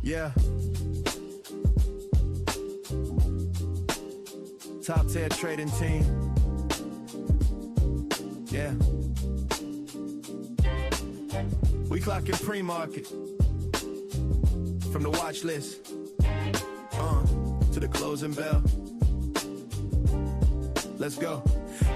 Yeah. Top tier trading team. Yeah. We clocking pre-market. From the watch list. To the closing bell. Let's go.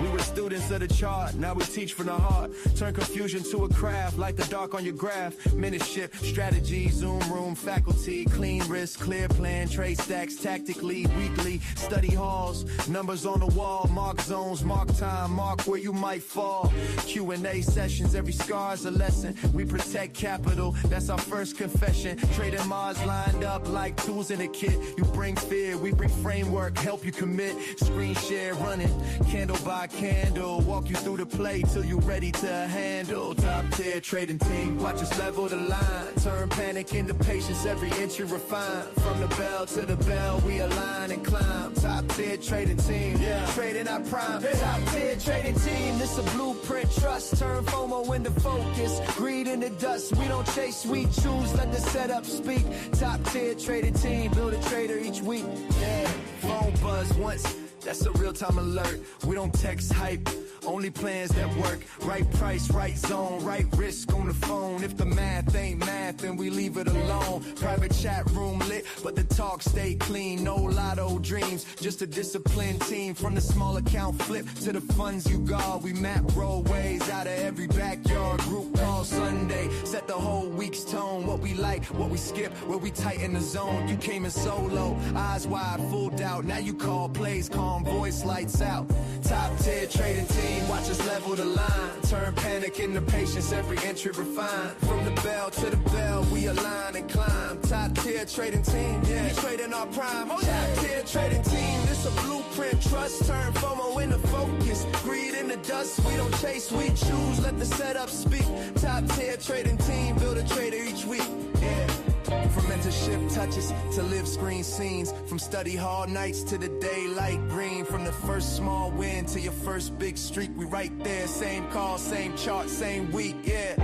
We were students of the chart, now we teach from the heart. Turn confusion to a craft, like the dark on your graph. Mentorship, strategy, Zoom room, faculty, clean risk, clear plan, trade stacks, tactically, weekly, study halls, numbers on the wall, mark zones, mark time, mark where you might fall. Q&A sessions, every scar's a lesson. We protect capital, that's our first confession. Trading Mars lined up like tools in a kit. You bring fear, we bring framework, help you commit. Screen share running, candle by candle, walk you through the play till you ready to handle. Top tier trading team, watch us level the line, turn panic into patience, every inch you refine. From the bell to the bell, we align and climb. Top tier trading team, yeah, trading our prime. Top tier trading team, this a blueprint, trust, turn FOMO into focus, greed into dust. We don't chase, we choose, let the setup speak. Top tier trading team, build a trader each week. Yeah, phone buzz once, that's a real-time alert. We don't text hype, only plans that work. Right price, right zone, right risk on the phone. If the math ain't math, then we leave it alone. Private chat room lit, but the talk stay clean. No lotto dreams, just a disciplined team. From the small account flip to the funds you guard. We map roadways out of every backyard. Group call Sunday, set the whole week's tone. What we like, what we skip, where we tighten the zone. You came in solo, eyes wide, full doubt. Now you call plays, calm voice, lights out. Top tier trading team, watch us level the line. Turn panic into patience, every entry refined. From the bell to the bell, we align and climb. Top tier trading team, yeah, trading our prime. Top tier trading team, this a blueprint, trust, turn FOMO into focus, greed into dust. We don't chase, we choose, let the setup speak. Top tier trading team, build a trader each week, yeah. From mentorship touches to live screen scenes, from study hall nights to the daylight green. From the first small win to your first big streak, we right there, same call, same chart, same week, yeah.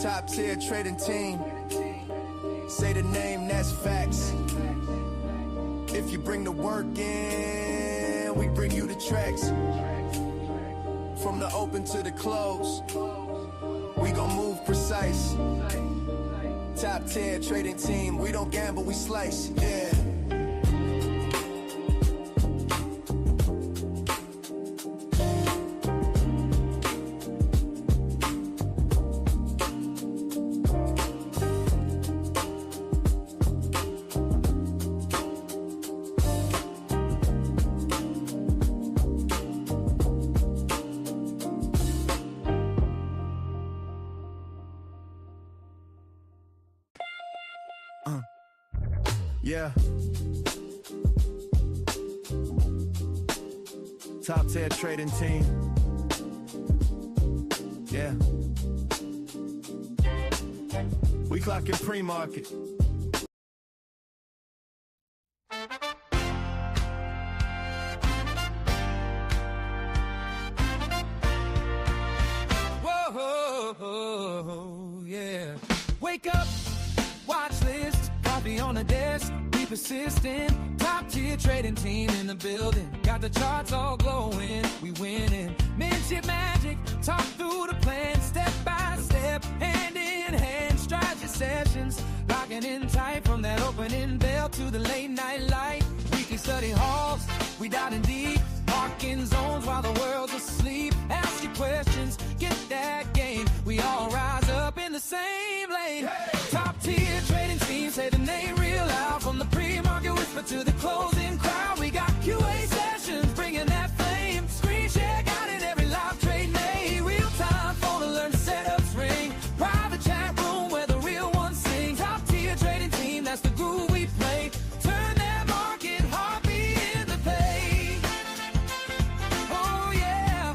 Top tier trading team, say the name, that's facts. If you bring the work in, we bring you the tracks. From the open to the close, we gon' move precise. Top tier trading team, we don't gamble, we slice, yeah. Yeah. Top tier trading team. Yeah. We clocking pre-market. Whoa, yeah. Wake up, watch list, coffee on the desk. Persistent, top tier trading team in the building. Got the charts all glowing, we winning. Mentorship magic, talk through the plan, step by step, hand in hand, strategy sessions. Locking in tight from that opening bell to the late night light. Weekly study halls, we diving deep, marking zones while the world's asleep. Ask your questions, get that game. We all rise up in the same lane. Hey! Top tier trading team, say the name real loud. From the pre-market whisper to the closing crowd, we got QA sessions, bringing that flame. Screen share guiding every live trade made. Real time phone alert, setups ring. Private chat room where the real ones sing. Top tier trading team, that's the groove we play. Turn that market heartbeat into pay. Oh yeah.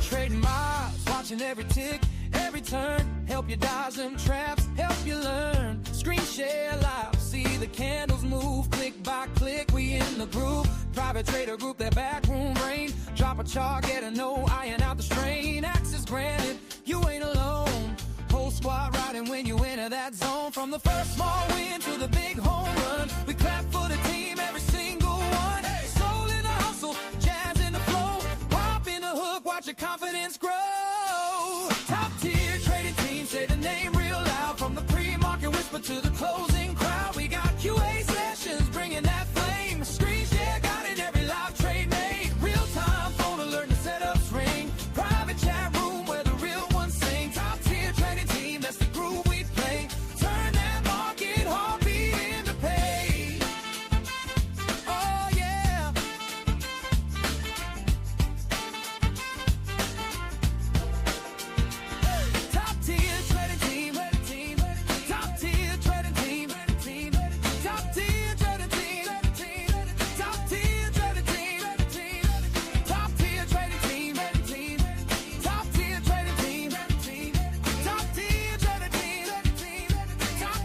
Trading miles, watching every tick, every turn, help you dodge them traps, help you learn. Screen share live, see the candles move, click by click, we in the groove. Private trader group, that backroom brain, drop Drop a chart, get a no, iron out the strain. Access granted, you ain't alone. Whole squad riding when you enter that zone. From the first small win to the big home run, we clap for the team, every single one. Soul in the hustle, jazz in the flow. Pop in the hook, watch your confidence grow. Top tier trading team, say the name real loud. From the pre-market whisper to the closing crowd, we got QA sessions bringing that flame. Screen share got it, every live trade made. Real time phone alert, the setups ring. Private chat room where the real ones sing. Top tier trading team, that's the groove we play. Turn that market heartbeat into pay. Oh yeah. Top tier trading team, top tier trading team, top tier trading team, top tier trading team, top tier trading team, top tier trading team, top tier trading team, top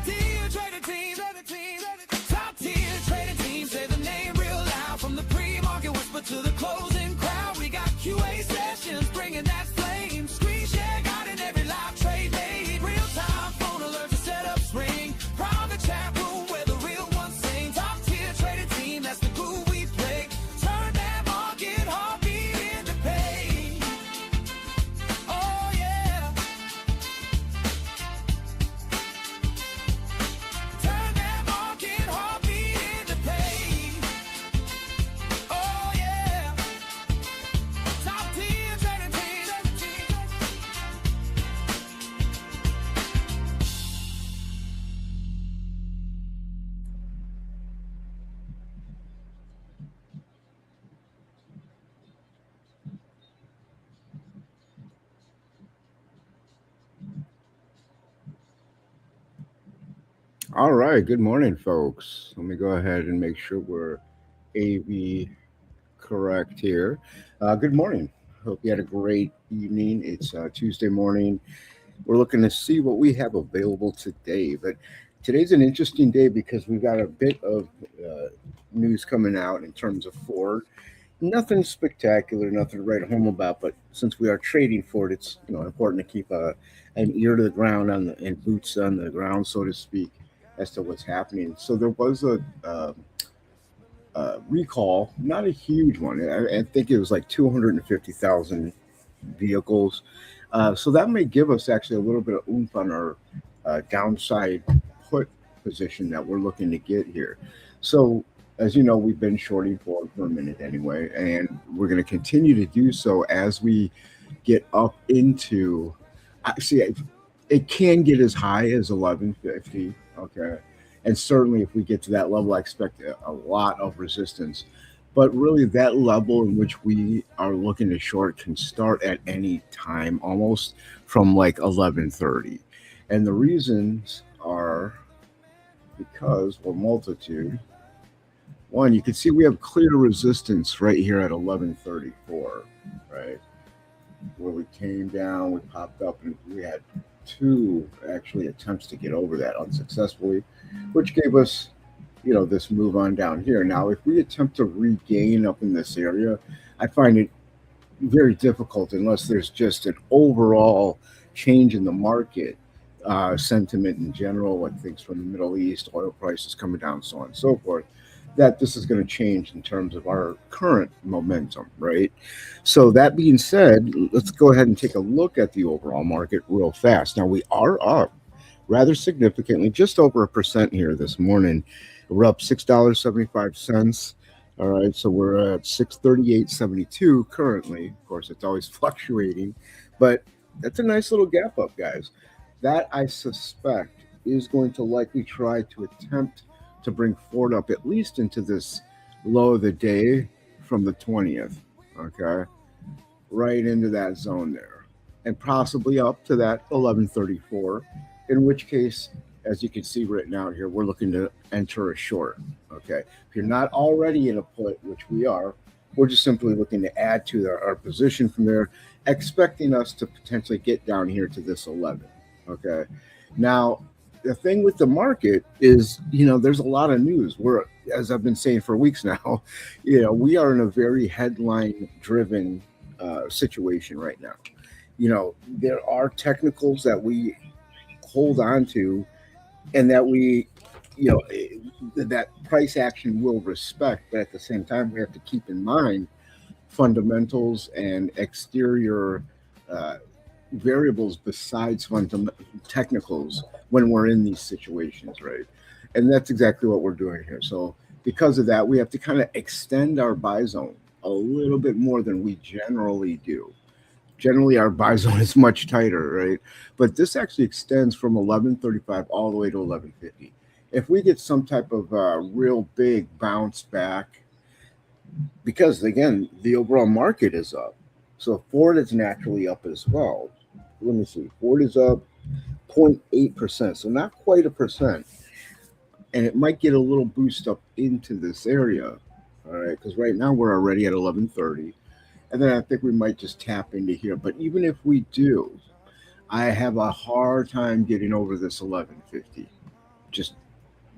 tier trading team, top tier trading team. Say the name real loud. From the pre-market whisper to the closing crowd, we got QA sessions bringing that flame. Screen share got it, every live trade made. Real time phone alerts, the setups ring. Private chat room where the real ones sing. Top tier trading team, that's the groove we play. Turn that market heartbeat into pay. Oh yeah. Turn that market heartbeat into pay. Oh yeah. Top tier trading team. All right, good morning, folks. Let me go ahead and make sure we're AV correct here. Good morning. Hope you had a great evening. It's Tuesday morning. We're looking to see what we have available today. But today's an interesting day because we've got a bit of news coming out in terms of Ford. Nothing spectacular, nothing to write home about. But since we are trading Ford, it's important to keep an ear to the ground and boots on the ground, so to speak, as to what's happening. So there was a recall, not a huge one. I think it was like 250,000 vehicles. So that may give us actually a little bit of oomph on our downside put position that we're looking to get here. So as you know, we've been shorting Ford for a minute anyway, and we're going to continue to do so as we get up into, it can get as high as 1150. Okay. And certainly if we get to that level, I expect a lot of resistance. But really that level in which we are looking to short can start at any time, almost from like 1130. And the reasons are because, well, multitude. One, you can see we have clear resistance right here at 1134, right? Where we came down, we popped up, and we had two actually attempts to get over that unsuccessfully, which gave us, this move on down here. Now, if we attempt to regain up in this area, I find it very difficult unless there's just an overall change in the market sentiment in general, like things from the Middle East, oil prices coming down, so on and so forth, that this is going to change in terms of our current momentum, right? So that being said, let's go ahead and take a look at the overall market real fast. Now, we are up rather significantly, just over 1% here this morning. We're up $6.75. All right, so we're at 638.72 currently. Of course, it's always fluctuating, but that's a nice little gap up, guys. That, I suspect, is going to likely try to attempt to bring Ford up at least into this low of the day from the 20th, okay? Right into that zone there, and possibly up to that 1134, in which case, as you can see written out here, we're looking to enter a short, okay? If you're not already in a put, which we are, we're just simply looking to add to our position from there, expecting us to potentially get down here to this 11, okay? Now, the thing with the market is, there's a lot of news. We're, as I've been saying for weeks now, we are in a very headline driven situation right now. There are technicals that we hold on to and that we, that price action will respect, but at the same time, we have to keep in mind fundamentals and exterior variables besides technicals when we're in these situations, right? And that's exactly what we're doing here. So because of that, we have to kind of extend our buy zone a little bit more than we generally do. Generally, our buy zone is much tighter, right? But this actually extends from 1135 all the way to 1150. If we get some type of real big bounce back, because again, the overall market is up, so Ford is naturally up as well. Let me see. Ford is up 0.8%, so not quite a percent. And it might get a little boost up into this area, all right? Because right now we're already at 1130. And then I think we might just tap into here. But even if we do, I have a hard time getting over this 1150. Just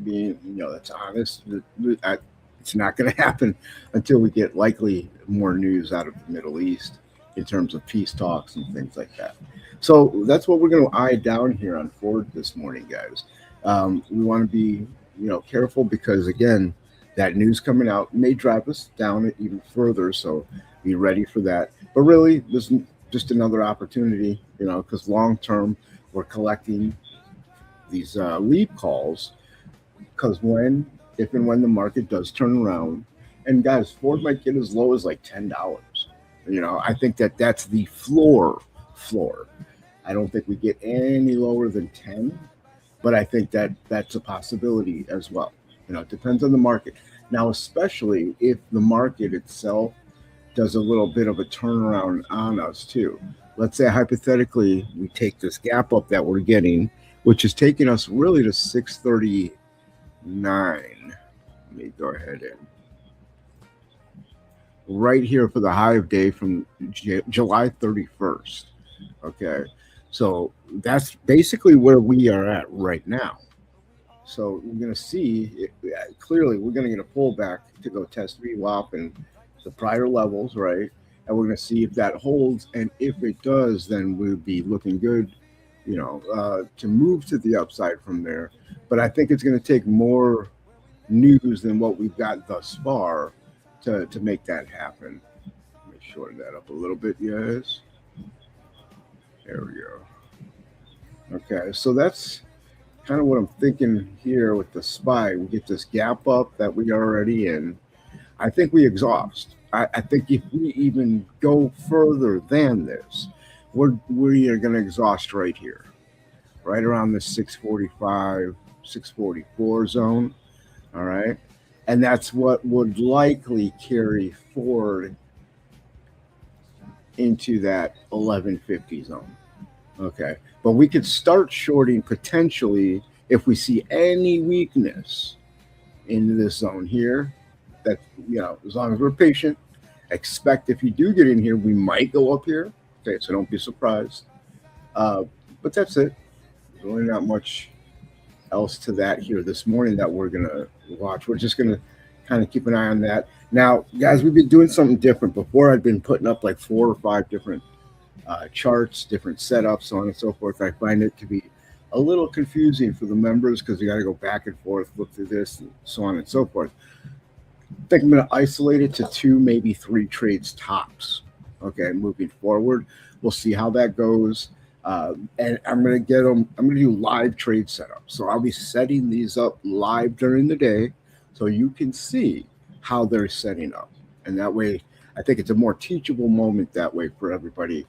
being, that's honest. It's not going to happen until we get likely more news out of the Middle East in terms of peace talks and things like that. So that's what we're going to eye down here on Ford this morning, guys. We want to be, careful because, again, that news coming out may drive us down even further. So be ready for that. But really, this is just another opportunity, because long term, we're collecting these lead calls because if and when the market does turn around, and guys, Ford might get as low as like $10. I think that's the floor. I don't think we get any lower than 10, but I think that's a possibility as well. It depends on the market. Now, especially if the market itself does a little bit of a turnaround on us too. Let's say hypothetically we take this gap up that we're getting, which is taking us really to 639. Let me go ahead and right here for the high of day from July 31st. Okay, so that's basically where we are at right now. So we're going to see, clearly we're going to get a pullback to go test VWAP and the prior levels, right? And we're going to see if that holds. And if it does, then we'll be looking good, to move to the upside from there. But I think it's going to take more news than what we've got thus far to make that happen. Let me shorten that up a little bit, guys. There we go. Okay, so that's kind of what I'm thinking here with the SPY. We get this gap up that we are already in. I think we exhaust. I think if we even go further than this, we are going to exhaust right here, right around the 645, 644 zone. All right. And that's what would likely carry forward into that 1150 zone. Okay. But we could start shorting potentially if we see any weakness in this zone here. That, as long as we're patient, expect if you do get in here, we might go up here. Okay, so don't be surprised. But that's it. There's really not much else to that here this morning that we're going to watch. We're just going to kind of keep an eye on that. Now, guys, we've been doing something different. Before, I'd been putting up like 4 or 5 different charts, different setups, so on and so forth. I find it to be a little confusing for the members because you got to go back and forth, look through this, and so on and so forth. I think I'm going to isolate it to 2, maybe 3 trades tops. Okay, moving forward, we'll see how that goes. And I'm going to do live trade setups. So I'll be setting these up live during the day so you can see how they're setting up. And that way, I think it's a more teachable moment that way for everybody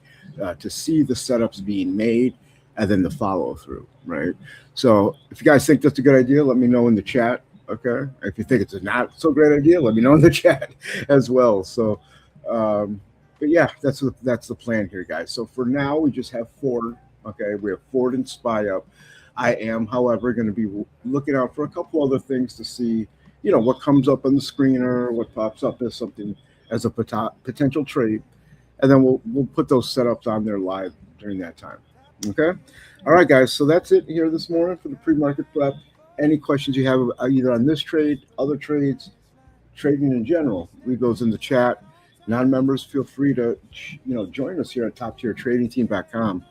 to see the setups being made and then the follow through, right? So if you guys think that's a good idea, let me know in the chat. Okay. If you think it's a not so great idea, let me know in the chat as well. So, but yeah, that's the plan here, guys. So for now, we just have Ford. Okay. We have Ford and SPY up. I am, however, going to be looking out for a couple other things to see, what comes up on the screener, what pops up as something as a potential trade. And then we'll put those setups on there live during that time. Okay. All right, guys. So that's it here this morning for the pre-market prep. Any questions you have either on this trade, other trades, trading in general, leave those in the chat. Non-members, feel free to join us here at toptiertradingteam.com.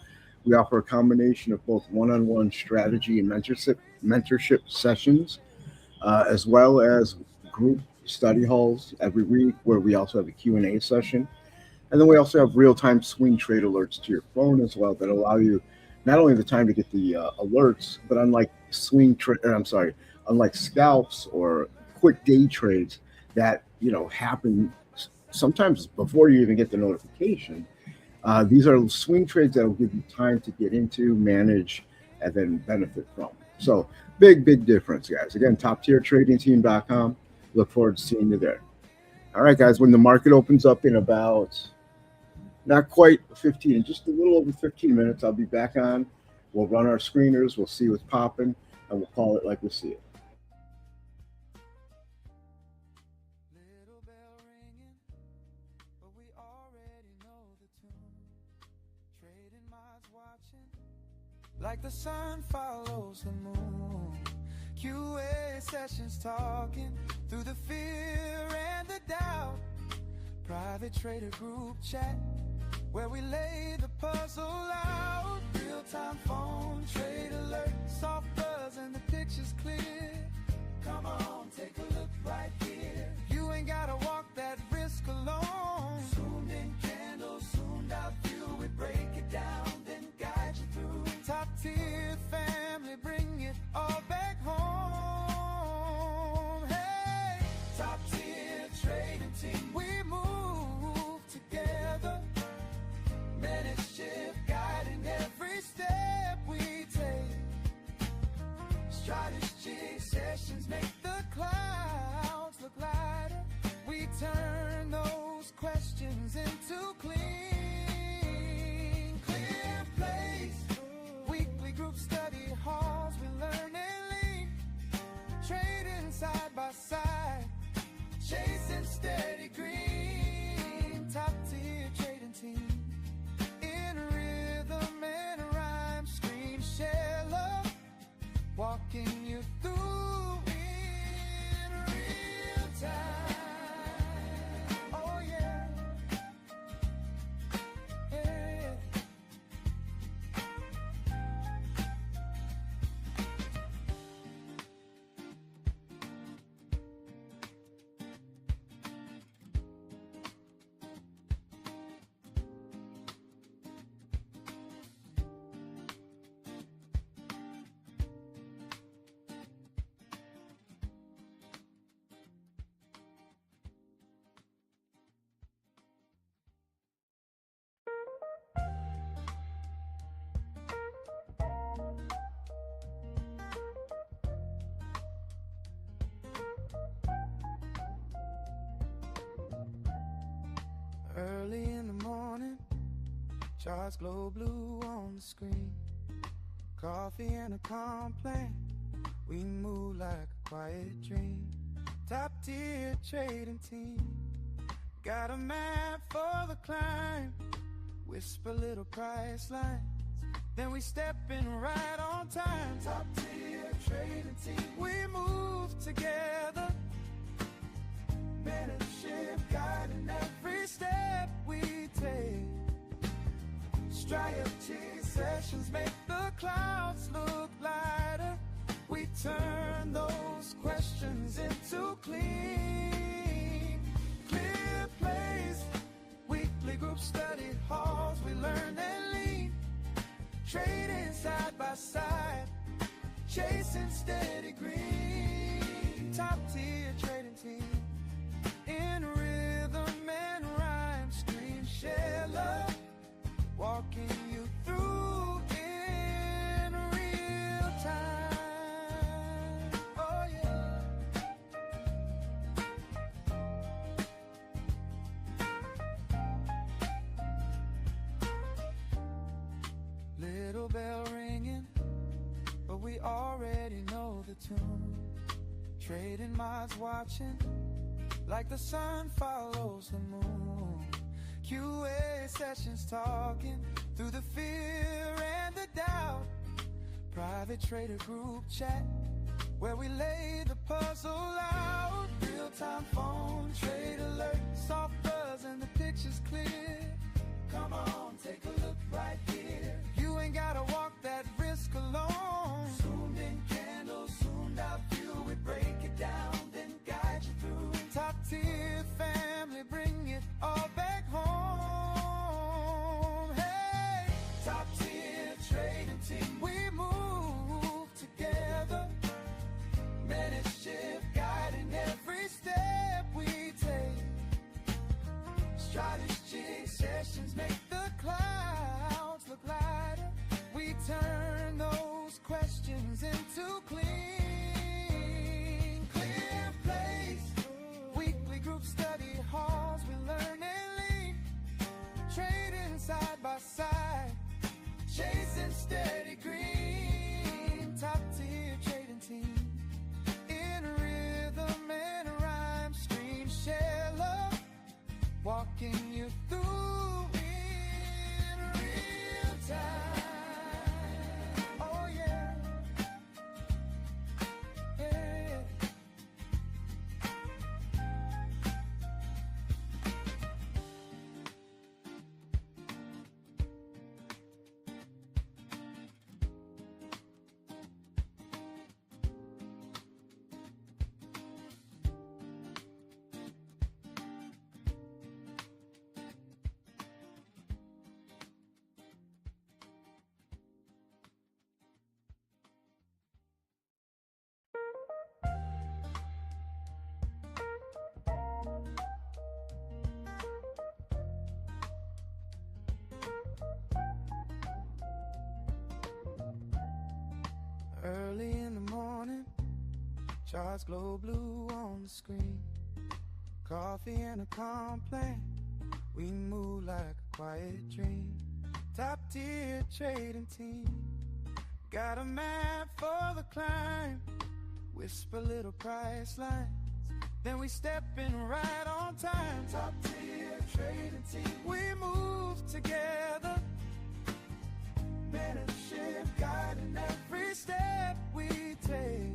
We offer a combination of both one-on-one strategy and mentorship sessions, as well as group study halls every week, where we also have a Q&A session. And then we also have real-time swing trade alerts to your phone as well that allow you not only the time to get the alerts, but unlike scalps or quick day trades that happen sometimes before you even get the notification. These are swing trades that will give you time to get into, manage, and then benefit from. So big difference, guys. Again, toptiertradingteam.com. Look forward to seeing you there. All right, guys, when the market opens up in about not quite 15, just a little over 15 minutes, I'll be back on. We'll run our screeners. We'll see what's popping, and we'll call it like we see it. Little bell ringing, but we already know the tune. Trading minds watching, like the sun follows the moon. QA sessions talking through the fear and the doubt. Private trader group chat, where we lay the puzzle out. Real-time phone trade alert, soft buzz and the picture's clear. Come on, take a look right here. You ain't gotta walk that risk alone. Zoomed in candles, zoomed out view. We break it down, then guide you through. Top tier family, bring it all back home. Hey, top tier trading team, we move together. Mentorship guiding every step we take. Strategy sessions make the clouds look lighter. We turn those questions into clean, clear plays. Weekly group study halls, we learn and lead. Trading side by side, chasing steady green. Top tier trading team, in rhythm and rhyme, scream, share love, walking you through in real time. Oh yeah, yeah. Early in the morning, charts glow blue on the screen. Coffee and a complaint, we move like a quiet dream. Top tier trading team, got a map for the climb. Whisper little price lines, then we step in right on time. Top tier trading team, we move together. Mentorship guiding every step we take. Strategy sessions make the clouds look lighter. We turn those questions into clean, clear plays. Weekly group study halls, we learn and lead. Trading side by side, chasing steady green. Top tier trading team, in rhythm and rhyme, scream, share love, walking you through in real time. Oh yeah. Little bell ringing, but we already know the tune. Trading minds watching, like the sun follows the moon. QA sessions talking through the fear and the doubt. Private trader group chat where we lay the puzzle out. Real-time phone trade alert, soft buzz and the picture's clear. Come on, take a look right here. You ain't gotta walk that risk alone. Zoomed in candles, zoomed out view. We break it down, then guide you through. Top tier family, bring it all back home. Hey, top tier trading team, we move together. Mentorship guiding every step we take. Strategy sessions make the clouds look lighter. We turn those questions into clean, clear plays. Weekly group study halls, we learn and lean. Trading side by side, chasing steady green. Top tier trading team in rhythm and rhyme. Stream share love, walking you through in real time. Oh yeah, yeah. Early in the morning, charts glow blue on the screen. Coffee and a complaint, we move like a quiet dream. Top tier trading team, got a map for the climb. Whisper little price lines, then we step in right on time. Top tier trading team, we move together. Mentorship guiding every step we take.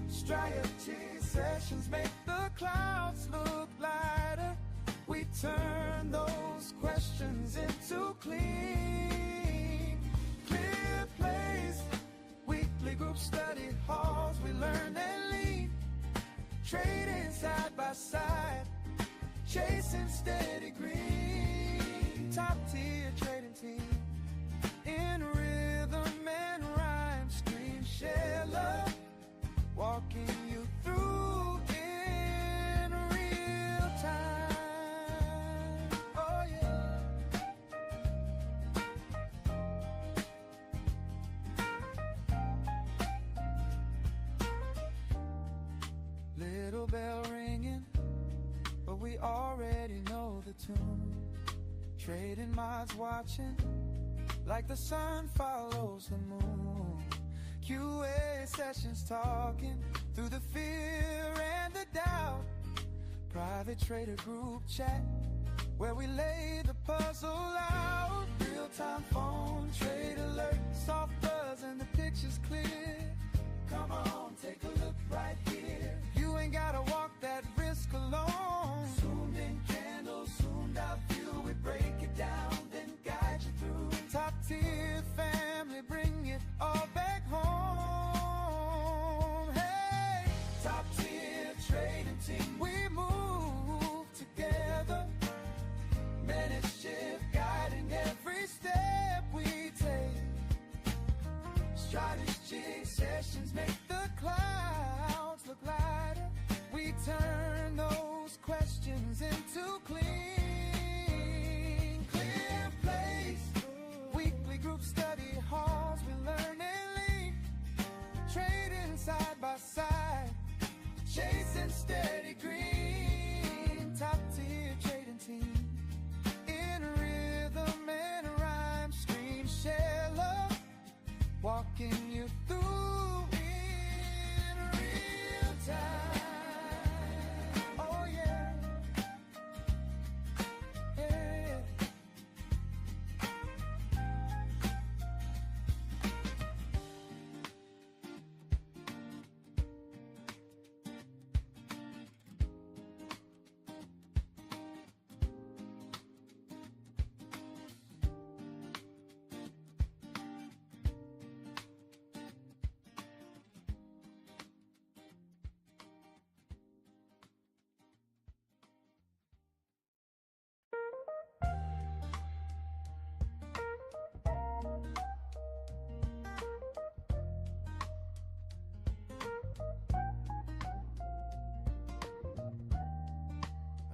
Strategy sessions make the clouds look lighter. We turn those questions into clean, clear plays. Weekly group study halls, we learn and lean. Trading side by side, chasing steady green. Top tier trading team in rhythm and rhyme. Screen share love, walking you through in real time. Oh yeah. Little bell ringing, but we already know the tune. Trading mods watching like the sun follows the moon. QA sessions talking through the fear and the doubt. Private trader group chat where we lay the puzzle out. Real-time phone trade alert, soft buzz and the picture's clear. Come on, take a look right here. You ain't gotta walk that risk alone. Zoomed in candles, zoomed out view. We break it down, then guide you through. Top tier family, bring it all back home. Hey, top tier trading team, we move together. Mentorship guiding every step we take. Strategy sessions make the clouds look lighter. We turn those questions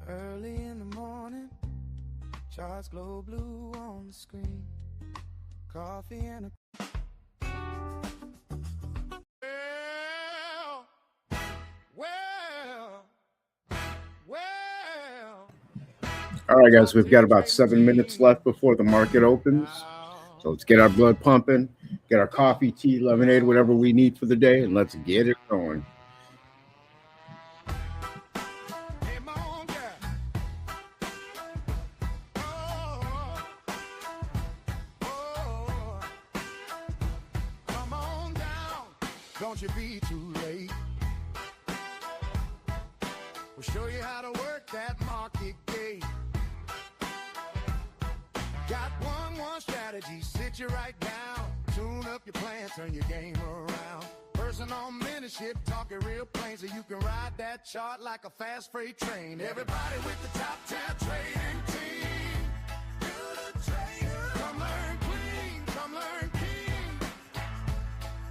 Early in the morning, charts glow blue on the screen. Coffee and a All right, guys, we've got about 7 minutes left before the market opens. So let's get our blood pumping, get our coffee, tea, lemonade, whatever we need for the day, and let's get it going. Don't you be too late. We'll show you how to work that market gate. Got one strategy, sit you right down. Tune up your plan, turn your game around. Person on mentorship, talking real plain, so you can ride that chart like a fast freight train. Everybody with the top 10 trading team. You're the trader. Come learn clean, come learn keen.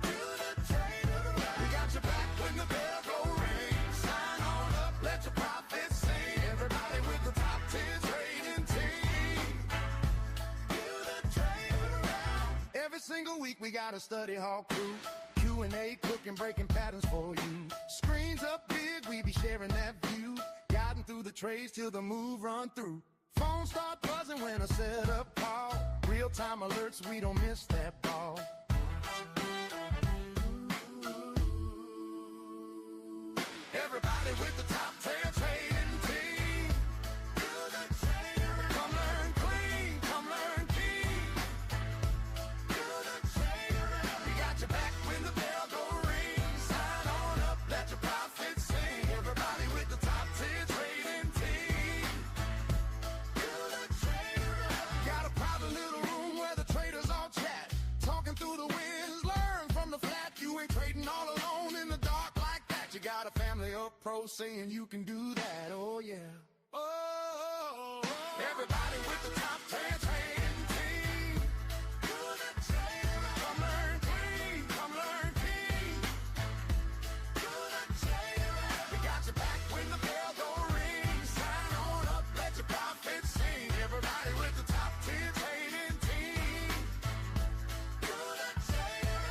You're the trader. We got your back when the bell go ring. Sign on up, let your profits sing. Everybody with the top 10 trading team. You're the trader. Every single week we got a study hall crew. Q&A, cooking, breaking patterns for you. Screens up big, we be sharing that view. Guiding through the trades till the move run through. Phones start buzzing when I set up call. Real-time alerts, we don't miss that ball. Everybody with the top 10 trading team. You're the trader. Come learn clean, come learn keen. You're the trader. We got your back when the bell go ring. Sign on up, let your profits sing. Everybody with the top 10 trading team. You're the trader. Got a private little room where the traders all chat. Talking through the winds, learn from the flat. You ain't trading all alone in the dark like that. You got a family of pros saying you can do that. Oh yeah. Oh, everybody with the top 10 trading team. You're the trader. Come learn clean, come learn keen. You're the trader. We got your back when the bell go ring. Sign on up, let your profits sing. Everybody with the top 10 trading team. You're the trader.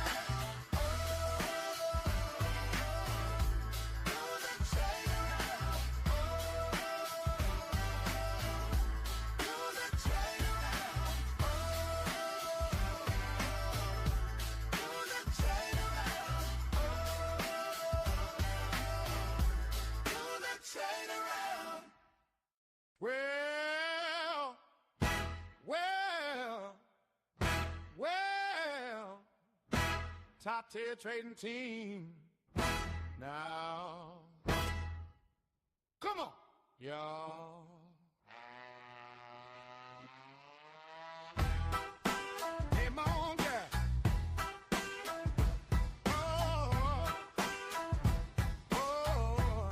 You're the trader. You're the trader. You're the trader. You're the trader. Well, top tier trading team. Now, come on, y'all. Hey, mon girl. Oh,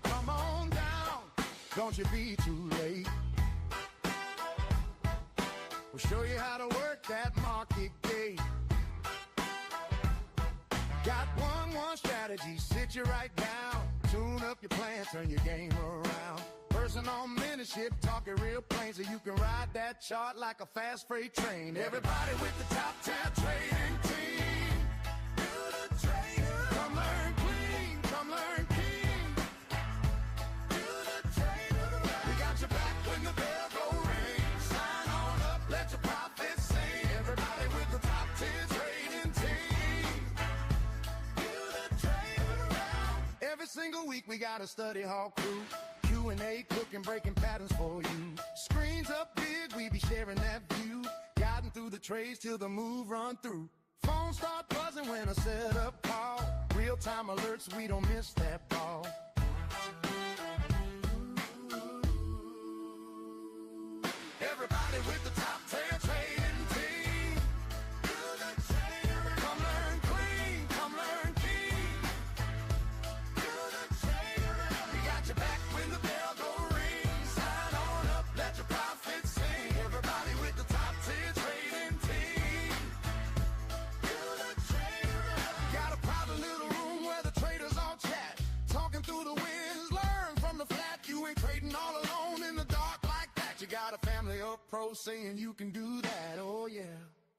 come on down. Don't you be too late. We'll show you how to work that market gate. Got one strategy, sit you right down. Tune up your plan, turn your game around. Person on mentorship, talking real plain, so you can ride that chart like a fast freight train. Everybody with the top 10 trading team. You're the trader. Come learn clean, come learn keen. You're the trader. We got your back when the bell go ring. Sign on up, let your profits sing. Everybody with the top 10 trading team. You're the trader. Every single week we got a study hall crew. Q&A, cooking, breaking patterns for you. Screens up big, we be sharing that view. Guiding through the trades till the move run through. Phones start buzzing when I set up call. Real-time alerts, we don't miss that ball. Everybody with the top 10 trading team. You're the trader. Come learn clean, come learn keen. You're the trader. We got your back when the bell go ring. Sign on up, let your profits sing. Everybody with the top 10 trading team. You're the trader. Got a private little room where the traders all chat. Talking through the family of pros saying you can do that. Oh yeah.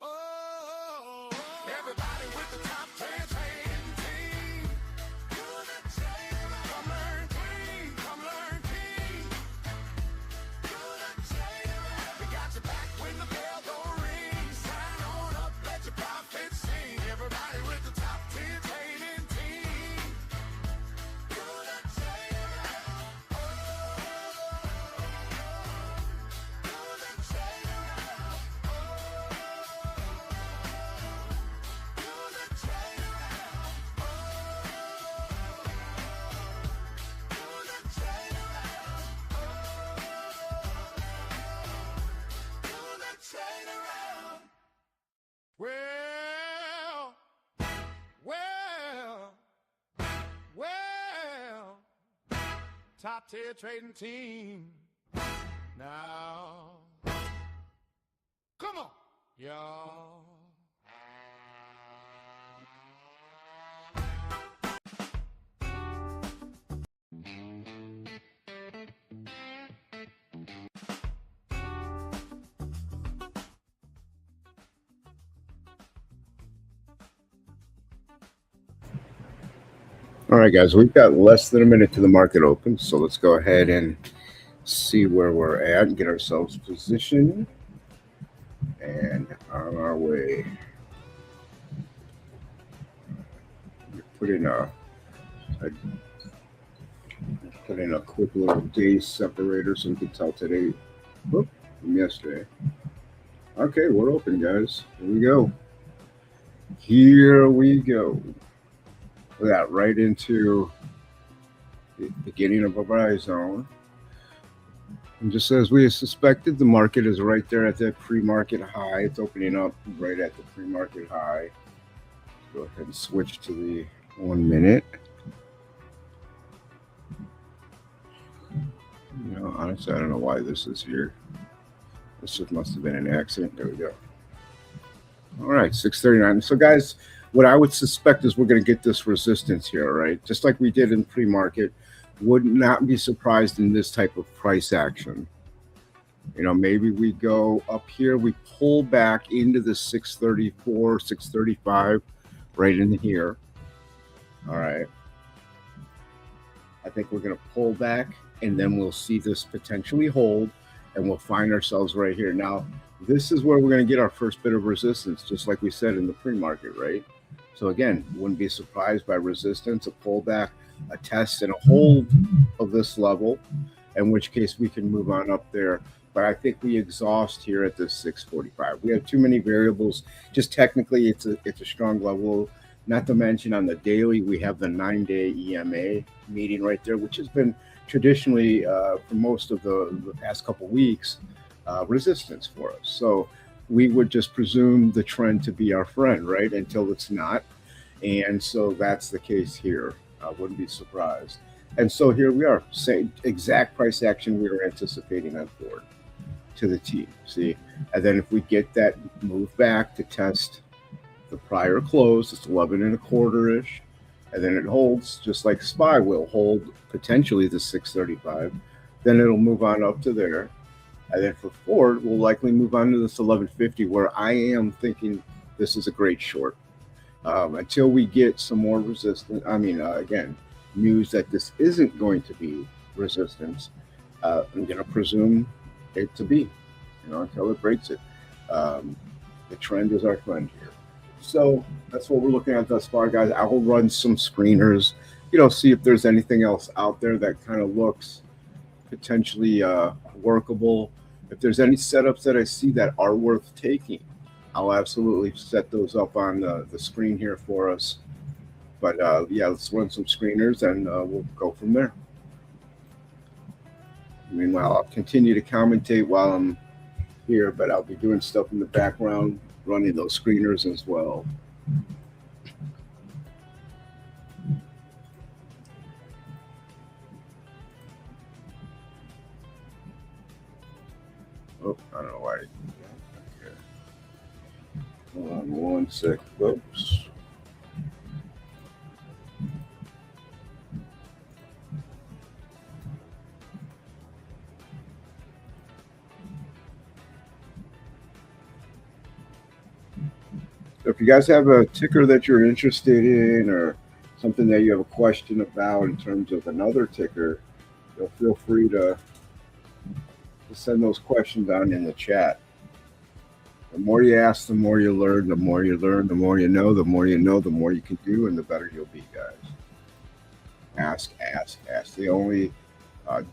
Oh, everybody with the top 10 trading team. Come learn clean, come learn keen. We got your back when the bell don't ring. Sign on up, let your profits sing. Everybody with the top 10 trading team. Well, top tier trading team. Now, come on, y'all. All right, guys, we've got less than a minute to the market open, so let's go ahead and see where we're at and get ourselves positioned and on our way. Put in a quick little day separator so we can tell today from yesterday. Okay, we're open, guys. Here we go. Here we go. Look at that, right into the beginning of a buy zone. And just as we suspected, the market is right there at that pre-market high. It's opening up right at the pre-market high. Go ahead and switch to the 1 minute. You know, honestly, I don't know why this is here. This just must have been an accident. There we go. All right, 639. So, guys, what I would suspect is we're going to get this resistance here, right? Just like we did in pre-market. Would not be surprised in this type of price action. You know, maybe we go up here, we pull back into the 634, 635, right in here. All right. I think we're going to pull back, and then we'll see this potentially hold, and we'll find ourselves right here. Now, this is where we're going to get our first bit of resistance, just like we said in the pre-market, right? So again, wouldn't be surprised by resistance, a pullback, a test, and a hold of this level, in which case we can move on up there. But I think we exhaust here at this 645. We have too many variables. Just technically, it's a strong level. Not to mention on the daily, we have the 9-day EMA meeting right there, which has been traditionally for most of the past couple weeks resistance for us. So we would just presume the trend to be our friend, right? Until it's not. And so that's the case here. I wouldn't be surprised. And so here we are, same exact price action we were anticipating on Ford to the T. See, and then if we get that move back to test the prior close, it's 11.25-ish, and then it holds just like SPY will hold potentially the 635. Then it'll move on up to there, and then for Ford, we'll likely move on to this 1150, where I am thinking this is a great short. Until we get some more resistance, again, news that this isn't going to be resistance, I'm going to presume it to be, until it breaks it. The trend is our friend here. So that's what we're looking at thus far, guys. I will run some screeners, see if there's anything else out there that kind of looks potentially workable. If there's any setups that I see that are worth taking, I'll absolutely set those up on the screen here for us. But yeah, let's run some screeners and we'll go from there. Meanwhile, I'll continue to commentate while I'm here, but I'll be doing stuff in the background, running those screeners as well. Oh, I don't know why I did that. Okay. Hold on 1 sec, folks. if you guys have a ticker that you're interested in or something that you have a question about in terms of another ticker, feel free to send those questions down in the chat. The more you ask, the more you learn. The more you learn, the more you know. The more you know, the more you can do, and the better you'll be, guys. Ask, ask, ask. The only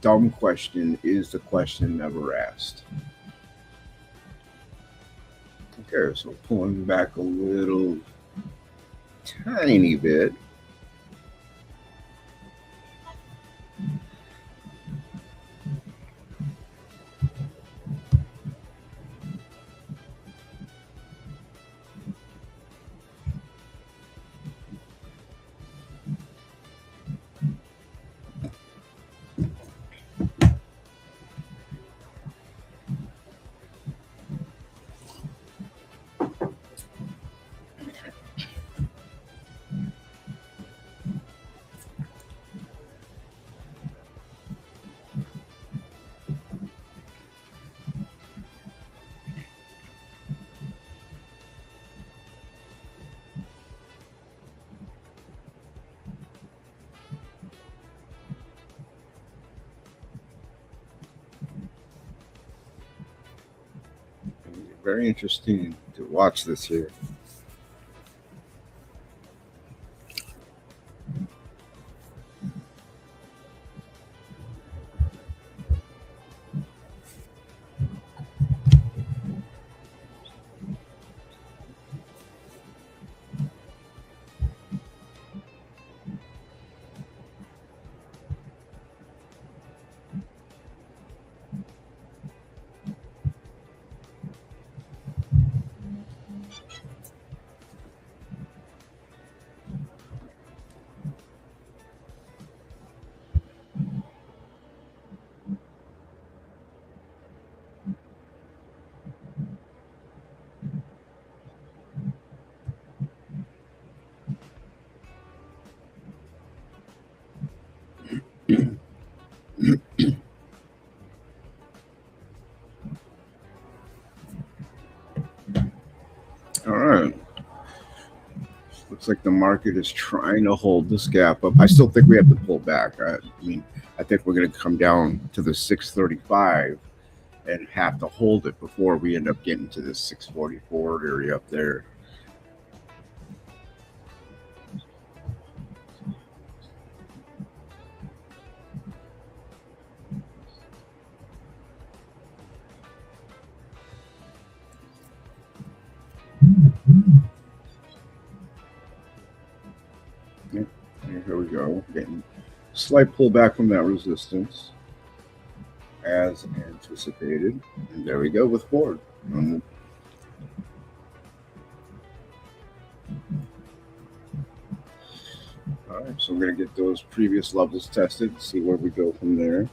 dumb question is the question never asked. Okay, so pulling back a little tiny bit. Very interesting to watch this here. All right. Looks like the market is trying to hold this gap up. I still think we have to pull back. I mean, I think we're going to come down to the 635 and have to hold it before we end up getting to this 644 area up there. Here we go. Getting slight pullback from that resistance as anticipated. And there we go with Ford. All right, so I'm going to get those previous levels tested, see where we go from there.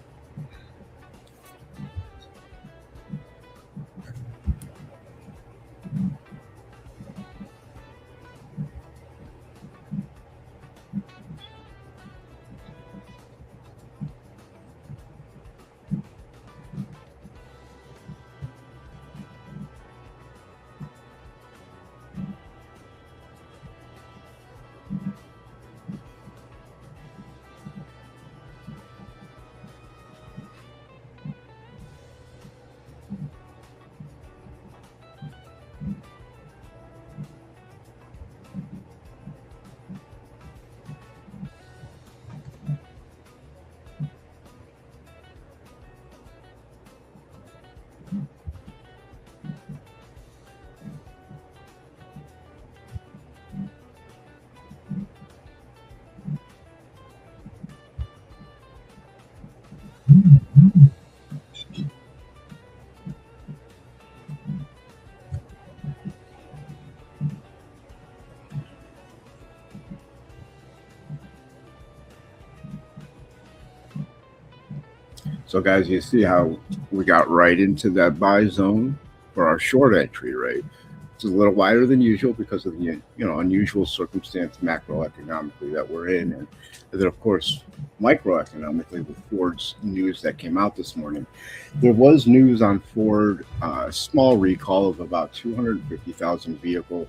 So guys, you see how we got right into that buy zone for our short entry rate. It's a little wider than usual because of the unusual circumstance macroeconomically that we're in, and then of course microeconomically with Ford's news that came out this morning. There was news on Ford, a small recall of about 250,000 vehicle,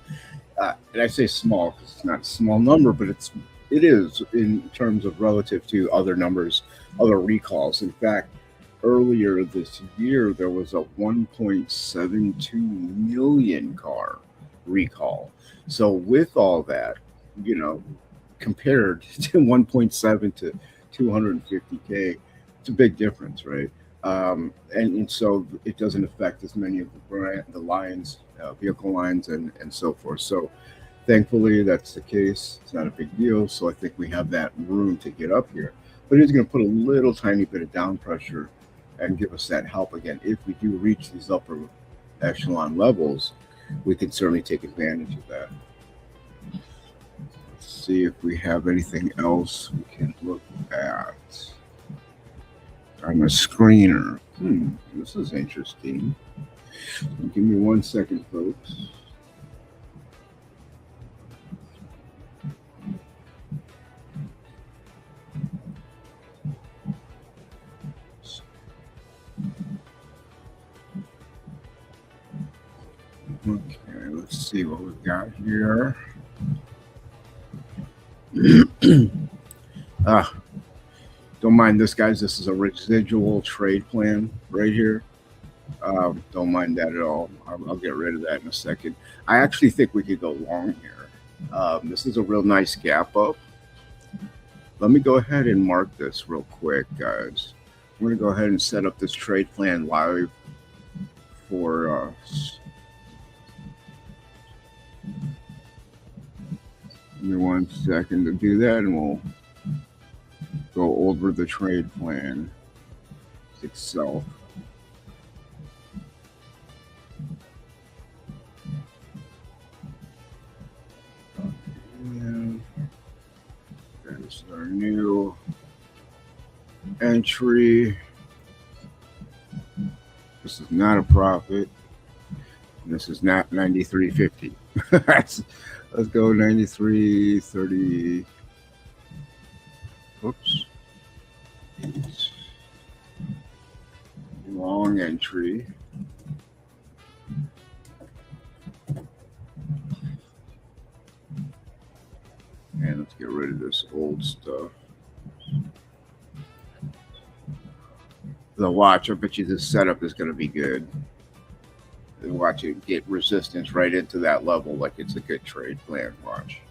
And I say small because it's not a small number, but it is in terms of relative to other numbers, other recalls. In fact, earlier this year there was a 1.72 million car recall. So with all that, you know, compared to 1.7 to 250K, it's a big difference, right? And so it doesn't affect as many of the lines, vehicle lines, and so forth. So thankfully, that's the case. It's not a big deal. So I think we have that room to get up here. But it's going to put a little tiny bit of down pressure and give us that help again. If we do reach these upper echelon levels, we can certainly take advantage of that. Let's see if we have anything else we can look at. I'm a screener. This is interesting. Give me 1 second, folks. Okay, let's see what we've got here. Don't mind this, guys. This is a residual trade plan right here. Don't mind that at all. I'll get rid of that in a second. I actually think we could go long here. This is a real nice gap up. Let me go ahead and mark this real quick, guys. I'm going to go ahead and set up this trade plan live for us. Give me 1 second to do that, and we'll go over the trade plan itself. And there's our new entry. This is not a profit. This is not 93.50. Let's go 93.30. Oops. Long entry. And let's get rid of this old stuff. The watch, I bet you this setup is going to be good. And watch it get resistance right into that level like it's a good trade plan. Watch.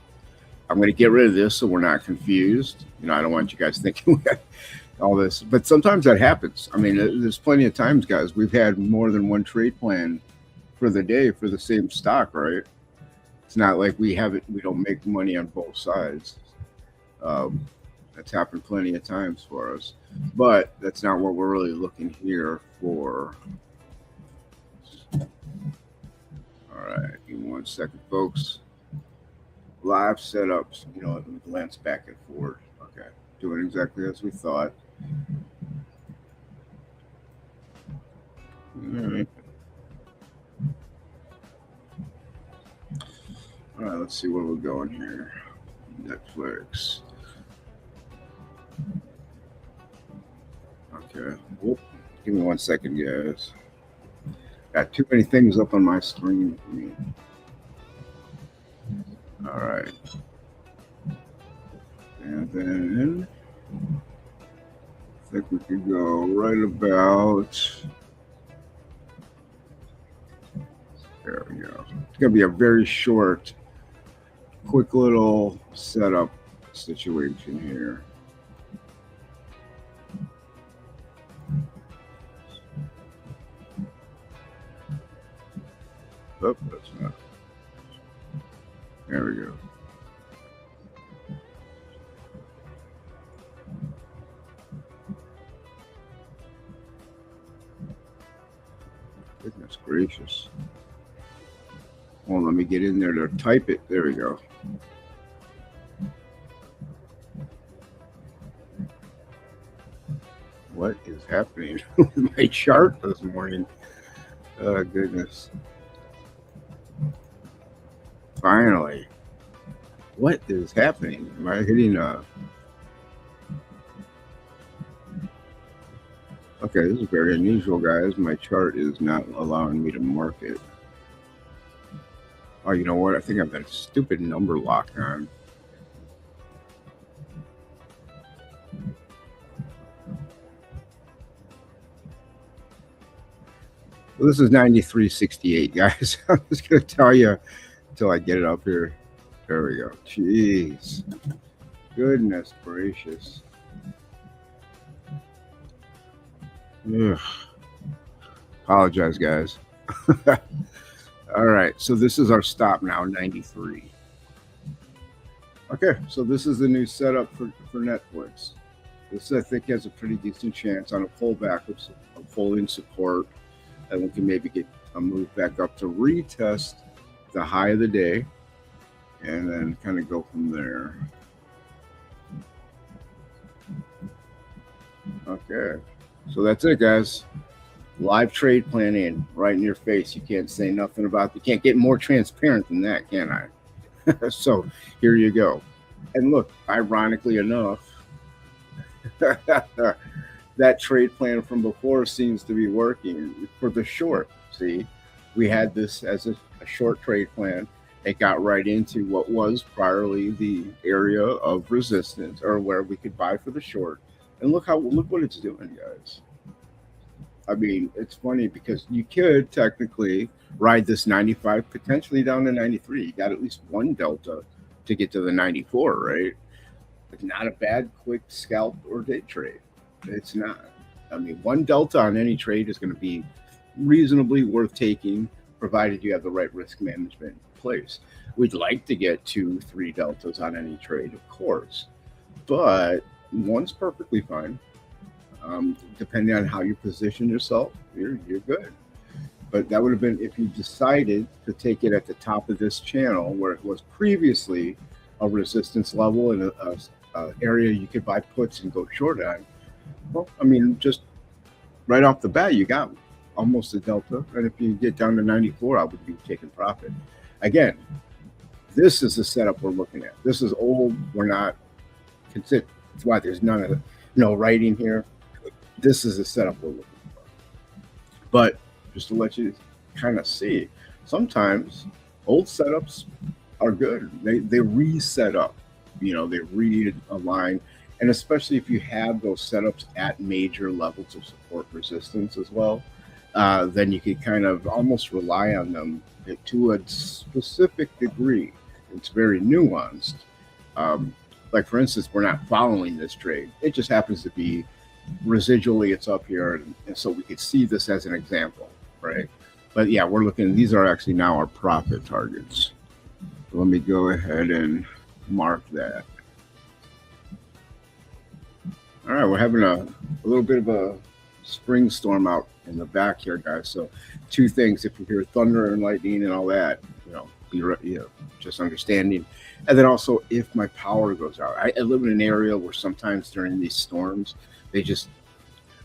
I'm going to get rid of this so we're not confused. You know, I don't want you guys thinking we have all this. But sometimes that happens. I mean, there's plenty of times, guys, we've had more than one trade plan for the day for the same stock, right? It's not like we don't make money on both sides. That's happened plenty of times for us. But that's not what we're really looking here for. All right, give me 1 second, folks. Live setups, you know, let me glance back and forth. Okay, doing exactly as we thought. All right. All right, let's see where we're going here. Netflix. Okay. Whoop. Give me 1 second, guys. Got too many things up on my screen for me. All right. And then I think we could go right about. There we go. It's going to be a very short, quick little setup situation here. Oh, that's not. There we go. Goodness gracious. Well, let me get in there to type it. There we go. What is happening with my chart this morning? Oh, goodness. Finally. What is happening? Am I hitting a... Okay, this is very unusual, guys. My chart is not allowing me to mark it. Oh, you know what? I think I've got a stupid number lock on. Well, this is 93.68, guys. I'm just going to tell you until I get it up here. There we go. Jeez. Goodness gracious. Ugh. Apologize, guys. All right, so this is our stop now, 93. Okay, so this is the new setup for Netflix. This, I think, has a pretty decent chance on a pullback of holding support, and we can maybe get a move back up to retest the high of the day, and then kind of go from there. Okay, so that's it, guys. Live trade planning right in your face. You can't say nothing about it. You can't get more transparent than that, can I? So here you go. And look, ironically enough, that trade plan from before seems to be working for the short. See, we had this as a short trade plan. It got right into what was priorly the area of resistance, or where we could buy for the short. And look what it's doing, guys. I mean, it's funny because you could technically ride this 95 potentially down to 93. You got at least one delta to get to the 94, right? It's not a bad quick scalp or day trade. It's not. I mean, one delta on any trade is going to be reasonably worth taking, provided you have the right risk management in place. We'd like to get 2-3 deltas on any trade, of course, but one's perfectly fine. Depending on how you position yourself, you're good. But that would have been if you decided to take it at the top of this channel where it was previously a resistance level and a area you could buy puts and go short on. Well, I mean, just right off the bat, you got almost a delta. And if you get down to 94, I would be taking profit. Again, this is the setup we're looking at. This is old. We're not considered. That's why there's no writing here. This is the setup we're looking for. But just to let you kind of see, sometimes old setups are good. They reset up, they realign. And especially if you have those setups at major levels of support resistance as well, then you can kind of almost rely on them to a specific degree. It's very nuanced. Like, for instance, we're not following this trade. It just happens to be residually it's up here, and so we could see this as an example, right? But yeah, we're looking, these are actually now our profit targets. Let me go ahead and mark that. All right, we're having a little bit of a spring storm out in the back here, guys. So two things, if you hear thunder and lightning and all that, just understanding. And then also, if my power goes out, I live in an area where sometimes during these storms,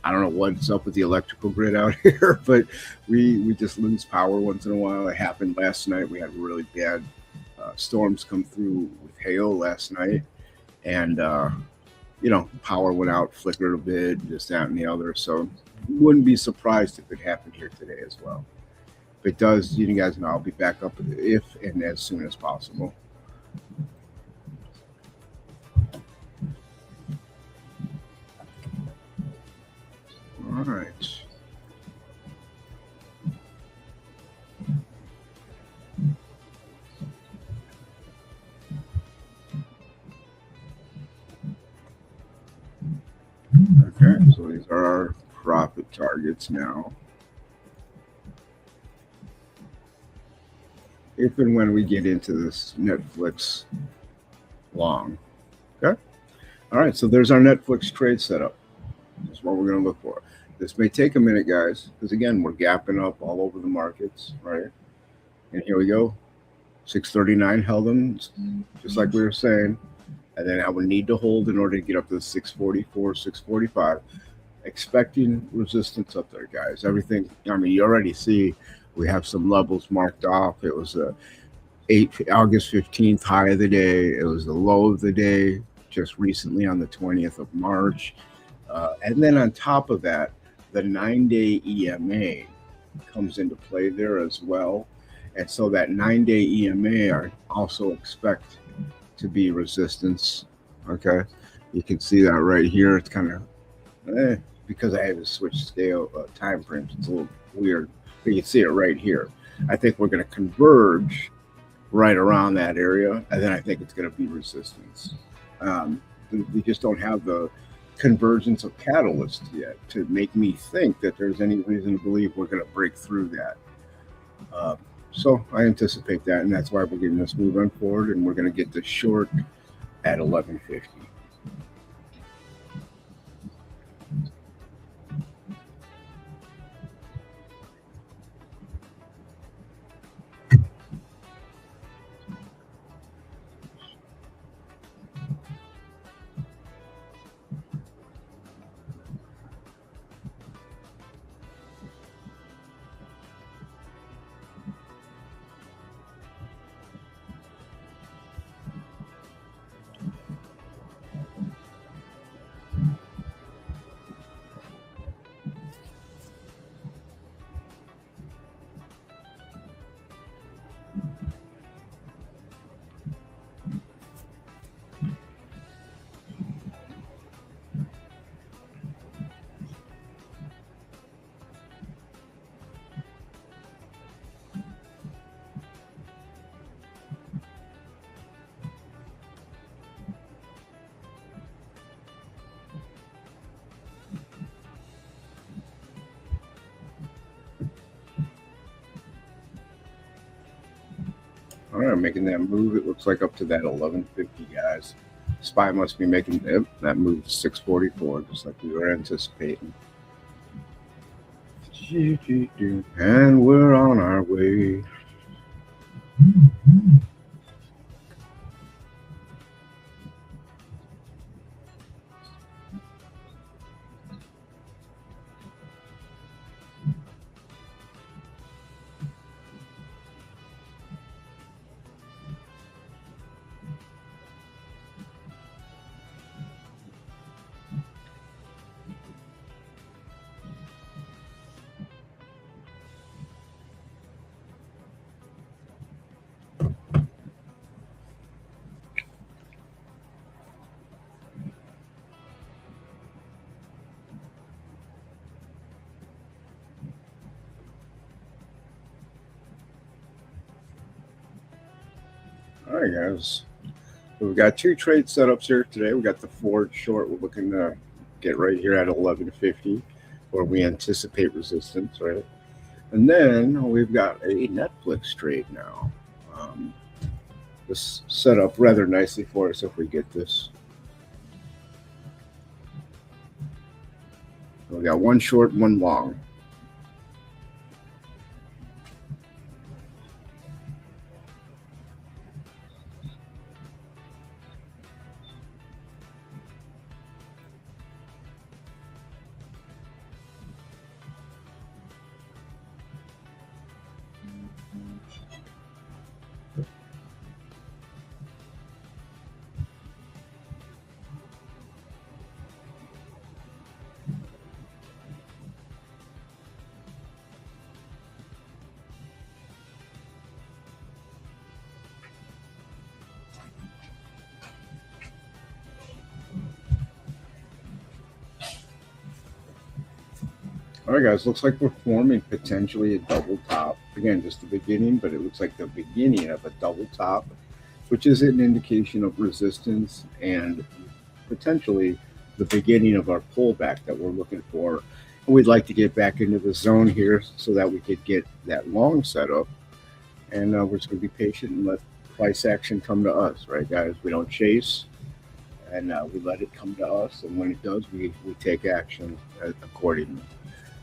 I don't know what's up with the electrical grid out here, but we just lose power once in a while. It happened last night. We had really bad storms come through with hail last night, and power went out, flickered a bit, this, that, and the other. So wouldn't be surprised if it happened here today as well. If it does, you guys know I'll be back up if and as soon as possible. All right. Okay, so these are our profit targets now. If and when we get into this Netflix long. Okay. All right, so there's our Netflix trade setup. That's what we're going to look for. This may take a minute, guys, because again, we're gapping up all over the markets, right? And here we go. 639 held them, just like we were saying. And then I would need to hold in order to get up to the 644, 645. Expecting resistance up there, guys. Everything, I mean, you already see we have some levels marked off. It was a August 15th high of the day. It was the low of the day just recently on the 20th of March. And then on top of that, the 9-day EMA comes into play there as well. And so that 9-day EMA I also expect to be resistance. Okay, you can see that right here. It's kind of because I had to switch scale time frames. It's a little weird, but you can see it right here. I think we're going to converge right around that area, and then I think it's going to be resistance. We just don't have the convergence of catalysts yet to make me think that there's any reason to believe we're going to break through that. So I anticipate that, and that's why we're getting this moving forward, and we're going to get the short at 1150. All right, I'm making that move. It looks like up to that 1150, guys. SPY must be making that move to 644, just like we were anticipating. And we're on our way. All right, guys. So we've got two trade setups here today. We got the forward short. We're looking to get right here at 1150, where we anticipate resistance, right? And then we've got a Netflix trade now. This set up rather nicely for us if we get this. We got one short, one long. All right, guys, looks like we're forming potentially a double top. Again, just the beginning, but it looks like the beginning of a double top, which is an indication of resistance and potentially the beginning of our pullback that we're looking for. And we'd like to get back into the zone here so that we could get that long setup. And we're just going to be patient and let price action come to us, right, guys? We don't chase, and we let it come to us. And when it does, we take action accordingly.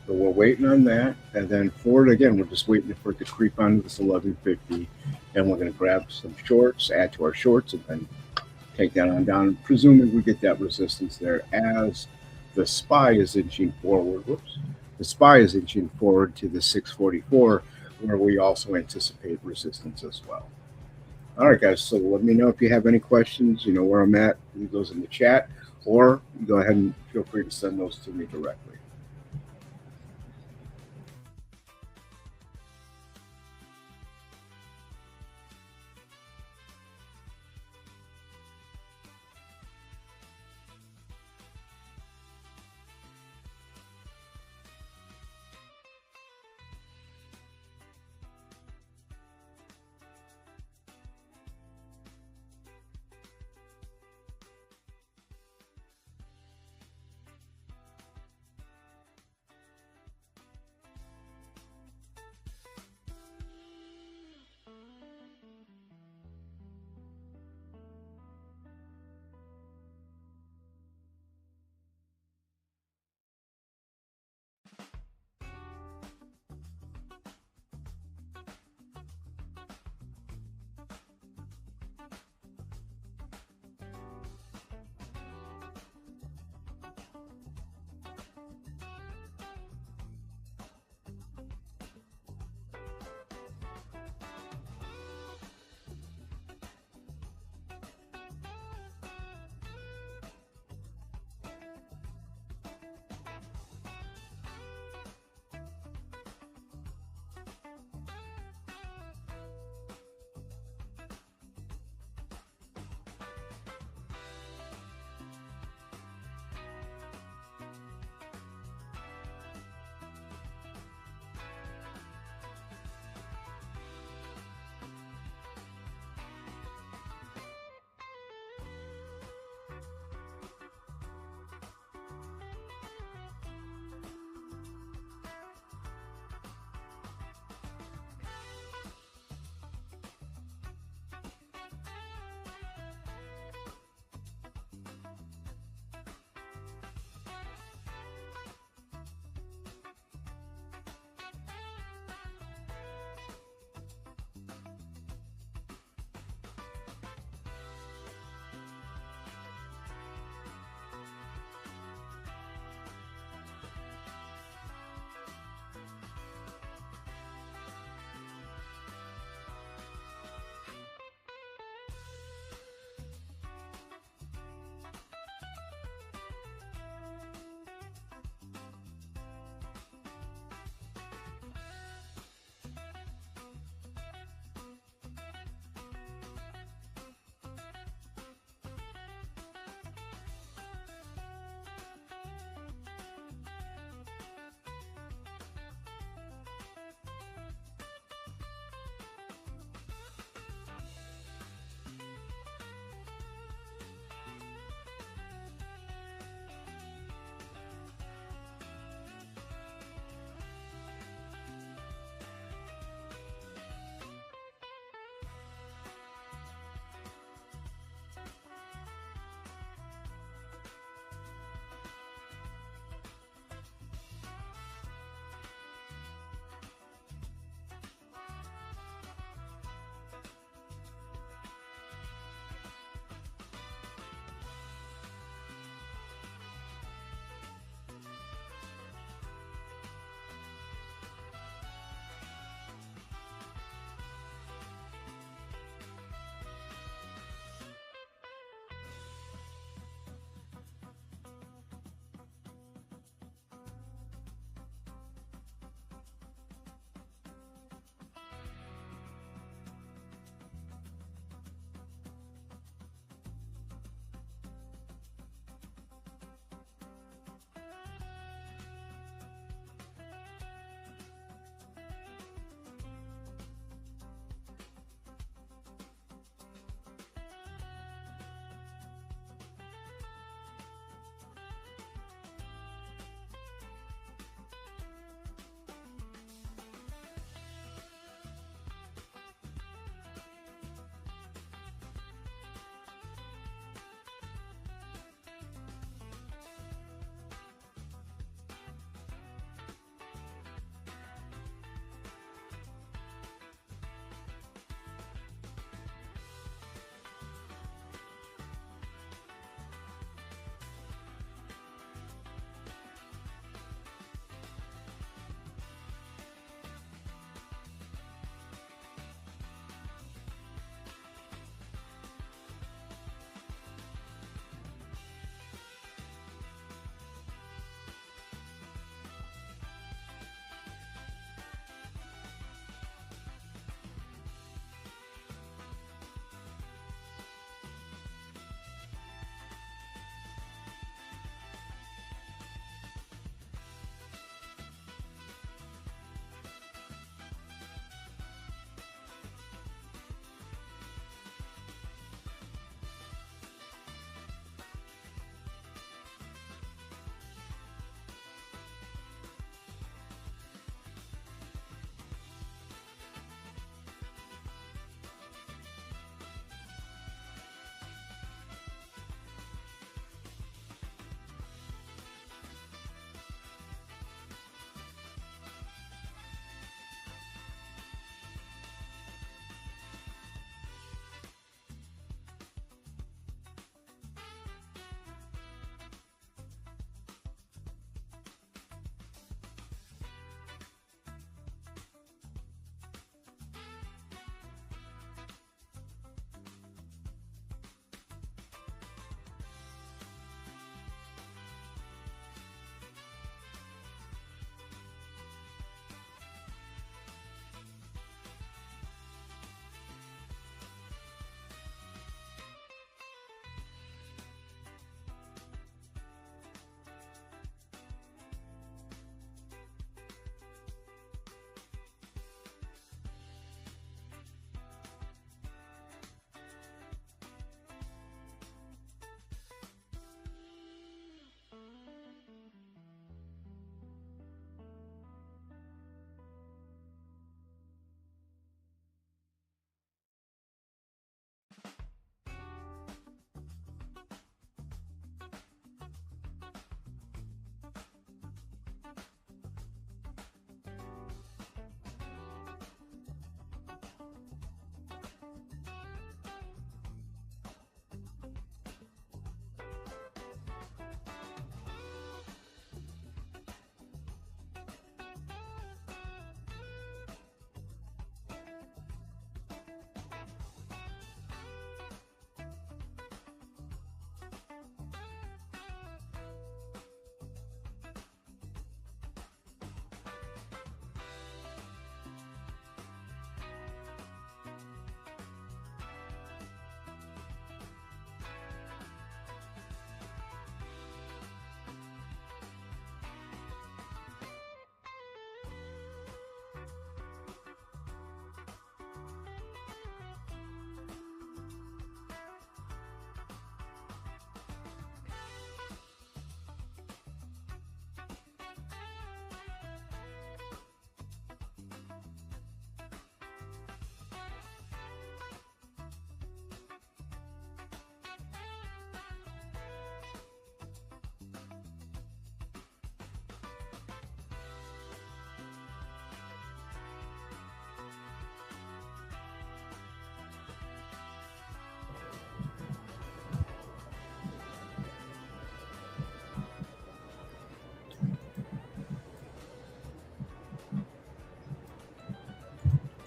So we're waiting on that, and then forward again, we're just waiting for it to creep onto this 1150, and we're going to grab some shorts, add to our shorts, and then take that on down. Presuming we get that resistance there as the SPY is inching forward. Whoops, the SPY is inching forward to the 644, where we also anticipate resistance as well. All right, guys. So let me know if you have any questions. You know where I'm at. Leave those in the chat, or go ahead and feel free to send those to me directly.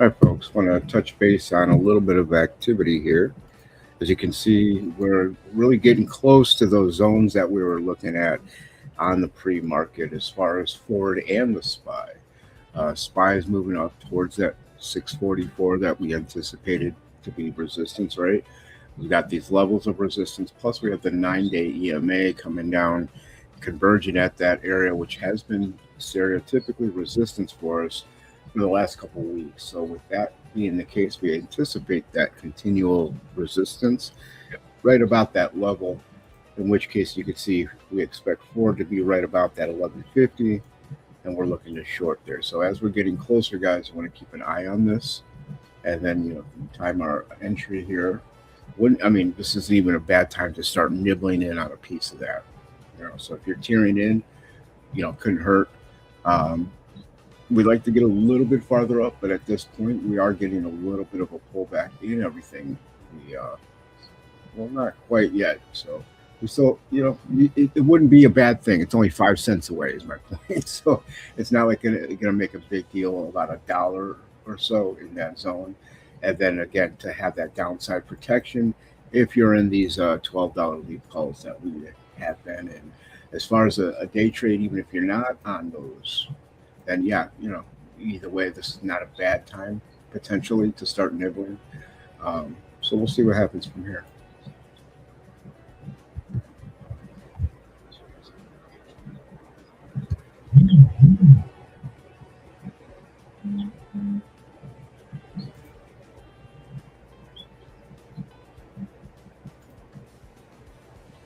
All right, folks, want to touch base on a little bit of activity here. As you can see, we're really getting close to those zones that we were looking at on the pre-market as far as forward and the SPY. SPY is moving up towards that 644 that we anticipated to be resistance, right? We've got these levels of resistance, plus we have the 9-day EMA coming down, converging at that area, which has been stereotypically resistance for us for the last couple of weeks. So with that being the case, we anticipate that continual resistance right about that level, in which case you could see we expect forward to be right about that 1150, and we're looking to short there. So as we're getting closer, guys, I want to keep an eye on this, and then time our entry here. This isn't even a bad time to start nibbling in on a piece of that. So if you're tearing in, couldn't hurt. We'd like to get a little bit farther up, but at this point, we are getting a little bit of a pullback in everything. Not quite yet. So we still, it wouldn't be a bad thing. It's only 5 cents away, is my point. So it's not like gonna make a big deal about $1 or so in that zone. And then again, to have that downside protection if you're in these $12 leap calls that we have been in. As far as a day trade, even if you're not on those, then yeah, either way, this is not a bad time potentially to start nibbling. So we'll see what happens from here.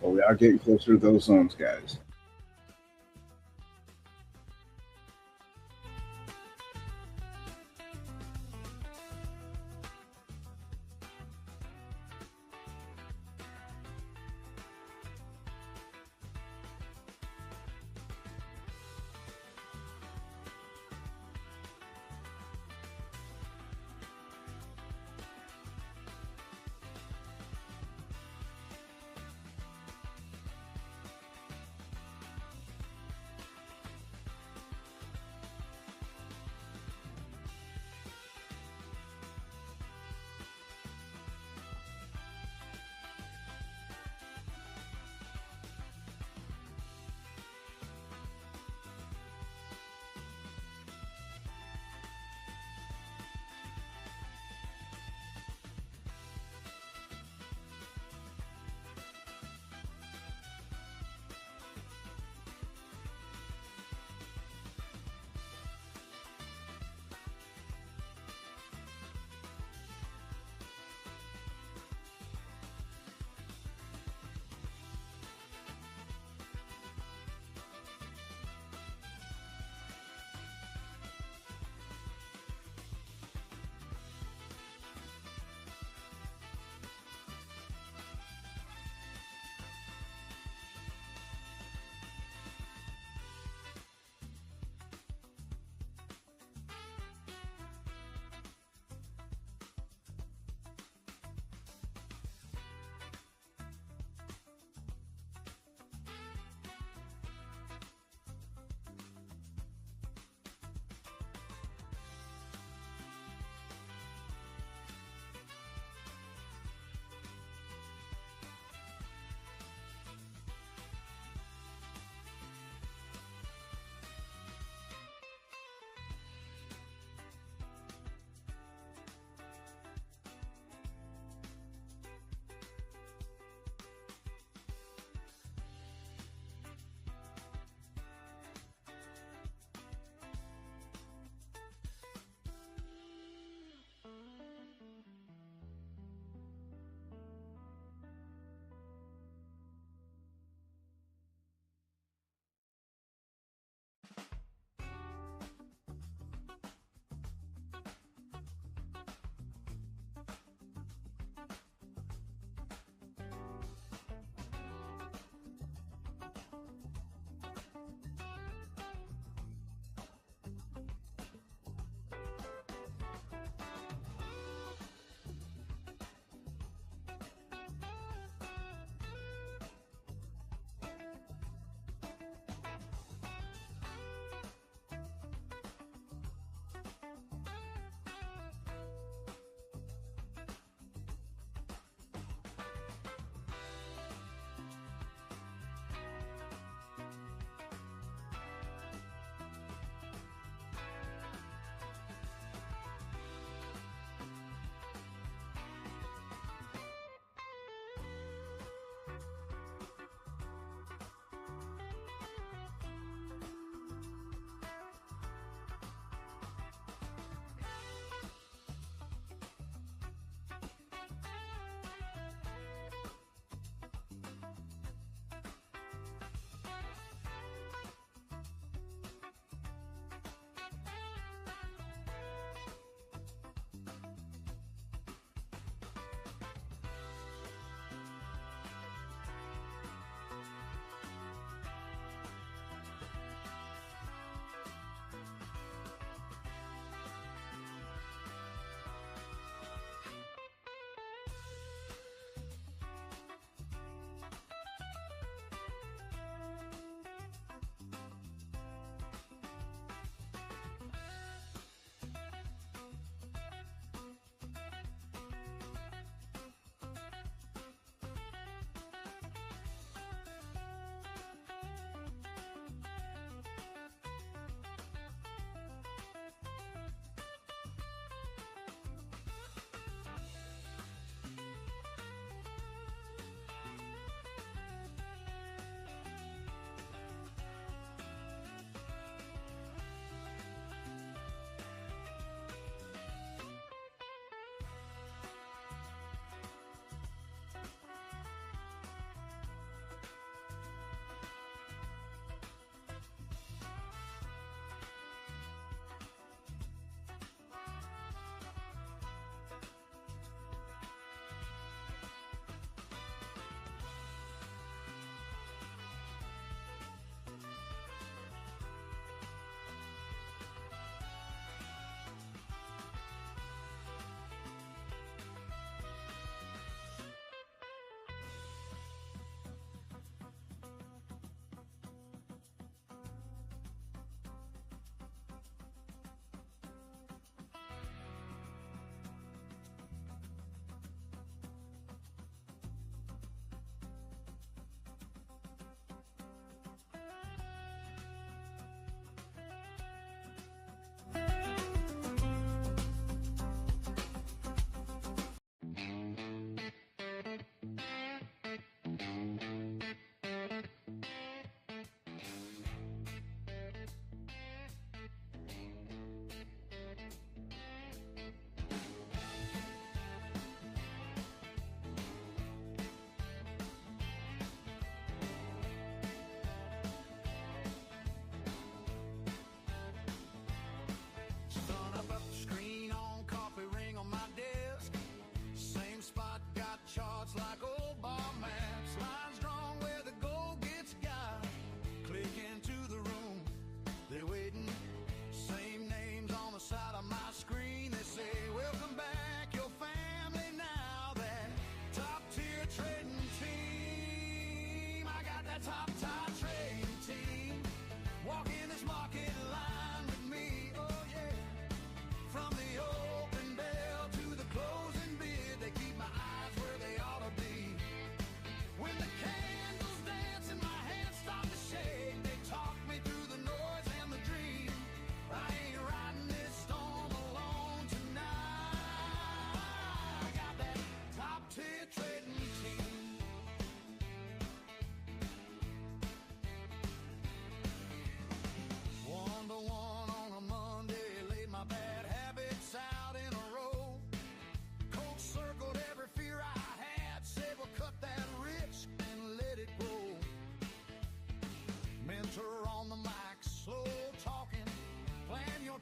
Well, we are getting closer to those zones, guys.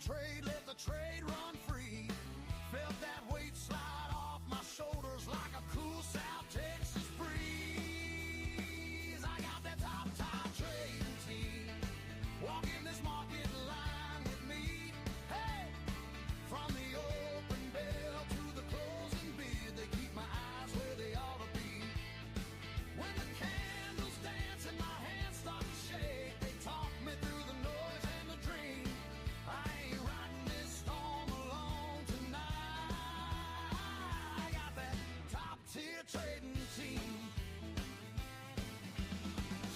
trade, let the trade run free. Felt that weight slide off my shoulders like a cool South Texas breeze. I got that top trading team. Walk in this market line with me. Hey, from the open bell to the closing bid, they keep my eyes where they ought to be. When the candles dance and my hands start to shake, they talk me through the noise and the dream. I ain't riding this storm alone tonight. I got that top tier trading team.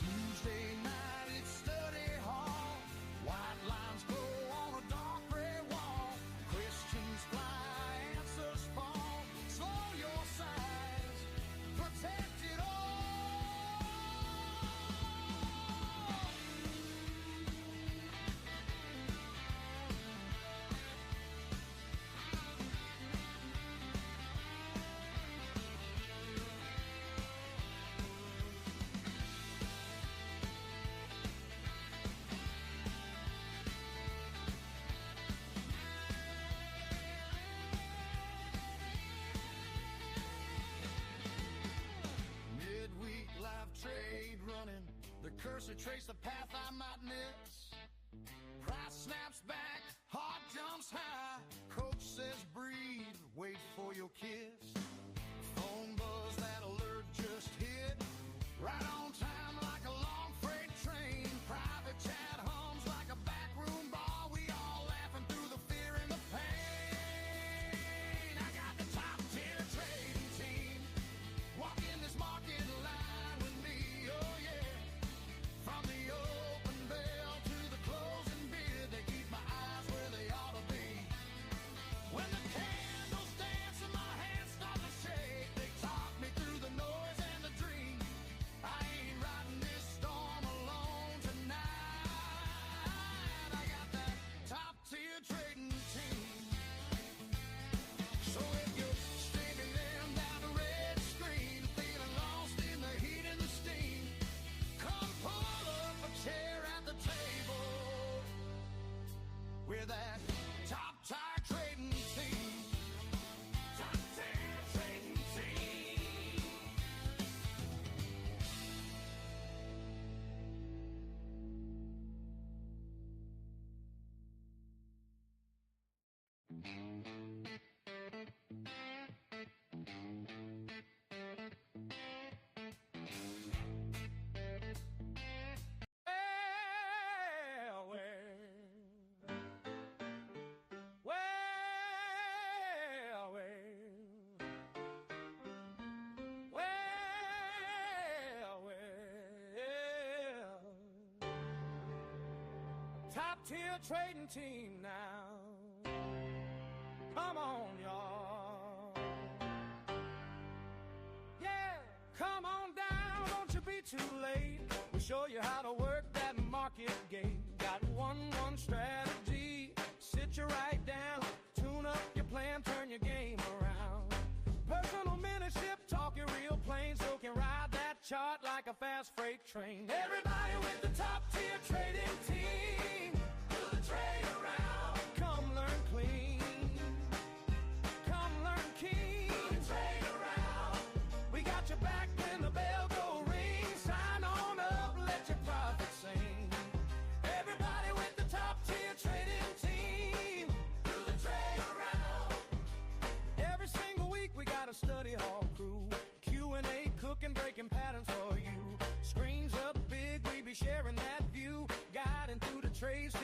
Tuesday night, it's study hall. White lines glow on a dark gray wall. Christians fly, answers fall. Slow your size, protect it all. Midweek live trade running. The cursor trace the path I might miss. Price snaps back, heart jumps high. Coach says breathe, wait for your kiss. Phone buzz, that alert just hit. Right on time like a long freight train. Private chat hums like a backroom bar. We all laughing through the fear and the pain. I got the top tier trading team. Walk in this market line with me, oh yeah. From the open bell to the closing bid, they keep my eyes where they ought to be. When the candles dance and my hands start to shake, they talk me through the noise and the dream. I ain't riding this storm alone tonight. I got that top tier trading team. So if you're streaming them down the red screen, feeling lost in the heat and the steam, come pull up a chair at the table with that top tier trading team. Top tier trading team. Well, well, well, well. Top tier trading team now. Come on, y'all. Yeah, come on down, don't you be too late. We'll show you how to work that market gate. Got one strategy. Sit you right down, tune up your plan, turn your game around. Personal mentorship, talk your real plain, so can ride that chart like a fast freight train. Everybody with the top tier trading team, do the trade around. Come learn clean, come learn keen. Do the trade around. We got your back when the bell go ring. Sign on up, let your profit sing. Everybody with the top tier trading team, do the trade around. Every single week we got a study hall crew, Q&A, cooking, breaking patterns for you. Screens up big, we be sharing that view, guiding through the trades.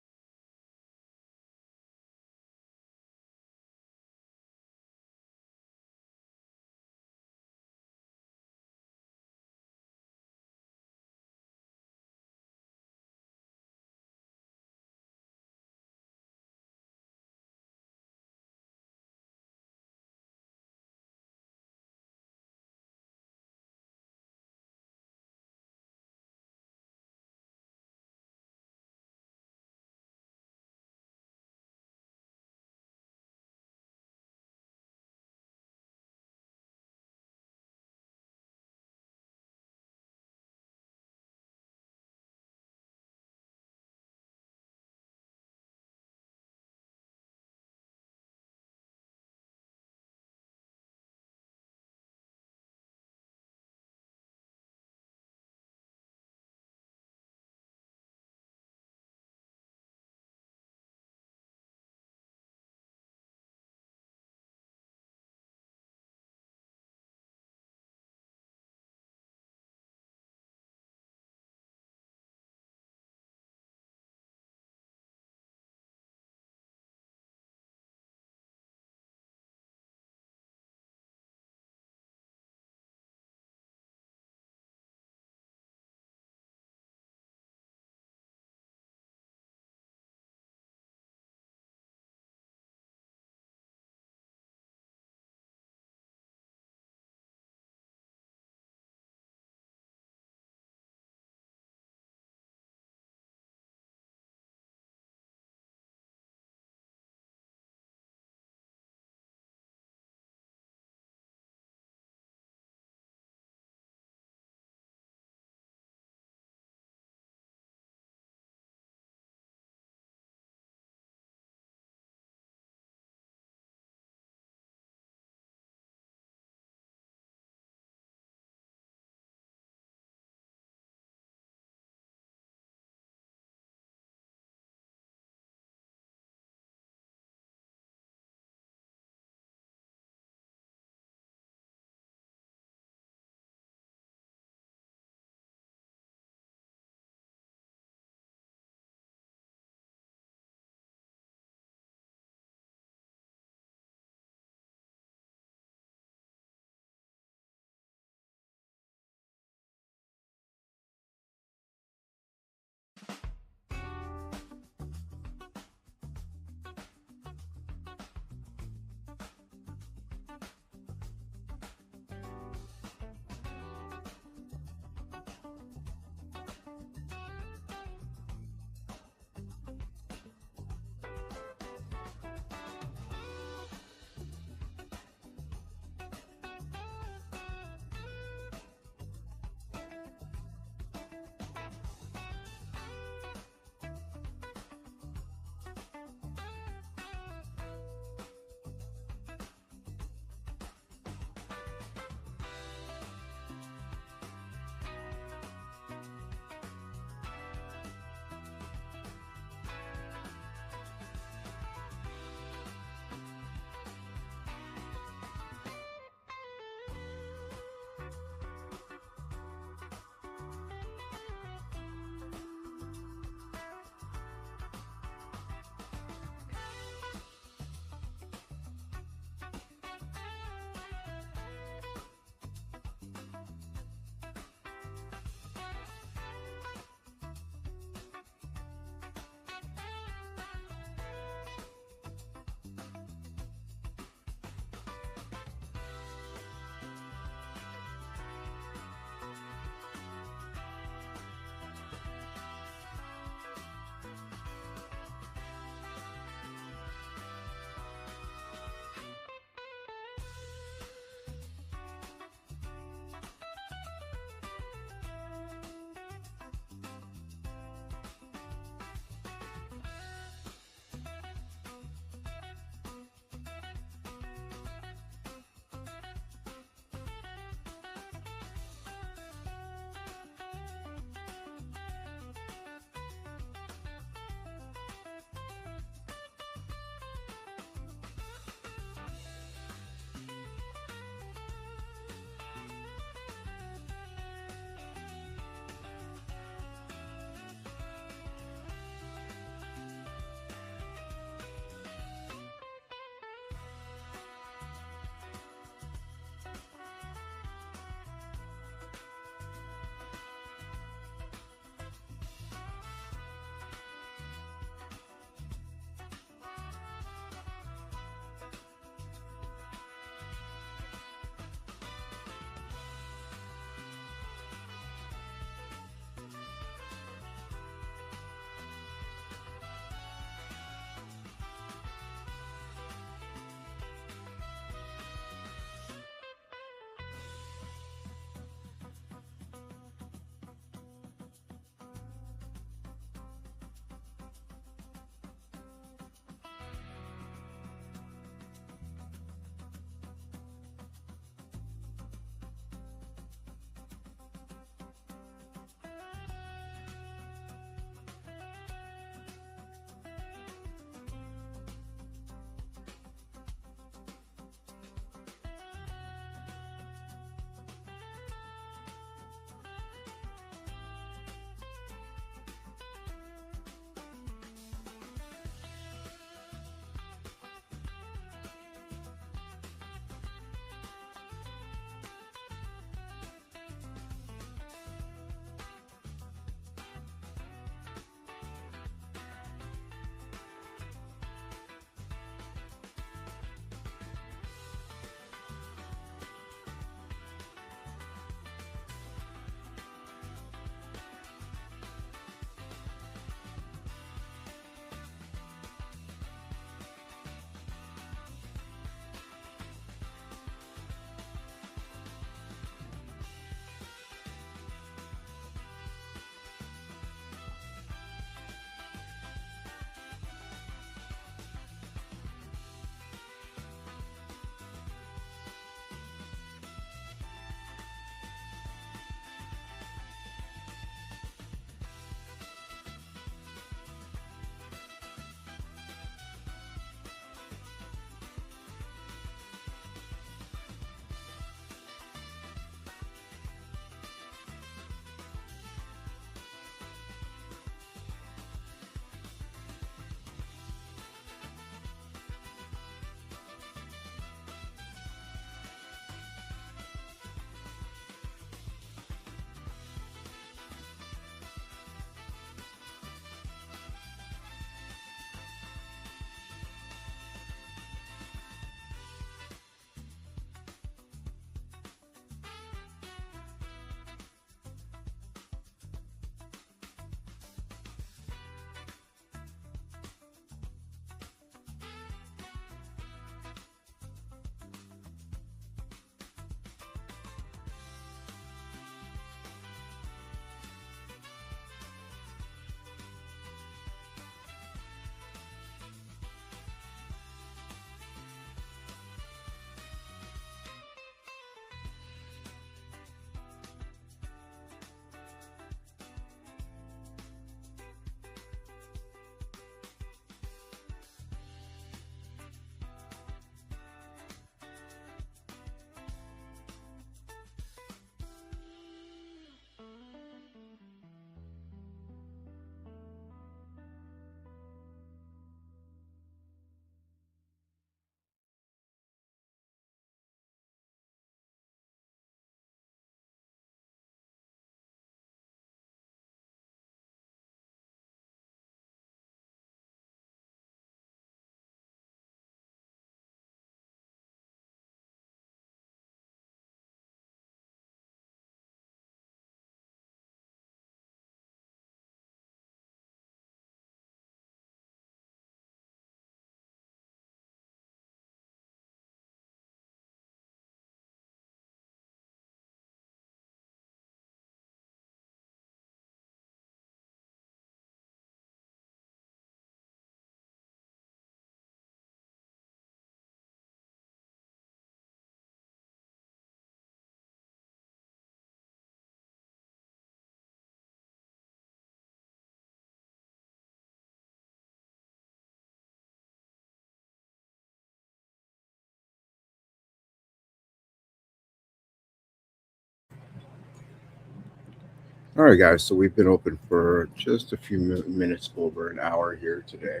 All right, guys. So we've been open for just a few minutes over an hour here today.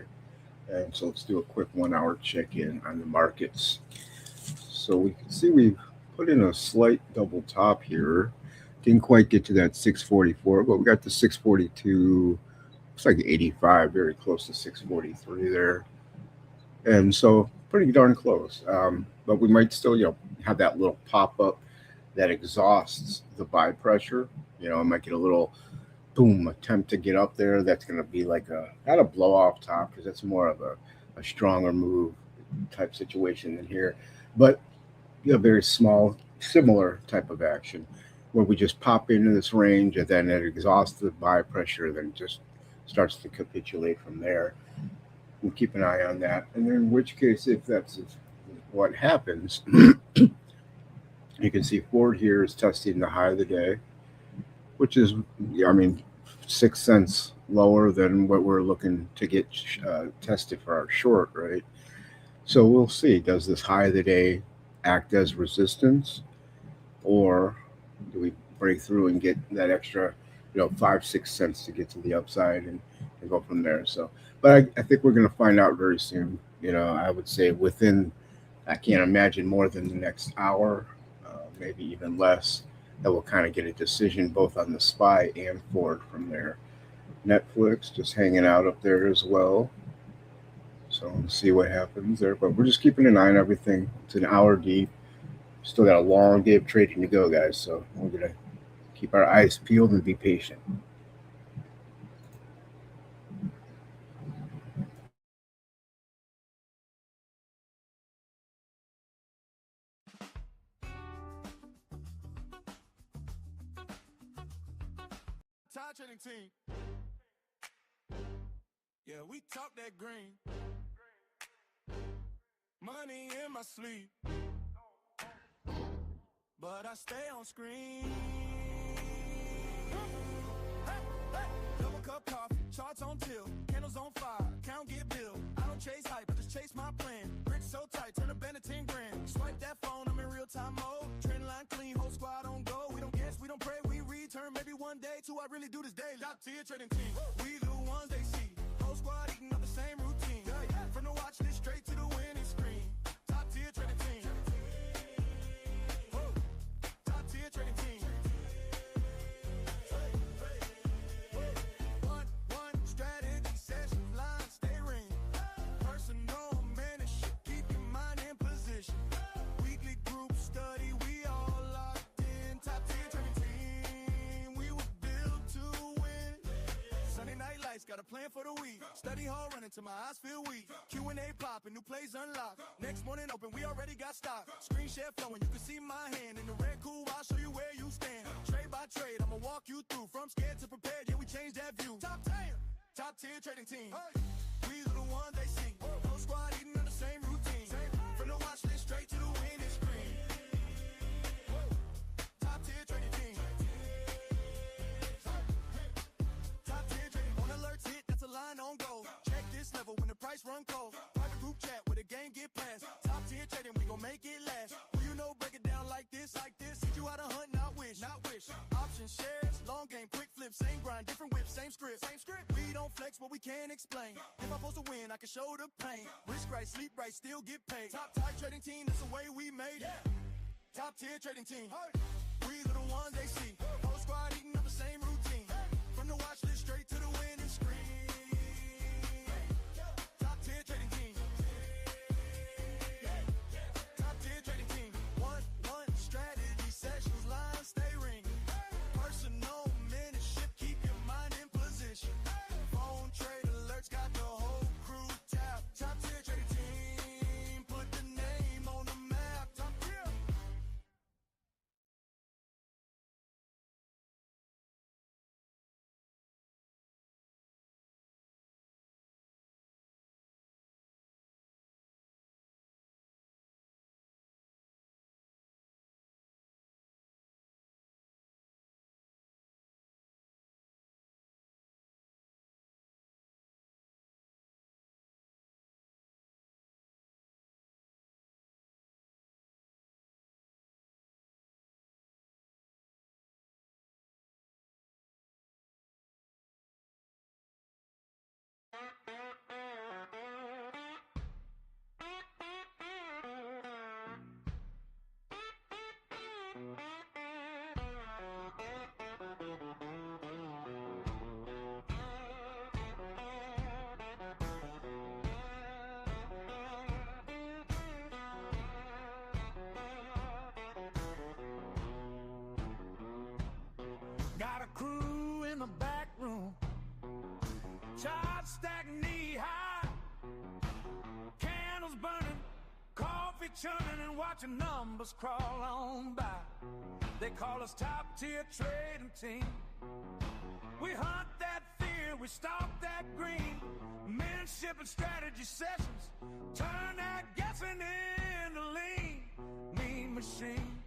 And so let's do a quick 1 hour check in on the markets. So we can see we've put in a slight double top here. Didn't quite get to that 644, but we got the 642. Looks like 85, very close to 643 there. And so pretty darn close. But we might still, have that little pop up that exhausts the buy pressure. I might get a little boom attempt to get up there. That's going to be like not a blow off top, because that's more of a stronger move type situation than here. But a very small, similar type of action where we just pop into this range and then it exhausts the buy pressure, then just starts to capitulate from there. We'll keep an eye on that. And then in which case, if that's what happens, you can see Ford here is testing the high of the day, which is, 6 cents lower than what we're looking to get tested for our short, right? So we'll see. Does this high of the day act as resistance, or do we break through and get that extra, 5-6 cents to get to the upside and go from there? So, but I think we're going to find out very soon. I would say I can't imagine more than the next hour, maybe even less, that we'll kind of get a decision both on the SPY and Ford from there. Netflix just hanging out up there as well. So we'll see what happens there. But we're just keeping an eye on everything. It's an hour deep. Still got a long day of trading to go, guys. So we're going to keep our eyes peeled and be patient. Trading team. Yeah, we talk that green. Money in my sleep, but I stay on screen. Hey, double cup coffee, charts on tilt, candles on fire, count get billed. I don't chase hype, I just chase my plan. Rich so tight, turn a bend to 10 grand. Swipe that phone, I'm in real time mode. Trend line clean, whole squad on go. We don't guess, we don't pray, we return. Maybe one day, two, I really do this daily. Top tier trading team, we the ones they see. Whole squad eating up the same routine. From the watch list straight to the winning screen. Top tier trading team. Top tier trading team. One strategy sessions, lines stay ring. Personal mentorship, keep your mind in position. Weekly group study, we all locked in. Top tier trading team, we were built to win. Sunday night lights, got a plan for the week. Study hard, running till my eyes feel weak. Q&A popping, new plays unlocked. Next morning open, we already got stock. Screen share flowing, you can see my hand. In the red cool, I'll show you where you stand. Trade by trade, I'ma walk you through. From scared to prepared, yeah, we changed that view. Top 10, top tier trading team. We are the ones they see. Whole squad eating on the same routine. From the watch list straight to the winning screen. Top tier trading team. Top tier trading. On alerts hit, that's a line on go. Check this level when the price run cold. Private group chat where the game get passed. Top tier trading, we gon' make it last. Who you know break it down like this, like this. Teach you how to hunt, not wish, not wish. Option shares, long game, quick flip, same grind, different whip, same script, same script. We don't flex what we can't explain. If I'm supposed to win, I can show the pain. Risk right, sleep right, still get paid. Top tier trading team, that's the way we made it. Top tier trading team. We are the ones they see. Whole squad eating up the same routine. From the watch list straight to the winning screen. Top tier trading team. Top tier trading team. One strategy sessions, lines stay ringing. Personal mentorship, keep your mind in position. Phone trade alerts, got the whole crew tapped. Top tier trading team, put the name on the map. Top tier. Got a crew in the back room, chart stack knee high, candles burning, coffee churning, and watching numbers crawl on by. They call us top tier trading team. We hunt that fear, we stalk that green. Mentorship and strategy sessions, turn that guessing into lean. Mean machine.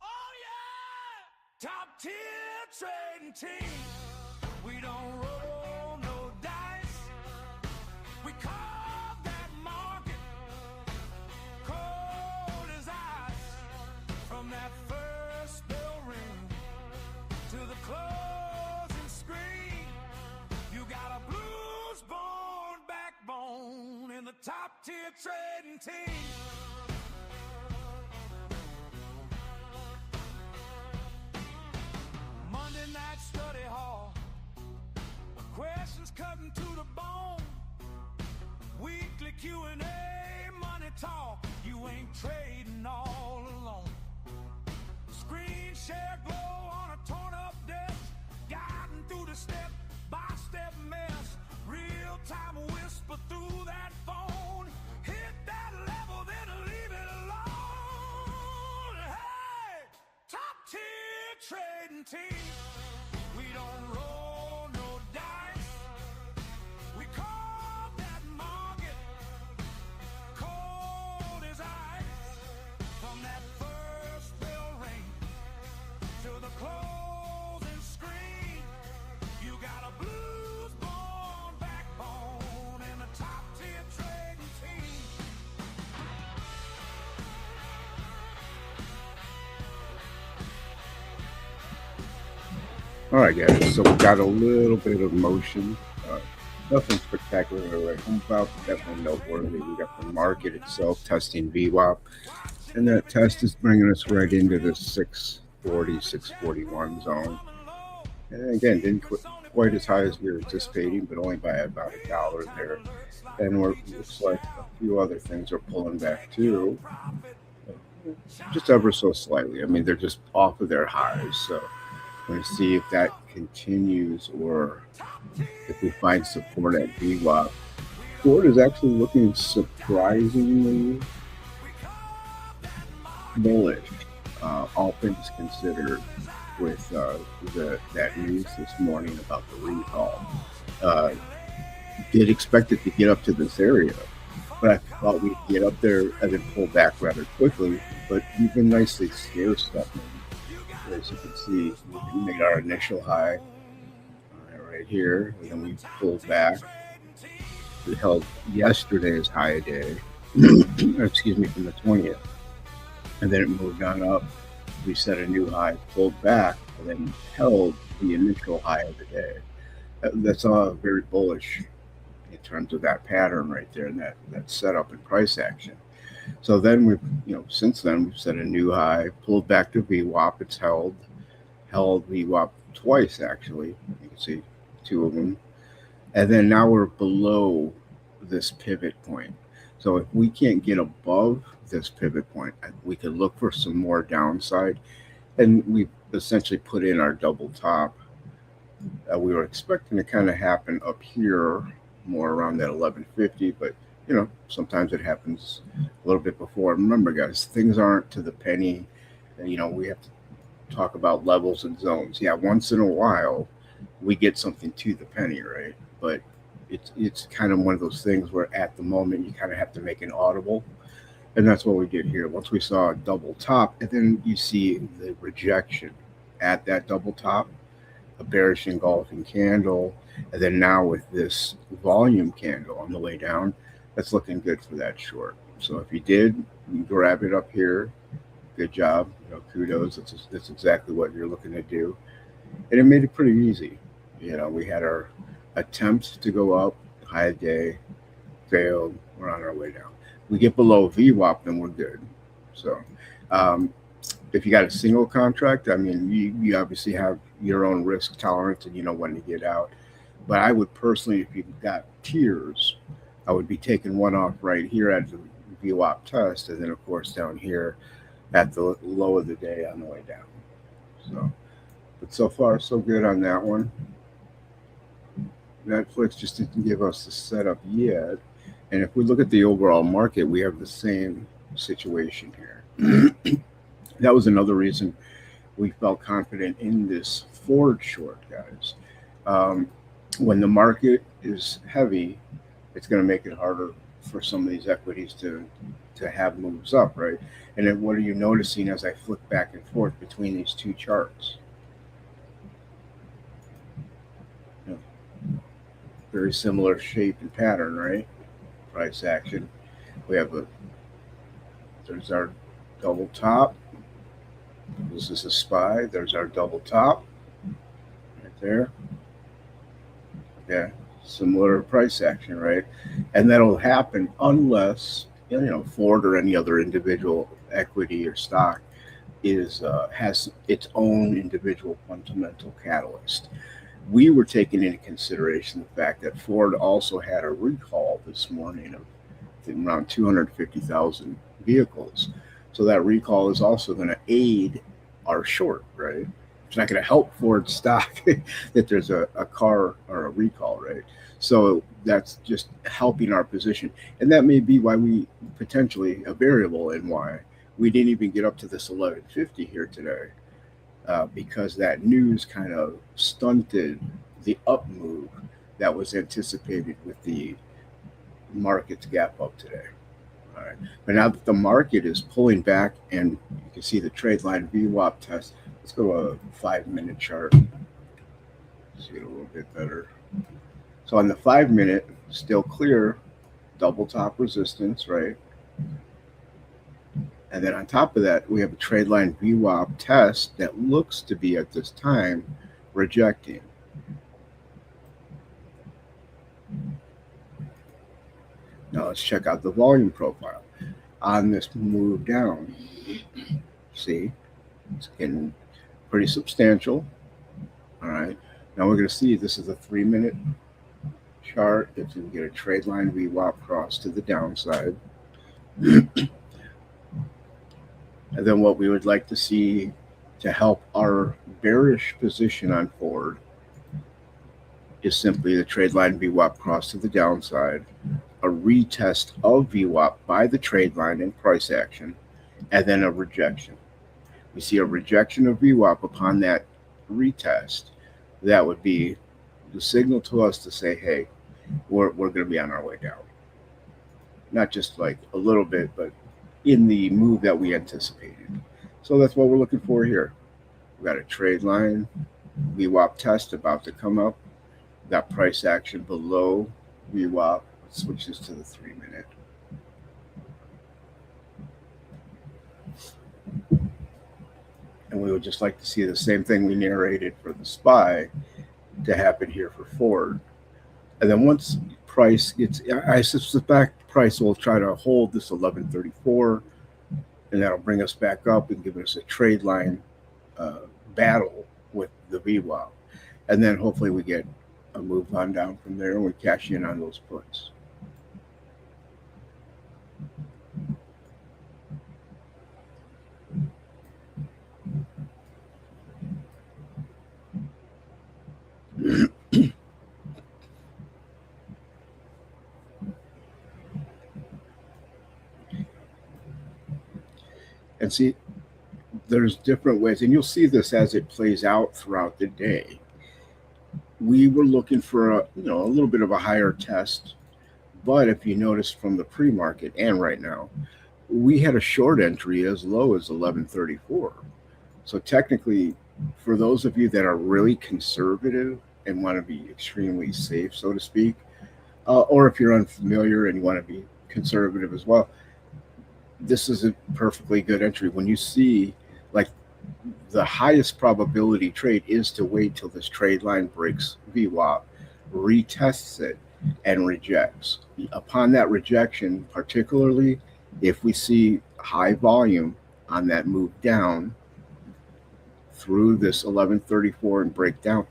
Oh yeah! Top tier trading team. We don't roll no dice. We call that market cold as ice. From that first bell ring to the closing screen, you got a blues-born backbone in the top tier trading team. Monday night study hall, questions cutting to the bone. Weekly Q&A, money talk, you ain't trading all alone. Screen share glow on a torn up desk, guiding through the step-by-step mess. Real time whisper through that phone, hit that level then leave it alone. Hey, top tier trading team. We don't roll no dice. We call that market cold as ice. From that first bell ring to the closing screen, you got a blues-born backbone and a top-tier trading team. All right, guys. So we got a little bit of motion. Nothing spectacular to write home about, but definitely noteworthy. We got the market itself testing VWAP, and that test is bringing us right into the 640, 641 zone. And again, didn't quite as high as we were anticipating, but only by about $1 there. And looks like a few other things are pulling back too, just ever so slightly. I mean, they're just off of their highs, so we're going to see if that continues or if we find support at VWAP. Ford is actually looking surprisingly bullish, all things considered, with that news this morning about the recall. Did expect it to get up to this area, but I thought we'd get up there and then pull back rather quickly. But we've been nicely stair-stepping. As you can see, we made our initial high right here, and then we pulled back. We held yesterday's high day, excuse me, from the 20th, and then it moved on up. We set a new high, pulled back, and then held the initial high of the day. That's all very bullish in terms of that pattern right there, and that setup and price action. So then since then we've set a new high, pulled back to VWAP. It's held VWAP twice actually. You can see two of them, and then now we're below this pivot point. So if we can't get above this pivot point, we could look for some more downside, and we've essentially put in our double top. We were expecting to kind of happen up here, more around that 1150, but sometimes it happens a little bit before. Remember, guys, things aren't to the penny. We have to talk about levels and zones. Yeah, once in a while we get something to the penny, right? But it's kind of one of those things where at the moment you kind of have to make an audible, and that's what we did here. Once we saw a double top, and then you see the rejection at that double top, a bearish engulfing candle, and then now with this volume candle on the way down, that's looking good for that short. So if you did grab it up here, good job. Kudos. That's exactly what you're looking to do, and it made it pretty easy. We had our attempt to go up high of day, failed, we're on our way down. We get below VWAP, then we're good. So if you got a single contract, I mean, you obviously have your own risk tolerance and you know when to get out. But I would personally, if you've got tiers, I would be taking one off right here at the VWAP test, and then of course down here at the low of the day on the way down. So, but so far so good on that one. Netflix just didn't give us the setup yet. And if we look at the overall market, we have the same situation here. That was another reason we felt confident in this Ford short, guys. When the market is heavy, it's going to make it harder for some of these equities to have moves up, right? And then what are you noticing as I flick back and forth between these two charts? Very similar shape and pattern, right? Price action. We have there's our double top. This is a SPY. There's our double top right there. Yeah, similar price action, right? And that'll happen unless, Ford or any other individual equity or stock has its own individual fundamental catalyst. We were taking into consideration the fact that Ford also had a recall this morning of around 250,000 vehicles. So that recall is also going to aid our short, right? It's not going to help Ford stock that there's a car or a recall, right? So that's just helping our position. And that may be why we potentially a variable in why we didn't even get up to this 1150 here today. Because that news kind of stunted the up move that was anticipated with the market's gap up today. All right. But now that the market is pulling back and you can see the trade line VWAP test, let's go to a 5-minute chart. See it a little bit better. So on the 5-minute, still clear, double top resistance, right? And then on top of that, we have a trade line VWAP test that looks to be at this time rejecting. Now let's check out the volume profile on this move down. See, it's getting pretty substantial. All right. Now we're going to see this is a 3-minute chart. If we can get a trade line VWAP cross to the downside. And then what we would like to see to help our bearish position on Ford is simply the trade line VWAP cross to the downside, a retest of VWAP by the trade line in price action, and then a rejection. We see a rejection of VWAP upon that retest. That would be the signal to us to say, hey, we're going to be on our way down. Not just like a little bit, but in the move that we anticipated. So that's what we're looking for here. We've got a trade line VWAP test about to come up. We've got price action below VWAP. Let's switch this to the 3-minute. And we would just like to see the same thing we narrated for the SPY to happen here for Ford. And then once price gets, I suspect price will try to hold this 1134, and that'll bring us back up and give us a trade line battle with the VWAP. And then hopefully we get a move on down from there and we cash in on those puts. And see, there's different ways, and you'll see this as it plays out throughout the day. We were looking for a little bit of a higher test, but if you notice from the pre-market and right now, we had a short entry as low as 1134. So technically, for those of you that are really conservative and want to be extremely safe, so to speak, or if you're unfamiliar and you want to be conservative as well, this is a perfectly good entry. When you see, like, the highest probability trade is to wait till this trade line breaks VWAP, retests it, and rejects. Upon that rejection, particularly if we see high volume on that move down through this 1134 and break down,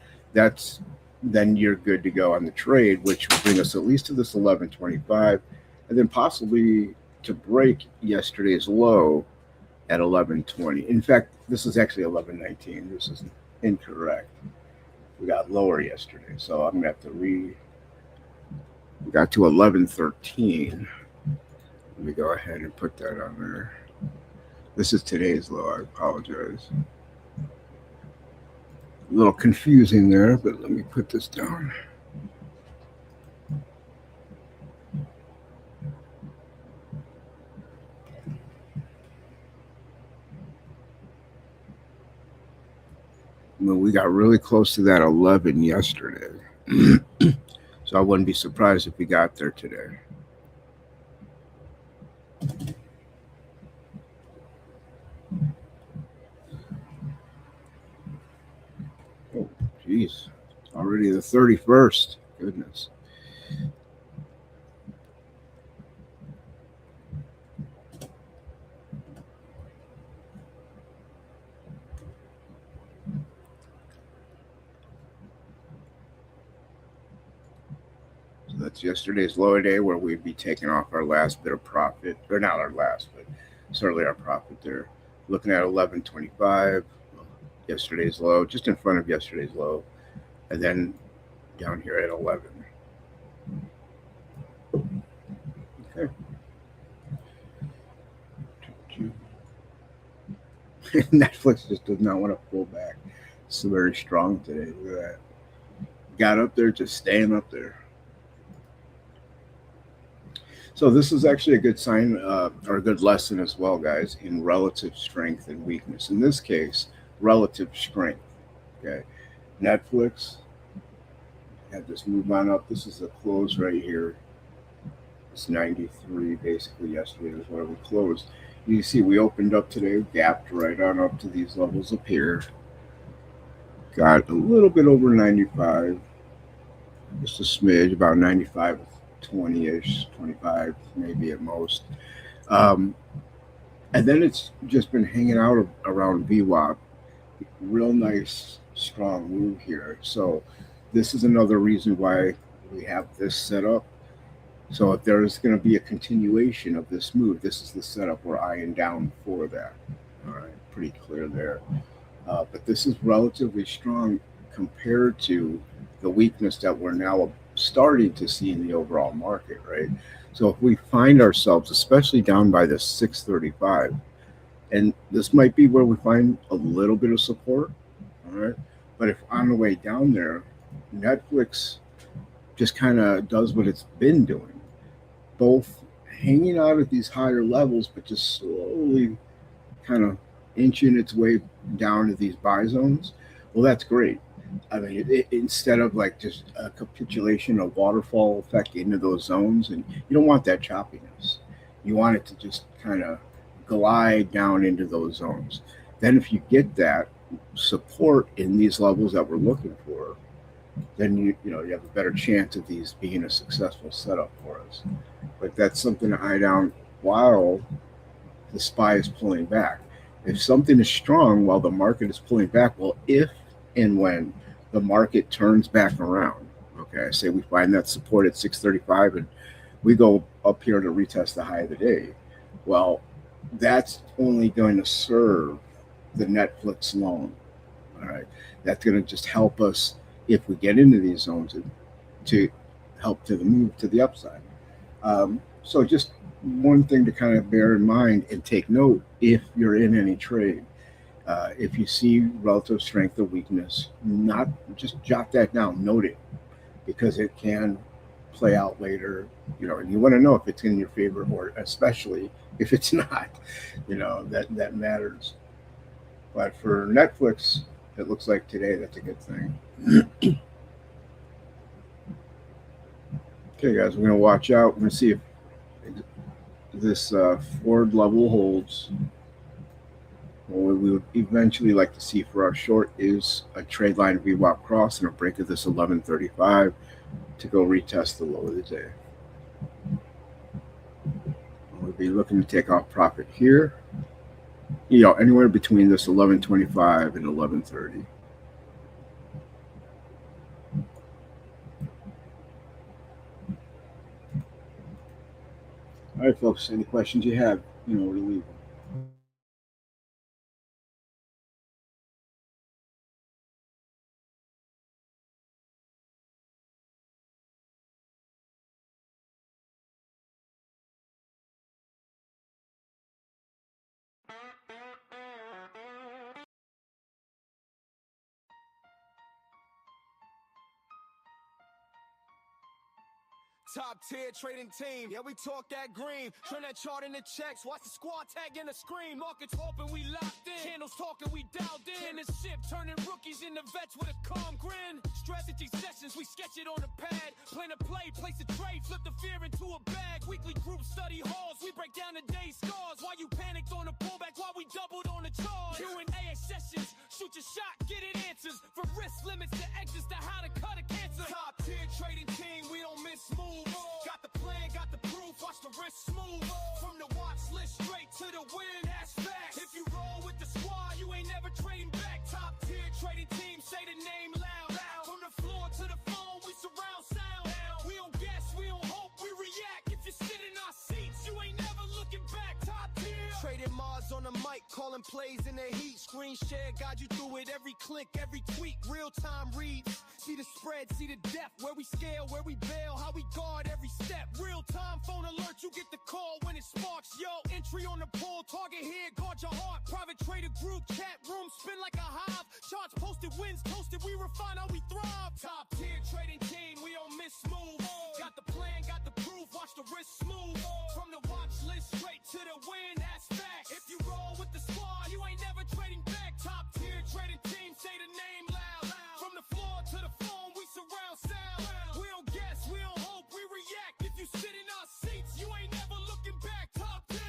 then you're good to go on the trade, which will bring us at least to this 1125, and then possibly to break yesterday's low at 1120. In fact, this is actually 1119. This is incorrect. We got lower yesterday, so I'm gonna have to we got to 1113. Let me go ahead and put that on there. This is today's low. I apologize. A little confusing there, but let me put this down. Well, we got really close to that 11 yesterday. So I wouldn't be surprised if we got there today. Oh, geez. Already the 31st. Goodness. That's yesterday's low day where we'd be taking off our last bit of profit, or not our last, but certainly our profit there. Looking at 1125, yesterday's low, just in front of yesterday's low, and then down here at 11. Okay. Netflix just does not want to pull back. It's very strong today. Look at that. Got up there, just staying up there. So this is actually a good sign or a good lesson as well, guys, in relative strength and weakness. In this case, relative strength. Okay, Netflix had this move on up. This is a close right here. It's 93 basically yesterday is where we closed. You see we opened up today, gapped right on up to these levels up here. Got a little bit over 95. Just a smidge, about 95. 20-ish, 25 maybe at most. And then it's just been hanging out around VWAP. Real nice, strong move here. So this is another reason why we have this set up. So if there's going to be a continuation of this move, this is the setup we're eyeing down for that. All right, pretty clear there. But this is relatively strong compared to the weakness that we're now starting to see in the overall market, right? So if we find ourselves, especially down by the 635, and this might be where we find a little bit of support, all right? But if on the way down there, Netflix just kind of does what it's been doing, both hanging out at these higher levels, but just slowly kind of inching its way down to these buy zones, well, that's great. I mean, instead of like just a capitulation, a waterfall effect into those zones, and you don't want that choppiness. You want it to just kind of glide down into those zones. Then if you get that support in these levels that we're looking for, then you have a better chance of these being a successful setup for us. But that's something to eye down while the SPY is pulling back. If something is strong while the market is pulling back, well, if and when the market turns back around, okay, say we find that support at 635 and we go up here to retest the high of the day, well, that's only going to serve the Netflix loan. All right, that's going to just help us if we get into these zones to help to the move to the upside. So just one thing to kind of bear in mind and take note if you're in any trade. If you see relative strength or weakness, not just jot that down, note it, because it can play out later, and you want to know if it's in your favor or especially if it's not, that matters. But for Netflix, it looks like today that's a good thing. Okay, guys, we're going to watch out. We're going to see if this forward level holds. What we would eventually like to see for our short is a trade line VWAP cross and a break of this 1135 to go retest the low of the day. We'll be looking to take off profit here, anywhere between this 1125 and 1130. All right, folks, any questions you have, where to leave them. Top tier trading team, yeah, we talk that green. Turn that chart into checks, watch the squad tag in the screen. Markets open, we locked in. Candles talking, we dialed in. The ship turning rookies into vets with a calm grin. Strategy sessions, we sketch it on the pad. Plan a play, place a trade, flip the fear into a bag. Weekly group study halls, we break down the day's scars. While you panicked on the pullback, while we doubled on the charge. Q&A sessions, shoot your shot, get it answers. From risk limits to exits to how to cut a cancer. Top tier trading team, we don't miss moves. Got the plan, got the proof, watch the wrist smooth. From the watch list straight to the win, that's facts. If you roll with the squad, you ain't never trading back. Top tier trading team, say the name loud. From the floor to the phone, we surround sound. We don't guess, we don't hope, we react. If you sit in our seats, you ain't never looking back. Top tier. Trading Mars on the mic, calling plays in the heat. Screen share, guide you through it. Every click, every tweet, real time reads. See the spread, see the depth, where we scale, where we bail, how we guard every step. Real time phone alert, you get the call when it sparks. Yo, entry on the poll, target here, guard your heart. Private trader group, chat room, spin like a hive. Charts posted, wins toasted, we refine how we thrive. Top tier trading team, we don't miss moves. Got the plan, got the proof, watch the wrist smooth. From the watch list straight to the win, that's facts. If you roll with the squad, you ain't never trading back. Top tier trading team, say the name loud. From the floor to the phone, we surround sound. We don't guess, we don't hope, we react. If you sit in our seats, you ain't never looking back. Top tier.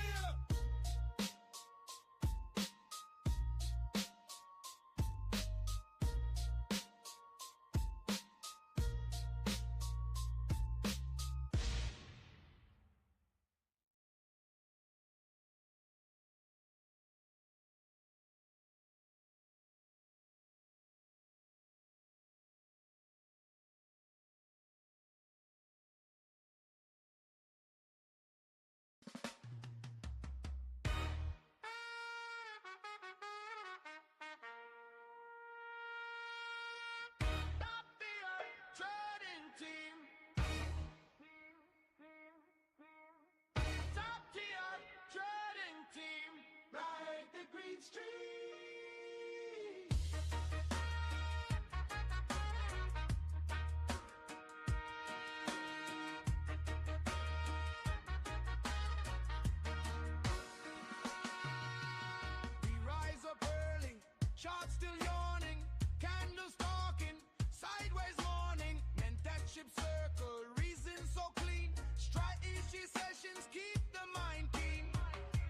Chart still yawning, candles talking, sideways morning, mentorship circle, reason so clean, strategy sessions keep the mind keen,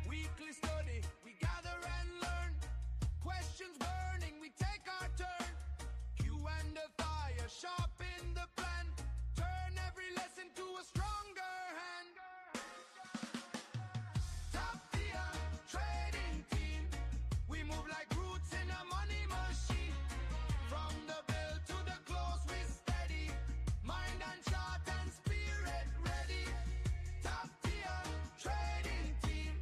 weekly study, we gather and learn, questions burning, we take our turn, Q and the fire, sharpen the plan, turn every lesson to a stronger hand. Top tier trading team, we move like roots in a money machine. From the bell to the close, we steady. Mind and chart and spirit ready. Top tier trading team.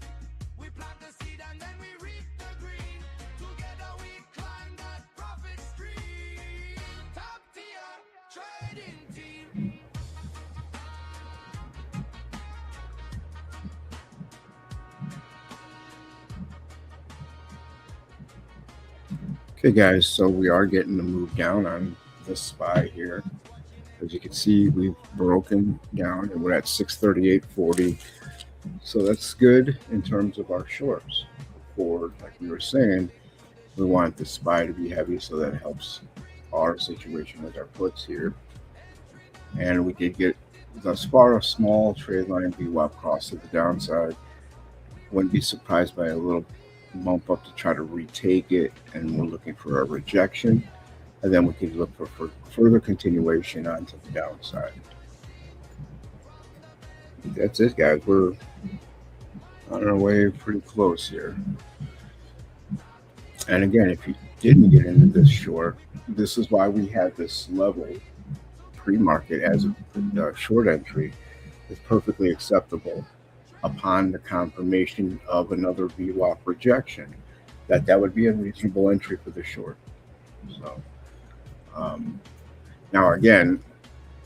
We plant the seed and then we reap the green. Together we climb that profit stream. Top tier trading team. Okay, guys, so we are getting to move down on this SPY here. As you can see, we've broken down and we're at 638.40. So that's good in terms of our shorts. For, like we were saying, we want the SPY to be heavy, so that helps our situation with our puts here. And we did get thus far a small trade line VWAP cross to the downside. Wouldn't be surprised by a little bump up to try to retake it, and we're looking for a rejection, and then we can look for further continuation onto the downside. That's it, guys. We're on our way pretty close here. And again, if you didn't get into this short, this is why we have this level pre-market as a short entry is perfectly acceptable upon the confirmation of another VWAP rejection. That would be a reasonable entry for the short. So now again,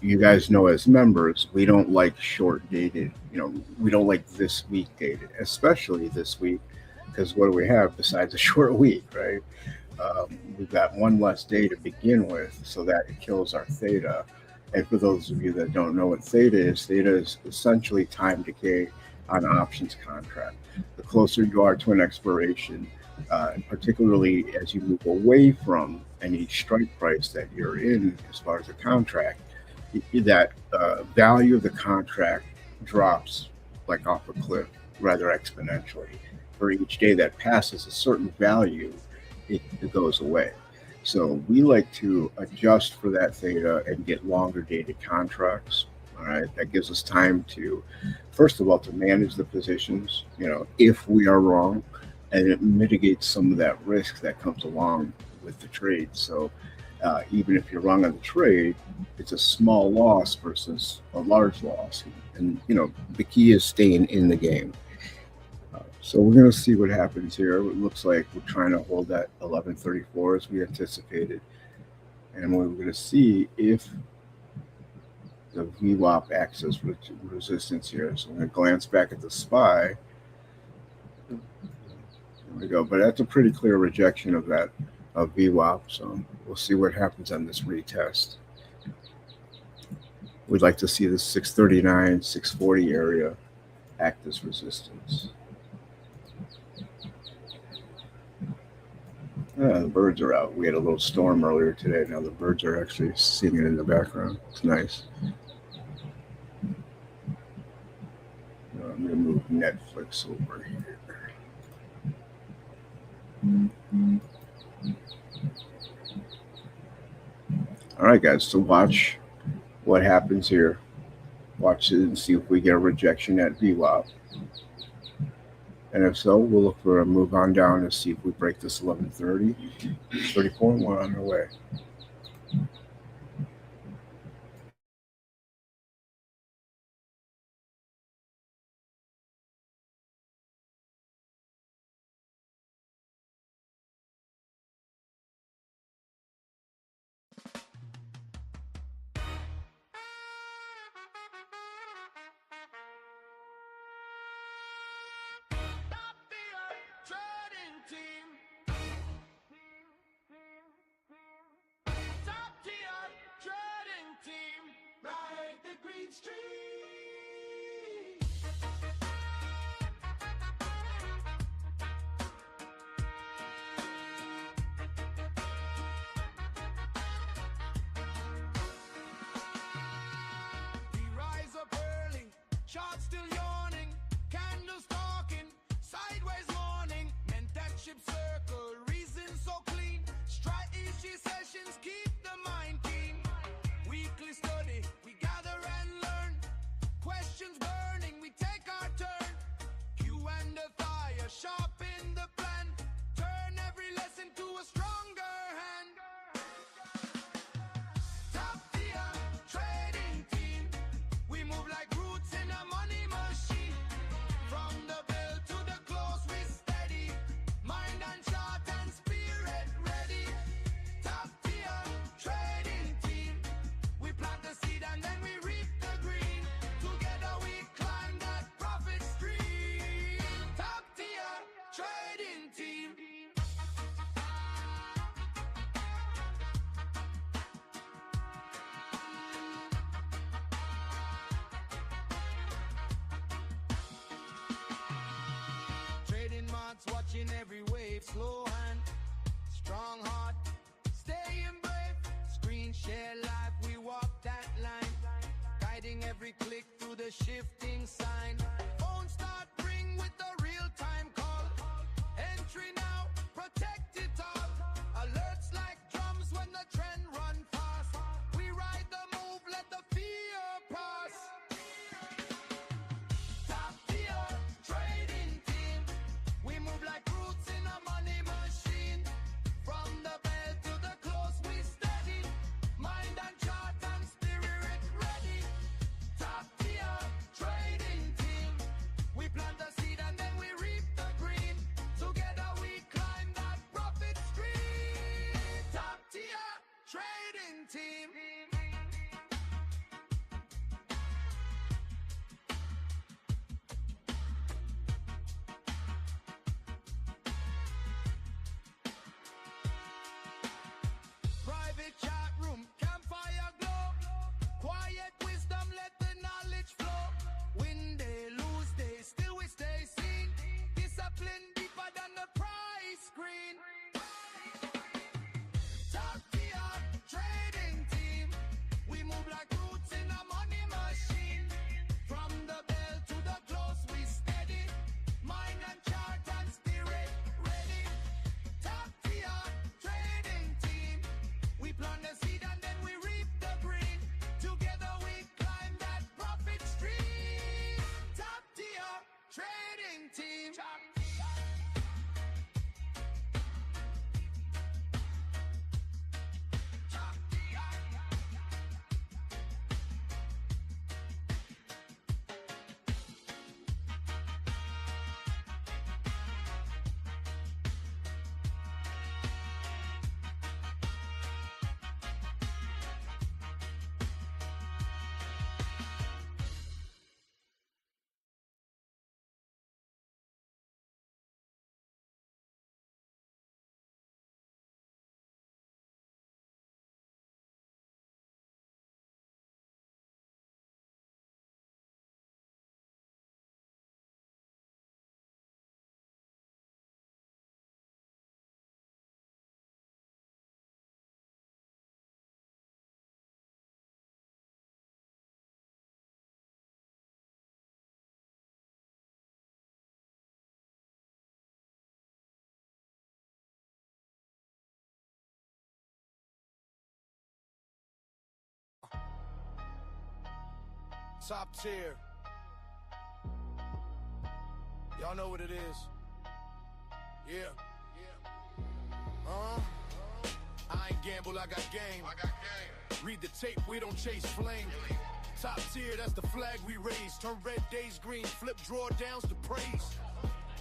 you guys know as members, we don't like short dated, we don't like this week dated, especially this week, because what do we have besides a short week, right? We've got one less day to begin with, so that it kills our theta. And for those of you that don't know what theta is essentially time decay on an options contract. The closer you are to an expiration, particularly as you move away from any strike price that you're in as far as the contract, that value of the contract drops like off a cliff rather exponentially. For each day that passes a certain value, it goes away. So we like to adjust for that theta and get longer dated contracts. All right, that gives us time to, first of all, to manage the positions, if we are wrong, and it mitigates some of that risk that comes along with the trade. So even if you're wrong on the trade, it's a small loss versus a large loss. And, the key is staying in the game. So we're going to see what happens here. It looks like we're trying to hold that 1134 as we anticipated. And we're going to see if the VWAP acts as resistance here. So I'm going to glance back at the SPY. There we go. But that's a pretty clear rejection of that of VWAP. So we'll see what happens on this retest. We'd like to see the 639, 640 area act as resistance. The birds are out. We had a little storm earlier today. Now the birds are actually singing in the background. It's nice. I'm going to move Netflix over here. All right, guys. So watch what happens here. Watch it and see if we get a rejection at VWAP. And if so, we'll look for a move on down to see if we break this 1130, 34, and we're on our way. Chart still yawning, candles talking, sideways morning, mentorship circle, reason so clean, strategy sessions keep the mind keen, weekly study, we gather and learn, questions burning, we take our turn, Q and the fire, sharpen the plan, turn every lesson to a stronger hand. Top tier trading team, we move like roots in a money machine. From the bell to the close, we steady. Mind and chart and spirit ready. Top tier trading team. We plant the seed and then we reap the green. Together we climb that profit stream. Top tier trading team. Trading marks, watching every wave, slow hand, strong heart, staying brave, screen share live, we walk that line, guiding every click through the shifting sign, phone start ring with the real-time call, entry Top tier. Y'all know what it is. Yeah. I ain't gamble, I got game. Read the tape, we don't chase flame. Top tier, that's the flag we raise. Turn red days green, flip drawdowns to praise.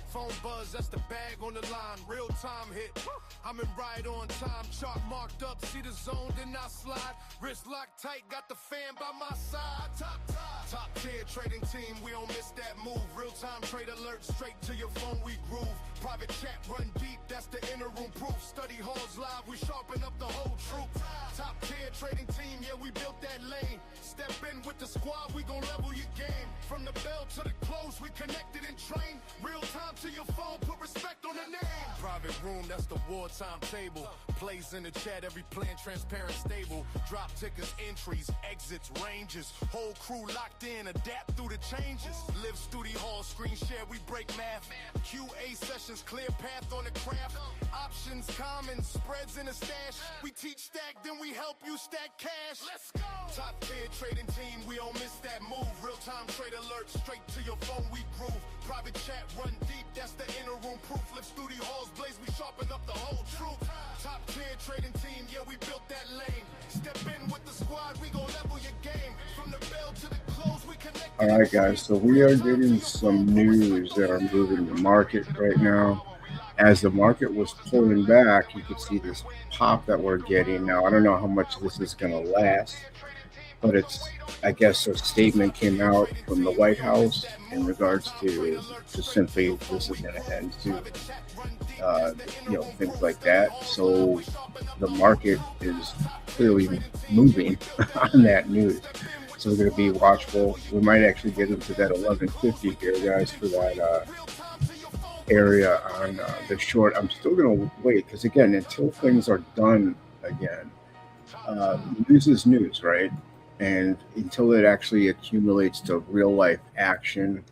Phone buzz, that's the bag on the line. Real time hit. I'm in right on time. Chart marked up, see the zone, then I slide. Wrist locked tight, got the fan by my side. Top tier trading team, we don't miss that move. Real time trade alert, straight to your phone we groove. Private chat run deep, that's the inner room proof. Study halls live, we sharpen up the whole troop. Top tier trading team, yeah, we built that lane. Step in with the squad, we gon' level your game. From the bell to the close, we connected and trained. Real time to your phone, put respect on the name. Private room, that's the wartime table. Plays in the chat, every plan transparent, stable. Drop tickers, entries, exits, ranges. Whole crew locked in, adapt through the changes. Live studio hall, screen share, we break math. QA sessions, clear path on the craft. Options, common, spreads in the stash. We teach stack, then we help you stack cash. Let's go! Top tier trading team, we don't miss that move. Real time trade alert, straight to your phone we groove. Private chat run deep, that's the inner room proof. Live studio halls blaze, we sharpen up the whole truth. Top tier trading team, yeah, we built that lane. Step in with the squad, we gon' level your game. From the bell to the close, we connect. All right, guys, so we are getting some news that are moving the market right now. As the market was pulling back, you could see this pop that we're getting. Now, I don't know how much this is going to last, but it's, I guess, a statement came out from the White House in regards to simply this is going to end to, things like that. So the market is clearly moving on that news. So we're going to be watchful. We might actually get into that 1150 here, guys, for that area on the short. I'm still going to wait because, again, until things are done again, news is news, right? And until it actually accumulates to real life action,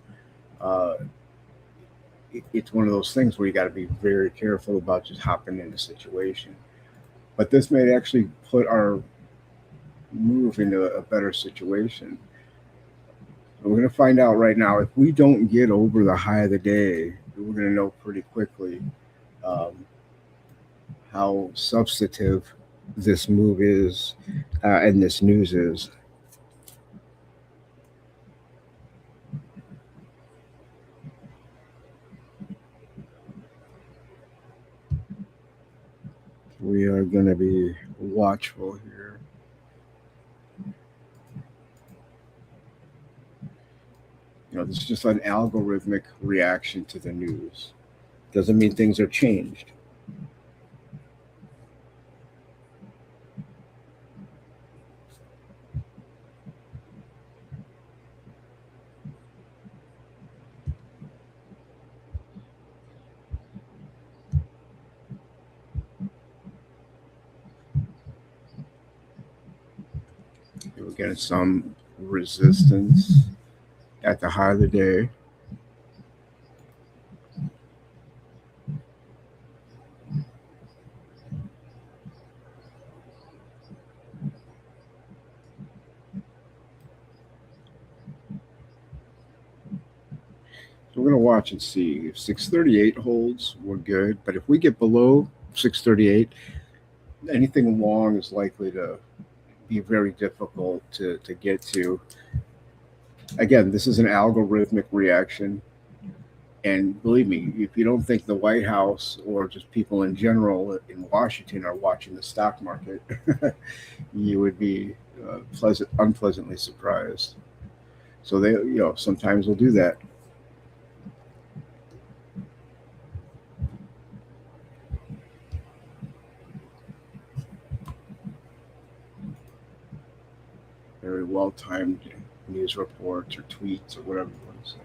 it's one of those things where you got to be very careful about just hopping into a situation. But this may actually put our move into a better situation. We're going to find out right now. If we don't get over the high of the day, we're going to know pretty quickly how substantive this move is and this news is. We are going to be watchful here. This is just an algorithmic reaction to the news. Doesn't mean things are changed. We're getting some resistance at the high of the day. So we're going to watch and see. If 638 holds, we're good. But if we get below 638, anything long is likely to be very difficult to get to. Again, this is an algorithmic reaction. And believe me, if you don't think the White House or just people in general in Washington are watching the stock market, you would be unpleasantly surprised. So they, sometimes will do that. Very well-timed news reports or tweets or whatever you want to say.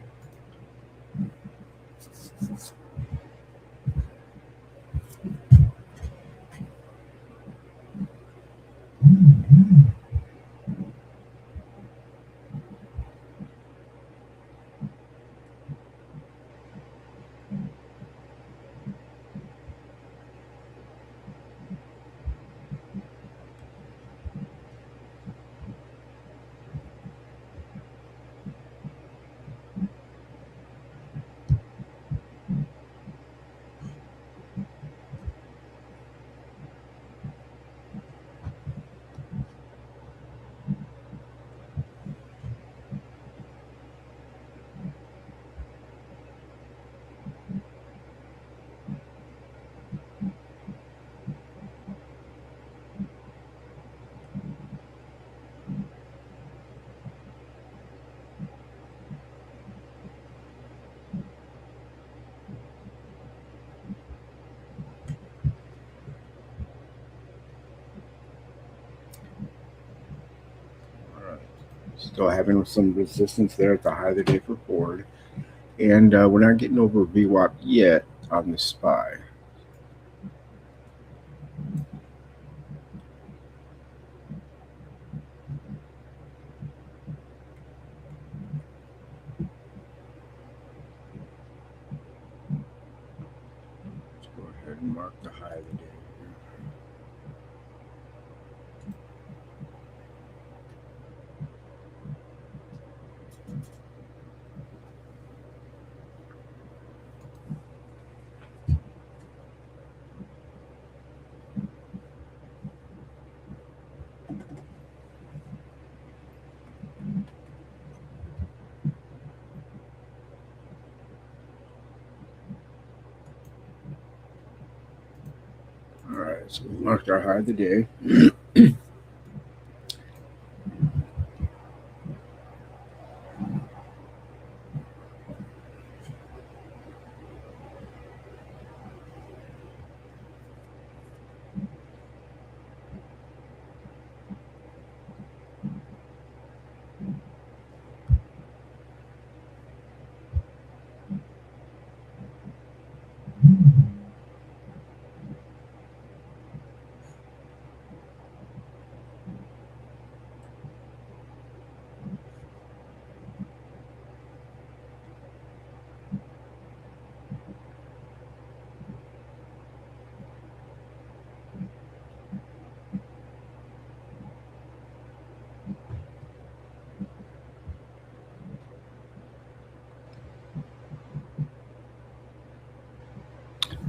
Still having some resistance there at the high of the day for Ford. And we're not getting over VWAP yet on the SPY. Let's go ahead and mark the high of the day. All right, so we marked our high of the day.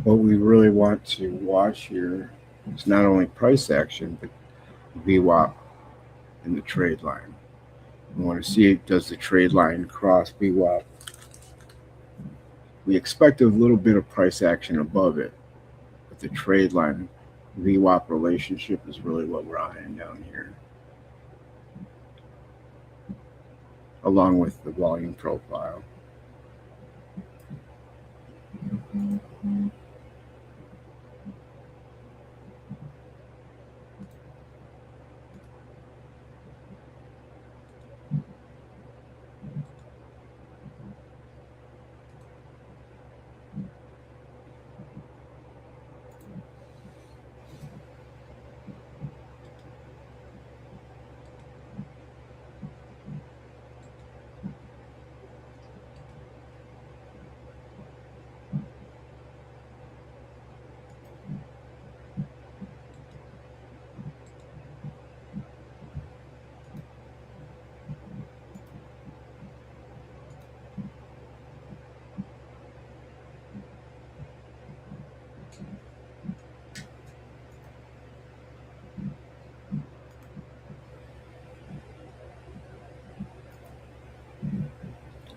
What we really want to watch here is not only price action, but VWAP in the trade line. We want to see, does the trade line cross VWAP? We expect a little bit of price action above it, but the trade line VWAP relationship is really what we're eyeing down here, along with the volume profile.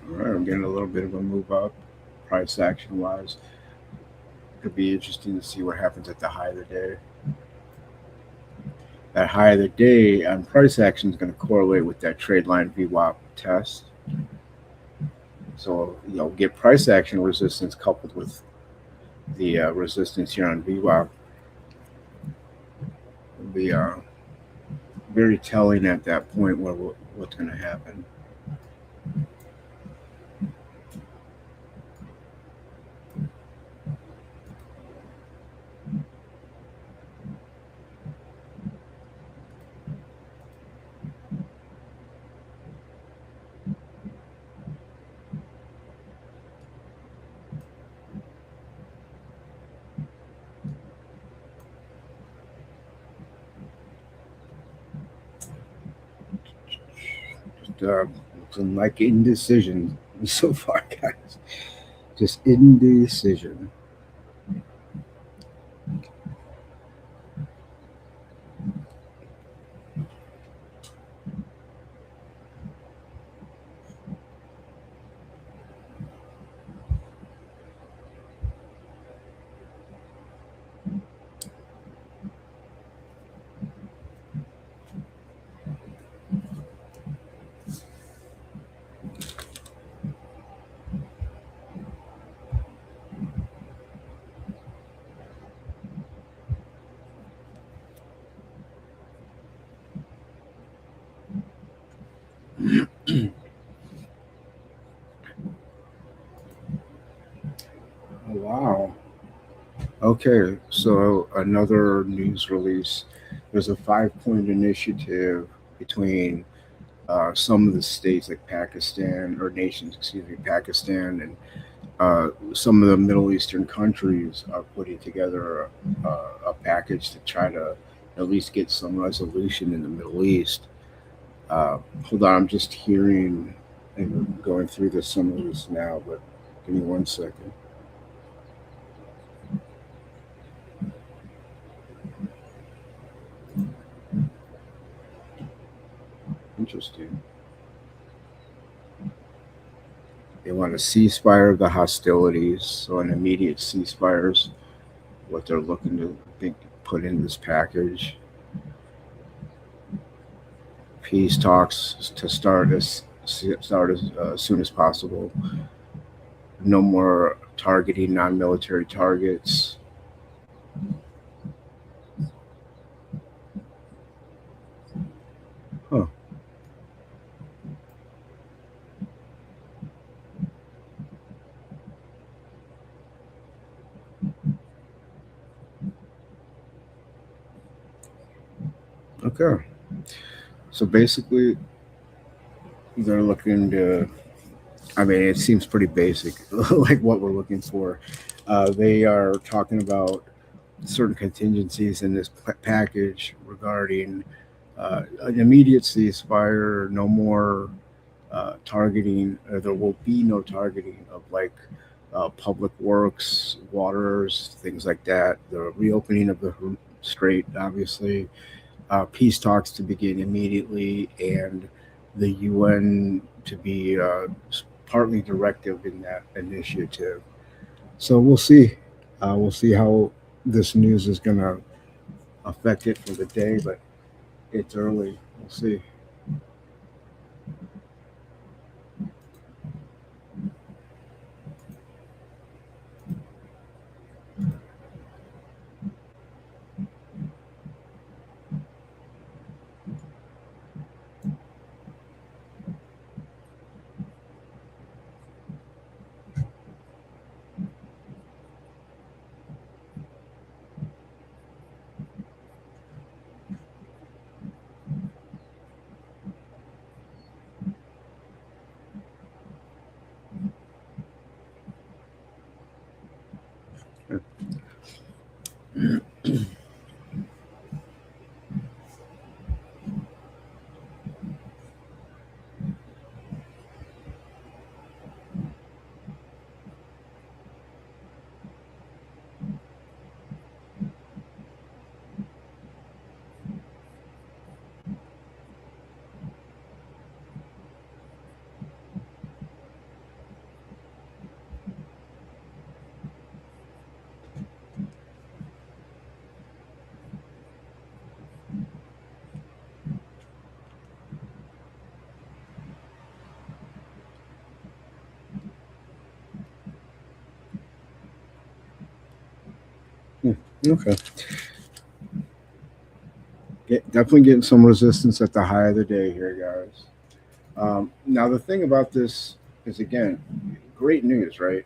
All right, I'm getting a little bit of a move up, price action wise. Could be interesting to see what happens at the high of the day. That high of the day on price action is going to correlate with that trade line VWAP test. So, get price action resistance coupled with the resistance here on VWAP will be very telling at that point what's going to happen. Looking like indecision so far, guys. Just indecision. Wow. Okay, so another news release. There's a 5-point initiative between some of the states like Pakistan, or nations, excuse me, Pakistan, and some of the Middle Eastern countries are putting together a package to try to at least get some resolution in the Middle East. Hold on, I'm just hearing and going through some of this now, but give me 1 second. Interesting. They want a ceasefire of the hostilities, so an immediate ceasefire is what they're looking to put in this package. Peace talks to start as soon as possible. No more targeting non-military targets. Huh. Okay. So basically, they're looking to, I mean, it seems pretty basic, like what we're looking for. They are talking about certain contingencies in this package regarding an immediate ceasefire, no more targeting, or there will be no targeting of like public works, waters, things like that. The reopening of the strait, obviously. Peace talks to begin immediately, and the UN to be partly directive in that initiative. So we'll see. We'll see how this news is going to affect it for the day, but it's early. We'll see. Okay. Definitely getting some resistance at the high of the day here, guys. Now, the thing about this is, again, great news, right?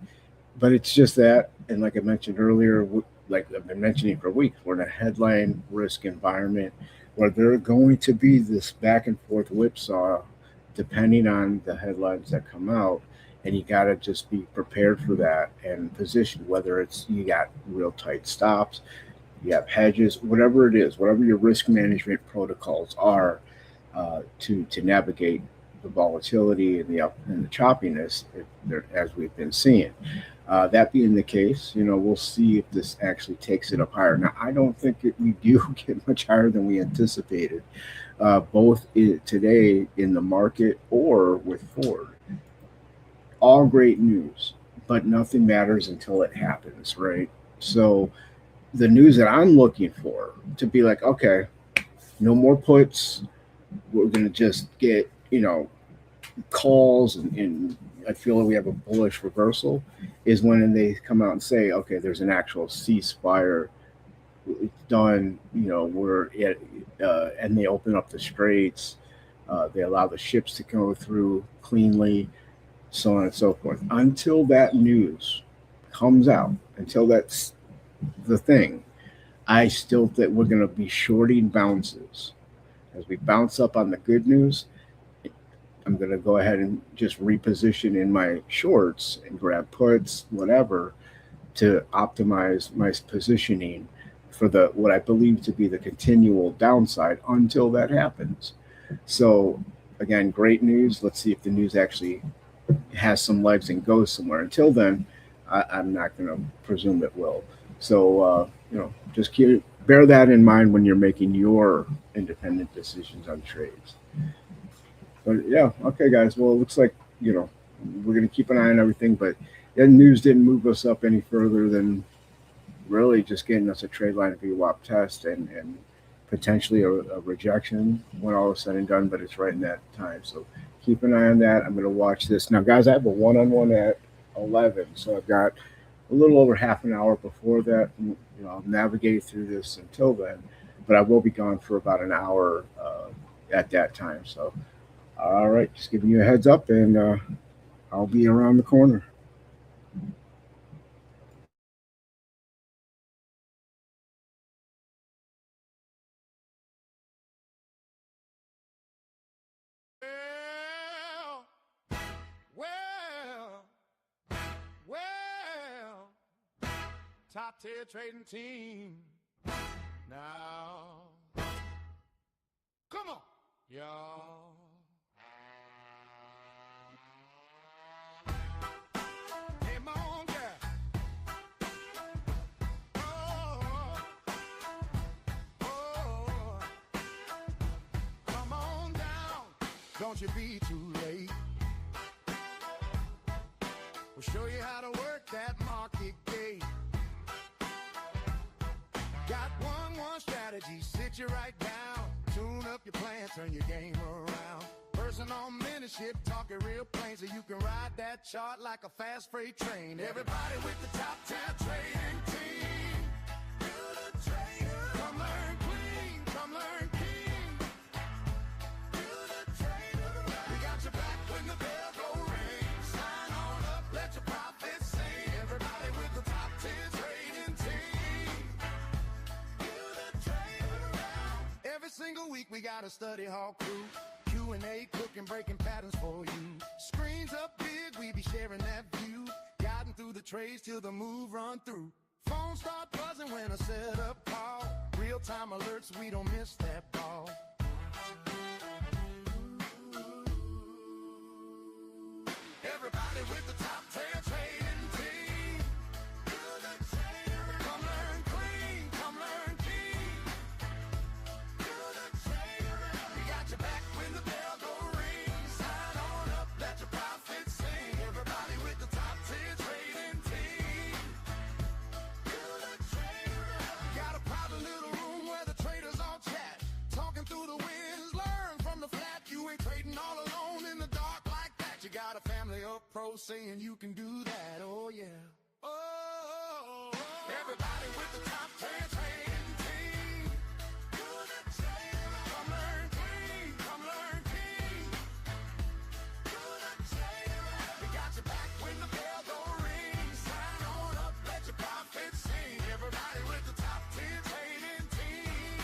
But it's just that, and like I mentioned earlier, like I've been mentioning for weeks, we're in a headline risk environment where there are going to be this back and forth whipsaw depending on the headlines that come out. And you got to just be prepared for that and positioned, whether it's you got real tight stops, you have hedges, whatever it is, whatever your risk management protocols are to navigate the volatility and the up and the choppiness as we've been seeing. That being the case, we'll see if this actually takes it up higher. Now, I don't think we do get much higher than we anticipated, both today in the market or with Ford. All great news, but nothing matters until it happens, right? So the news that I'm looking for to be like, okay, no more puts. We're going to just get, calls, and I feel like we have a bullish reversal is when they come out and say, okay, there's an actual ceasefire. It's done, we're at, and they open up the straits. They allow the ships to go through cleanly, so on and so forth. Until that news comes out, until that's the thing, I still think we're going to be shorting bounces. As we bounce up on the good news, I'm going to go ahead and just reposition in my shorts and grab puts, whatever, to optimize my positioning for the what I believe to be the continual downside until that happens. So again, great news. Let's see if the news actually has some legs and goes somewhere. Until then, I'm not going to presume it will. So just bear that in mind when you're making your independent decisions on trades. But yeah, okay, guys. Well, it looks like we're going to keep an eye on everything, but the news didn't move us up any further than really just getting us a trade line VWAP test and potentially a rejection when all is said and done, but it's right in that time. So keep an eye on that. I'm going to watch this. Now, guys, I have a one-on-one at 11, so I've got a little over half an hour before that. I'll navigate through this until then, but I will be gone for about an hour at that time. So, all right, just giving you a heads up, and I'll be around the corner. Top tier trading team. Now, come on, y'all. Hey, on, girl. Oh, come on down. Don't you be too late. We'll show you how to work that market gate. Got one strategy, sit you right down. Tune up your plan, turn your game around. Personal mentorship, talking real plain so you can ride that chart like a fast freight train. Everybody with the top 10 trading team. You're the trader. Come learn clean, come learn king. You're the trader. We got your back when the bell go ring. Sign on up, let your profits sing. Everybody with the top 10 trading team. Every single week we got a study hall crew. Q&A, cooking, breaking patterns for you. Screens up big, we be sharing that view. Guiding through the trades till the move run through. Phones start buzzing when I set up call. Real-time alerts, we don't miss that ball. Everybody with the top 10 trading team. Come learn clean, come learn king. We got your back when the bell go ring. Sign on up, let your profits sing. Everybody with the top 10 trading team. Got a private little room where the traders all chat. Talking through the winds, learn from the flat. You ain't trading all alone in the dark like that. You got a family of pros saying you can do that, oh yeah. Oh, everybody with the top 10 trading team. Come learn clean, come learn king. We got your back when the bell go ring. Sign on up, let your profits sing. Everybody with the top 10 trading team.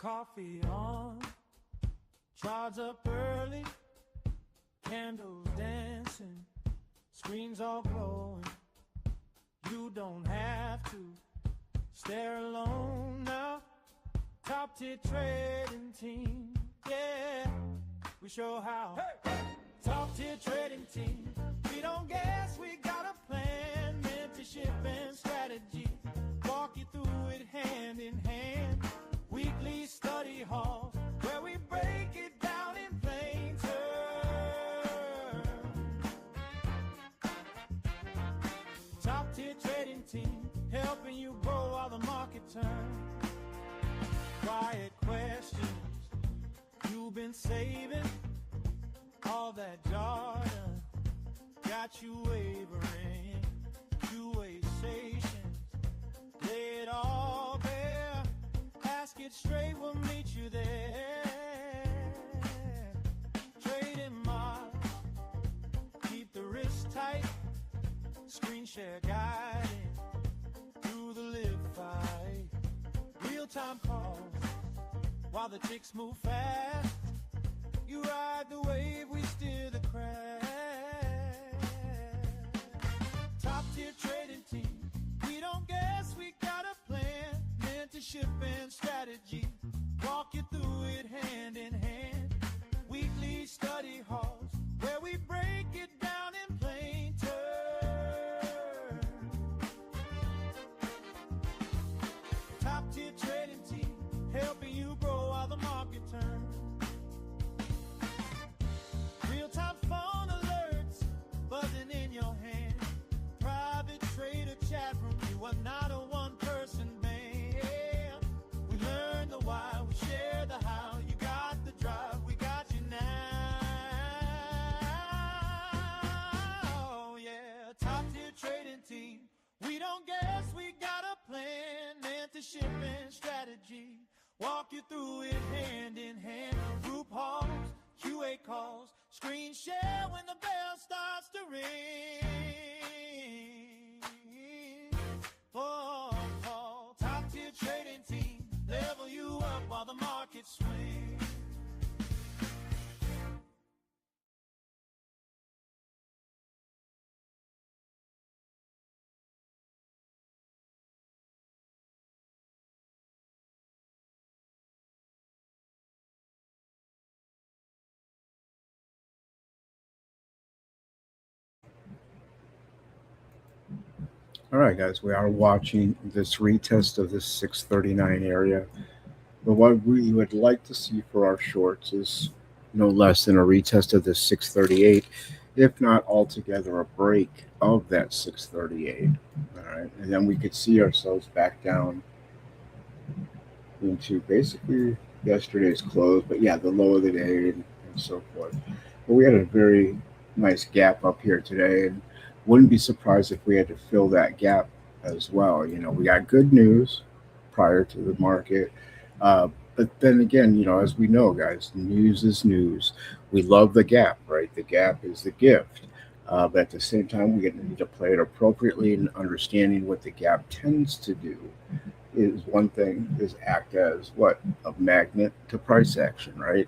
Coffee on, charts up early, candles dancing, screens all glowing. You don't have to stare alone now. Top tier trading team, yeah, we show how. Hey! Top tier trading team, we don't guess, we got a plan. Mentorship and strategy, walk you through it hand in hand. Weekly study halls, where we break it down in plain terms. Top tier trading team, helping you grow while the market turns. Quiet questions you've been saving, all that jargon got you wavering. Two-way stations, lay it all bare. Ask it straight, we'll meet you there. Trading miles, keep the wrist tight. Screen share guiding through the live fight. Real-time calls while the ticks move fast. You ride the wave, we steer the craft. Top tier trading team, we don't guess, we got a plan. Mentorship and strategy, walk you through it hand in hand. Weekly study halls, where we break it down in plain terms. Top tier trading team, helping you grow while the market turns. Real-time phone alerts buzzing in your hand. Private trader chat room, you are not a one-person band. We learn the why, we share the how. You got the drive, we got you now. Oh yeah, top-tier trading team, we don't guess, we got a plan. Mentorship and strategy, walk you through it hand in hand. Group halls, QA calls, screen share when the bell starts to ring. Oh, top tier trading team, level you up while the market swings. All right, guys, we are watching this retest of this 639 area. But what we would like to see for our shorts is no less than a retest of this 638, if not altogether a break of that 638. All right, and then we could see ourselves back down into basically yesterday's close, but yeah, the low of the day and so forth. But we had a very nice gap up here today, and wouldn't be surprised if we had to fill that gap as well. You know, we got good news prior to the market. But then again, you know, as we know, guys, news is news. We love the gap, right? The gap is the gift. But at the same time, we need to play it appropriately, and understanding what the gap tends to do is one thing, is act as what? A magnet to price action, right?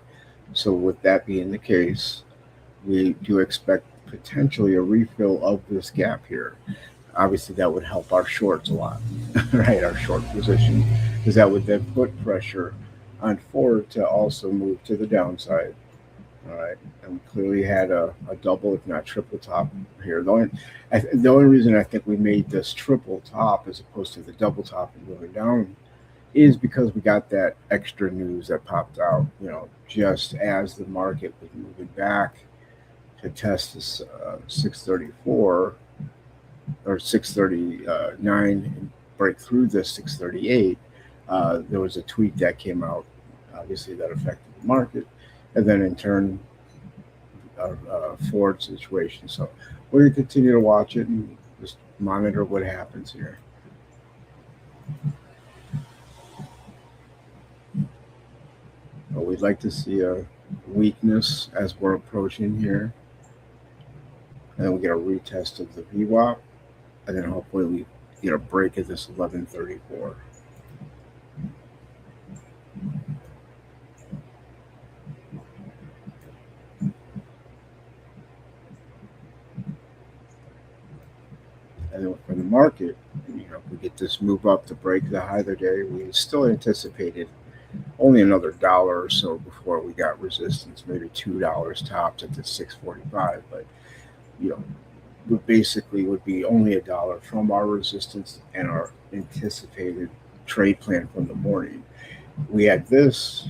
So with that being the case, we do expect potentially a refill of this gap here. Obviously, that would help our shorts a lot, right? Our short position, because that would then put pressure on Ford to also move to the downside. All right, and we clearly had a double, if not triple top here. The only reason I think we made this triple top as opposed to the double top and moving down is because we got that extra news that popped out, you know, just as the market was moving back to test this 634 or 639 and break through this 638. There was a tweet that came out, obviously, that affected the market, and then in turn, Ford situation. So we're going to continue to watch it and just monitor what happens here. But we'd like to see a weakness as we're approaching here. And then we get a retest of the VWAP. And then hopefully we get a break at this 1134. And then for the market, we get this move up to break the high of the day. We still anticipated only another dollar or so before we got resistance, maybe $2 tops at the 645. But you know, we basically would be only a dollar from our resistance and our anticipated trade plan from the morning. We had this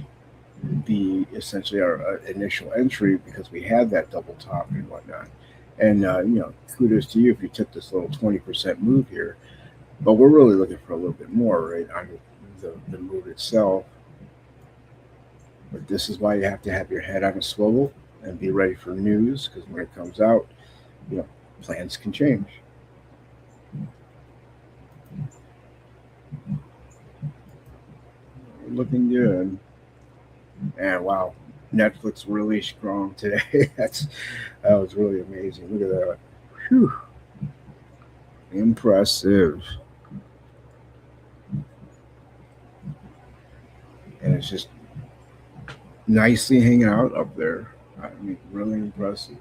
be essentially our initial entry because we had that double top and whatnot. And kudos to you if you took this little 20% move here. But we're really looking for a little bit more, right, on the move itself. But this is why you have to have your head on a swivel and be ready for news, because when it comes out, plans can change. Looking good. And wow, Netflix really strong today. That was really amazing. Look at that. Whew. Impressive. And it's just nicely hanging out up there. I mean, really impressive.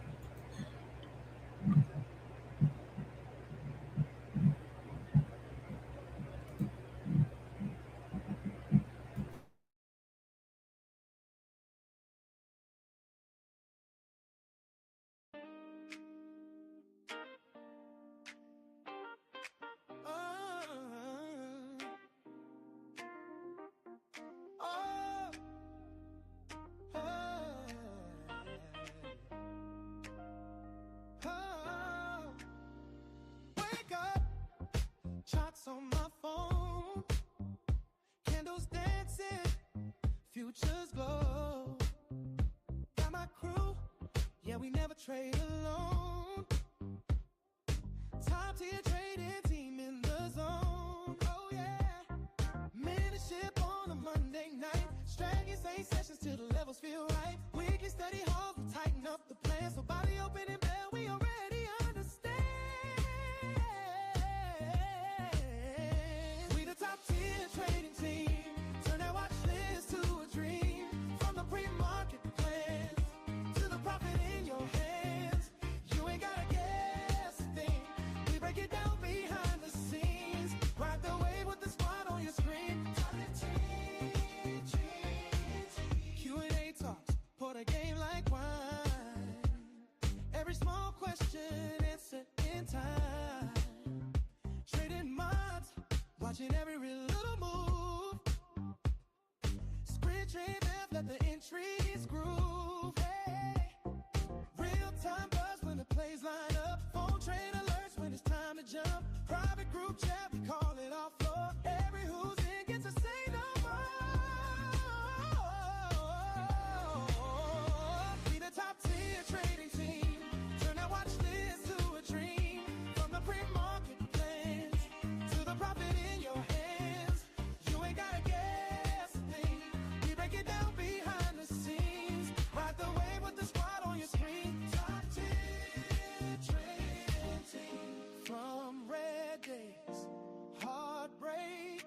Charts on my phone, candles dancing, futures glow. Got my crew, yeah, we never trade alone. Top tier trading team in the zone, oh yeah. Mentorship on a Monday night, strategy same sessions till the levels feel right. Weekly study halls, we tighten up the plan, so body open and bell, we already understand. Top tier trading team, turn that watch list to a dream. From the pre-market plans to the profit in your hands, you ain't gotta guess a thing. We break it down behind the scenes. Ride the wave with the squad on your screen. Q&A talks, pour the game like wine. Every small question answered in time. Trading minds, watching every little move. Screen trade math, let the entries groove. Hey. Real time buzz when the plays line up. Phone trade alerts when it's time to jump. Private group chat, we call it off floor. Every who's in gets to say no more. Be the top tier trading team. Turn that watch list to a dream. From the pre-market plans to the profit in your hands, you ain't gotta guess a thing. We break it down behind the scenes. Ride the wave with the squad on your screen. Top tier trading team. From red days, heartbreak,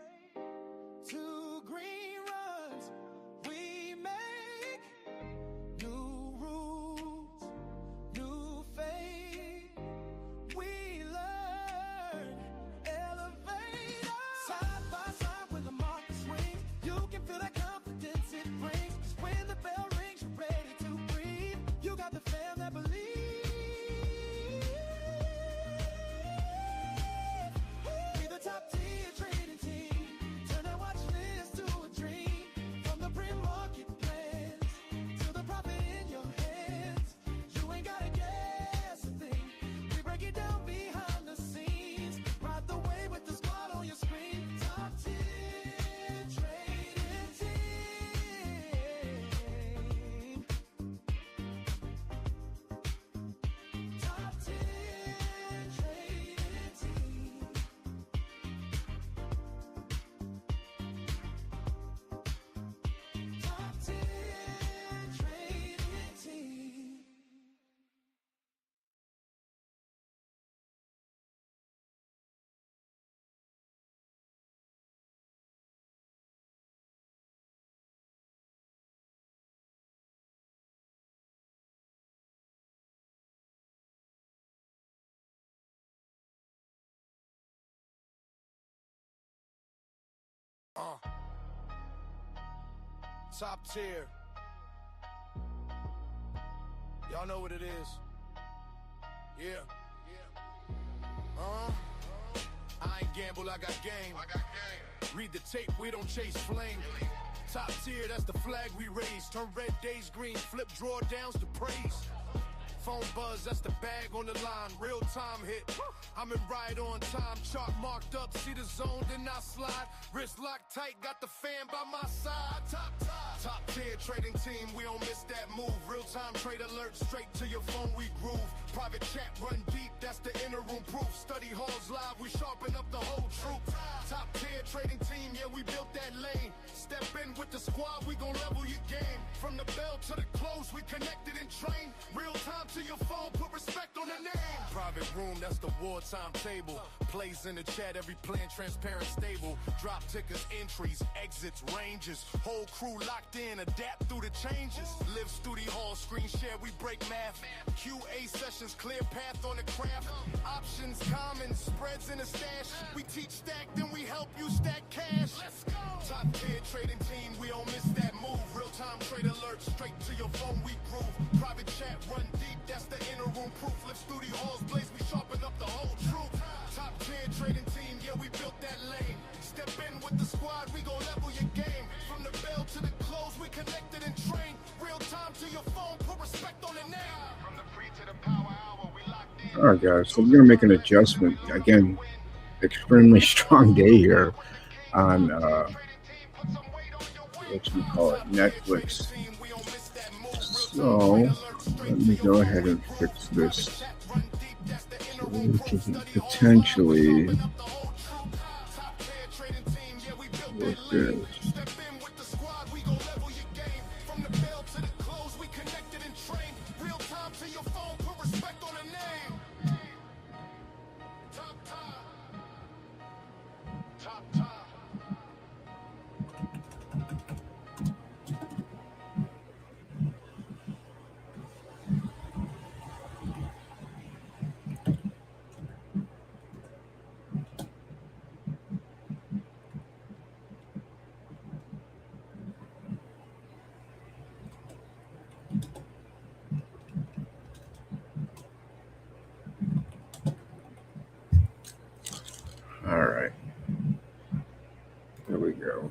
Top tier. Y'all know what it is. Yeah. I ain't gamble, I got game. Read the tape, we don't chase flame. Top tier, that's the flag we raise. Turn red days green, flip drawdowns to praise. Phone buzz, that's the bag on the line. Real time hit. I'm in right on time. Chart marked up, see the zone, then I slide. Wrist locked tight, got the fan by my side. Top tier trading team, we don't miss that move. Real time trade alert, straight to your phone we groove. Private chat run deep, that's the inner room proof. Study halls live, we sharpen up the whole troop. Top tier trading team, yeah, we built that lane. Step in with the squad, we gon' level your game. From the bell to the close, we connected and trained. Real time to your phone, put respect on the name. Private room, that's the wartime table. Plays in the chat, every plan transparent, stable. Drop tickers, entries, exits, ranges. Whole crew locked in, adapt through the changes. Live studio hall, screen share, we break math. QA sessions, clear path on the craft. Options, common, spreads in the stash. We teach stack, then we help you stack cash. Let's go. Top tier trading team, we don't miss that move. Real time trade alert, straight to your phone we groove. Private chat run deep, that's the inner room proof. Live studio halls blaze, we sharpen up the whole truth. Top tier trading team, yeah, we built that lane. Step in with the squad, we gon' level your game. From the bell to the close, we connected and trained. Real time to your phone, put respect on the name. From the free to the power hour, we locked in. All right, guys, so we're going to make an adjustment. Again, extremely strong day here on Netflix. So let me go ahead and fix this. So we can potentially work this. All right, there we go.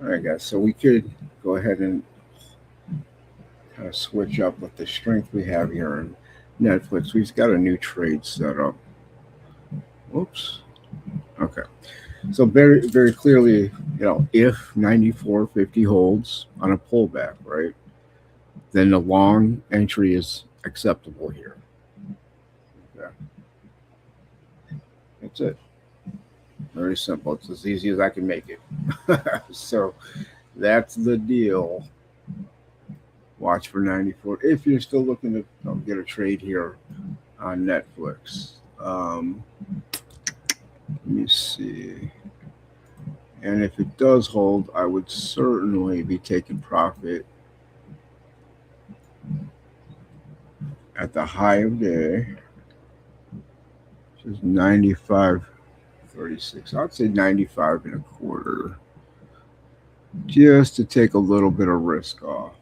All right, guys, so we could go ahead and kind of switch up with the strength we have here on Netflix. We've got a new trade set up. Oops. Okay. So very, very clearly, if 94.50 holds on a pullback, right, then the long entry is acceptable here. Okay. That's it. Very simple. It's as easy as I can make it. So that's the deal. Watch for 94. If you're still looking to get a trade here on Netflix. Let me see. And if it does hold, I would certainly be taking profit at the high of day, which is 95.36. I'd say 95.25, just to take a little bit of risk off.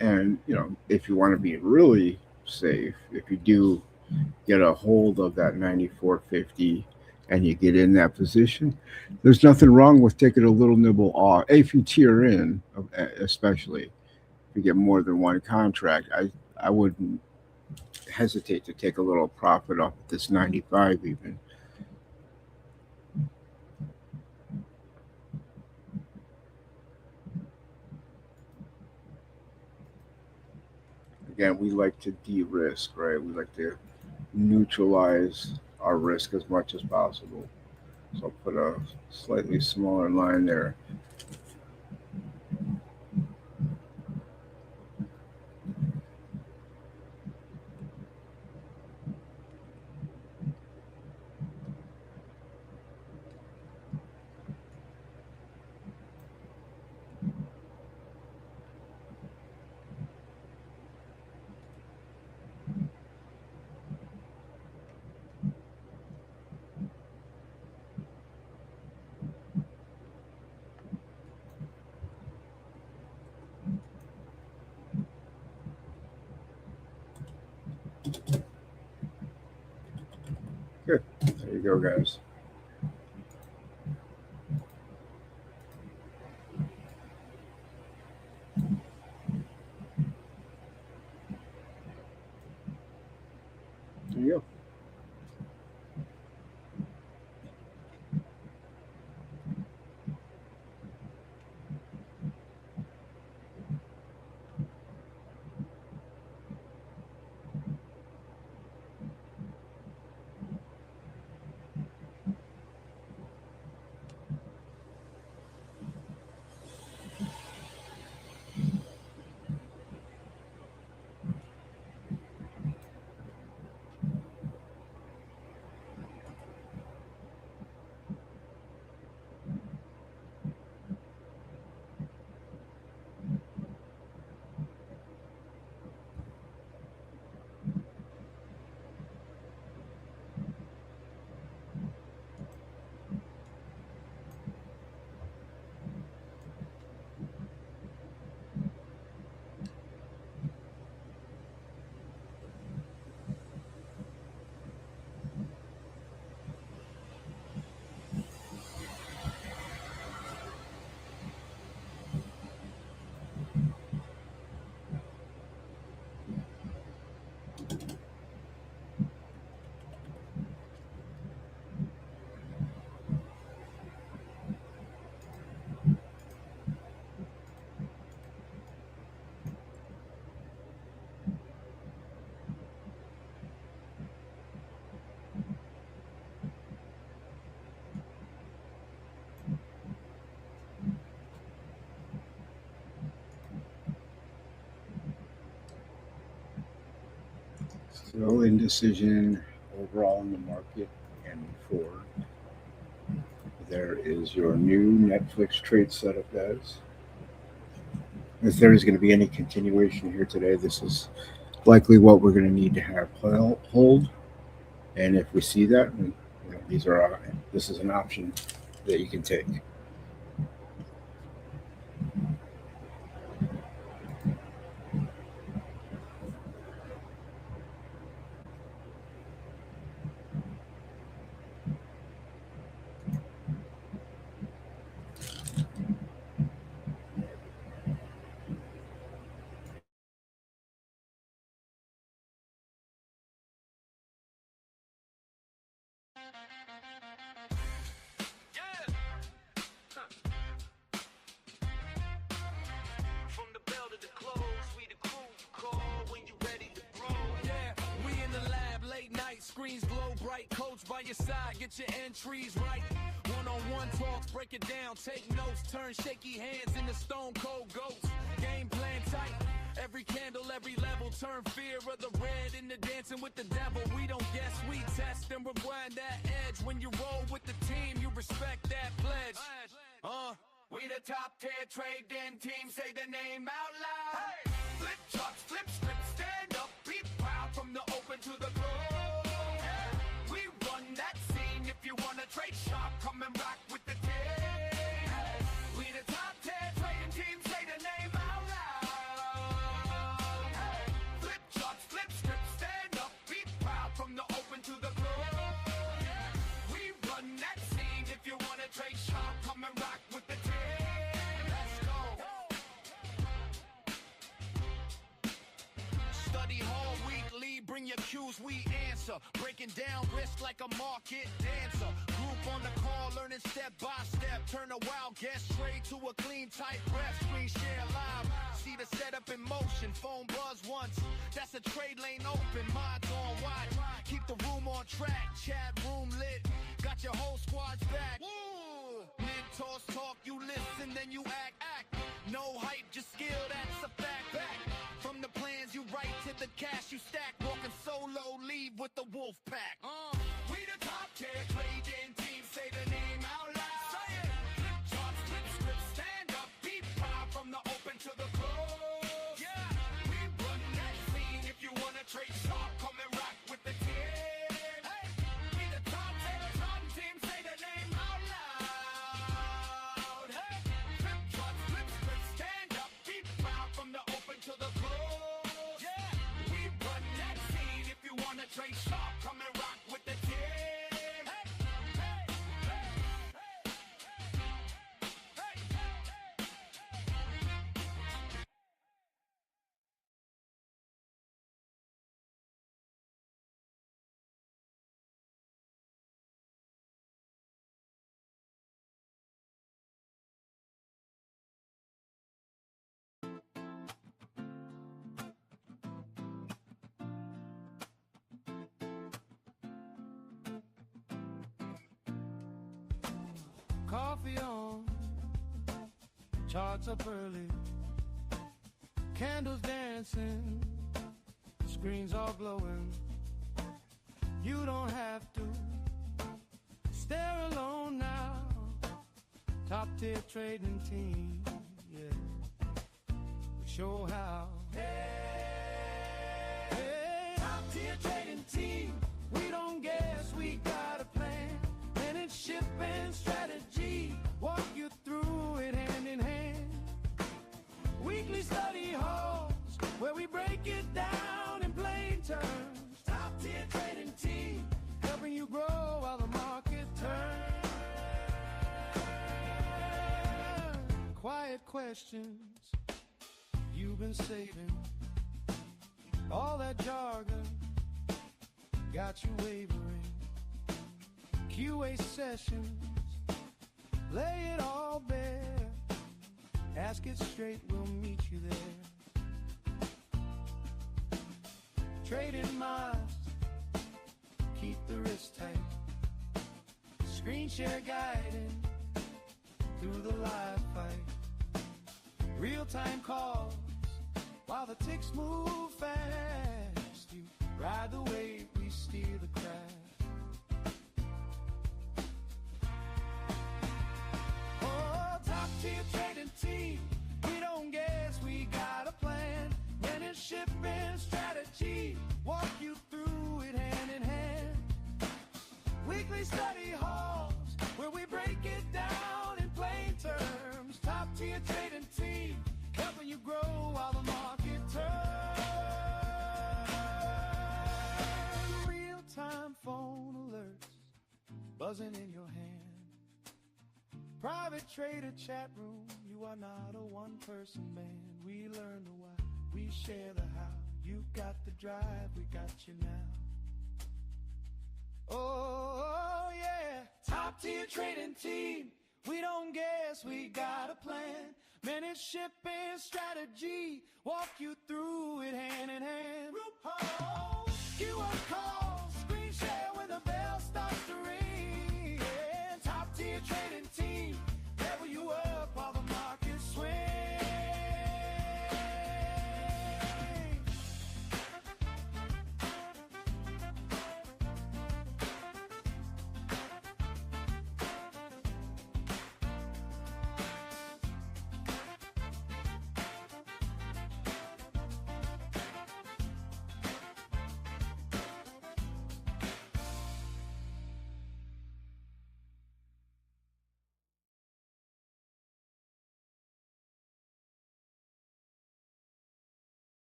And, if you want to be really safe, if you do get a hold of that 94.50 and you get in that position, there's nothing wrong with taking a little nibble off. If you tier in, especially if you get more than one contract, I wouldn't hesitate to take a little profit off at this 95 even. Again, we like to de-risk, right? We like to neutralize our risk as much as possible. So I'll put a slightly smaller line there. Good. There you go, guys. There you go. Still indecision overall in the market and forward. There is your new Netflix trade setup, guys. If there is going to be any continuation here today, this is likely what we're going to need to have hold. And if we see that, this is an option that you can take. Screens glow bright, coach by your side, get your entries right. One-on-one talks, break it down, take notes, turn shaky hands into stone cold goats. Game plan tight, every candle, every level, turn fear of the red into dancing with the devil. We don't guess, we test and rewind that edge. When you roll with the team, you respect that pledge. We the top tier trading team, say the name out loud. Hey! Flip charts, flip scripts, stand up, be proud from the open to the close. Trade sharp, come and rock with the team. We the top 10 trading team, say the name out loud. Flip charts, flip scripts, stand up, be proud from the open to the close. We run that scene. If you wanna trade sharp, come and rock with the team. Let's go. Study hall weekly, bring your cues, we answer. Breaking down risk like a market dancer. On the call, learning step by step. Turn a wild guess trade to a clean, tight ref. Screen share live. See the setup in motion. Phone buzz once. That's a trade lane open. Minds on wide. Keep the room on track. Chat room lit. Got your whole squad's back. Woo! Mentors talk, you listen, then you act. No hype, just skill, that's a fact. Back from the plans you write to the cash you stack. Walking solo, leave with the wolf pack. We the top tier trading team, say the name out loud. Say it. Flip charts, flip scripts, stand up, be proud from the open to the close. Yeah, we run that scene. If you wanna trade sharp, come and rock with the team. Hey, we the top tier trading team, say the name out loud. Hey, flip charts, flip scripts, stand up, be proud from the open to the close. Yeah, we run that scene. If Coffee on, charts up early, candles dancing, screens all glowing. You don't have to stare alone now. Top tier trading team, yeah, we show how. Hey, top tier trading team, we don't guess, we got a plan. Manage shipping strategy, walk you through it hand in hand. Weekly study halls, where we break it down in plain terms. Top tier trading team, helping you grow while the market turns. Quiet questions you've been saving, all that jargon got you wavering. QA sessions, lay it all bare. Ask it straight, we'll meet you there. Trading minds, keep the wrist tight. Screen share guiding through the live fight. Real-time calls while the ticks move fast. You ride the wave, we steer the craft. Oh, top-tier trading team, we don't guess, we got a plan. Manage shipping strategy, walk you through it hand in hand. Weekly study halls, where we break it down in plain terms. Top-tier trading team, helping you grow while the market turns. Real-time phone alerts buzzing in your hand. Private trader chat room, you are not a one-person band. We learn the why, we share the how. You got the drive, we got you now. Oh yeah, top-tier trading team, we don't guess, we got a plan. Manage shipping strategy, walk you through it hand in hand. Oh, QR call, screen share when the bell starts to ring. Yeah, top-tier trading team, level you up while the market swings.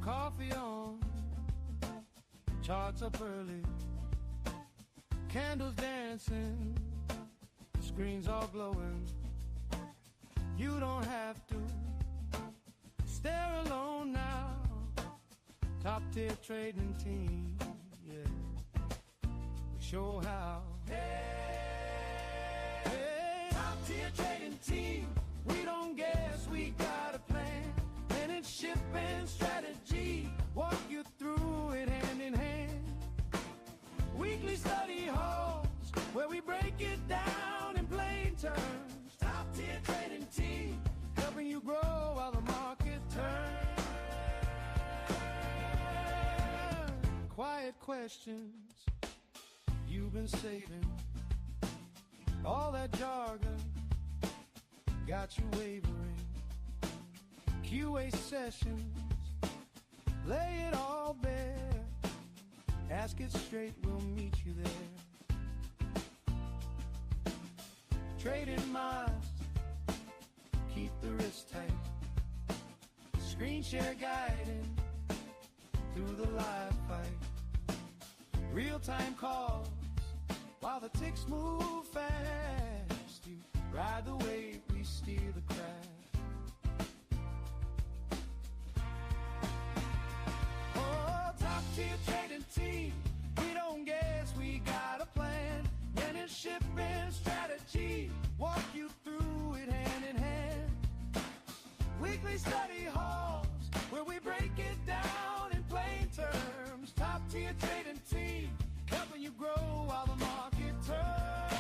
Coffee on, charts up early, candles dancing, screens all glowing. You don't have to stare alone now. Top tier trading team, yeah, we show how. Hey, top tier trading team, we don't guess, we got a plan. Manage shipping strategy, Weekly study halls where we break it down in plain terms. Top tier trading team, helping you grow while the market turns. Quiet questions you've been saving. All that jargon got you wavering. QA sessions, lay it all bare. Ask it straight, we'll meet you there. Trading minds, keep the wrist tight. Screen share guiding through the live fight. Real-time calls while the ticks move fast. You ride the wave, we steer the craft. Oh, top tier trading team, we don't guess, we got a plan. Mentorship and strategy, walk you through it hand in hand. Weekly study halls where we break it down in plain terms. Top tier trading team, helping you grow while the market turns.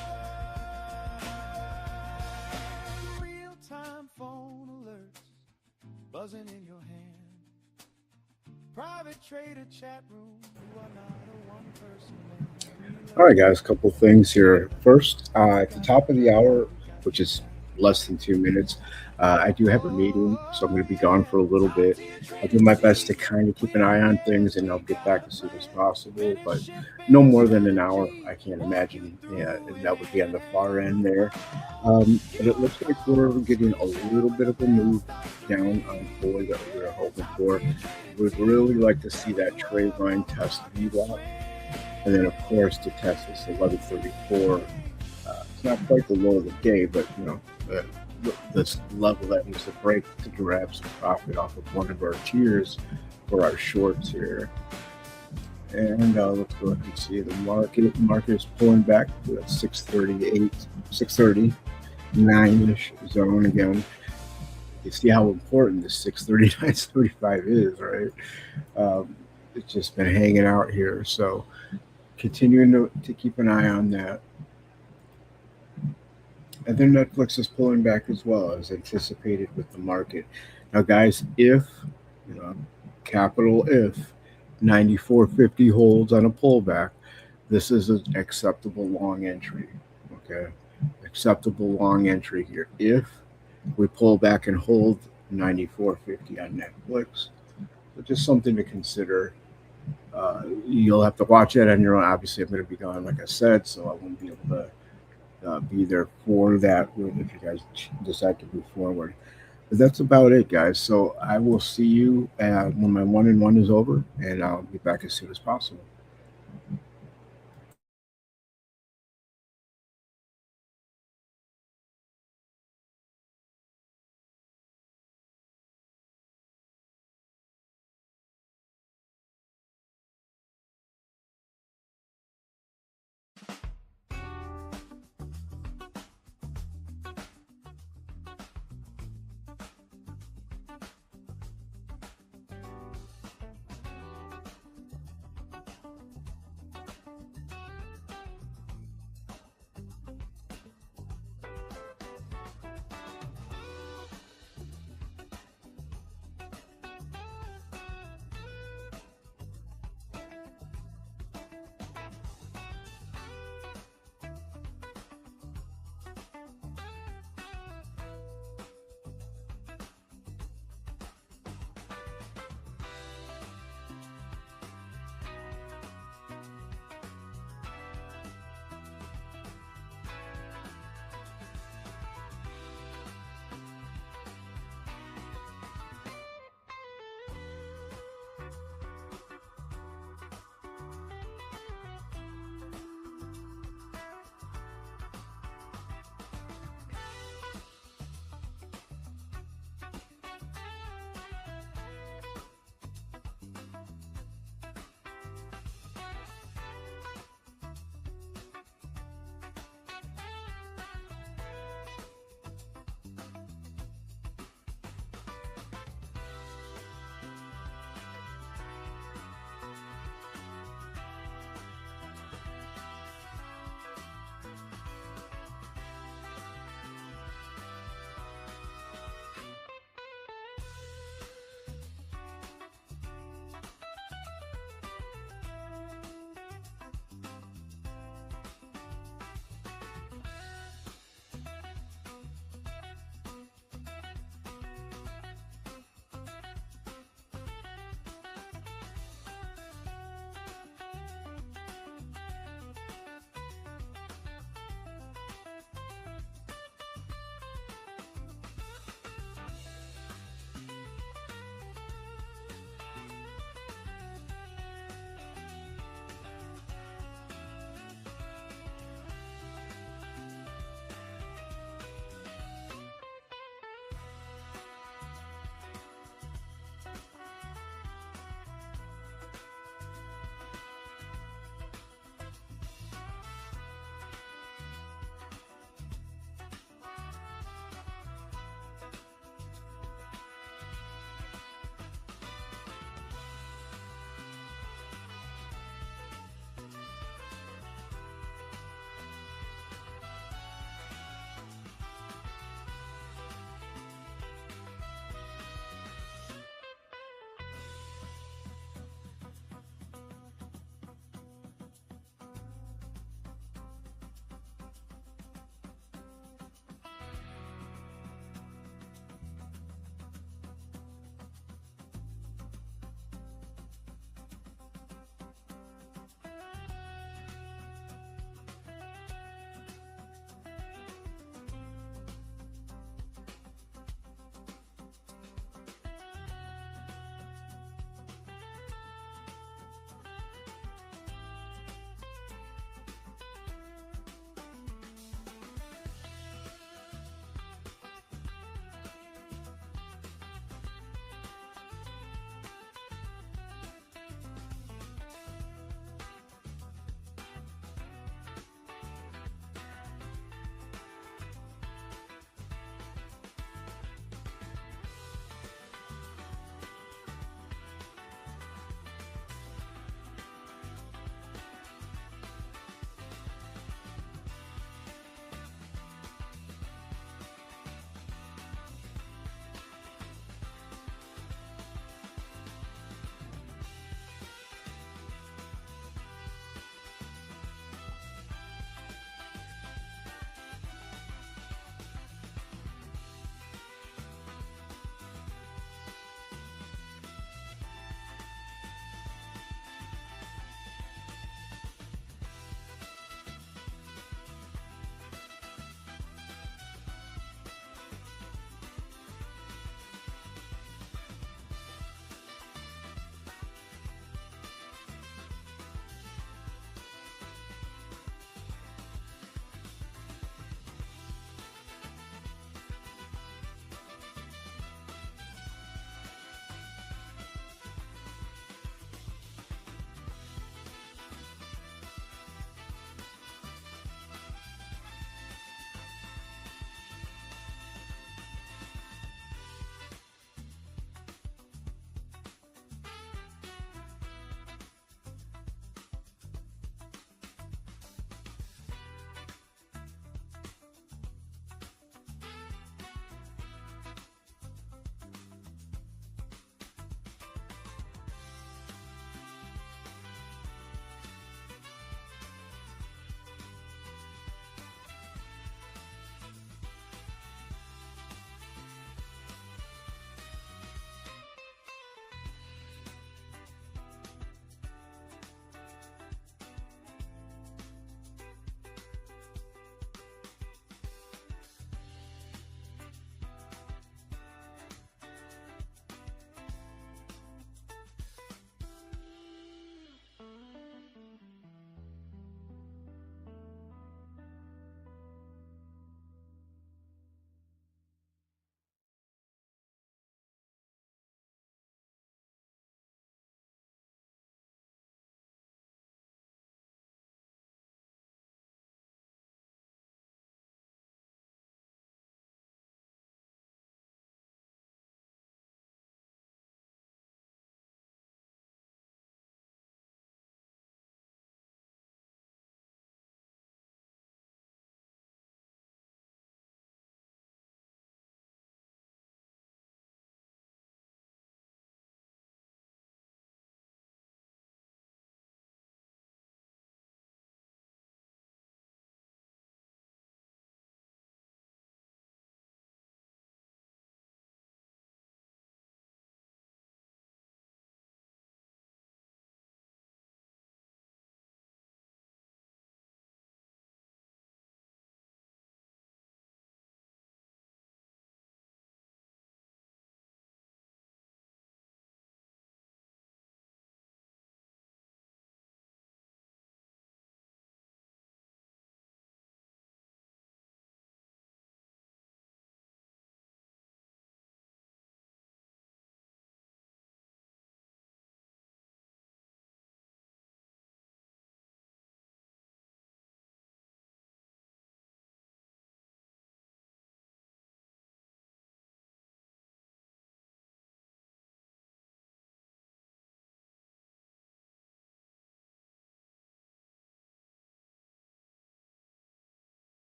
Real-time phone alerts buzzing in your hand. Private trader chat room, you are not a one-person man. All right, guys, a couple things here. First, at the top of the hour, which is less than 2 minutes, I do have a meeting, so I'm going to be gone for a little bit. I'll do my best to kind of keep an eye on things, and I'll get back as soon as possible, but no more than an hour. I can't imagine that would be on the far end there. But it looks like we're getting a little bit of a move down on 4 that we were hoping for. We'd really like to see that trade line test VWAP. And then, of course, to test this 1134. It's not quite the low of the day, but, you know, this level that needs to break to grab some profit off of one of our tiers for our shorts here. And let's go ahead and see the market. The market is pulling back to that 638, 639-ish zone again. You see how important this 639, 35 is, right? It's just been hanging out here. So continuing to keep an eye on that. And then Netflix is pulling back as well as anticipated with the market. Now, guys, if, you know, capital if 94.50 holds on a pullback, this is an acceptable long entry. Okay, acceptable long entry here. If we pull back and hold 94.50 on Netflix, so just something to consider. You'll have to watch it on your own. Obviously, I'm going to be gone, like I said, so I won't be able to be there for that if you guys decide to move forward. But that's about it, guys. So I will see you when my 1-on-1 is over, and I'll be back as soon as possible.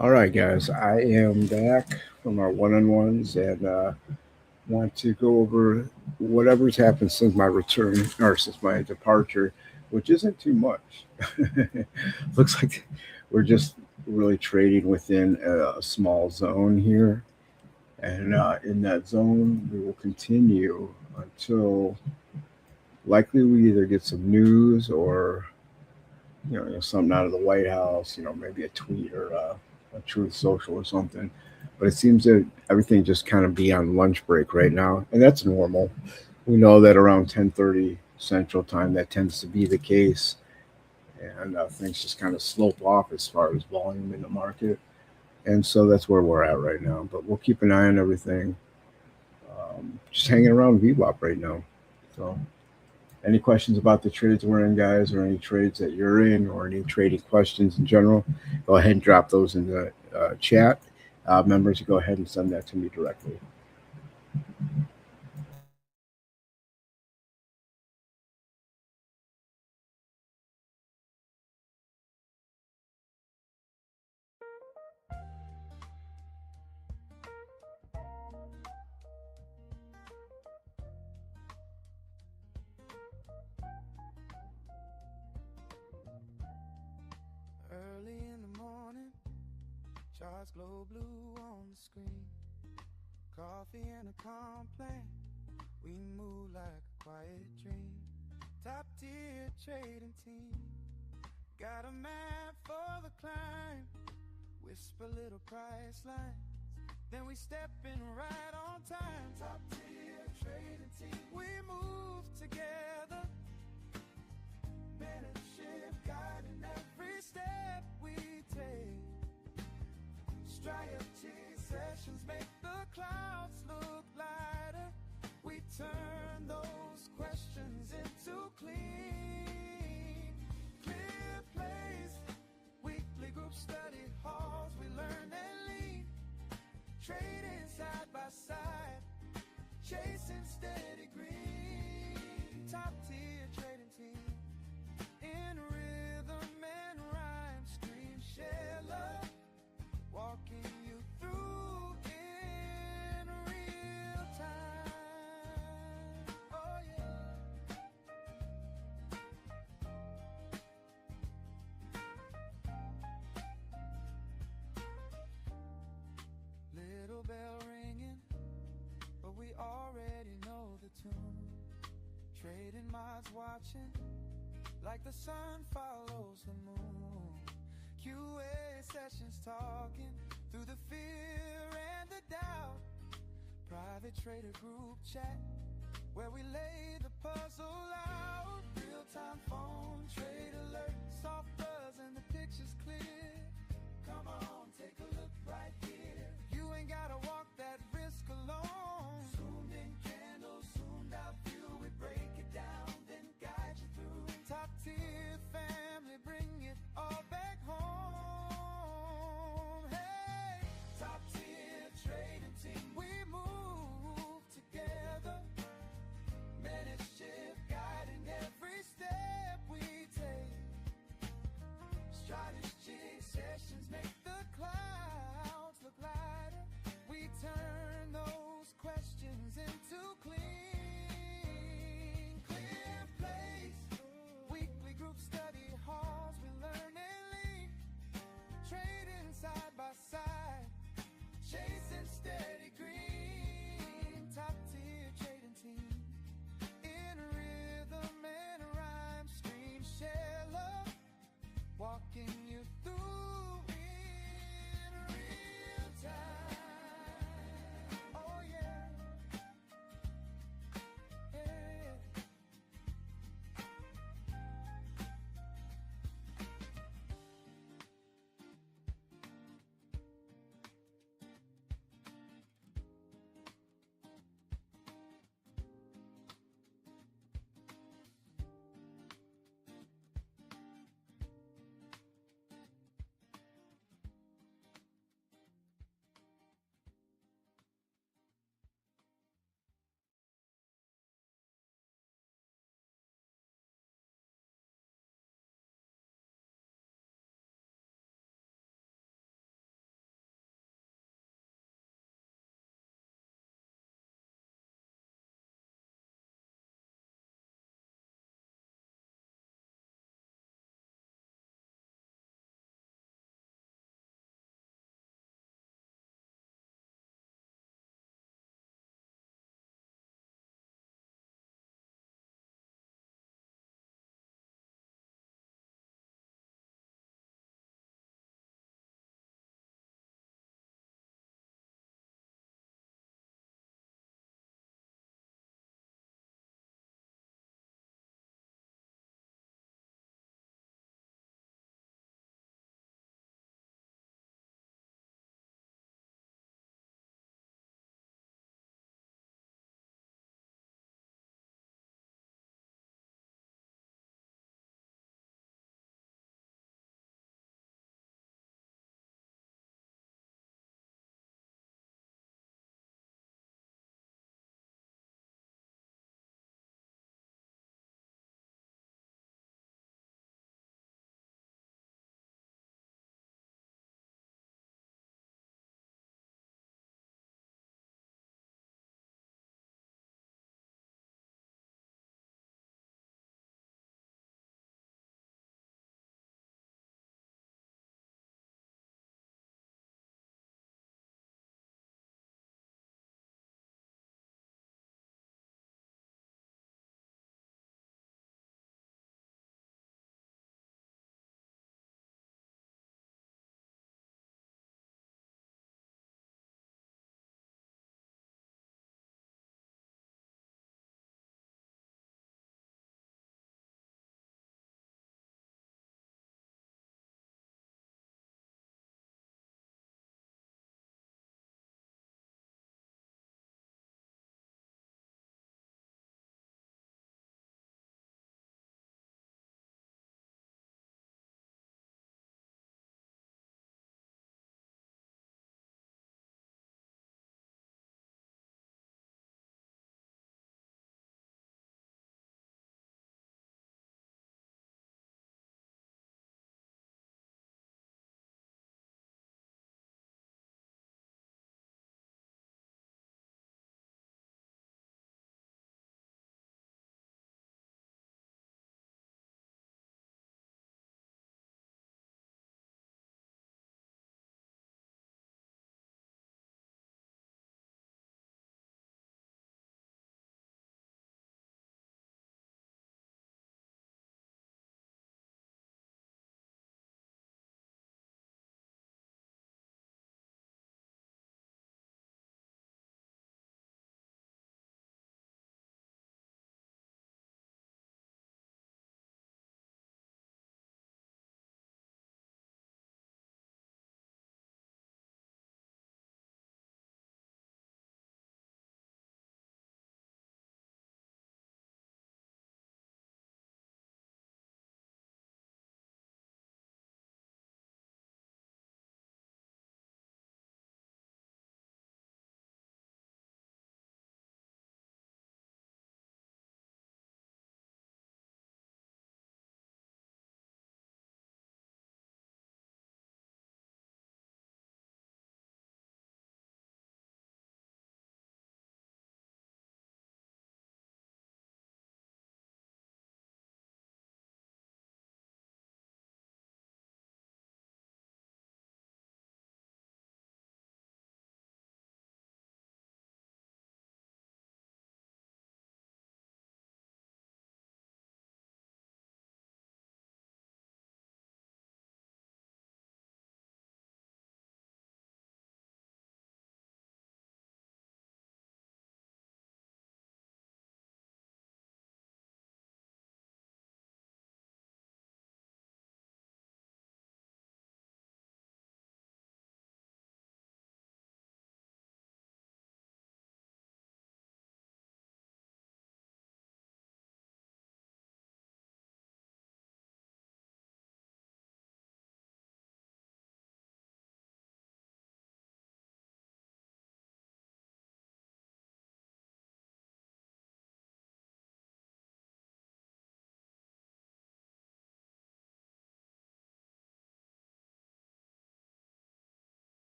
All right, guys, I am back from our one-on-ones and want to go over whatever's happened since my return or since my departure, which isn't too much. Looks like we're just really trading within a small zone here. And in that zone, we will continue until likely we either get some news or something out of the White House, maybe a tweet or a Truth Social or something. But it seems that everything just kind of be on lunch break right now, and that's normal. We know that around 10:30 Central Time, that tends to be the case, and things just kind of slope off as far as volume in the market. And so that's where we're at right now. But we'll keep an eye on everything. Just hanging around VWAP right now. So any questions about the trades we're in, guys, or any trades that you're in, or any trading questions in general, go ahead and drop those in the chat. Members, go ahead and send that to me directly. Early in the morning, charts glow blue on the screen. Coffee and a complaint, we move like a quiet dream. Top tier trading team, got a map for the climb. Whisper little price lines, then we step in right on time. Top tier trading team, we move together. Mentorship guiding every step we take. Strategy sessions make the clouds look lighter. We turn those questions into clean, clear plays. Weekly group study halls, we learn and lead. Trading side by side, chasing steady green. Top tier trading team, in rhythm and rhyme, scream, share love, walking you through in real time. Oh yeah. Little bell ringing, but we already know the tune. Trading minds watching, like the sun follows the moon. QA sessions talking through the fear and the doubt. Private trader group chat, where we lay the puzzle out. Real-time phone trade alert, soft buzz and the picture's clear. Come on, take a look right here. You ain't gotta walk that risk alone. Zoomed in candles, zoomed out view, we break it down, then guide you through. Top tier family, bring it all back home. Hey, top tier trading team, we move together. Mentorship guiding every step we take. Strategy sessions make the climb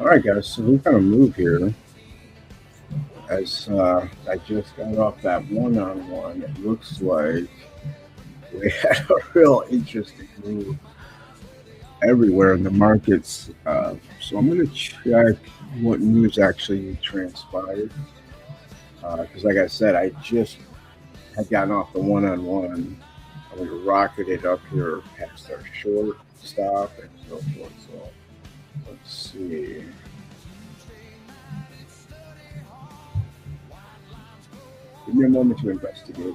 All right, guys. So we're gonna move here. As I just got off that one-on-one, it looks like we had a real interesting move everywhere in the markets. So I'm going to check what news actually transpired. Because, like I said, I just had gotten off the one-on-one. And we rocketed up here past our short stop and so forth. So let's see. Give me a moment to investigate.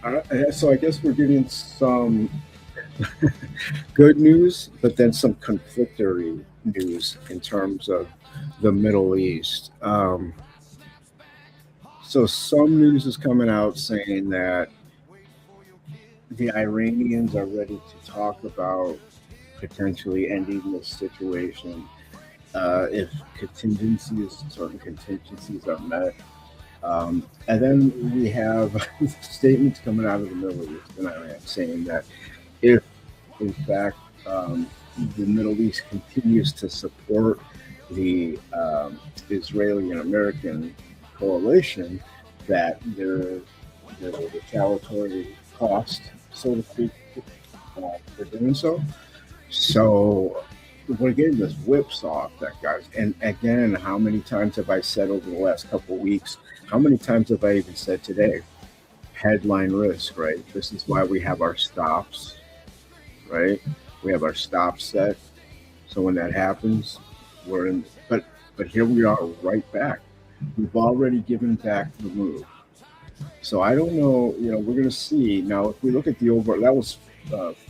All right, so I guess we're getting some good news, but then some conflictory news in terms of the Middle East. So some news is coming out saying that the Iranians are ready to talk about potentially ending this situation if certain contingencies are met. And then we have statements coming out of the Middle East and Iran saying that if, in fact, the Middle East continues to support the Israeli and American coalition, that the retaliatory cost, so to speak, for doing so. So we're getting this whipsaw effect, guys. And again, how many times have I said over the last couple of weeks? How many times have I even said today? Headline risk, right? This is why we have our stops, right? We have our stops set. So when that happens, we're in. But here we are, right back. We've already given back the move. So I don't know. We're going to see now. If we look at the overall, that was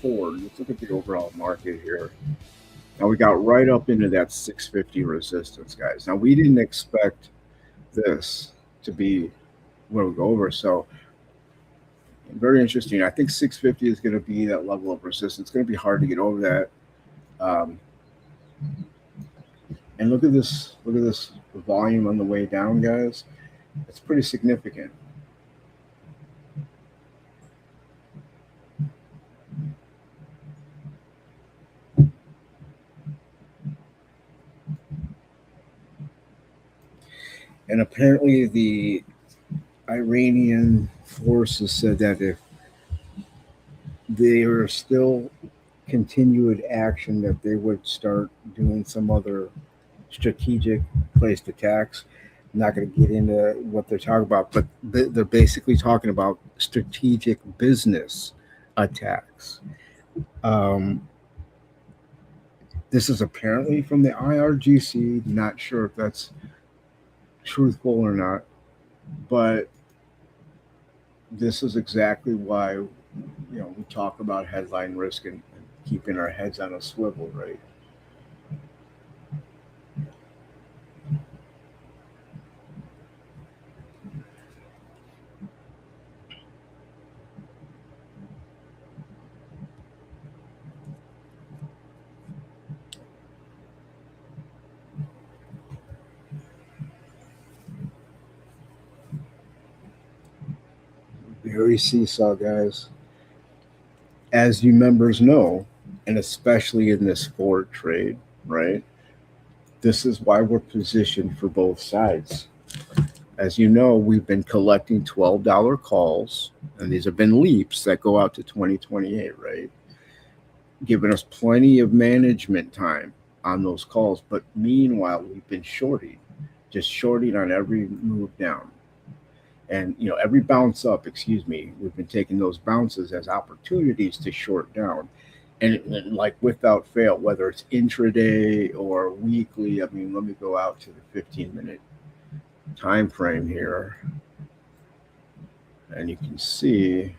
Ford. Let's look at the overall market here. Now we got right up into that 650 resistance, guys. Now we didn't expect this to be where we go over. So very interesting. I think 650 is going to be that level of resistance. It's going to be hard to get over that. And look at this volume on the way down, guys. It's pretty significant. And apparently the Iranian forces said that if they are still continued action, that they would start doing some other strategic placed attacks. I'm not going to get into what they're talking about, but they're basically talking about strategic business attacks. This is apparently from the IRGC. Not sure if that's truthful or not, but this is exactly why we talk about headline risk and keeping our heads on a swivel, right? Very seesaw, guys. As you members know, and especially in this Ford trade, right? This is why we're positioned for both sides. As you know, we've been collecting $12 calls, and these have been leaps that go out to 2028, right? Giving us plenty of management time on those calls. But meanwhile, we've been shorting, just shorting on every move down. And every bounce up, we've been taking those bounces as opportunities to short down, and like without fail, whether it's intraday or weekly. I mean, let me go out to the 15-minute time frame here, and you can see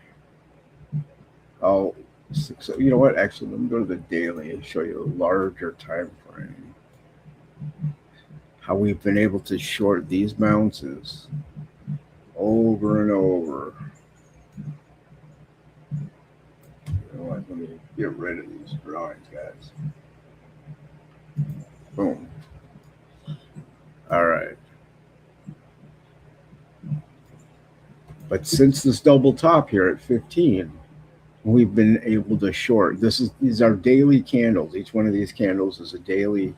how So you know what? Actually, let me go to the daily and show you a larger time frame. How we've been able to short these bounces over and over. You know what? Let me get rid of these drawings, guys. Boom. All right. But since this double top here at 15, we've been able to short. These are daily candles. Each one of these candles is a daily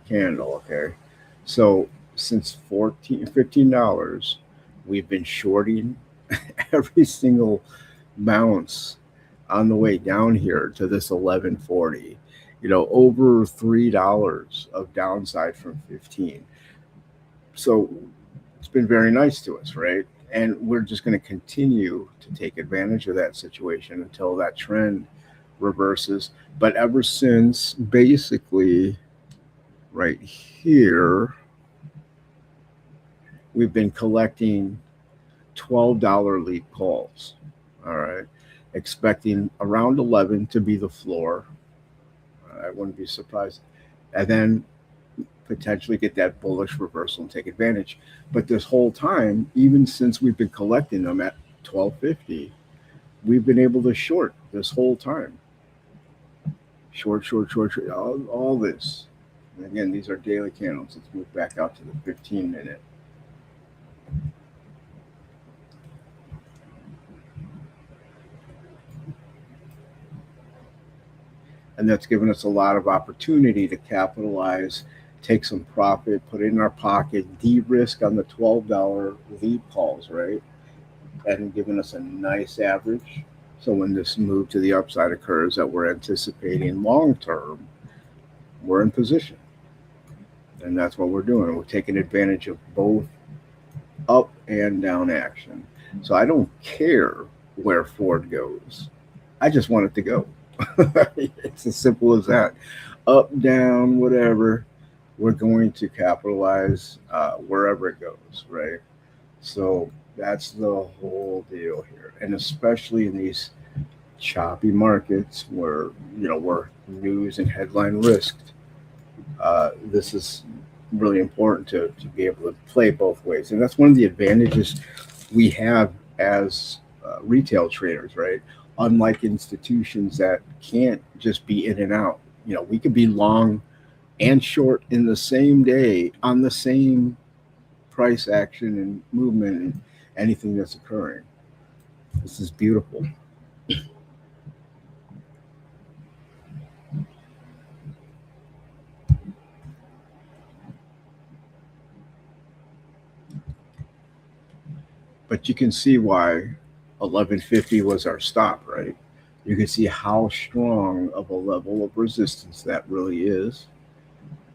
candle, okay? So since $15, we've been shorting every single bounce on the way down here to this 1140. You know, over $3 of downside from 15. So it's been very nice to us, right? And we're just going to continue to take advantage of that situation until that trend reverses. But ever since basically right here, we've been collecting $12 lead calls. All right. Expecting around 11 to be the floor. I wouldn't be surprised. And then potentially get that bullish reversal and take advantage. But this whole time, even since we've been collecting them at 1250, we've been able to short this whole time. Short, all this. And again, these are daily candles. Let's move back out to the 15-minute. And that's given us a lot of opportunity to capitalize, take some profit, put it in our pocket, de-risk on the $12 lead calls, right? And giving us a nice average. So when this move to the upside occurs that we're anticipating long term, we're in position. And that's what we're doing. We're taking advantage of both up and down action. So I don't care where Ford goes. I just want it to go. It's as simple as that. Up, down, whatever, we're going to capitalize wherever it goes, right? So that's the whole deal here. And especially in these choppy markets where, you know, we're news and headline risked, this is really important to be able to play both ways. And that's one of the advantages we have as retail traders, right? Unlike institutions that can't just be in and out. You know, we could be long and short in the same day on the same price action and movement and anything that's occurring. This is beautiful. But you can see why 1150 was our stop, right? You can see how strong of a level of resistance that really is.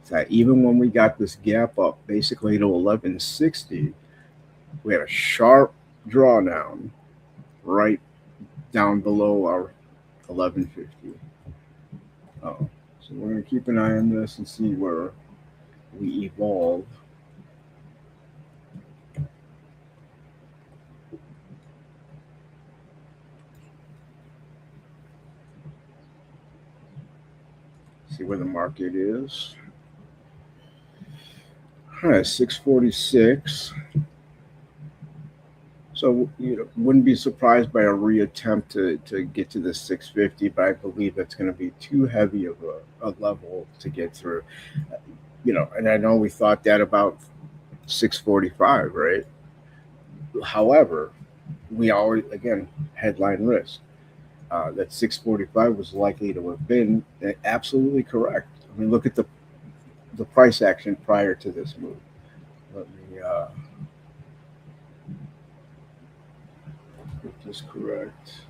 That even when we got this gap up basically to 1160, we had a sharp drawdown right down below our 1150. So we're going to keep an eye on this and see where we evolve. See where the market is. All right, 646. So you wouldn't be surprised by a reattempt to get to the 650, but I believe that's going to be too heavy of a level to get through. You know, and I know we thought that about 645, right? However, we always, again, headline risk. That 645 was likely to have been absolutely correct. I mean, look at the price action prior to this move. Let me get this correct.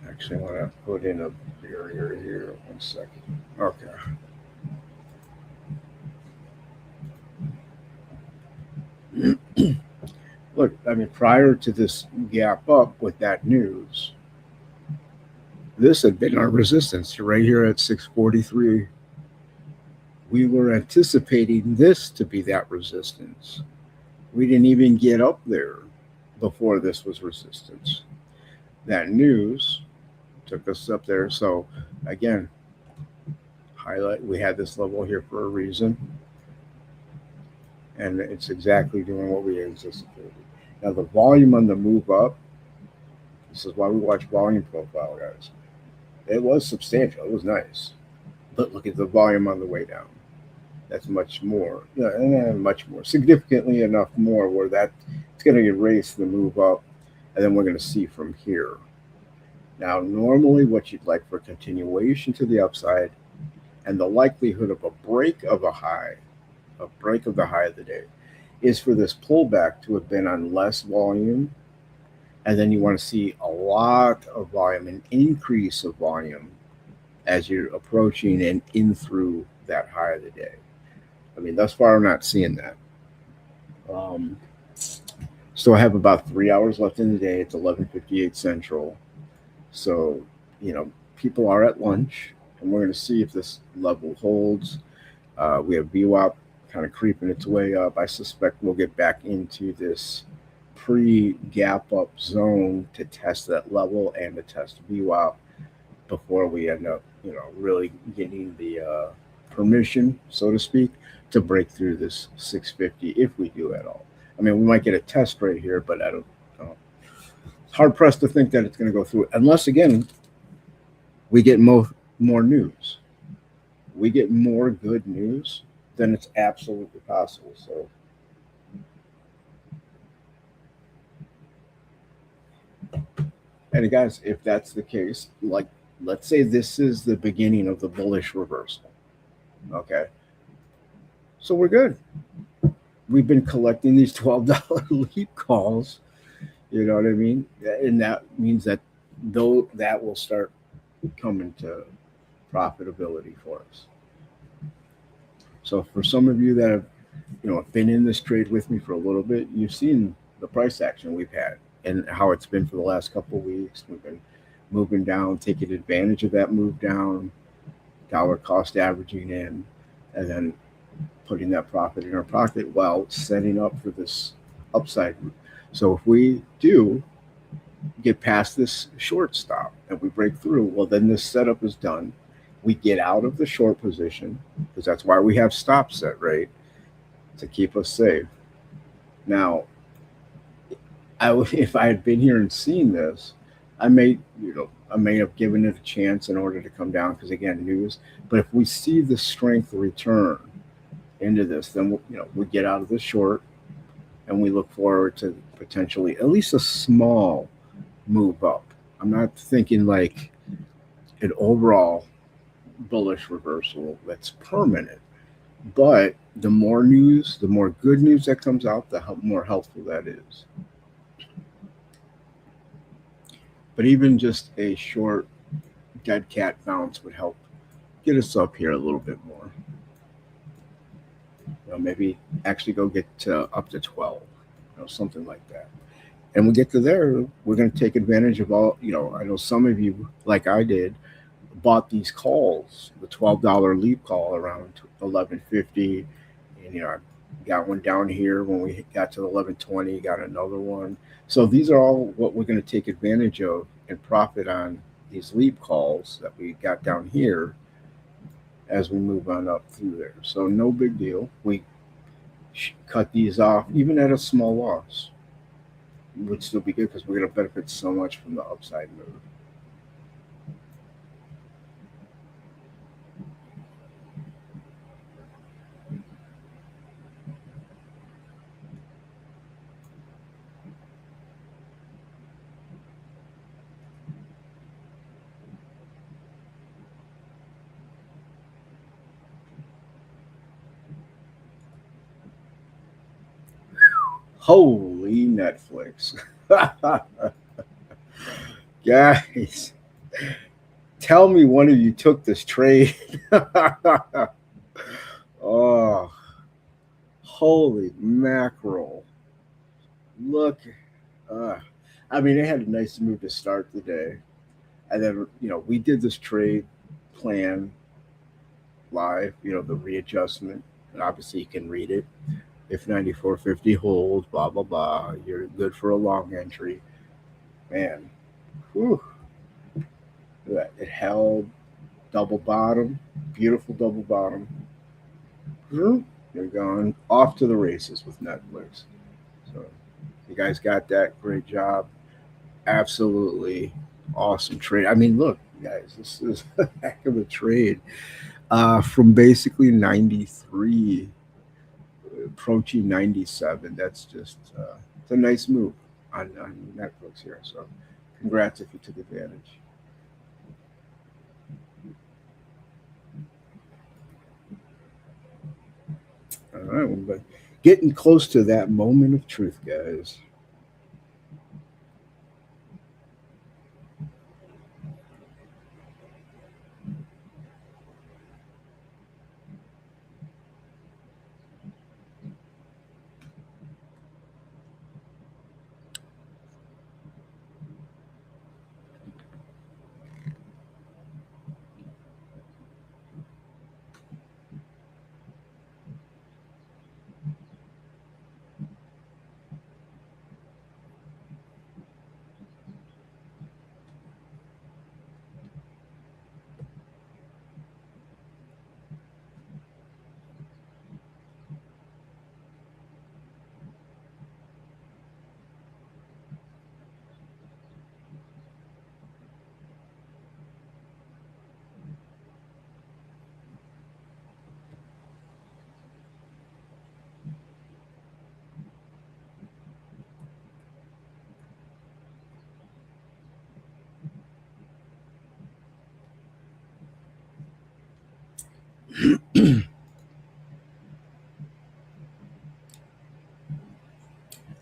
Actually, I want to put in a barrier here. 1 second. Okay. Look, I mean, prior to this gap up with that news, this had been our resistance right here at 643. We were anticipating this to be that resistance. We didn't even get up there. before this was resistance. That news took us up there. So again, highlight, we had this level here for a reason, and it's exactly doing what we anticipated. Now the volume on the move up, this is why we watch volume profile, guys. It was substantial. It was nice. But look at the volume on the way down. That's much more, and much more, significantly enough more where that it's going to erase the move up, and then we're going to see from here. Now, normally what you'd like for continuation to the upside and the likelihood of a break of a high, a break of the high of the day, is for this pullback to have been on less volume. And then you want to see a lot of volume, an increase of volume as you're approaching and in through that high of the day. I mean, thus far, I'm not seeing that. Still have about 3 hours left in the day. It's 11:58 Central. So, people are at lunch, and we're going to see if this level holds. We have VWAP kind of creeping its way up. I suspect we'll get back into this pre-gap up zone to test that level and to test VWAP before we end up, really getting the permission, so to speak, to break through this 650 if we do at all. I mean, we might get a test right here, but I don't know. Hard pressed to think that it's going to go through unless, again, we get more news. We get more good news, then it's absolutely possible. So and guys, if that's the case, like let's say this is the beginning of the bullish reversal. Okay. So we're good. We've been collecting these $12 leap calls. You know what I mean? And that means that though that will start coming to profitability for us. So for some of you that have, been in this trade with me for a little bit, you've seen the price action we've had and how it's been for the last couple of weeks. We've been moving down, taking advantage of that move down, dollar cost averaging in, and then putting that profit in our pocket while setting up for this upside move. So if we do get past this short stop and we break through, well, then this setup is done. We get out of the short position because that's why we have stop set, right? To keep us safe. Now, if I had been here and seen this, I may have given it a chance in order to come down because, again, news. But if we see the strength return into this, then we get out of the short and we look forward to potentially at least a small move up. I'm not thinking like an overall bullish reversal that's permanent, but the more news, the more good news that comes out, the more helpful that is. But even just a short dead cat bounce would help get us up here a little bit more. Maybe actually go get up to 12, something like that. And we get to there, we're going to take advantage of all, I know some of you, like I did, bought these calls, the $12 leap call around 1150. And, I got one down here when we got to 1120, got another one. So these are all what we're going to take advantage of and profit on these leap calls that we got down here as we move on up through there. So no big deal. We cut these off even at a small loss. It would still be good because we're going to benefit so much from the upside move. Holy Netflix. Guys, tell me one of you took this trade. Oh, holy mackerel. Look. I mean, it had a nice move to start the day. And then, we did this trade plan live, the readjustment. And obviously you can read it. If 94.50 holds, blah blah blah, you're good for a long entry. Man, whew, it held double bottom, beautiful double bottom. You're going off to the races with Netflix. So you guys got that. Great job. Absolutely awesome trade. I mean, look, guys, this is a heck of a trade. From basically 93 approaching 97. That's just it's a nice move on Netflix here. So congrats if you took advantage. All right, well, but getting close to that moment of truth, guys.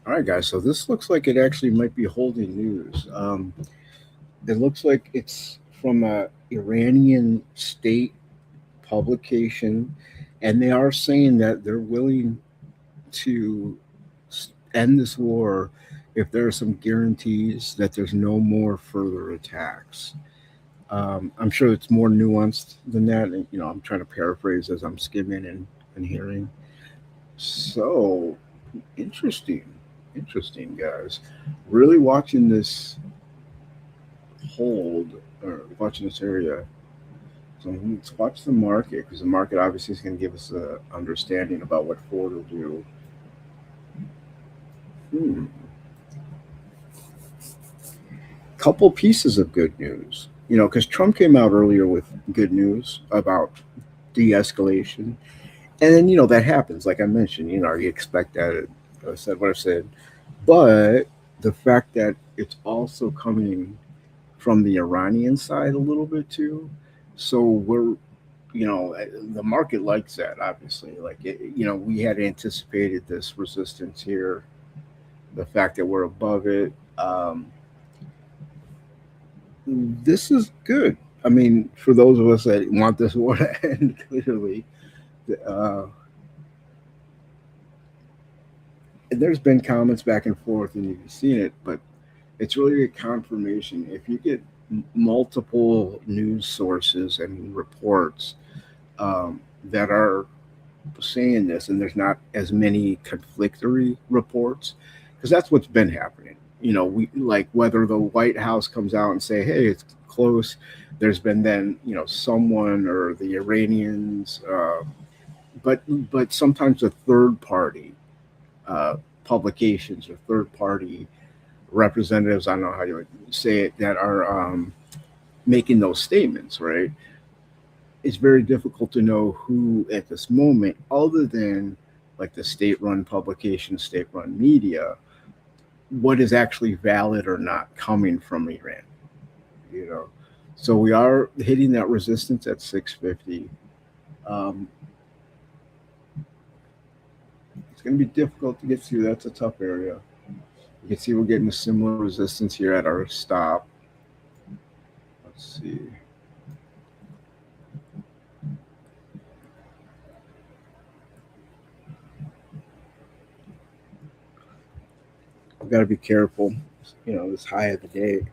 All right, guys. So this looks like it actually might be holding news. It looks like it's from a Iranian state publication, and they are saying that they're willing to end this war if there are some guarantees that there's no more further attacks. I'm sure it's more nuanced than that. And, I'm trying to paraphrase as I'm skimming and hearing. So interesting, interesting, guys. Really watching this hold or watching this area. So let's watch the market because the market obviously is going to give us an understanding about what Ford will do. Hmm. Couple pieces of good news. Because Trump came out earlier with good news about de-escalation, and then that happens. Like I mentioned, you expect that. I said what I said, but the fact that it's also coming from the Iranian side a little bit too. So the market likes that. Obviously, like we had anticipated this resistance here. The fact that we're above it. This is good. I mean, for those of us that want this war to end, clearly, uh, there's been comments back and forth, and you've seen it, but it's really a confirmation. If you get multiple news sources and reports that are saying this, and there's not as many conflictory reports, because that's what's been happening. We like whether the White House comes out and say, "Hey, it's close." There's been then someone or the Iranians, but sometimes a third party uh, publications or third party representatives. I don't know how you would say it that are making those statements, right? It's very difficult to know who at this moment, other than like the state-run publication, state-run media, what is actually valid or not coming from Iran. You know, so we are hitting that resistance at 650. Um, it's going to be difficult to get through. That's a tough area. You can see we're getting a similar resistance here at our stop. Let's see. I've got to be careful. This high of the day.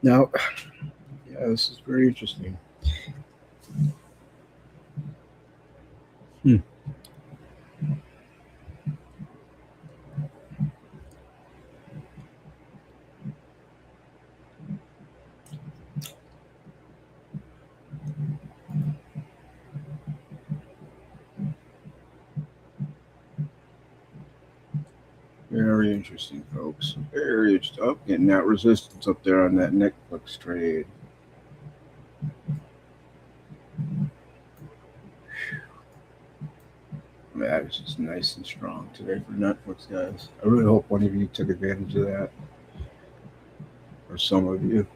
Now, Yeah, this is very interesting. Hmm. Very interesting, folks. Very interesting. Oh, getting that resistance up there on that Netflix trade. That is just nice and strong today for Netflix, guys. I really hope one of you took advantage of that, or some of you.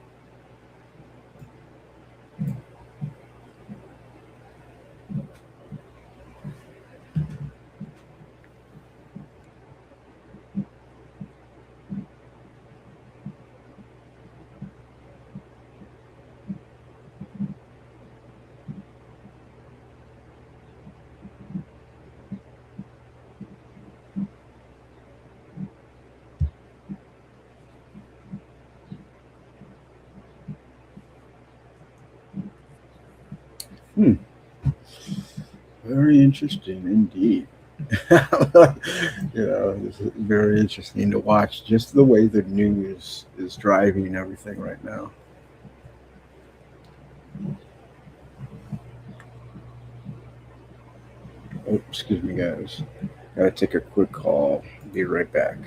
Hmm. Very interesting indeed. This is very interesting to watch just the way the news is driving everything right now. Oh, excuse me, guys. Gotta take a quick call. Be right back.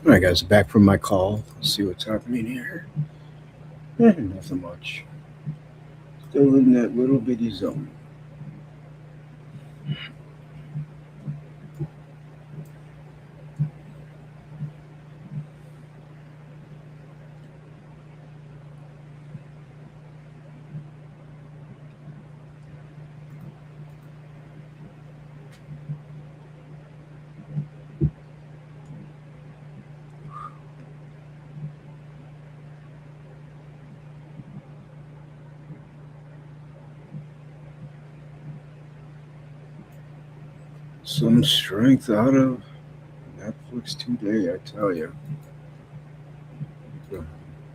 All right, guys, back from my call. Let's see what's happening here. Nothing much. Still in that little bitty zone. Some strength out of Netflix today, I tell you.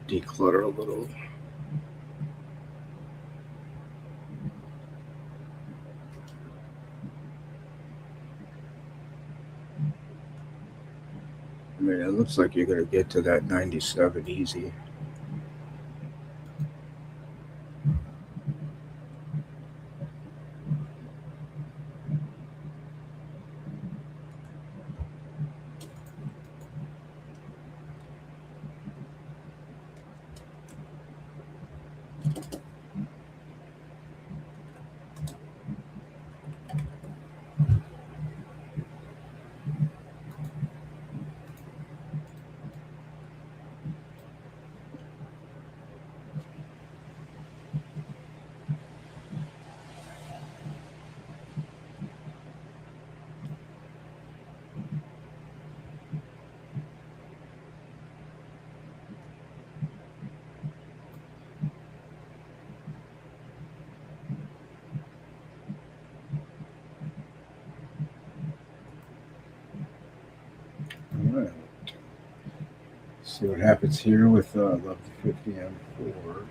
Declutter a little. I mean, it looks like you're going to get to that 97 easy. All right. See what happens here with level 50 M4.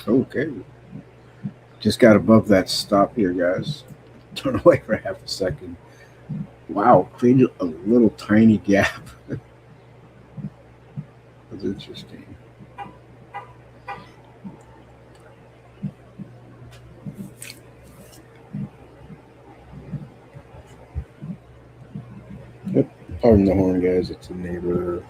Okay. Just got above that stop here, guys. Turn away for half a second. Wow, created a little tiny gap. That's interesting. Yep. Pardon the horn, guys. It's a neighbor.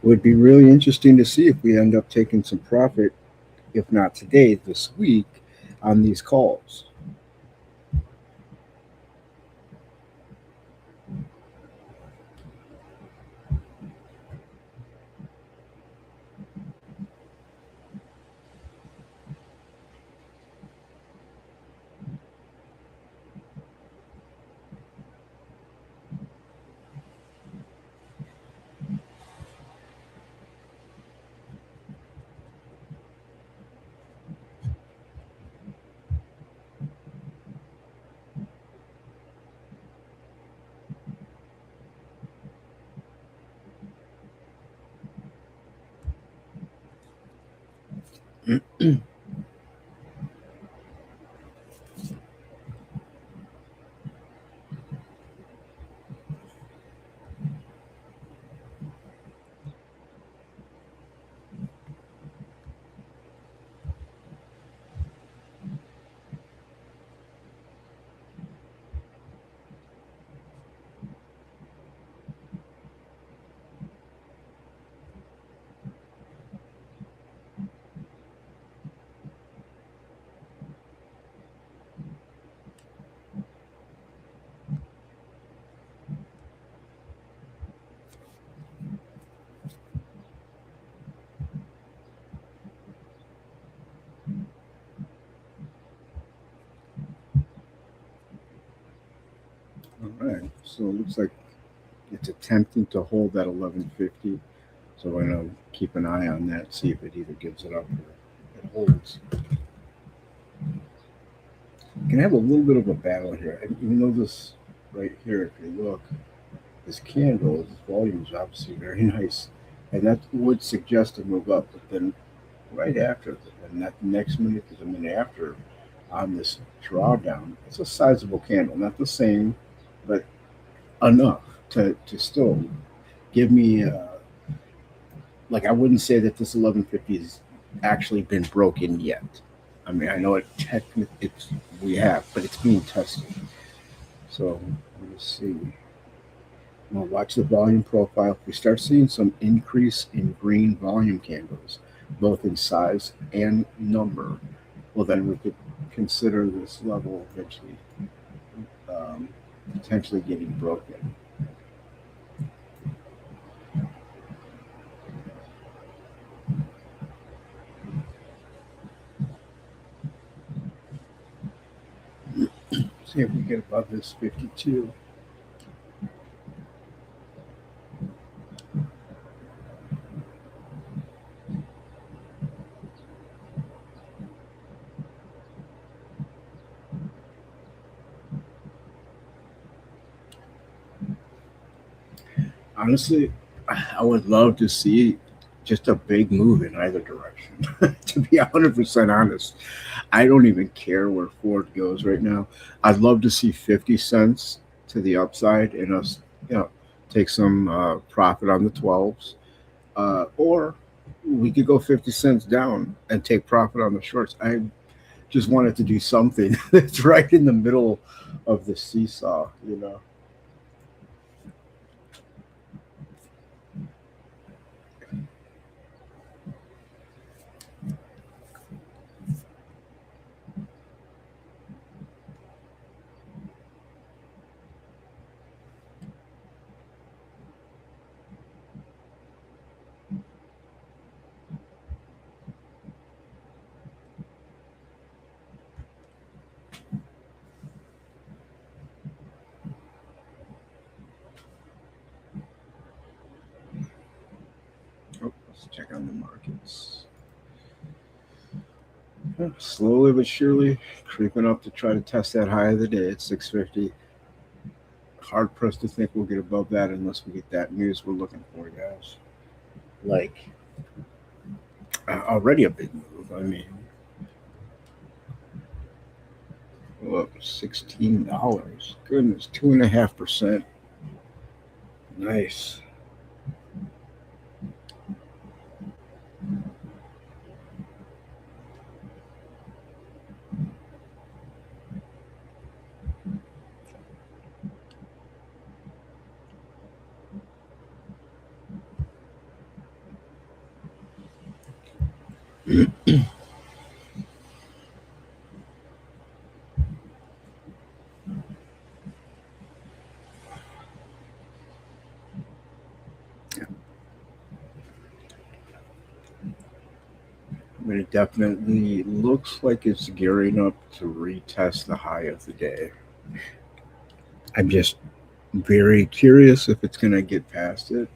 Would be really interesting to see if we end up taking some profit, if not today, this week, on these calls. All right. So it looks like it's attempting to hold that 1150. So we're going to keep an eye on that, see if it either gives it up or it holds. Can have a little bit of a battle here. And even though this right here, if you look, this candle, this volume is obviously very nice. And that would suggest a move up. But then right after, and not the next minute, but the minute after, on this drawdown, it's a sizable candle. Not the same, but enough to still give me like I wouldn't say that this 1150 has actually been broken yet. I mean, I know it's we have, but it's being tested. So let's see. Now watch the volume profile. If we start seeing some increase in green volume candles, both in size and number, well, then we could consider this level eventually um, potentially getting broken. See if we get above this 52. Honestly, I would love to see just a big move in either direction. To be 100% honest, I don't even care where Ford goes right now. I'd love to see 50 cents to the upside and us, you know, take some profit on the 12s. Or we could go 50 cents down and take profit on the shorts. I just wanted to do something that's right in the middle of the seesaw, you know. Oh, let's check on the markets. Slowly but surely creeping up to try to test that high of the day at 650. Hard pressed to think we'll get above that unless we get that news we're looking for, guys. Like, already a big move. I mean, look, $16. Goodness, 2.5%. Nice. But it definitely looks like it's gearing up to retest the high of the day. I'm just very curious if it's going to get past it.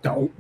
Don't.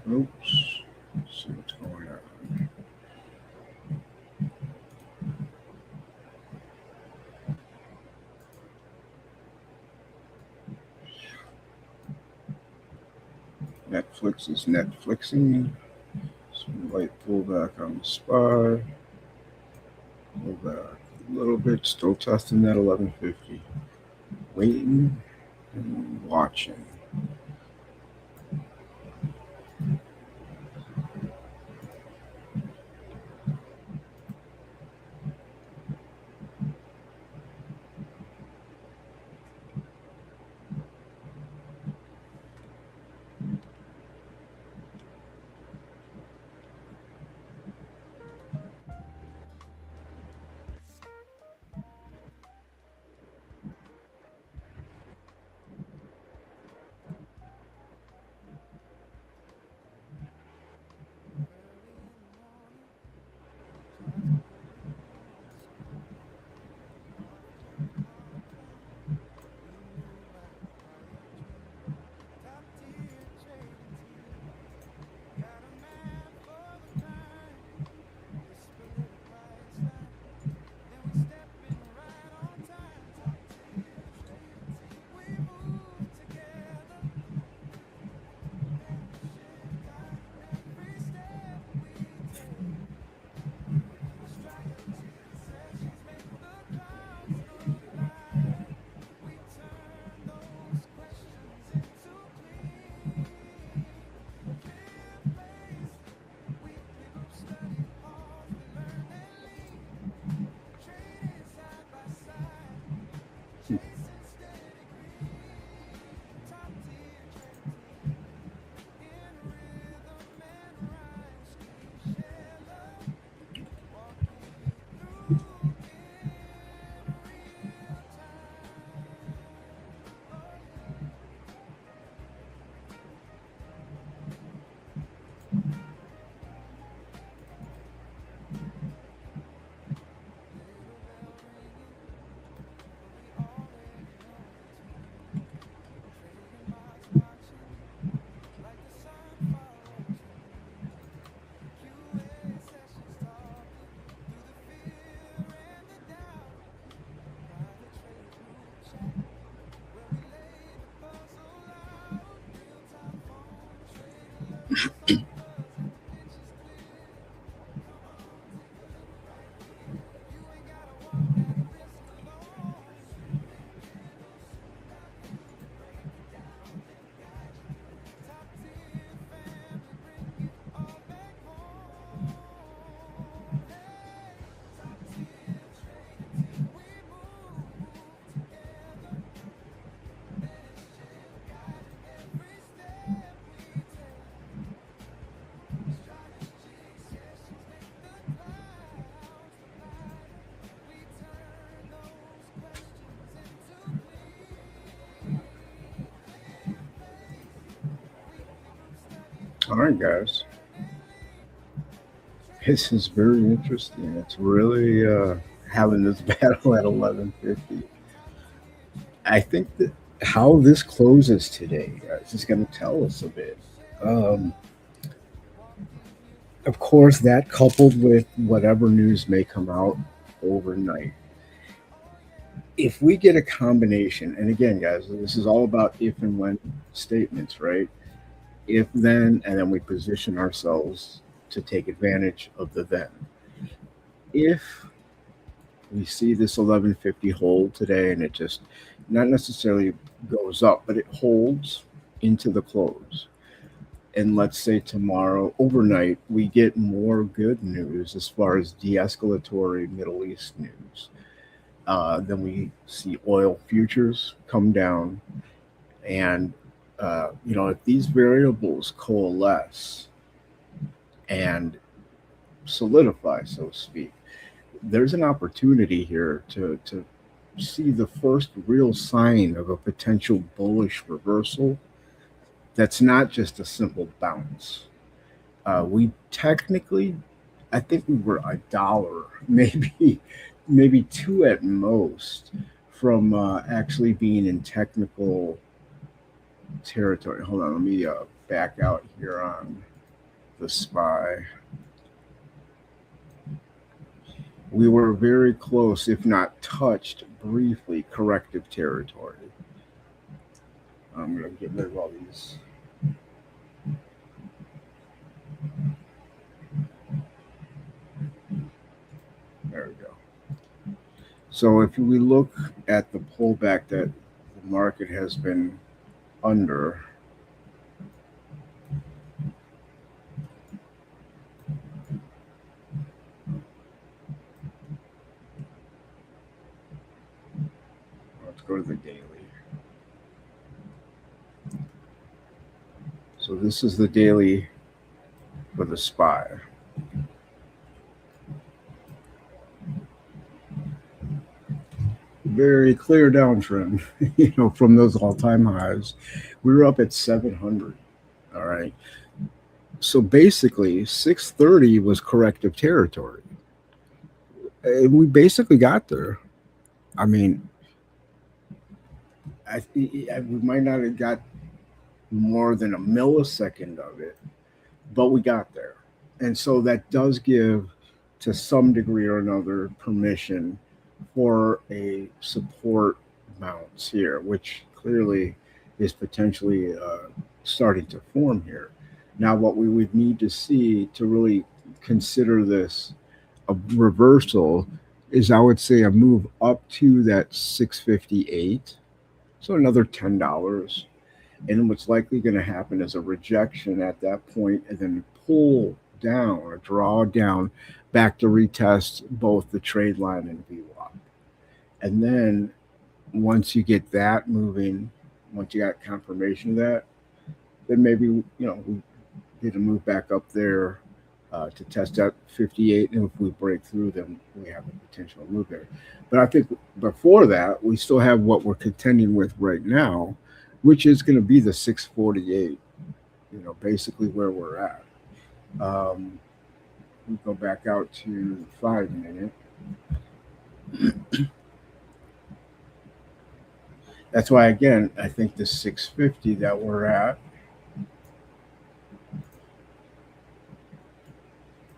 Oops. Let's see what's going on. Netflix is Netflixing. Some light pullback on the SPY. Pull back a little bit. Still testing that 1150. Waiting and watching. time, guys. This is very interesting. It's really having this battle at 11:50. I think that how this closes today, guys, is going to tell us a bit. Um, of course, that coupled with whatever news may come out overnight. If we get a combination, and again, guys, this is all about if and when statements, right? If then, and then we position ourselves to take advantage of the then. If we see this 1150 hold today and it just not necessarily goes up, but it holds into the close. And let's say tomorrow overnight, we get more good news as far as de-escalatory Middle East news. Then we see oil futures come down. And, if these variables coalesce and solidify, so to speak, there's an opportunity here to see the first real sign of a potential bullish reversal that's not just a simple bounce. We technically, I think we were $1, maybe two at most, from actually being in technical territory. Hold on, let me back out here on the SPY. We were very close, if not touched briefly, corrective territory. I'm going to get rid of all these. There we go. So if we look at the pullback that the market has been under, let's go to the daily. So this is the daily for the SPY. Very clear downtrend, from those all-time highs. We were up at 700. All right. So basically, 630 was corrective territory. And we basically got there. I mean, we might not have got more than a millisecond of it, but we got there. And so that does give, to some degree or another, permission for a support bounce here, which clearly is potentially starting to form here. Now, what we would need to see to really consider this a reversal is, I would say, a move up to that 658, so another $10. And what's likely going to happen is a rejection at that point, and then pull down or draw down back to retest both the trade line and VWAP. And then once you get that moving, once you got confirmation of that, then maybe we get a move back up there to test out 58. And if we break through, then we have a potential move there. But I think before that, we still have what we're contending with right now, which is going to be the 648, basically where we're at. We go back out to 5 minute. That's why, again, I think the 650 that we're at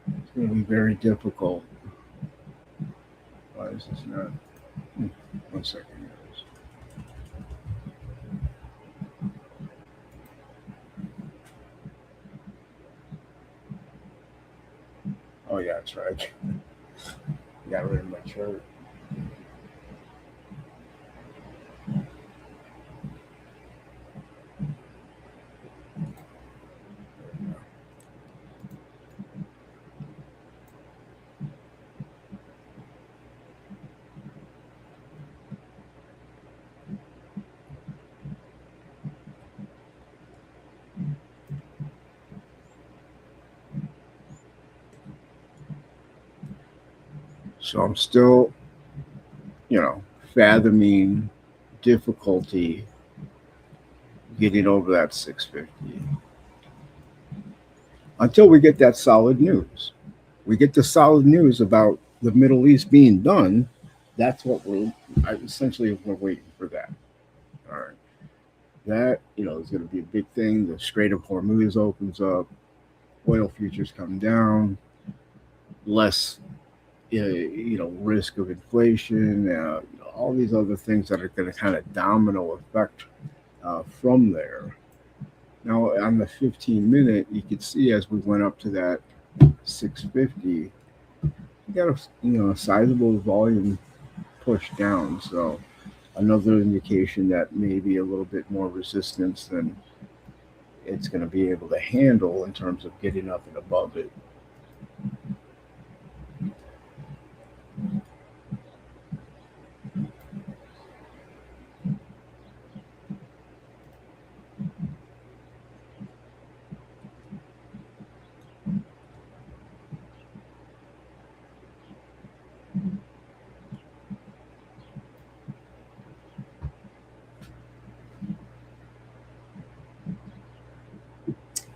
is going to be very difficult. Why is this not? 1 second. Oh, yeah, that's right. Got rid of my chart. So I'm still, fathoming difficulty getting over that 650. until we get that solid news. We get the solid news about the Middle East being done. That's what we're waiting for that. All right. That, is going to be a big thing. The Strait of Hormuz opens up, oil futures come down, less, risk of inflation, all these other things that are going to kind of domino effect from there. Now, on the 15-minute, you could see as we went up to that 650, you got a sizable volume push down. So another indication that maybe a little bit more resistance than it's going to be able to handle in terms of getting up and above it.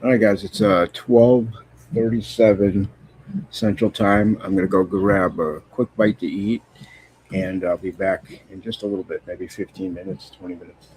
All right, guys, it's 12:37 Central Time. I'm going to go grab a quick bite to eat, and I'll be back in just a little bit, maybe 15 minutes, 20 minutes.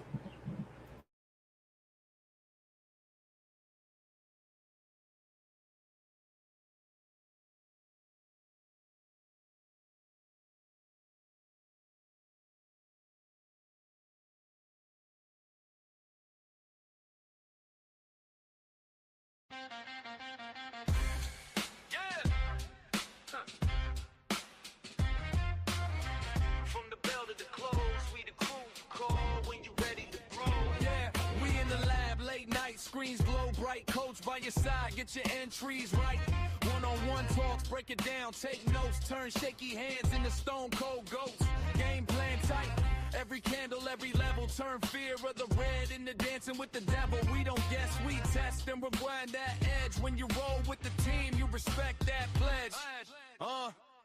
Screens glow bright, coach by your side, get your entries right. One-on-one talks, break it down, take notes, turn shaky hands into stone cold goats. Game plan tight, every candle, every level, turn fear of the red into dancing with the devil. We don't guess, we test and rewind that edge. When you roll with the team, you respect that pledge.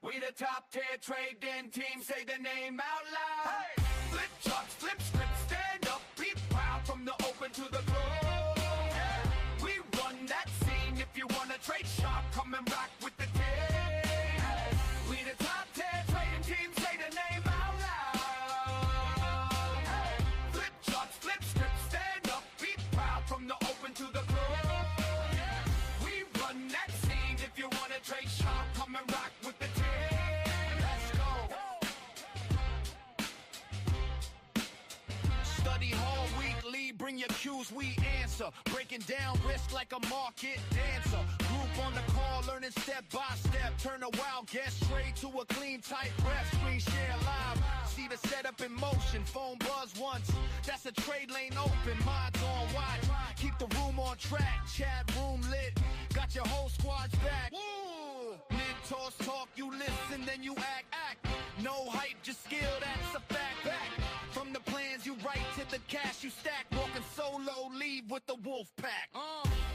We the top tier trading team, say the name out loud. Hey! Flip charts, flip scripts, stand up, be proud from the open to the close. If you wanna trade sharp, come and rock with the team. We the top 10 trading team, say the name out loud. Flip charts, flip scripts, stand up, be proud from the open to the close. We run that scene. If you wanna trade sharp, come and rock with the team. Let's go. Study hall weekly, bring your cues, we answer. Breaking down risk like a market dancer. Group on the call, learning step by step. Turn a wild guess trade to a clean tight rep. Screen share live, see the setup in motion. Phone buzz once, that's a trade lane open. Minds on watch, keep the room on track. Chat room lit, got your whole squad's back. Mentors talk, you listen, then you act. No hype, just skill, that's a fact. From the plans you write to the cash you stack. Walking solo, leave with the wolf pack.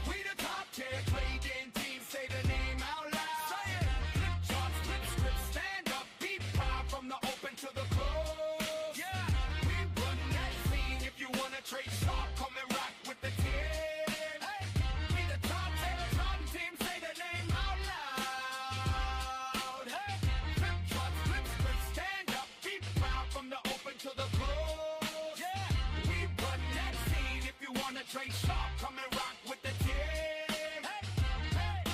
We the top tier trading team, say the name out loud. Say it. Flip charts, flip scripts, stand up, be proud from the open to the close. Yeah, we run that scene. If you wanna trade sharp, come and rock with the team. Hey, we the top tier trading team, say the name out loud. Hey, flip charts, flip scripts, stand up, be proud from the open to the close. Yeah, we run that scene. If you wanna trade sharp, come and rock with the team. Hey, hey.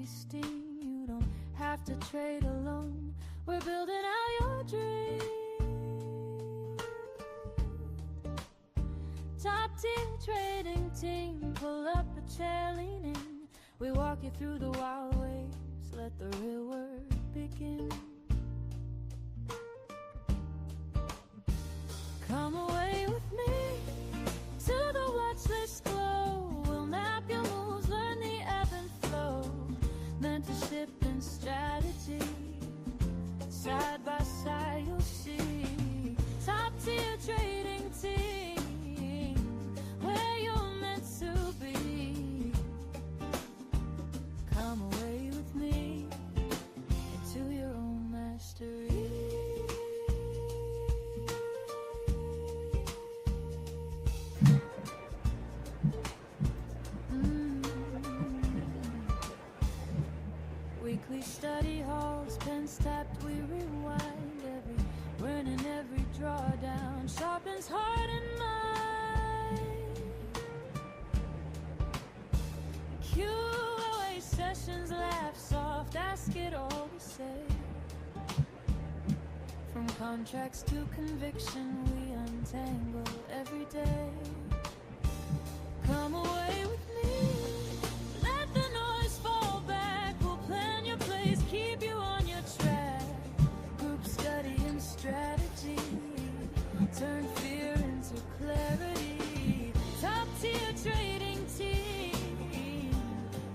tasting. You don't have to trade alone. We're building out your dream. Top tier trading team, pull up a chair, lean in. We walk you through the wild waves, let the real work begin. Come away with me to the watch list glow. We'll map your moves, learn the ebb and flow. Mentorship and strategy, side by side you'll see. Top tier trading team, where you're meant to be. Come away with me into your own mastery. Weekly study halls, pens tapped, we rewind. Every win and every drawdown sharpens heart and mind. QOA sessions, laugh soft, ask it all we say. From contracts to conviction, we untangle every day. Come away with me, let the noise fall back. We'll plan your plays, keep you on your track. Group study and strategy, turn fear into clarity. Top tier trading team,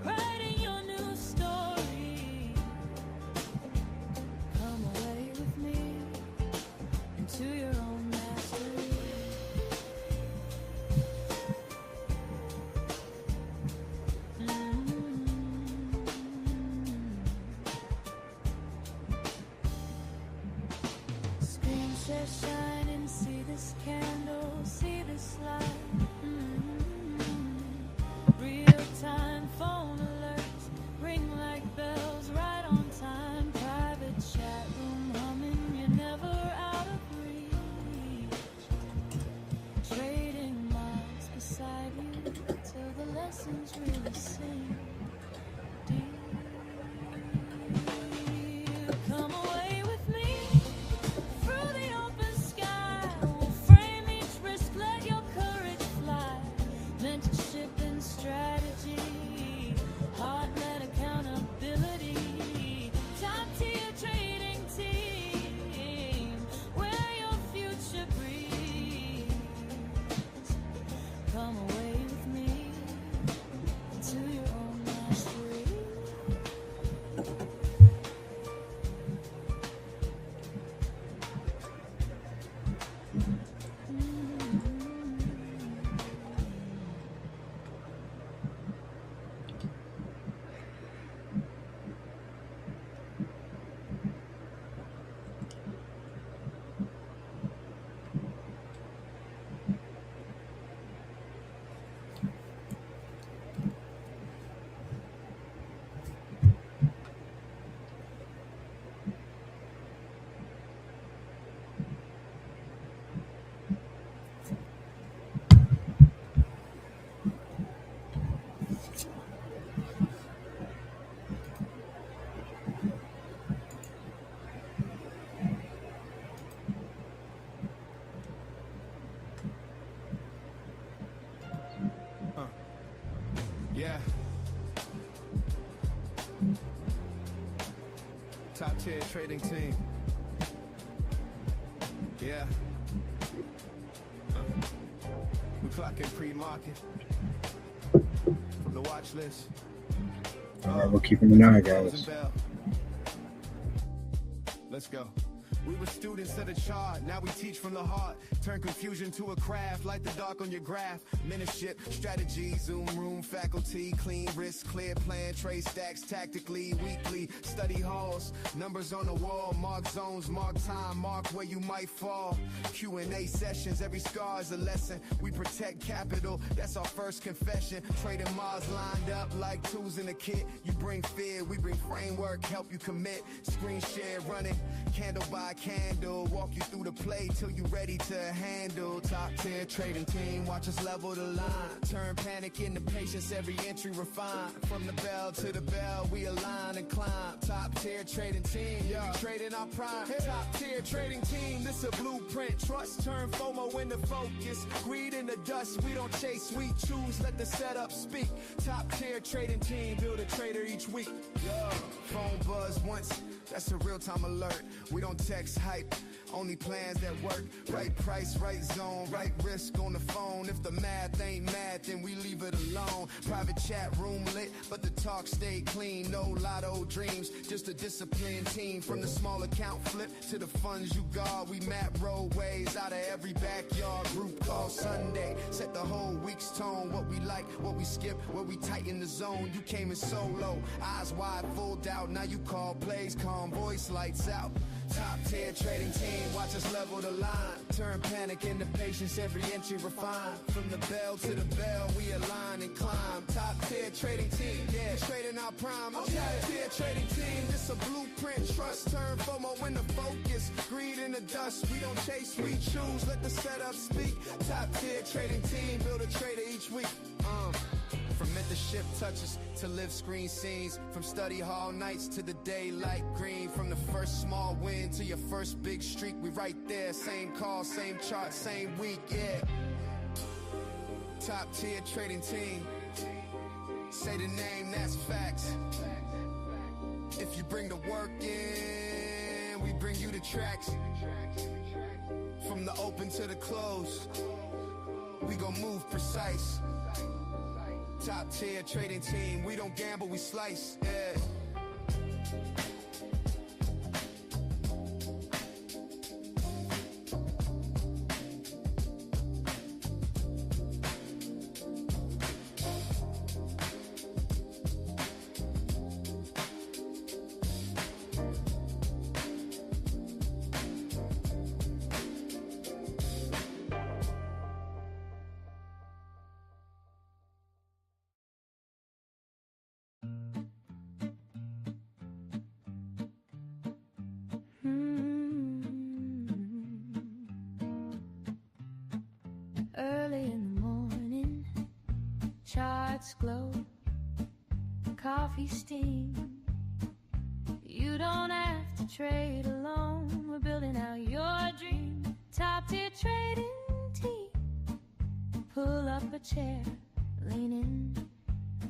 writing your new story. Come away with me into your own mastery. Screen share, shine and see this candle, see this light. Real time phone alerts ring like bells, right on time. Private chat room humming, you're never out of reach. Trading miles beside you till the lessons really sink deep. Come away with me through the open sky. We'll frame each risk, let your courage fly. Mentorship and strategy, heart-led accountability. Top tier trading team, where your future breathes. Come away with me to your own mastery. Yeah. Top tier trading team. Yeah. We clocking pre-market from the watch list. All right, we're keeping an eye, guys. Let's go. We were students of the chart, now we teach from the heart. Turn confusion to a craft, like the dark on your graph. Mentorship, strategy, Zoom room, faculty, clean risk, clear plan, trade stacks, tactically, weekly, study halls, numbers on the wall, mark zones, mark time, mark where you might fall. Q&A sessions, every scar is a lesson. We protect capital, that's our first confession. Trading Mars lined up like tools in a kit. You bring fear, we bring framework, help you commit. Screen share running, candle by like handle. Walk you through the play till you ready to handle. Top tier trading team, watch us level the line. Turn panic into patience, every entry refine. From the bell to the bell, we align and climb. Top tier trading team, yeah, trading our prime. Top tier trading team, this a blueprint. Trust turn FOMO into focus. Greed in the dust, we don't chase, we choose, let the setup speak. Top tier trading team, build a trader each week. Yeah, phone buzz once, that's a real-time alert. We don't text hype, only plans that work. Right price, right zone, right risk on the phone. If the math ain't mad, then we leave it alone. Private chat room lit, but the talk stay clean. No lotto dreams, just a disciplined team. From the small account flip to the funds you guard, we map roadways out of every backyard. Group call Sunday, set the whole week's tone. What we like, what we skip, where we tighten the zone. You came in solo, eyes wide, full doubt. Now you call plays, calm voice, lights out. Top tier trading team, watch us level the line. Turn panic into patience, every entry refine. From the bell to the bell, we align and climb. Top tier trading team, yeah, trading our prime. Top tier trading team, this a blueprint. Trust turn FOMO into focus. Greed in the dust, we don't chase, we choose. Let the setup speak. Top tier trading team, build a trader each week. From mentorship touches to live screen scenes. From study hall nights to the daylight green. From the first small win to your first big streak. We right there, same call, same chart, same week, yeah. Top tier trading team. Say the name, that's facts. If you bring the work in, we bring you the tracks. From the open to the close, we gon' move precise. Top tier trading team, we don't gamble, we slice, yeah. Early in the morning, charts glow, coffee steam. You don't have to trade alone. We're building out your dream. Top tier trading team. Pull up a chair, lean in.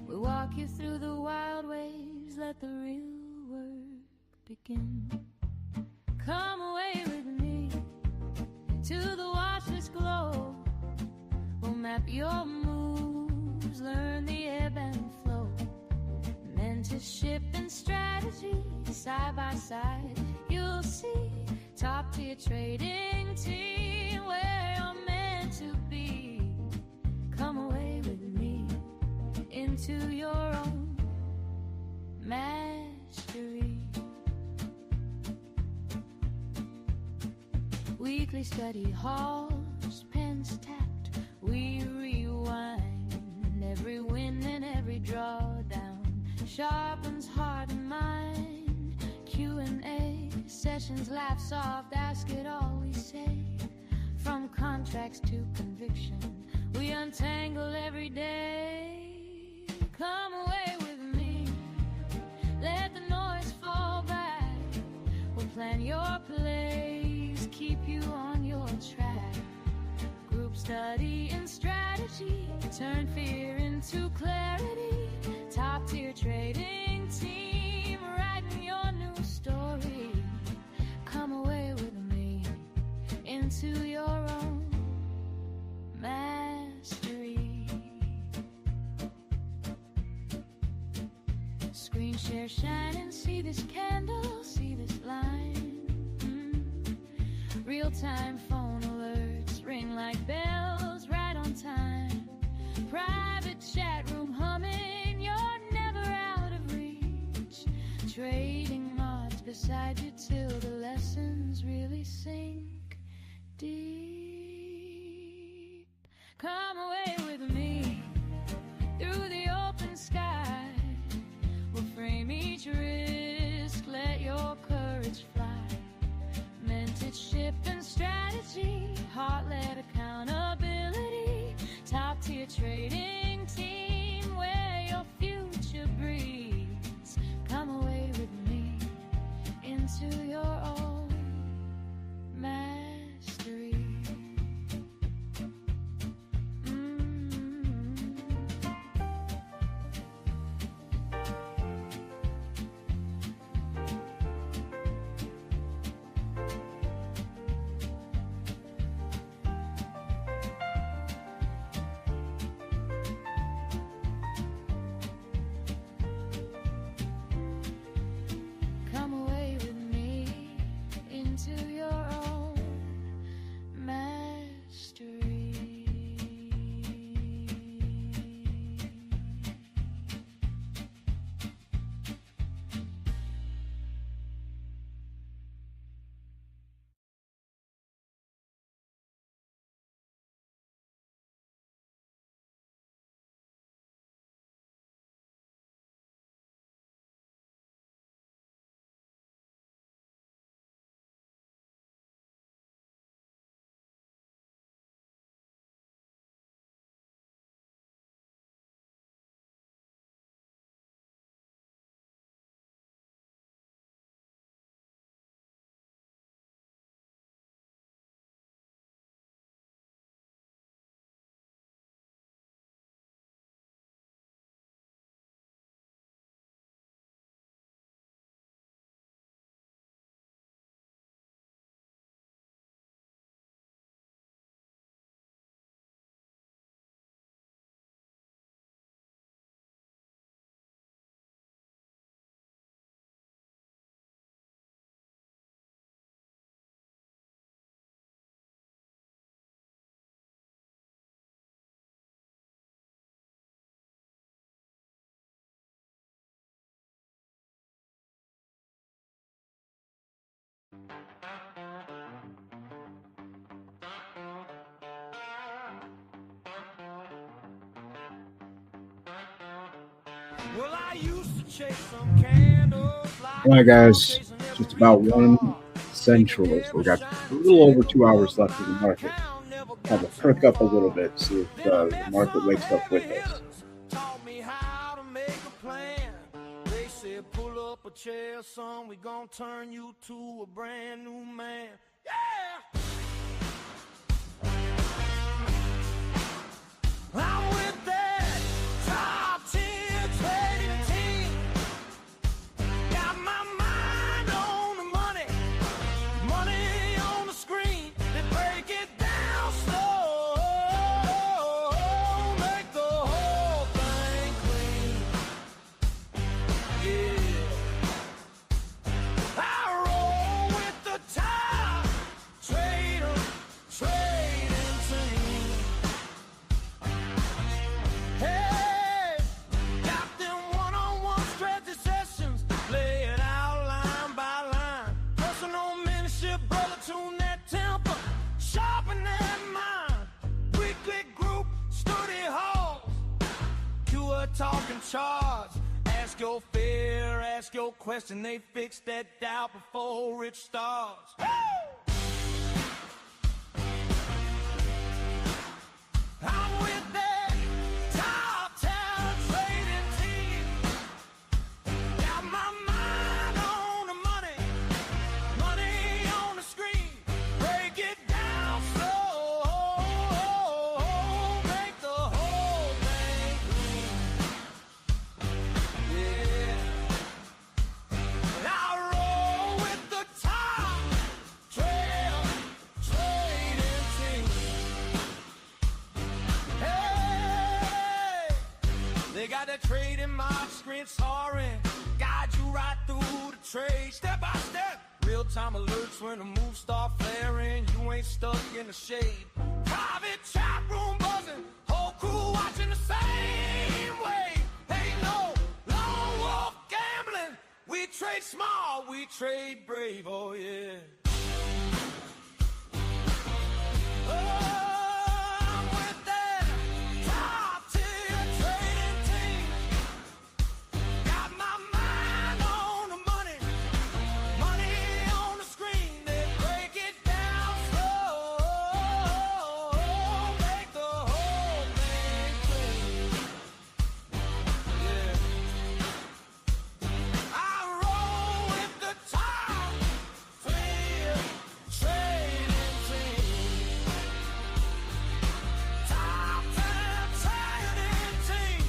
We walk you through the wild waves. Let the real work begin. Come away with me to the watchlist glow. We'll map your moves, learn the ebb and flow. Mentorship and strategy, side by side. You'll see top tier trading team, where you're meant to be. Come away with me into your own mastery. Weekly study halls, pens tapped. We rewind every win and every drawdown. Sharpens heart and mind. Q&A sessions, laugh soft, ask it all we say. From contracts to conviction, we untangle every day. Come away with me, let the noise fall back. We'll plan your plays, keep you on your track. Group study and strategy, turn fear into clarity. Top tier trading team, writing your new story. Come away with me into your own mastery. Screen share, shine and see this candle, see this line. Real-time phone alerts ring like bells, right on time. Private chat room humming, you're never out of reach. Trading odds beside you till the lessons really sink deep. Come away with me through the open sky. We'll frame each risk, let your courage fly. Well, I used to chase some candles like All right, guys, just about 1 Central. So we got a little over 2 hours left in the market. Have to perk up a little bit, see if the market wakes up with us. Taught me how to make a plan. They said, pull up a chair, son. We gonna turn you to a brand new man. Yeah! I'm with that top 10 trading team. Got my mind on the money, money on the screen. They break it down slow, make the whole thing clean. Yeah, I roll with the top trading team. Hey, got them one-on-one strategy sessions, lay it out line by line. Personal mentorship, brother, tune that temper, sharpen that mind. Weekly group study halls, do a talking charge. Ask your fear, ask your question. They fix that doubt before it starts. Woo! I'm with that top 10 trading team. Got my mind on the money, money on the screen. Break it down slow, make the whole thing clean. Yeah, I roll with the top trading team. Hey, they got that trading mob screen soaring, guide you right through the trade, step by step. Real time alerts when the moves start flaring. You ain't stuck in the shade. Private chat room buzzing, whole crew watching the same way. Ain't no lone wolf gambling. We trade small, we trade brave. Oh yeah. I'm with that top 10 trading team. Got my mind on the money, money on the screen. They break it down slow, make the whole thing clean. Yeah, I roll with the top 10 trading team. Top 10 trading team.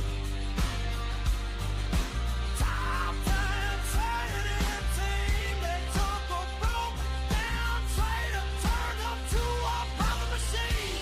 Top 10 trading team. They took a broke down trader, turned up to a profit machine.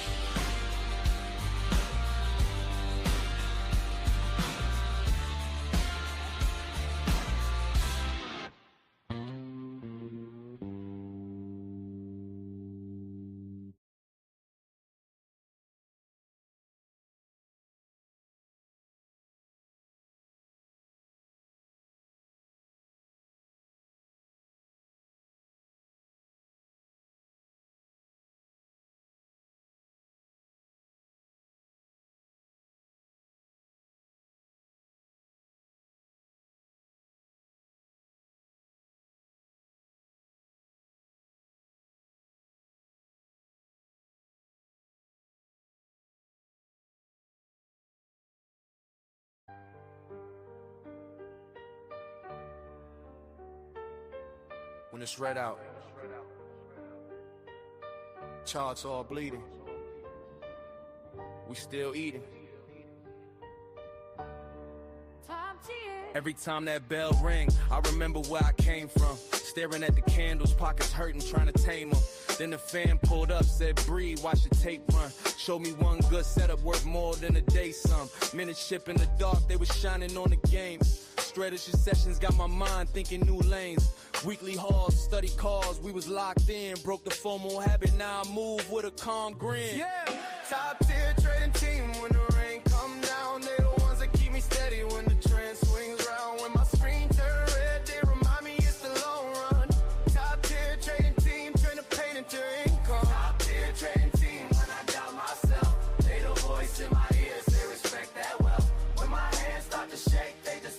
When it's red out, charts all bleeding, we still eating. Every time that bell ring, I remember where I came from. Staring at the candles, pockets hurting, trying to tame them. Then the fan pulled up, said, breathe, watch the tape run. Showed me one good setup worth more than a day sum. Mentorship in the dark, they was shining on the game. Strategy sessions got my mind thinking new lanes. Weekly hauls, study calls, we was locked in. Broke the FOMO habit, now I move with a calm grin. Yeah, top tier trading team. When the rain come down, they the ones that keep me steady. When the trend swings round, when my screen turn red, they remind me it's the long run. Top tier trading team, turn the pain into income. Top tier trading team, when I doubt myself, they the voice in my ears, they respect that well. When my hands start to shake, they just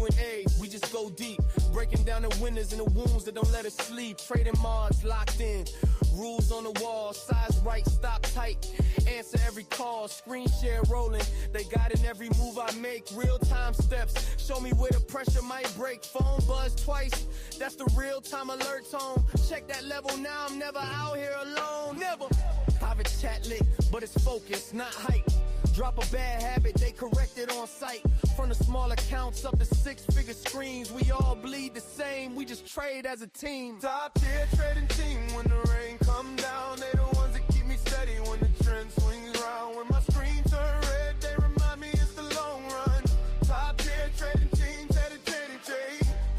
Q&A, we just go deep. Breaking down the winners and the wounds that don't let us sleep. Trading mods locked in. Rules on the wall, size right, stop tight. Answer every call, screen share rolling. They got in every move I make, real-time steps. Show me where the pressure might break. Phone buzz twice, that's the real-time alert tone. Check that level now, I'm never out here alone, never. Private chat lit, but it's focused, not hype. Drop a bad habit, they correct it on site. From the small accounts up to six-figure screens, we all bleed the same, we just trade as a team. Top tier trading team, when the rain come down, they the ones that keep me steady when the trend swings round. When my screen turn red, they remind me it's the long run. Top tier trading team, trading.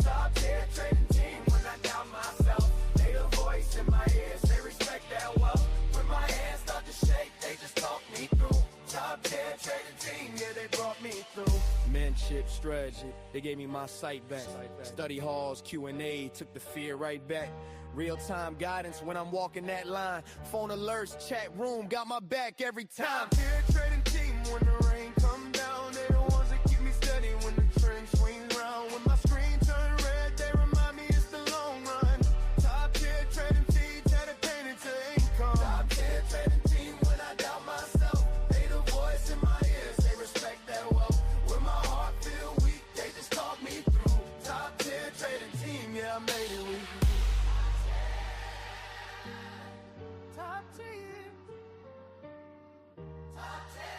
Top tier trading team, when I doubt myself, they the voice in my ears, they respect that well. When my hands start to shake, they just talk me through. Top tier trading team, yeah, they brought me through. Mentorship, strategy, they gave me my sight back. Study halls, Q&A, took the fear right back. Real-time guidance when I'm walking that line. Phone alerts, chat room, got my back every time. Top tier trading team, when the rain come down, they the ones that keep me steady when the trend swings round. When my screen turn red, they remind me it's the long run. Top tier trading team, painted to income. Top tier trading team, when I doubt myself, they the voice in my ears, they respect that well. When my heart feel weak, they just talk me through. Top tier trading team, yeah, I made it weak. Top tier. Top tier.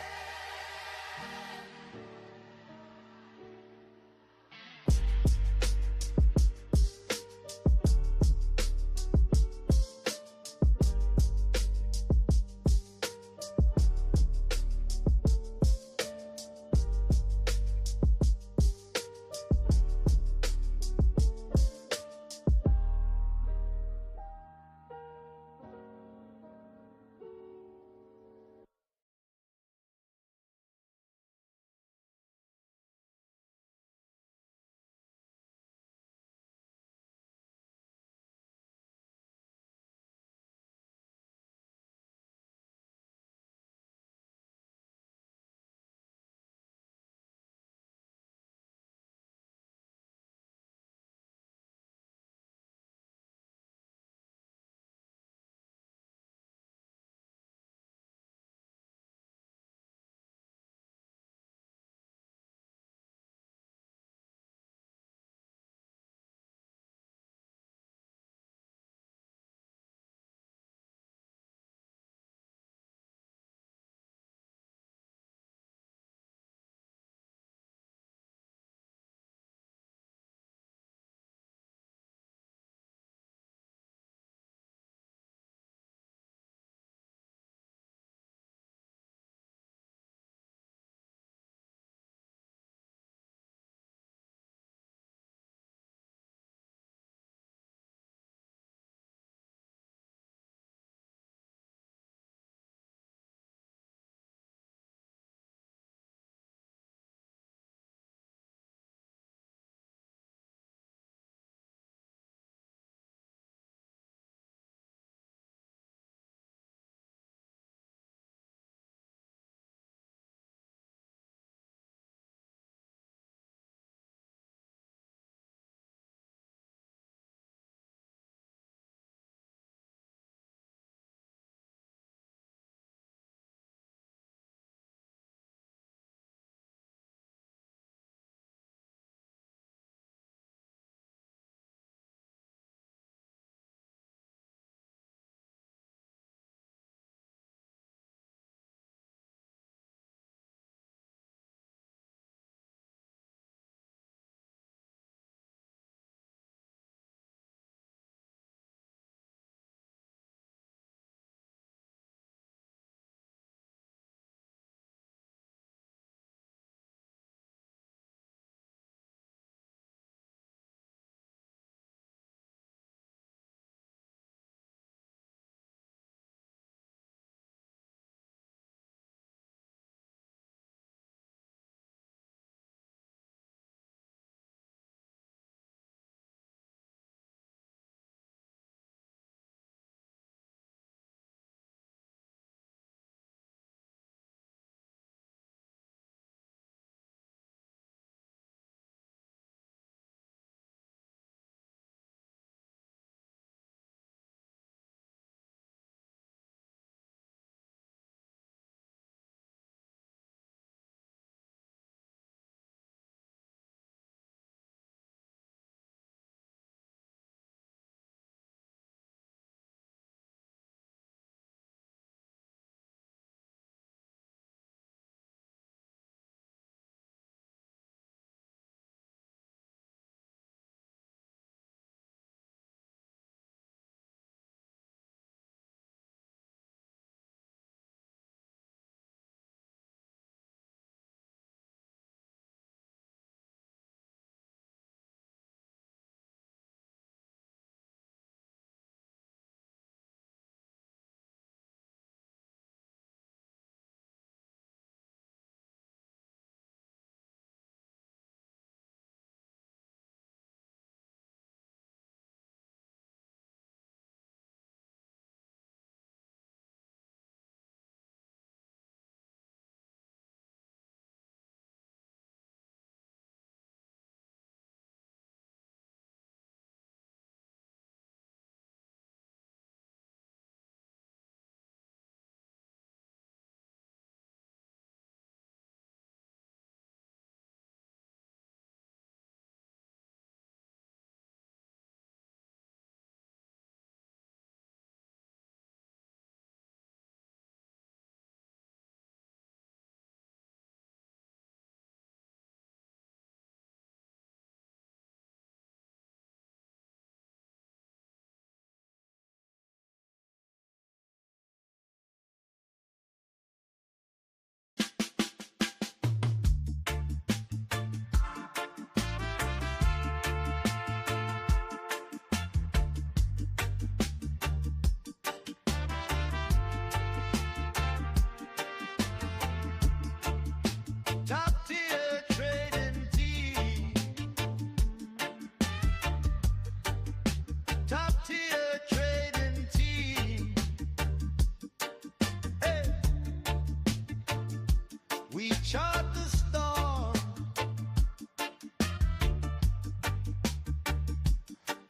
We chart the storm.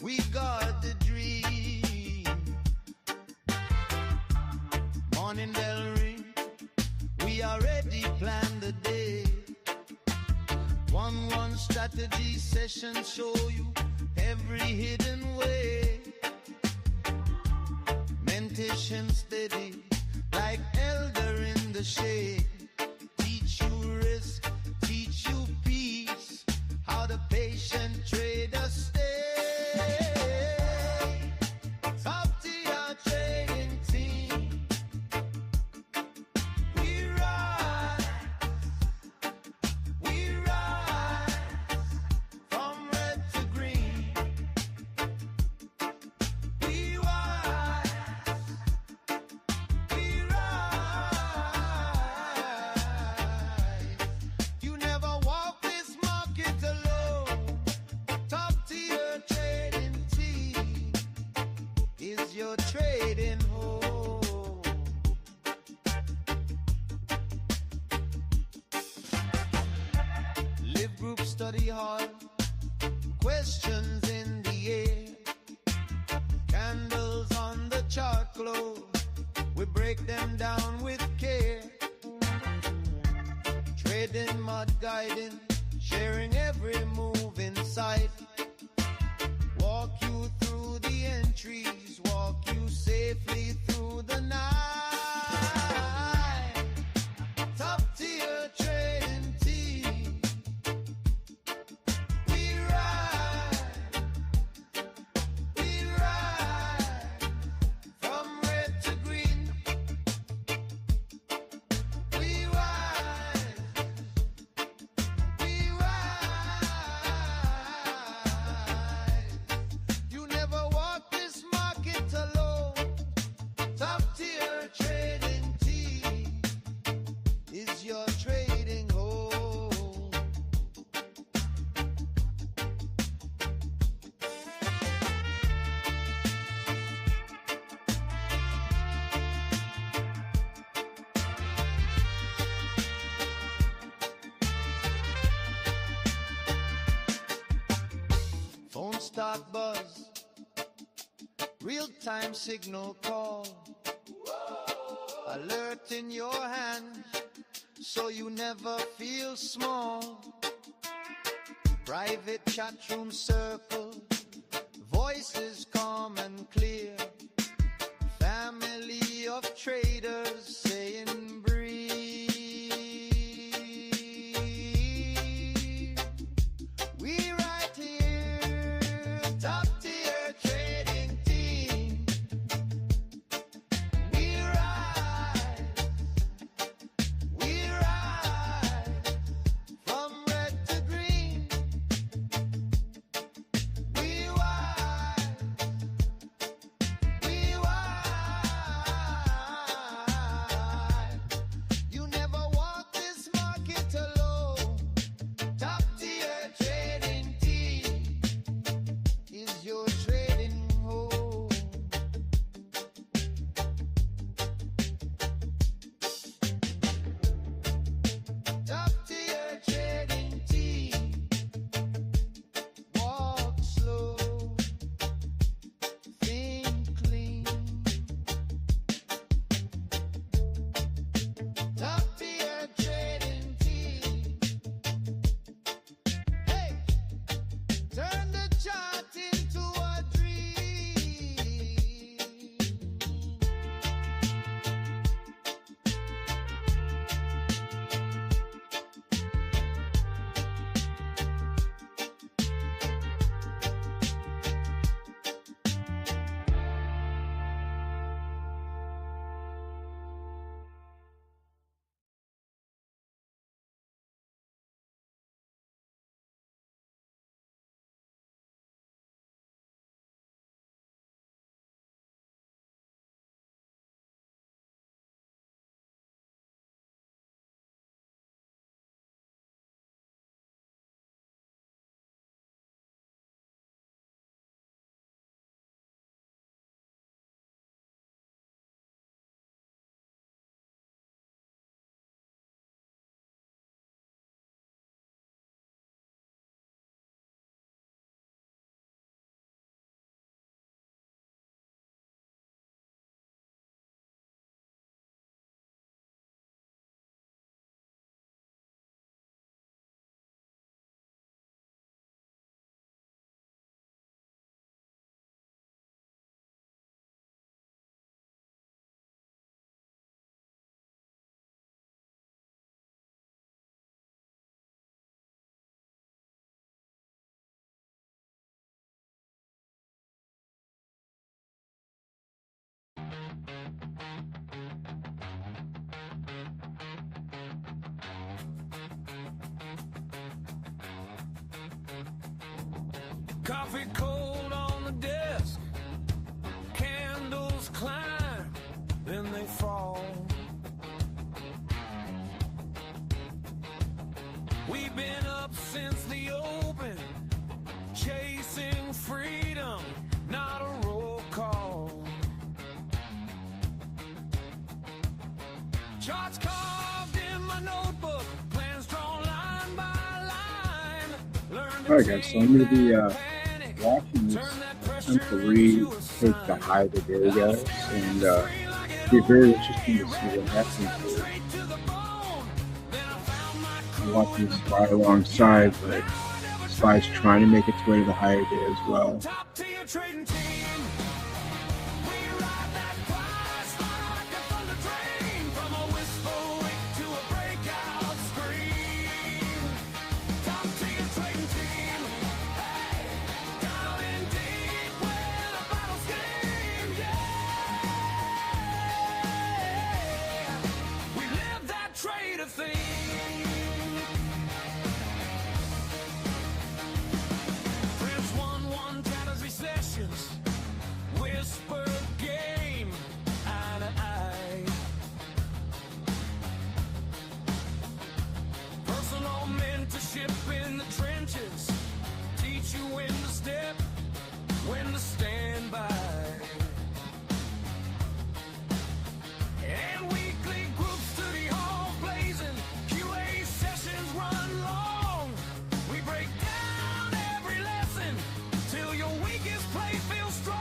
We guard the dream. Morning bell ring. We already planned the day. 1-1 strategy session show you every hidden way. Mentation steady like elder in the shade. Teach you risk, teach you peace. How the patient trader stay. Top tier trading team. We rise from red to green. We rise. You never walk this market alone. Top tier trading team is your trading home. Live group study hall. Questions in the air. Candles on the chart glow. We break them down with care. Trading, mud guiding, sharing every move in sight. Walk you through the entries, walk you safely through the night. Top tier trading team. We ride from red to green. We rise. You never walk this market alone. Top tier trading team is your trading home. Phone start buzz, real-time signal call. Alert in your hand, so you never feel small. Private chatroom circle, voices calm and clear. Family of traders saying breathe. We right here, top tier trading team. We rise from red to green. We rise Coffee cold on the desk, candles climb, then they fall. We've been up since the open, chasing freedom, not a roll call. Charts carved in my notebook, plans drawn line by line. All right, guys, so I'm going to be watching this attempt to retake the high the day, guys, and it'll be very interesting to see what happens here. I'm watching the spy alongside, but the spy's trying to make its way to the high day as well. Mentorship in the trenches, teach you when to step, when to stand by. And weekly group study hall blazing, QA sessions run long. We break down every lesson till your weakest play feels strong.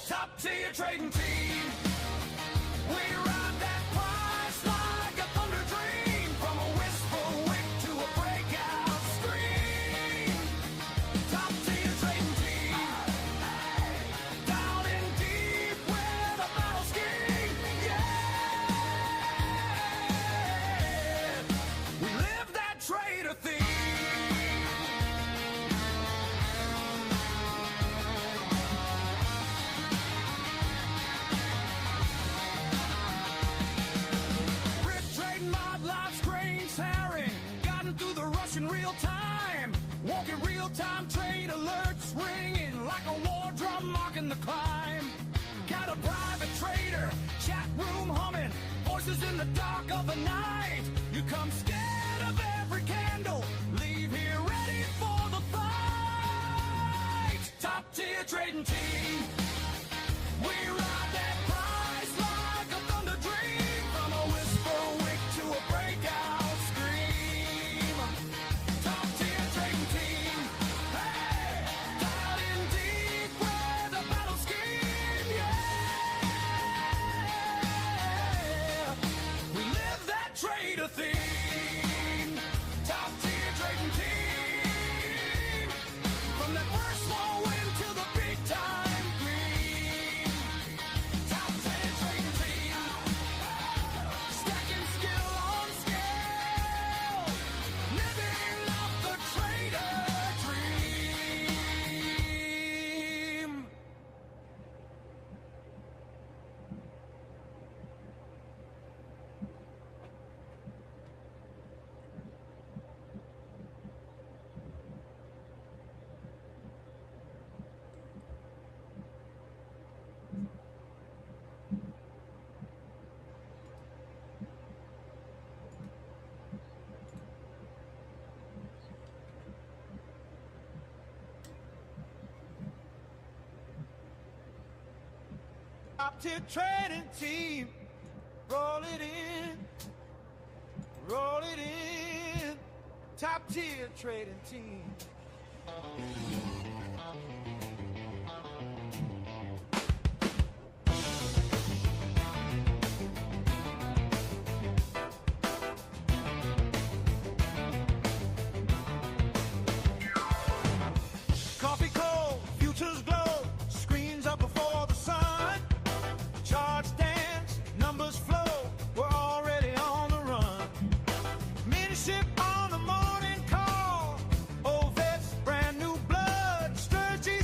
Top tier trading team, we ride that price like a thunder dream. From a whisper wick to a breakout scream. Top tier trading team, down in deep where the battle scheme. Yeah, we live that trader theme. Rip trading mod live screens haring, gotten through the rush in real time. Walking real time trade alerts ringing like a war drum marking the climb. Got a private trader, chat room humming, voices in the dark of the night. You come scared of every candle, leave here ready for the fight. Top tier trading team, we ride that price like a thunder dream. From a whisper wick to a breakout scream. Top tier trading team, hey, down in deep where the battle scheme. Yeah, we live that trader theme. Top tier trading team, from that first small win to the big time green. Top tier trading team, stacking skill on scale, living up the trader dream. Top tier trading team, roll it in, roll it in. Top tier trading team. Coffee cold, futures glow, screens up before the sun. Charts dance, numbers flow, we're already on the run. Mentorship on the morning call, old vets, brand new blood, strategy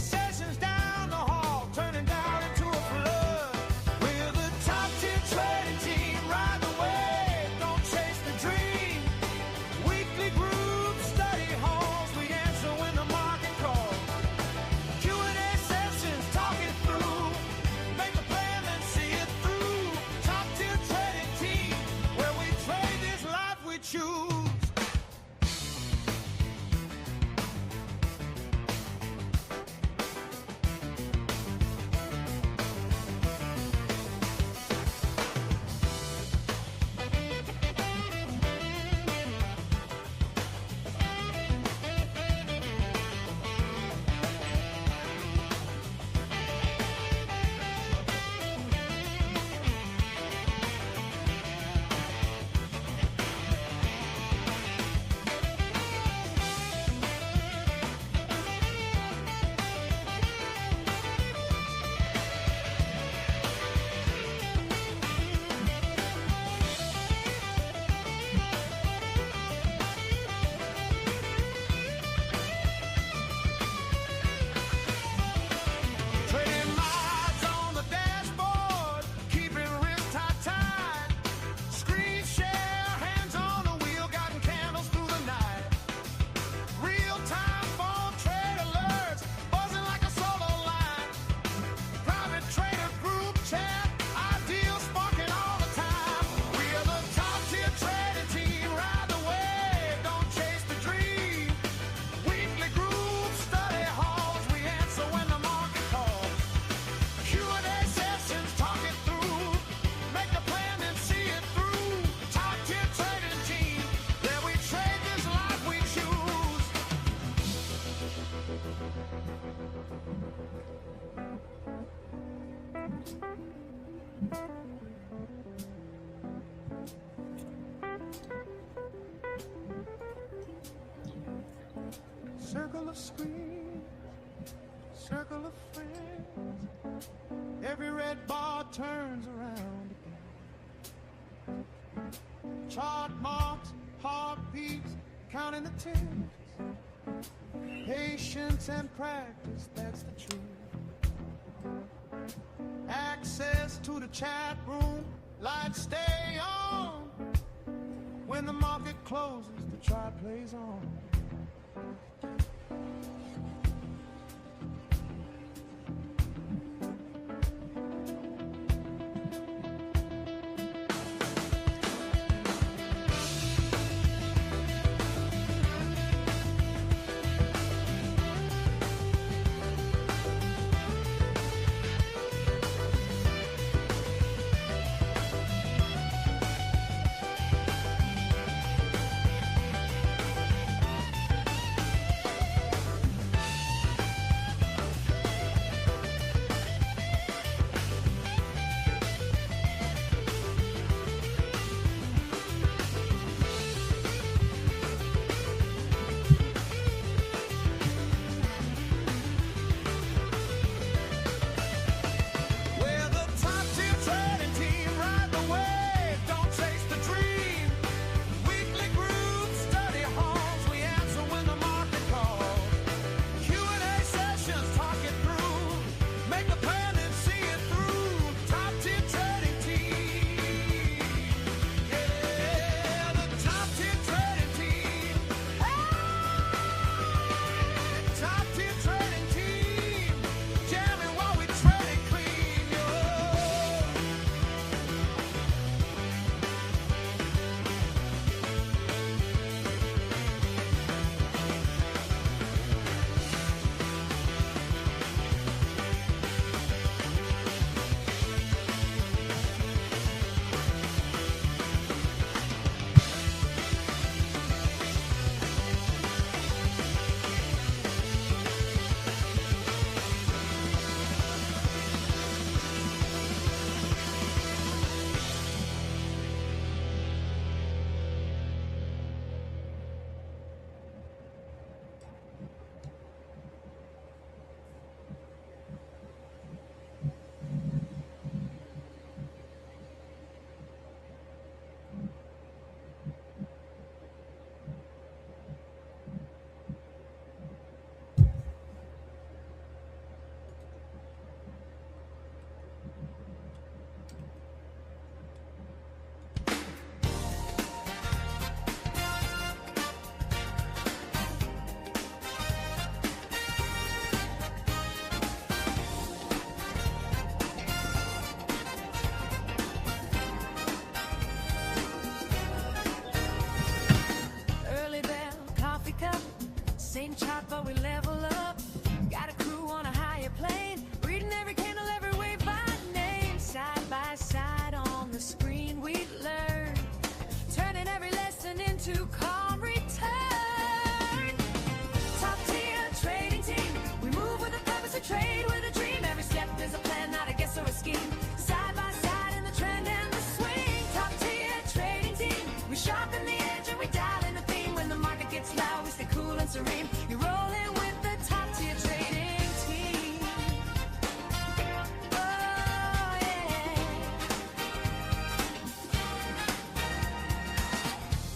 Circle of screens, circle of friends. Every red bar turns around again. Chart marks, heartbeats, counting the ticks. Patience and practice, that's the truth. Access to the chat room, lights stay on. When the market closes, the chart plays on. Same chart, but we level up. Got a crew on a higher plane, reading every candle, every wave by name. Side by side on the screen, we learn, turning every lesson into calm return. Top tier trading team, we move with a purpose, a trade with a dream. Every step is a plan, not a guess or a scheme. Side by side in the trend and the swing. Top tier trading team, we sharpen the edge and we dial in the theme. When the market gets loud, we stay cool and serene. You're rolling with the top tier trading team. Oh yeah.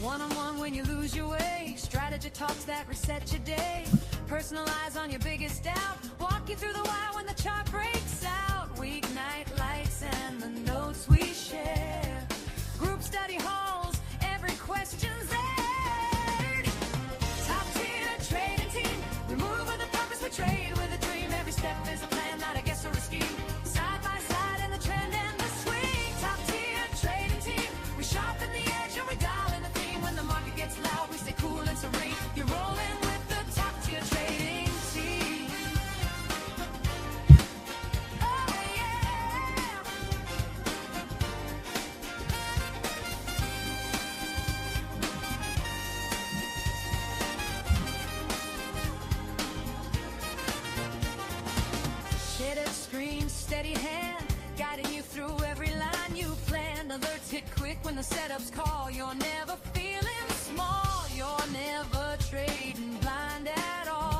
One-on-one when you lose your way. Strategy talks that reset your day. Personalize on your biggest doubt. Walk you through the wire when the chart breaks out. Weeknight lights and the notes we share. Group study halls, every question's aired. Top tier trading team, we move with a purpose, we trade with a dream. Every step is a plan, not a guess or a scheme. Side by side in the trend and the swing. Top tier trading team, we sharpen the edge and we dial in the theme. When the market gets loud, we stay cool and serene. You're rolling with the top tier trading team. Oh yeah. Shaded screen, steady hand, guiding you through every line you planned. Alerts hit quick when the setups call. You're never feeling small, you're never trading blind at all.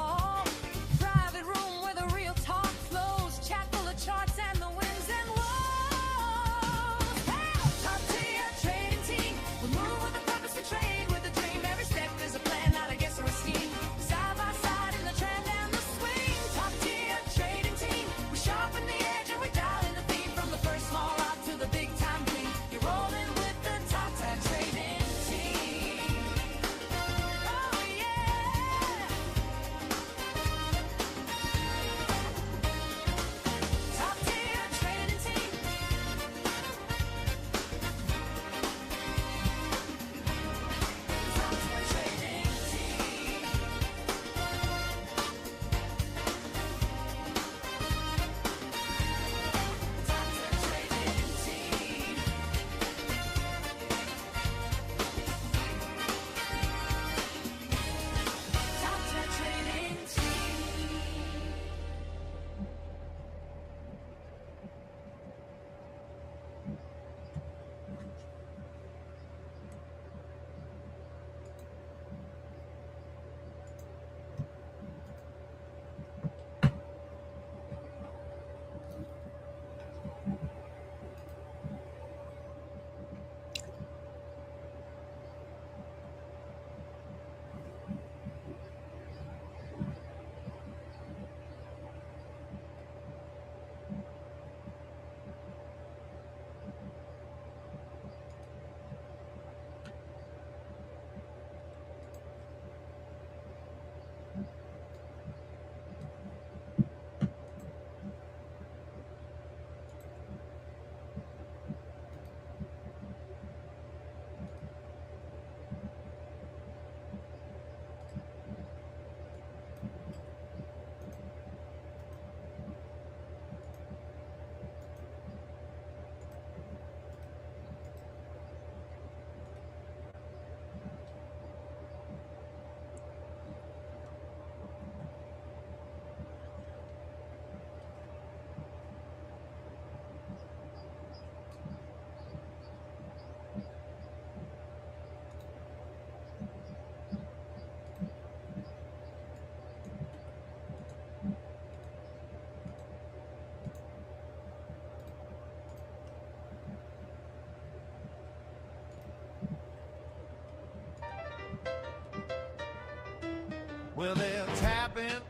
Well, they're tapping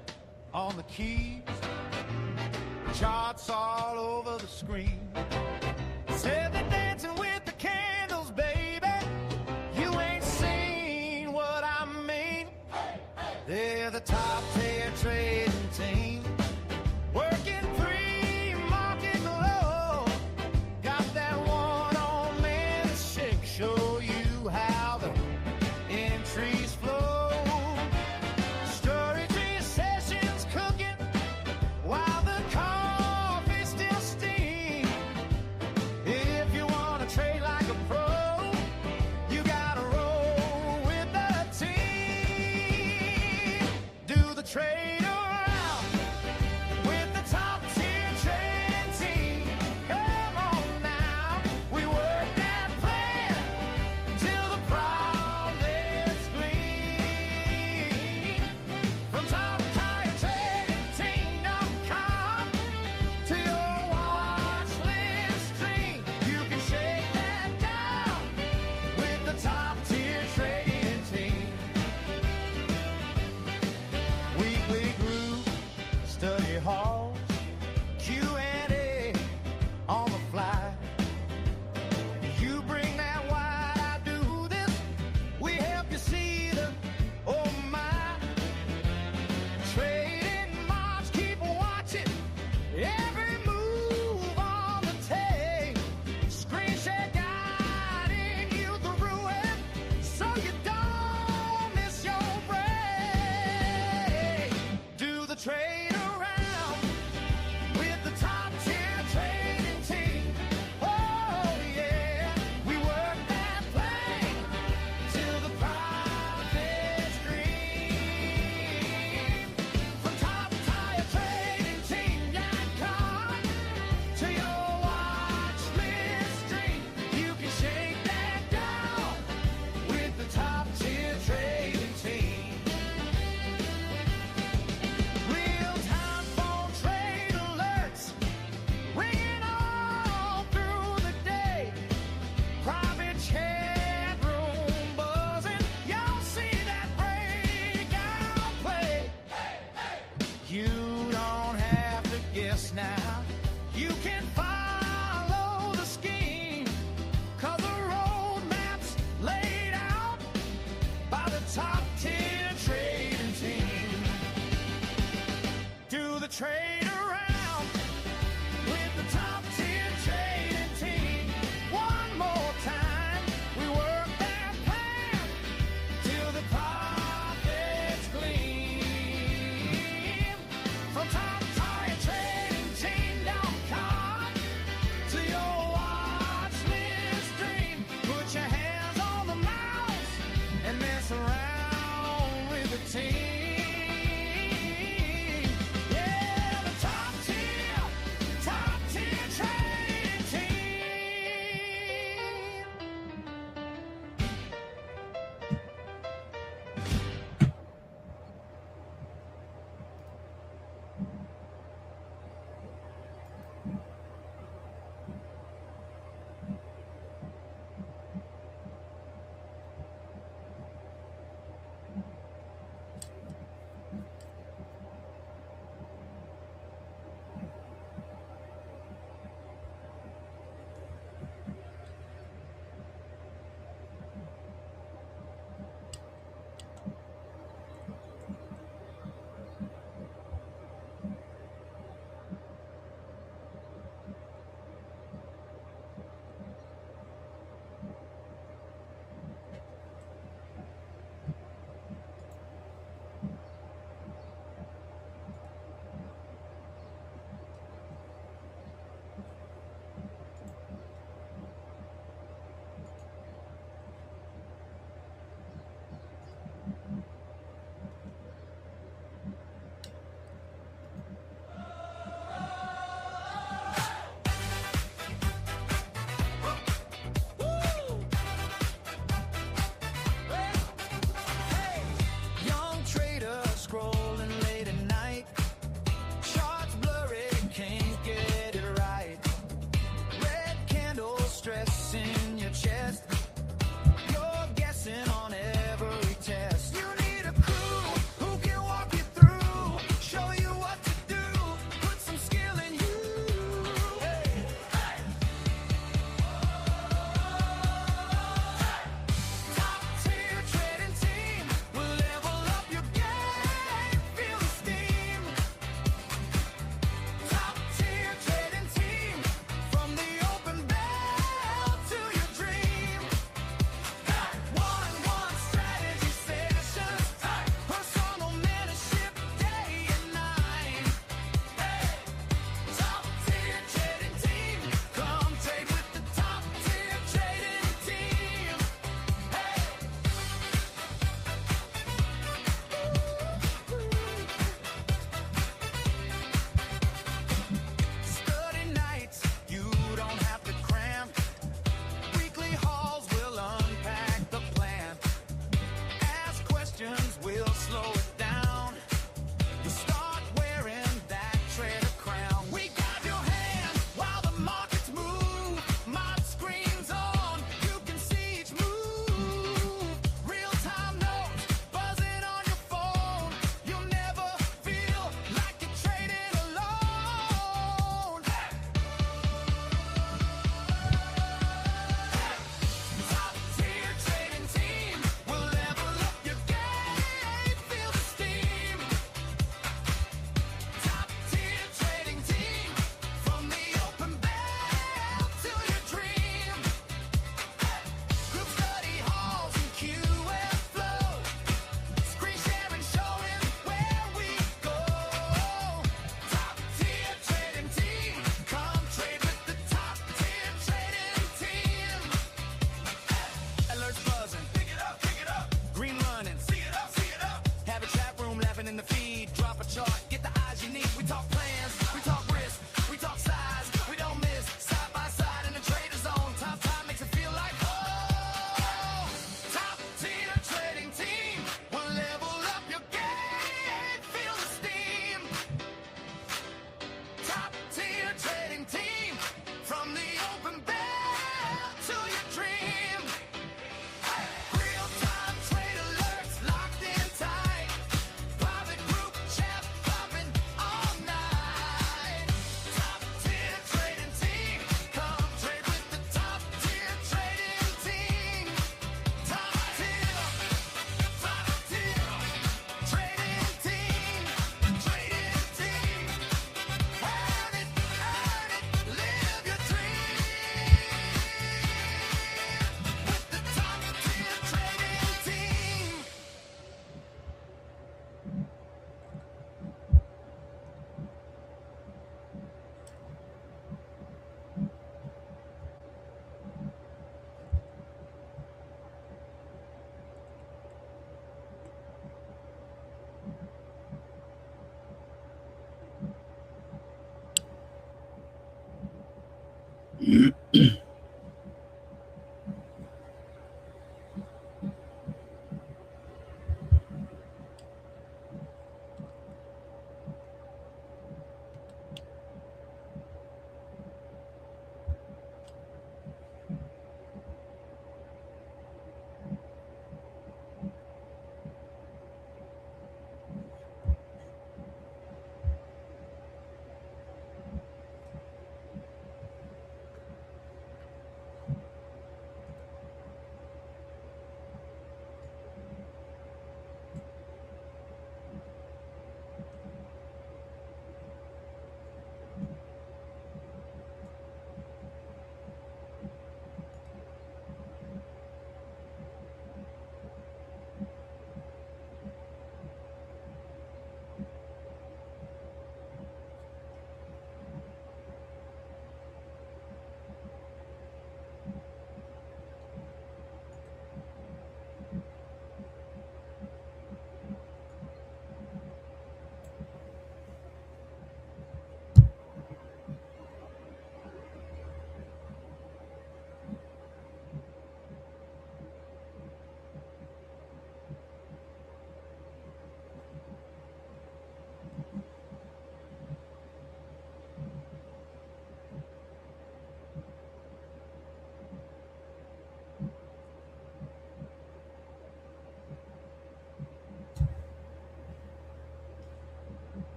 on the keys, charts all over the screen. Said they're dancing with the candles, baby. You ain't seen what I mean. They're the top 10 trading team, working pre-market low. Got that one-on mentorship, show you how the entries flow. Strategy sessions cooking while the coffee still steams. If you want to trade like a pro, you gotta roll with the team. Do the trade around with the top tier trading team. Come on now, we work that plan till the profits gleam. From TopTireTradingTeam.com to your watch list stream, you can shake that down with the top tier trading team. Weekly group study halls, Q&A on the fly. You bring that wide, I do this. We help you see the oh my. Trading marks, keep watching every move on the tape. Screen share guiding you through it, so you don't miss your break. Do the trade around with the top tier trading team. Oh yeah, we work that plane till the profits scream. From TopTireTradingTeam.com to your watch list stream, you can shake that down with the top tier trading team. Real-time phone trade alerts ringing all through the day. Private chat room buzzing. Y'all see that breakout play. You don't have to guess now. You can follow the scheme, 'cause the roadmap's laid out by the top tier trading team. Do the trade around with the top tier trading team. One more time, we work that plan till the profits gleam. From TopTireTradingTeam.com to your watch list stream. Put your hands on the mouse and mess around with the team. Yeah,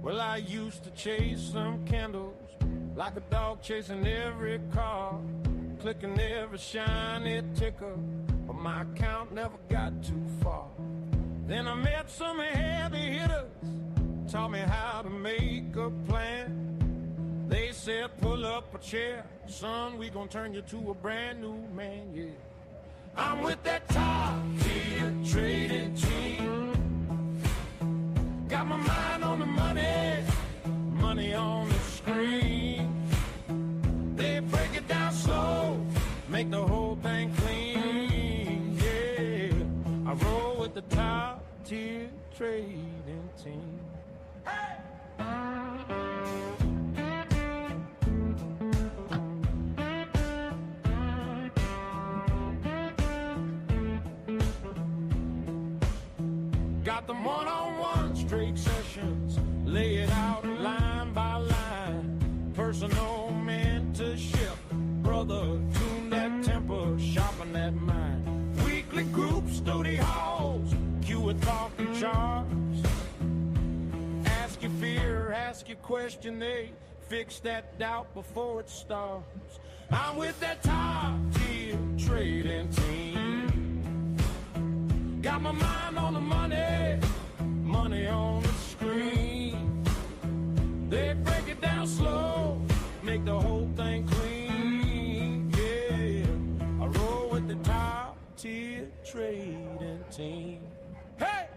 Well, I used to chase some candles like a dog chasing every car, clicking every shiny ticker, but my account never got too far. Then I met some heavy hitters, taught me how to make a plan. They said, pull up a chair, son, we gonna turn you to a brand new man, yeah. I'm with that top tier trading team. Got my mind on the money, money on the screen. They break it down slow, make the whole thing clean, yeah. I roll with the top tier trading team. Hey! Got them one-on-one straight sessions, lay it out line by line. Personal mentorship, brother, tune that temper, sharpen that mind. Weekly group study halls, cue with talking charts. Ask your fear, ask your question, they fix that doubt before it starts. I'm with that top tier trading team. Got my mind on the money, money on the screen. They break it down slow, make the whole thing clean, yeah. I roll with the top tier trading team. Hey!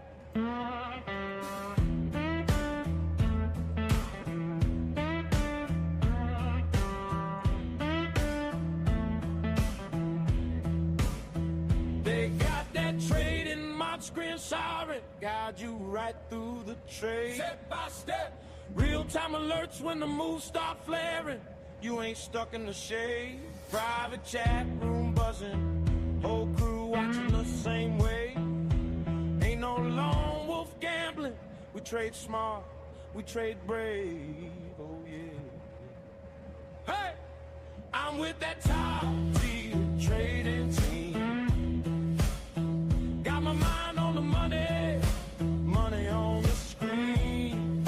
They got that trading mod screen siren, guide you right through the trade. Step by step, real-time alerts when the moves start flaring. You ain't stuck in the shade. Private chat room buzzing, whole crew watching the same way. Ain't no lone wolf gambling. We trade smart, we trade brave, oh yeah. Hey, I'm with that top tier trading team. Got my mind on the money, money on the screen.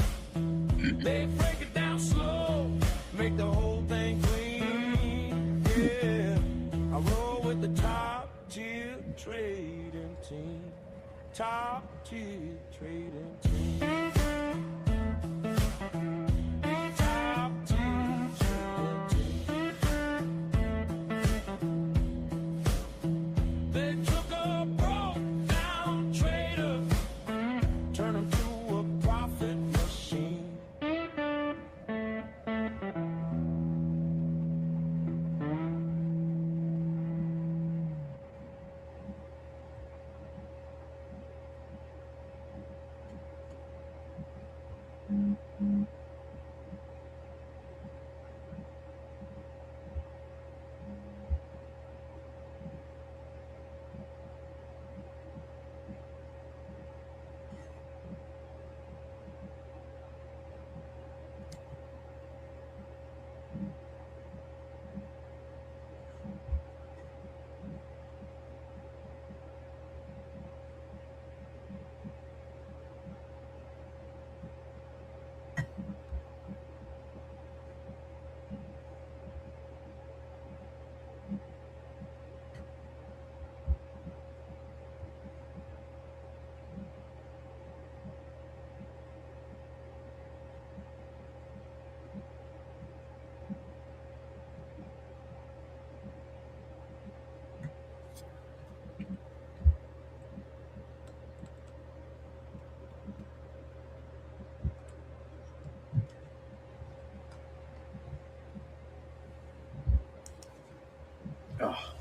They break it down slow, make the whole thing clean, yeah. I roll with the top tier trading team. Top tier trading team. Top tier trading team. They took a broke down trader, turned him to a profit machine. Oh.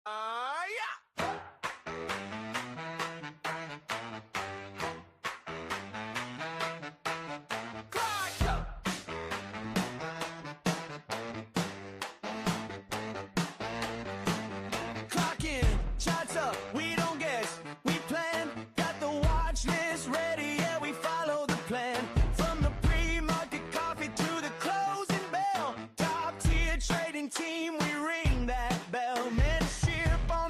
Yeah. Clock in, shots up, we don't guess, we plan. Got the watch list ready, yeah, we follow the plan. From the pre-market coffee to the closing bell. Top tier trading team, we ring that bell. Mentorship on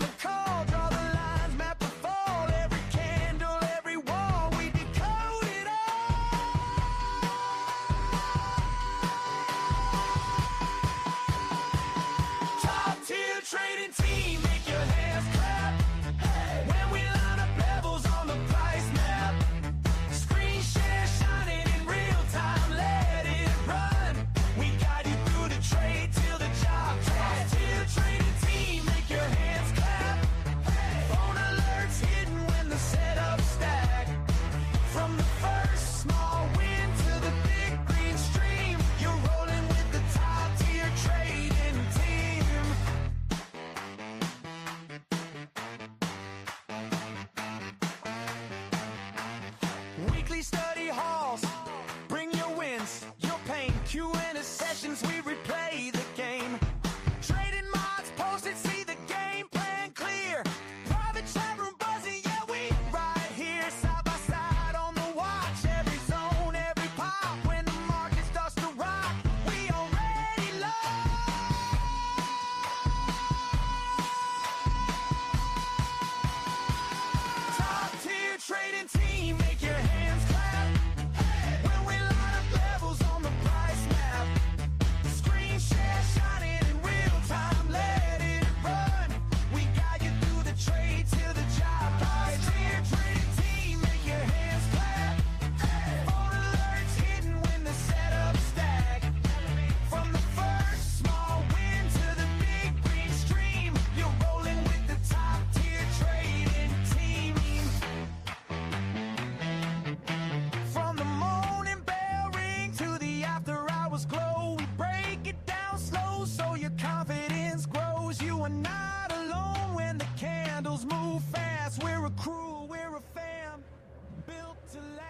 calls. Bring your wins, your pain. Q and sessions, we replay the game. Trading mods posted, see the game plan clear. Private chat room buzzing, yeah, we right here. Side by side on the watch. Every zone, every pop. When the market starts to rock, we already love. Top tier trading team, make your hands clap. When we line up levels on the price map. Screen share shining in real time, let it run. We guide you through the trade till the job dies. Tier trading team, make your hands clap. Phone alerts hidden when the setup stack. From the first small win to the big green stream, you're rolling with the top tier trading team. From the morning bell ring to the after hours glow, we break it down slow so your confidence grows. You are not alone when the candles move fast. We're a crew, we're a fam, built to last.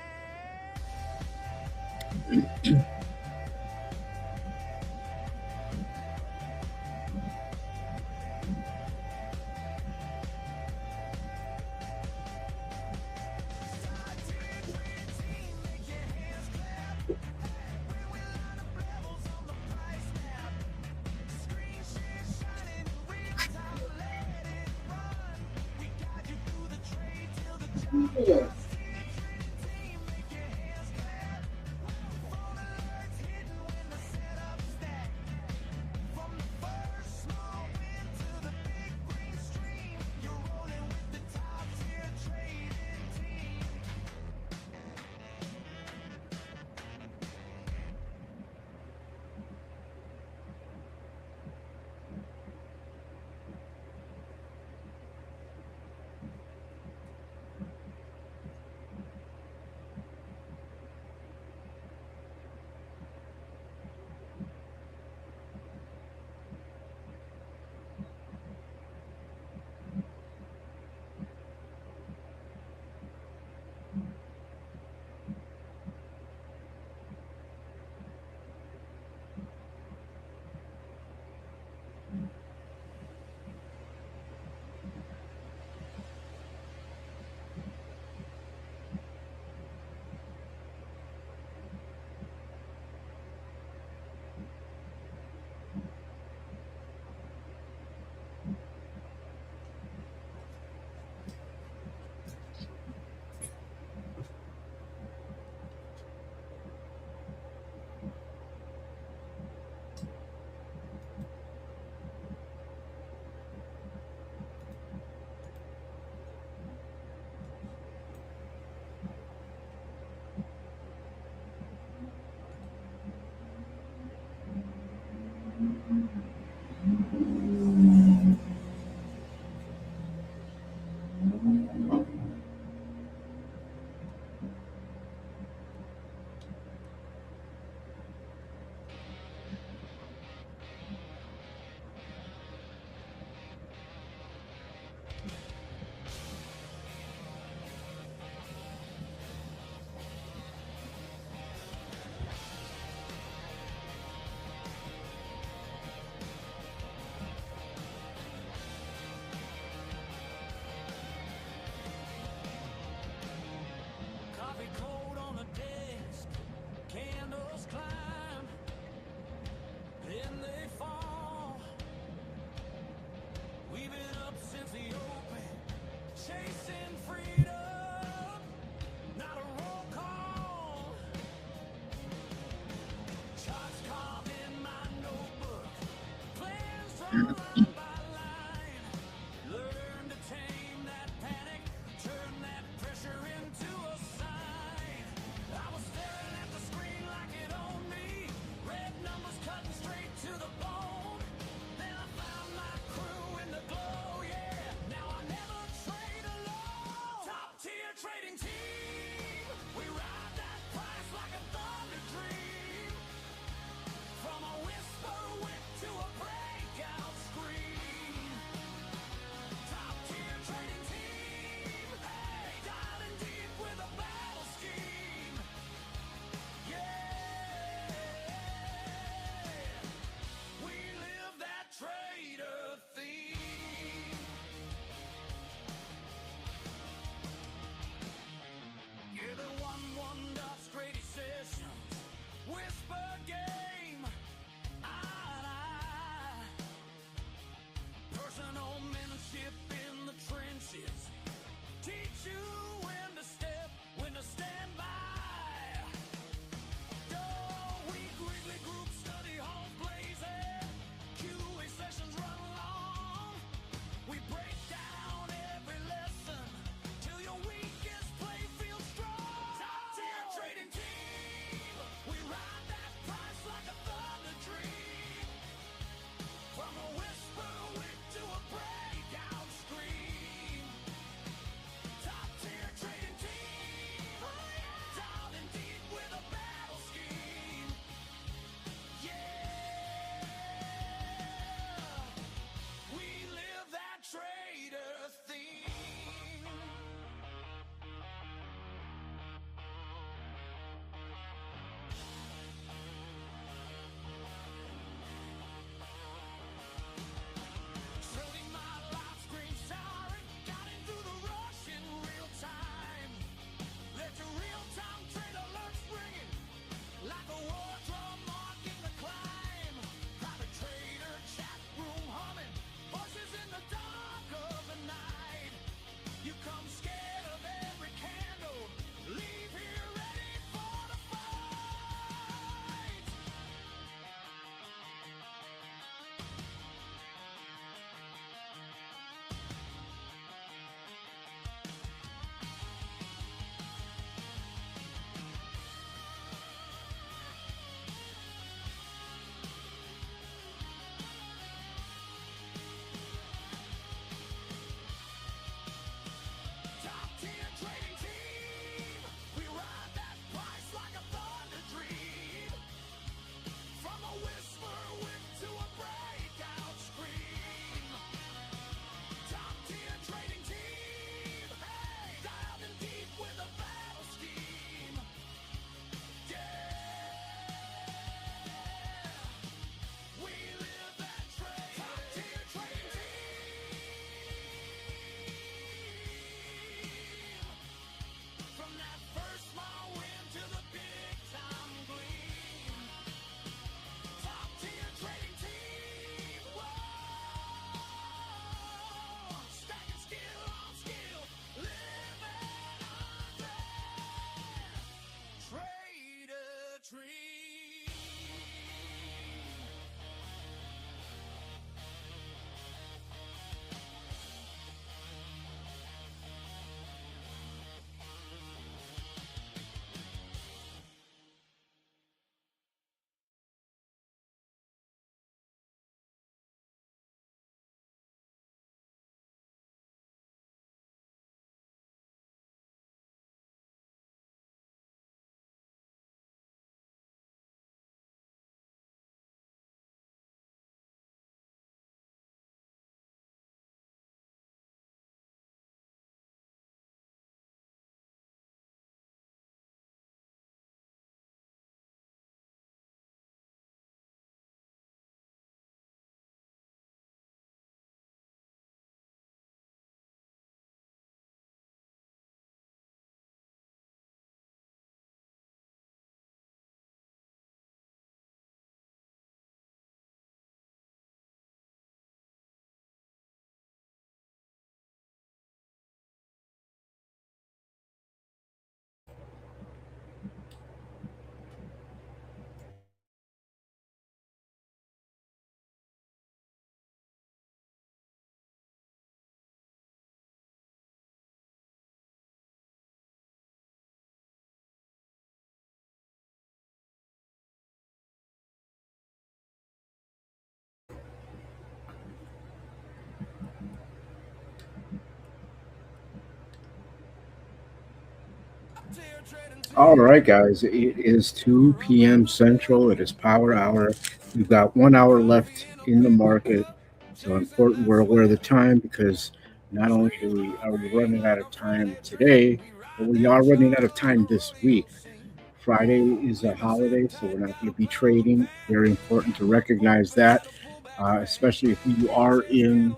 tree. All right, guys, it is 2 p.m. Central. It is power hour. We've got 1 hour left in the market. So important we're aware of the time because not only are we running out of time today, but we are running out of time this week. Friday is a holiday, so we're not going to be trading. Very important to recognize that, especially if you are in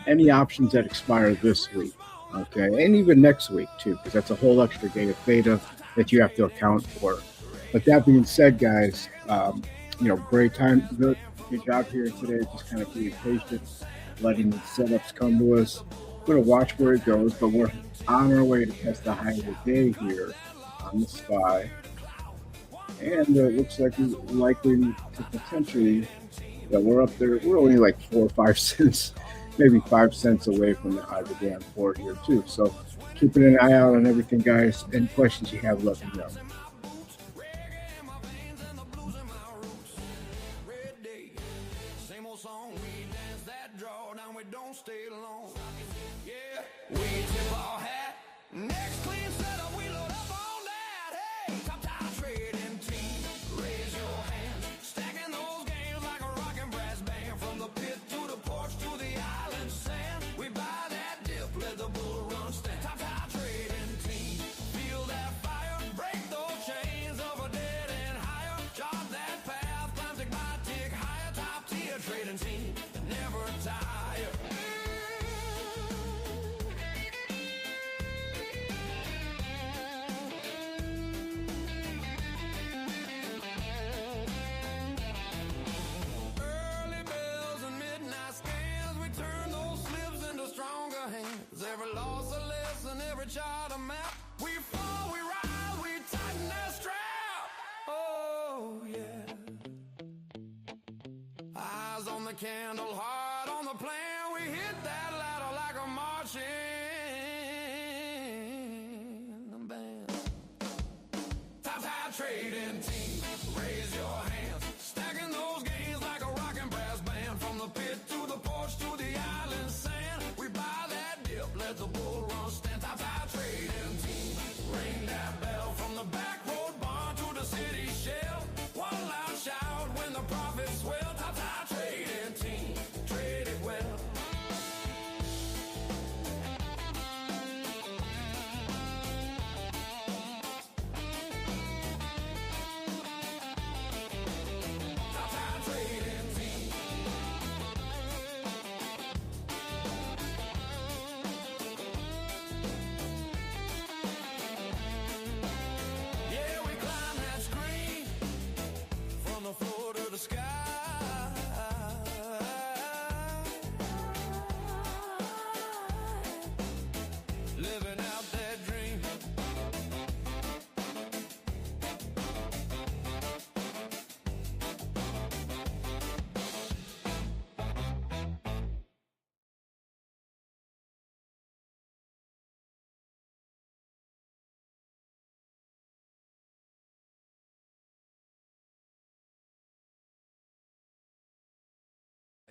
any options that expire this week. Okay, and even next week too, because that's a whole extra day of theta that you have to account for. But that being said, guys, great time. Good job here today. Just kind of being patient, letting the setups come to us. We're going to watch where it goes, but we're on our way to test the high of the day here on the SPY. And it looks like we're likely to potentially, we're up there. We're only like 4 or 5 cents, maybe 5 cents away from the high of the day on board here too. So keeping an eye out on everything, guys. Any questions you have, let me know. Every loss a lesson, every chart a map. We fall, we rise, we tighten that strap. Oh yeah. Eyes on the candle, heart on the plan. We hit that ladder like a marching band. Top trading team, raise your hands. Stacking those gains like a rocking brass band. From the pit to the porch to the island sand. We buy that dip, let the bull run stand. Top trading team, ring that bell. From the back road barn to the city shell. One loud shout when the profits swell. Top trading team, trade it well.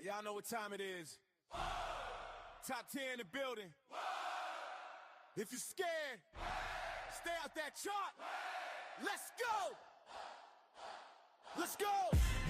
Y'all know what time it is. Top 10 in the building. If you're scared, stay out that chart. Let's go. Let's go.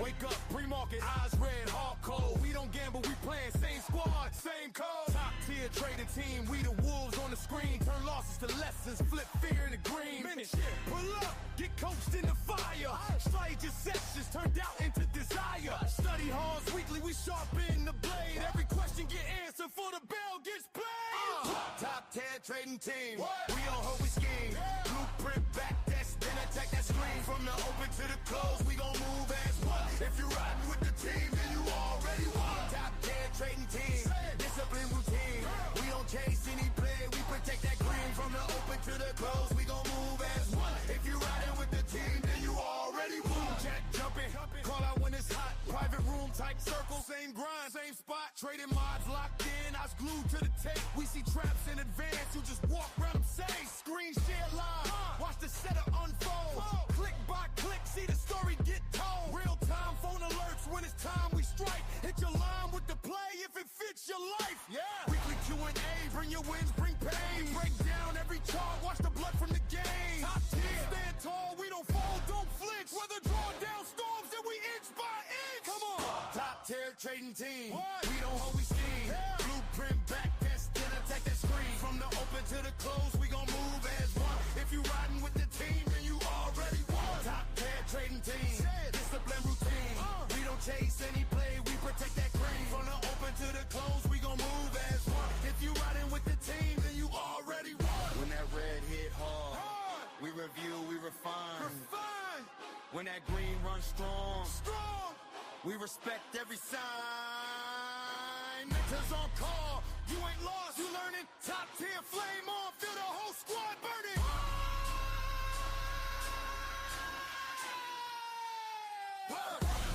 Wake up, pre-market, eyes red, hard cold. We don't gamble, we playing same squad, same code. Top tier trading team, we the wolves on the screen. Turn losses to lessons, flip fear into green. Mentorship, pull up, get coached in the fire. Strategy sessions turned out into desire. Study hard weekly, we sharpen the blade. Every question get answered for the bell gets played. Top 10 trading team, we on hold, we scheme. Blueprint back, that's then attack that screen. From the open to the close, we gon' move as one. If you're riding with the team, then you already won. Top 10 trading team, discipline routine. We don't chase any play, we protect that green. From the open to the close, we gon' move as one. If you're riding with the team, then you already won. Jack jumping, call out when it's hot. Private room type circle, same grind, same spot. Trading mods locked in, eyes glued to the tape. We see traps in advance, you just walk around them safe. Screen share live, watch the setup unfold. Click by click, see the story get told. Real time phone alerts when it's time we strike. Hit your line with the play if it fits your life. Yeah. Weekly Q&A, bring your wins, bring pain. Break down every chart, watch the blood from the game. Top tier, stand tall, we don't fall, don't flinch. Whether drawing down storms, then we inch by inch. Come on. Top tier trading team, we don't hold, we scheme. Blueprint back, that's then attack that screen. From the open to the close, we gon' move as one. If you riding with the team, then you already won. Top 10 trading team, discipline routine. We don't chase any play, we protect that green. From the open to the close, we gon' move as one. If you riding with the team, then you already won. When that red hit hard, we review, we refine. When that green runs strong, we respect every sign. Mentors on call, you ain't lost, you learning. Top 10 flame on, feel the whole squad burning.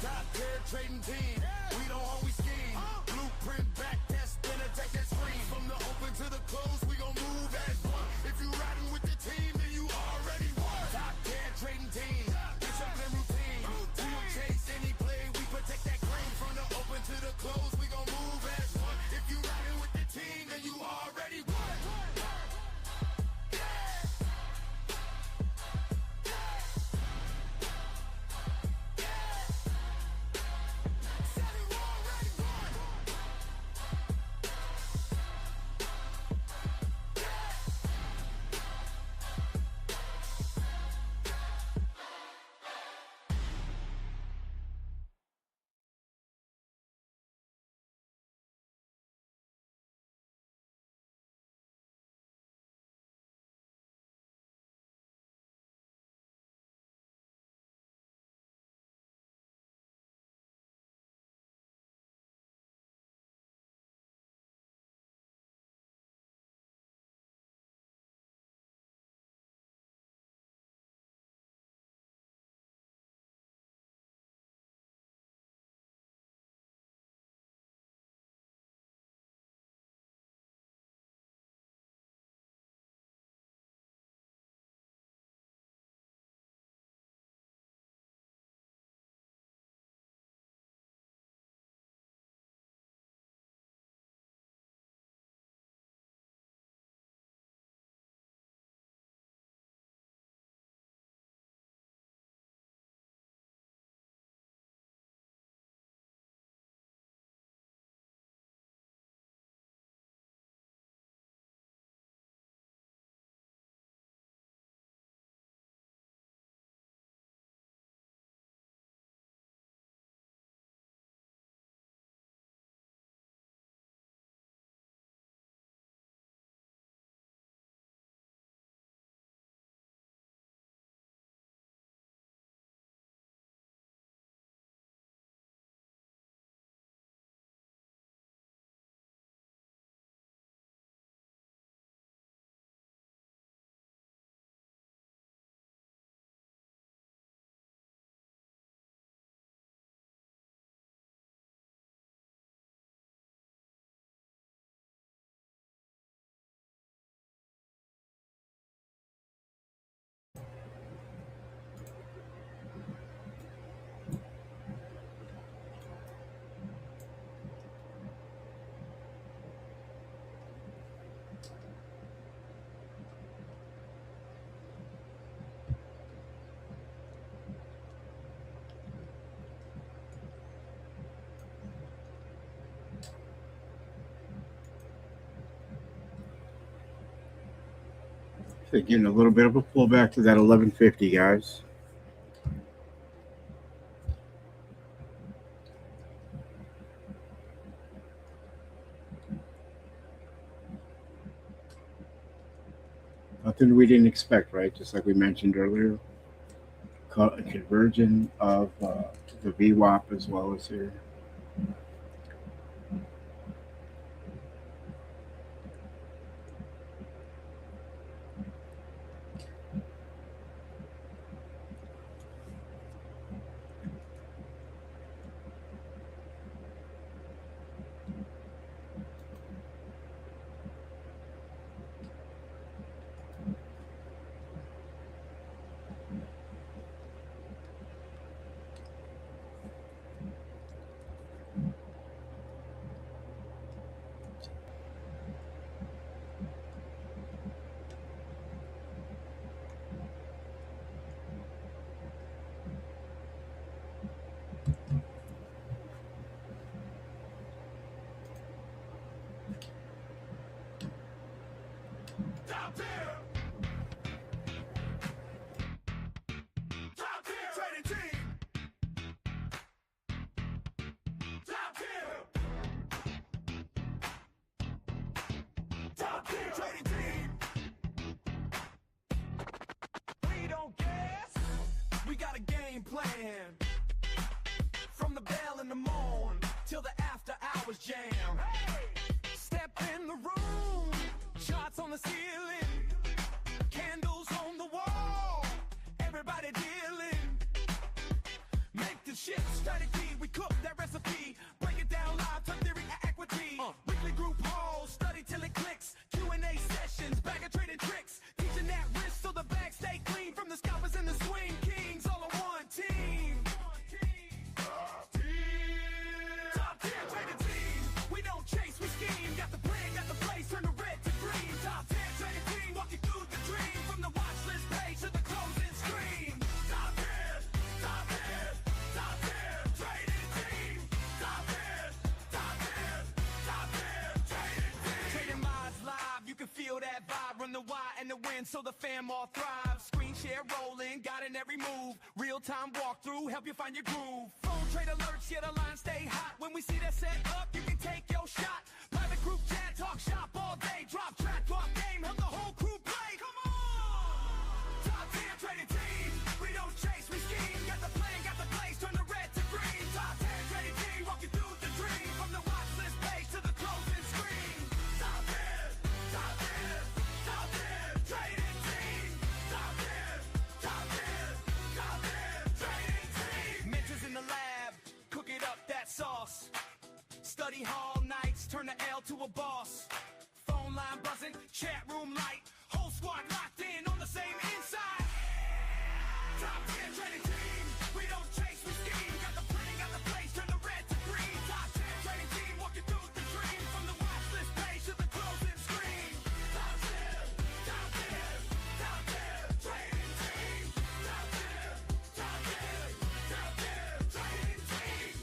Top 10 trading team, we don't always scheme. Blueprint back, test, then attack that screen. From the open to the close, we gon' move as one. If you riding with the team, then you already won. Top 10 trading team, discipline routine. We don't chase any play, we protect that green. From the open to the close, we gon' move as one. If you riding with the team, then you already won. So getting a little bit of a pullback to that 1150, guys. Nothing we didn't expect, right? Just like we mentioned earlier, a conversion of the VWAP as well as here. Top tier. Top tier trading team. Top tier. Top tier trading team. We don't guess. We got a game plan. From the bell in the morn till the after hours jam. Hey! Step in the room. Shots on the ceiling, candles on the wall, everybody dealing. Make the shift strategy, we cook that recipe, break it down live, turn theory to equity. Weekly group calls, study till it clicks, Q&A sessions, bag of trading tricks, teaching that risk so the bag stay clean from the scalpers and the swing kings, all on one team. Top tier trading team, we don't chase, we scheme, got the plan, got the place, turn the red to green. Top tier trading team, walk you through the dream, from the watch list page to the closing screen. Top tier, top tier, top tier trading team. Top tier, top tier, top tier trading team. Trading minds live, you can feel that vibe, run the why and the win so the fam all thrive. Screen share rolling, got in every move, real time walkthrough, help you find your groove. Phone trade alerts, yeah the line stay hot. When we see that set up, you can take your shot. Private group chat, talk shop all day, drop track, drop game, help the whole crew play. Come on! Top tier trading team, we don't chase, we scheme. Got the plan, got the place, turn the red to green. Top tier trading team, walk you through the dream, from the watch list page to the closing screen. Top tier, top tier, top tier trading team. Top tier, top tier, top tier trading team. Mentors in the lab, cook it up that sauce. Study hall nights, turn the L to a boss. Phone line buzzing, chat room light. Whole squad locked in on the same inside. Top tier trading team, we don't chase, we scheme. Got the plan, got the place, turn the red to green. Top tier trading team, walking through the dream, from the watch list page to the closing screen. Top tier, top tier, top tier trading team. Top tier, top tier, top tier trading team.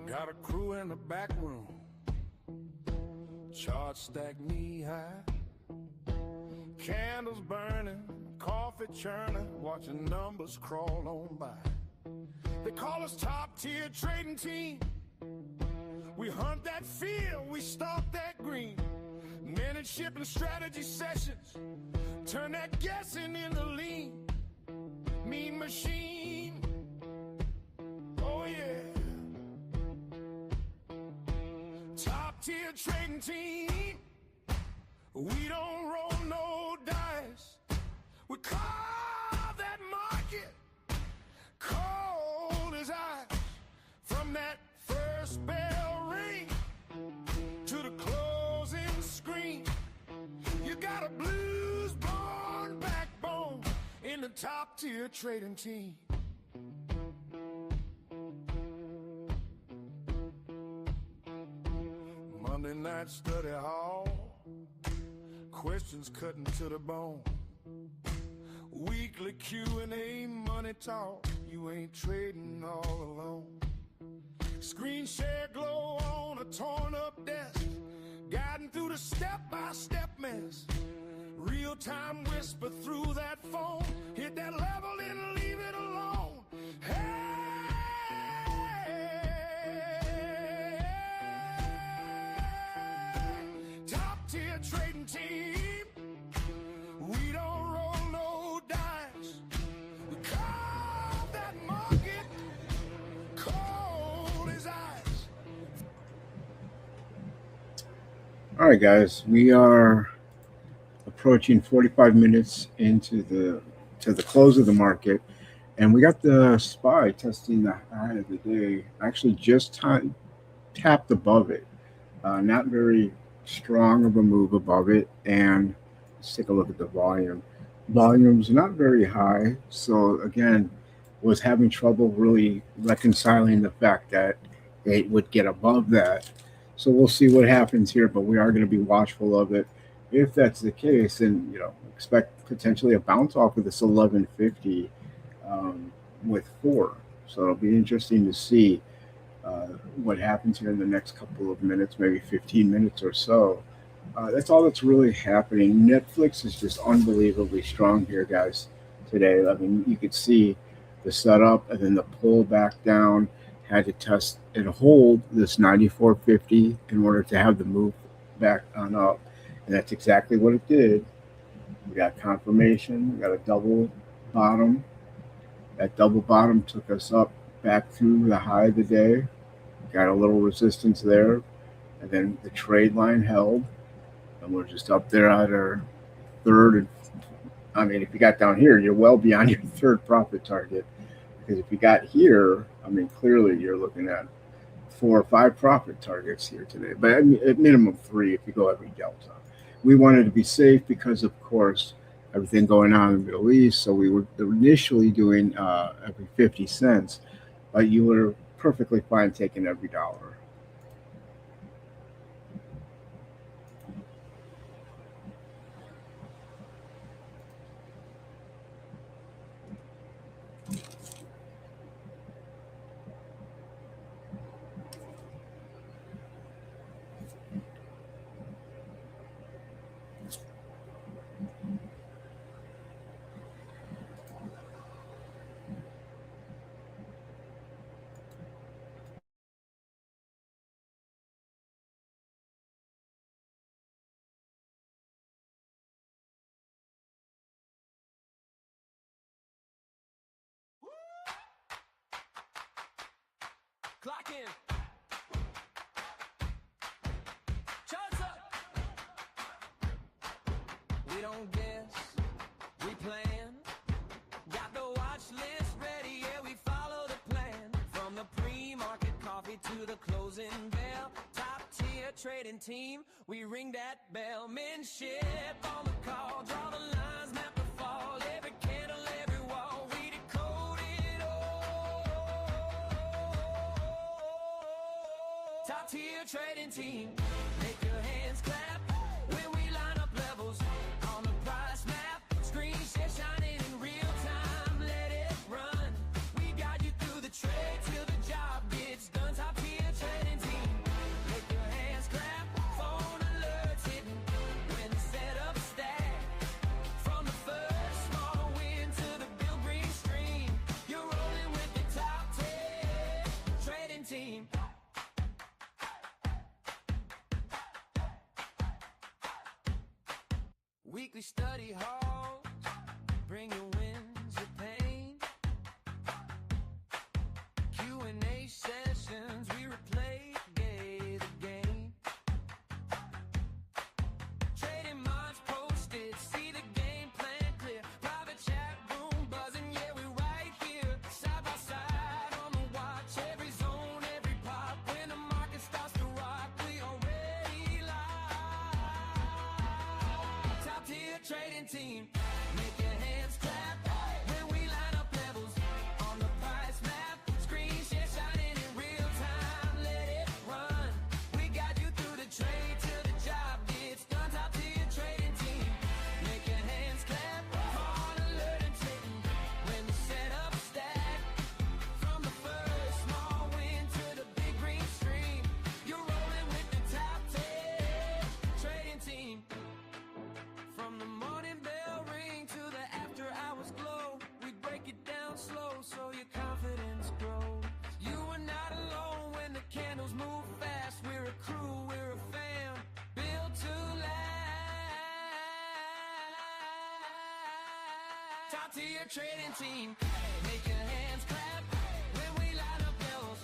Got a crew in the back room, charts stacked knee high, candles burning, coffee churning, watching numbers crawl on by. They call us top tier trading team. We hunt that field, we stalk that green. Mentorship and strategy sessions, turn that guessing into lean. Mean machine, oh yeah. tier trading team. We don't roll no dice. We call that market cold as ice. From that first bell ring to the closing screen, you got a blues-born backbone in the top tier trading team. Monday night study hall, questions cutting to the bone. Weekly Q&A, money talk, you ain't trading all alone. Screen share glow on a torn up desk, guiding through the step-by-step mess. Real-time whisper through that phone, hit that level and leave it alone. Hey, top-tier trading team, we don't roll no dice. We call that market cold as ice. All right, guys, we are approaching 45 minutes into the close of the market, and we got the SPY testing the high of the day. Actually, just tapped above it. Not very strong of a move above it, and let's take a look at the volume. Volume's not very high, so again, was having trouble really reconciling the fact that it would get above that. So we'll see what happens here, but we are going to be watchful of it. If that's the case, then expect potentially a bounce off of this 1150 with 4. So it'll be interesting to see what happens here in the next couple of minutes, maybe 15 minutes or so. That's all that's really happening. Netflix is just unbelievably strong here, guys, today. I mean, you could see the setup and then the pull back down. Had to test and hold this 94.50 in order to have the move back on up. And that's exactly what it did. We got confirmation. We got a double bottom. That double bottom took us up back through the high of the day. Got a little resistance there. And then the trade line held. And we're just up there at our third. I mean, if you got down here, you're well beyond your third profit target. Because if you got here, I mean, clearly you're looking at 4 or 5 profit targets here today. But at minimum 3 if you go every delta. We wanted to be safe because, of course, everything going on in the Middle East. So we were initially doing every 50 cents, but you were perfectly fine taking every dollar. Clock in. Charts up. We don't guess, we plan. Got the watch list ready, yeah, we follow the plan. From the pre-market coffee to the closing bell. Top tier trading team, we ring that bell. Mentorship on the call, draw the lines, map the fall. Every candle, every wall, we decode it all. Top tier trading team, make your hands clap when we line up levels on the price map. Screen share shining in real time, let it run. We got you through the trade till the job gets done. Top tier trading team, make your hands clap. Phone alerts hitting when the setup stack. From the first small win to the bill green stream, you're rolling with the top 10 trading team. Weekly study halls, bring your wins, your pain. Q&A sessions, we replay the game. trading team. Make your hands clap when we line up levels on the price map. Screen share shining in real time. Let it run. We got you through the trade till the job gets done. Top tier trading team. Make your hands clap. On alert and trading when the setup stack. From the first small win to the big green stream. You're rolling with the top 10 trading team. From the morning bell ring to the after hours glow, we break it down slow so your confidence grows. You are not alone when the candles move fast. We're a crew, we're a fam, built to last. Top tier trading team. Make your hands clap when we line up bells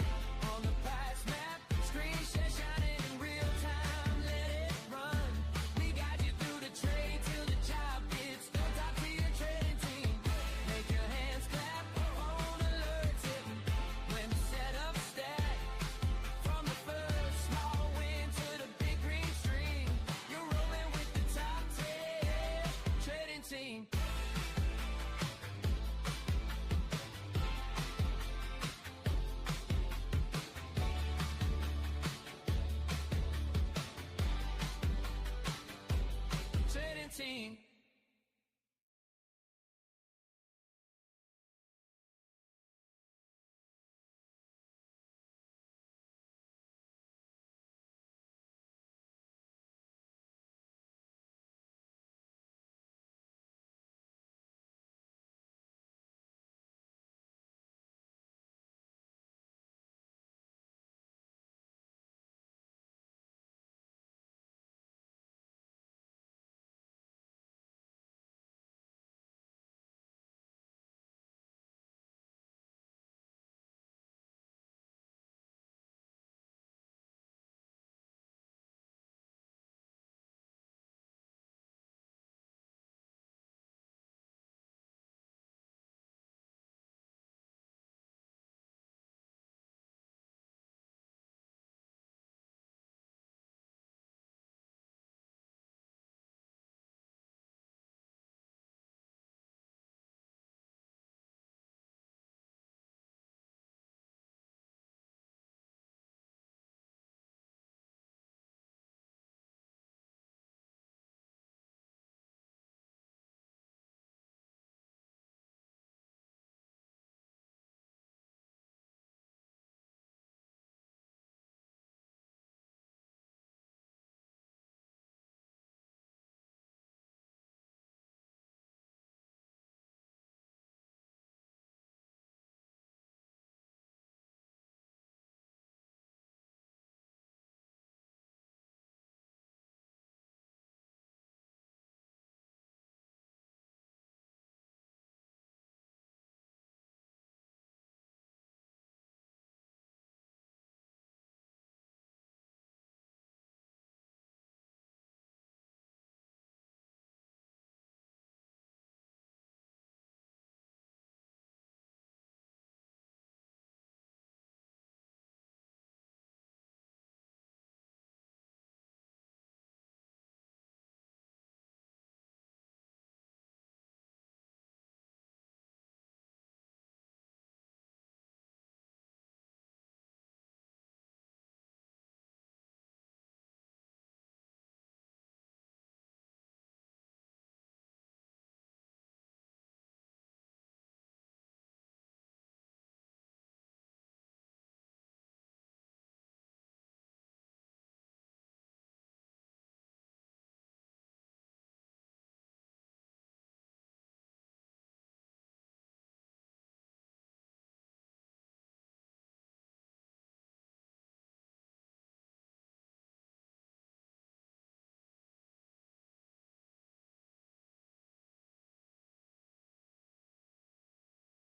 on the price map. Screen share shining in real time. Let it run. We got you through the trade till the job gets done. Top tier trading team. Make your hands clap. On alert tipping when the setup stack. From the first small win to the big green stream. You're rolling with the top 10 trading team. Trading team.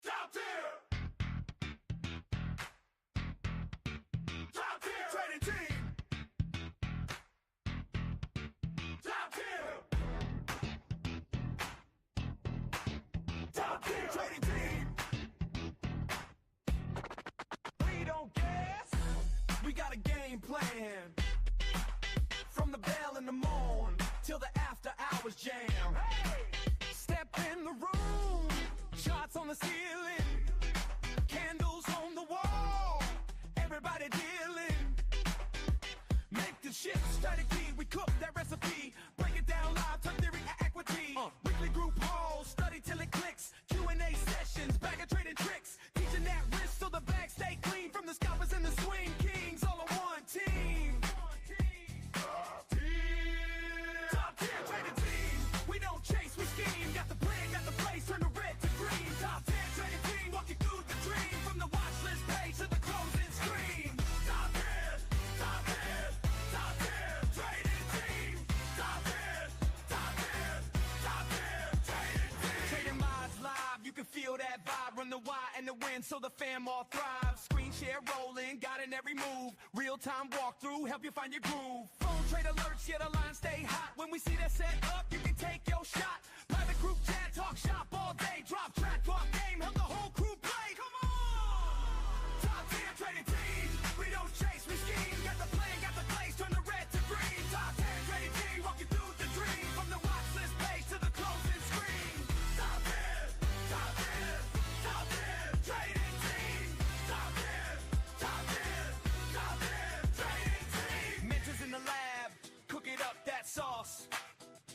Top tier! Top tier! Trading team! Top tier! Top tier! Trading team! We don't guess! We got a game plan. From the bell in the morn till the after hours jam. Hey! the ceiling, candles on the wall, everybody dealing. Make the shift, strategy, we cook that recipe, break it down live, turn theory to equity. Weekly group calls, study till it clicks, Q&A sessions, bag of trading tricks, teaching that risk so the bag stay clean from the scalpers and the swing kings, all on one team. Top tier trading team, we don't chase, we scheme, got the plan, got the place, turn the red to green. Top tier trading team, walk you through the dream, from the watch list page to the closing screen. Top tier, top tier, top tier trading team. Top tier, top tier, top tier trading team. Trading minds live, you can feel that vibe, run the why and the win so the fam all thrive. Screen share rolling, got in every move, real time walkthrough, help you find your groove. Phone trade alerts, yeah the line stay hot. When we see that set up, you can take your shot. Private group chat, talk shop all day, drop track, talk game, help the whole crew play. Come on! Top tier trading team, we don't chase, we scheme, got the plan, got the place, turn the red to green. Top tier trading team, walk you through the dream, from the watch list page to the closing screen. Top tier, top tier, top tier trading team. Top tier, top tier, top tier trading team. Mentors in the lab, cook it up that sauce.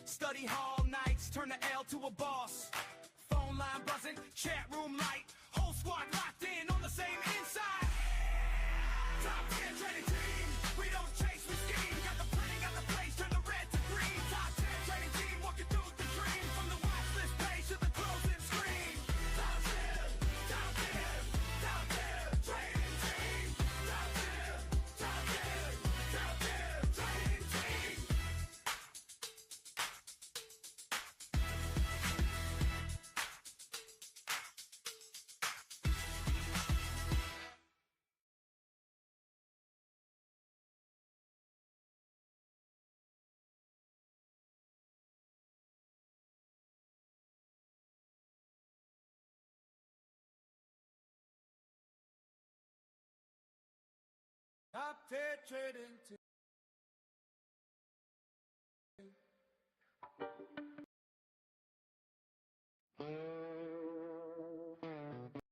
Study hall nights, turn the L to a boss. Phone line buzzing, chat room light, whole squad locked in on the same inside. Top tier trading team, we don't chase, we scheme, got the plan, got the place, turn the red to green. Top tier trading team, walk you through the dream, from the watch list page to the closing screen. Top tier, top tier, top tier trading team. Top tier, top tier, top tier trading team. Top tier trading team.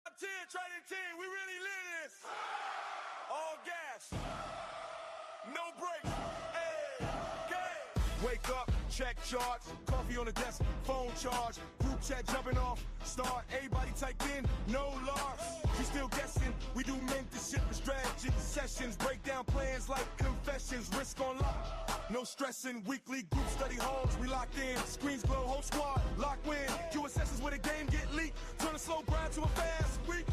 Top tier trading team, we really live this. All gas, no brakes. Hey, okay. Wake up, check charts, coffee on the desk, phone charge, group chat jumping off, start, everybody type in, no loss. We still guessing, we do mentorship and strategy sessions, break down plans like confessions, risk on lock. No stressing, weekly group study halls, we locked in, screens glow, whole squad, lock win. Q sessions where the game get leaked, turn a slow grind to a fast week.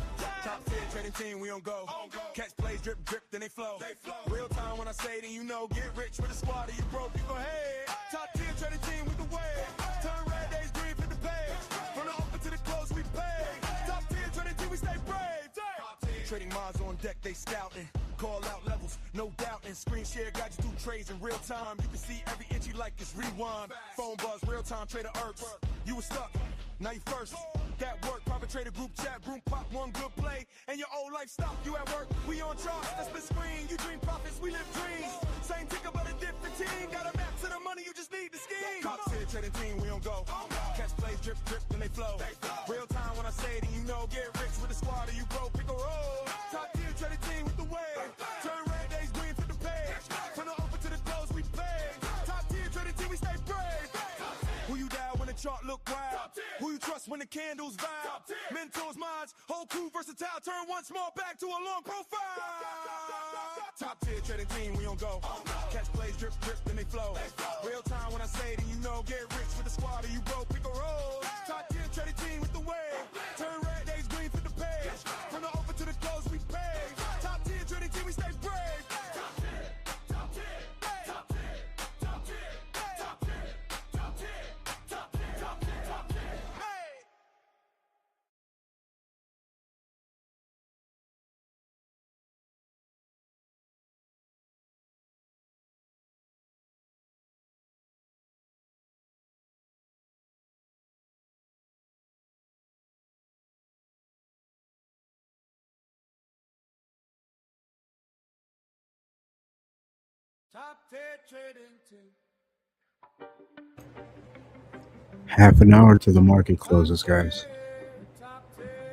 Top tier trading team, we on go. Catch plays, drip, drip, then they flow. Real time when I say it, and you know, get rich with a squad or you broke, you go ahead. Top tier trading team with the way. Turn red days green, flip the page. From the open to the close, we pay. Top tier trading team, we stay brave. Trading minds on deck, they scouting. Call out levels, no doubting. Screen share guide you through trades in real time. You can see every inch you like it's rewind. Phone buzz, real time trader irks. You were stuck, now you first. That work, private trader group chat, room pop, one good play, and your old life stopped. You at work, we on charts, that's the screen. You dream profits, we live dreams. Same ticker, but a different team. Got a map to the money, you just need the scheme. Top tier trading team, we on go. Catch plays, drip, drip, then they flow. Real time when I say it, and you know, get rich with a squad or you broke, pick a roll. Top tier trading team with the wave. Turn red days green to the page. From the open to the close, we pay. Top tier trading team, we stay brave. Who you dial when the chart look wild? Who you trust when the candles vibe? Mentors, minds, whole crew versatile. Turn one small back to a long profile. Top tier trading team, we on go. Catch plays, drip, drip, then they flow. Real time when I say it, and you know, get rich with the squad or you broke, pick a roll. Top tier trading team with the wave. Turn red days green for the page. From the open to the close, we pay. Top tier trading team, we stay brave. Top tier, top tier, top tier, top tier, top tier, top tier, top tier, top tier, top tier. Hey! Top tier trading team. Half an hour to the market closes, guys. Top tier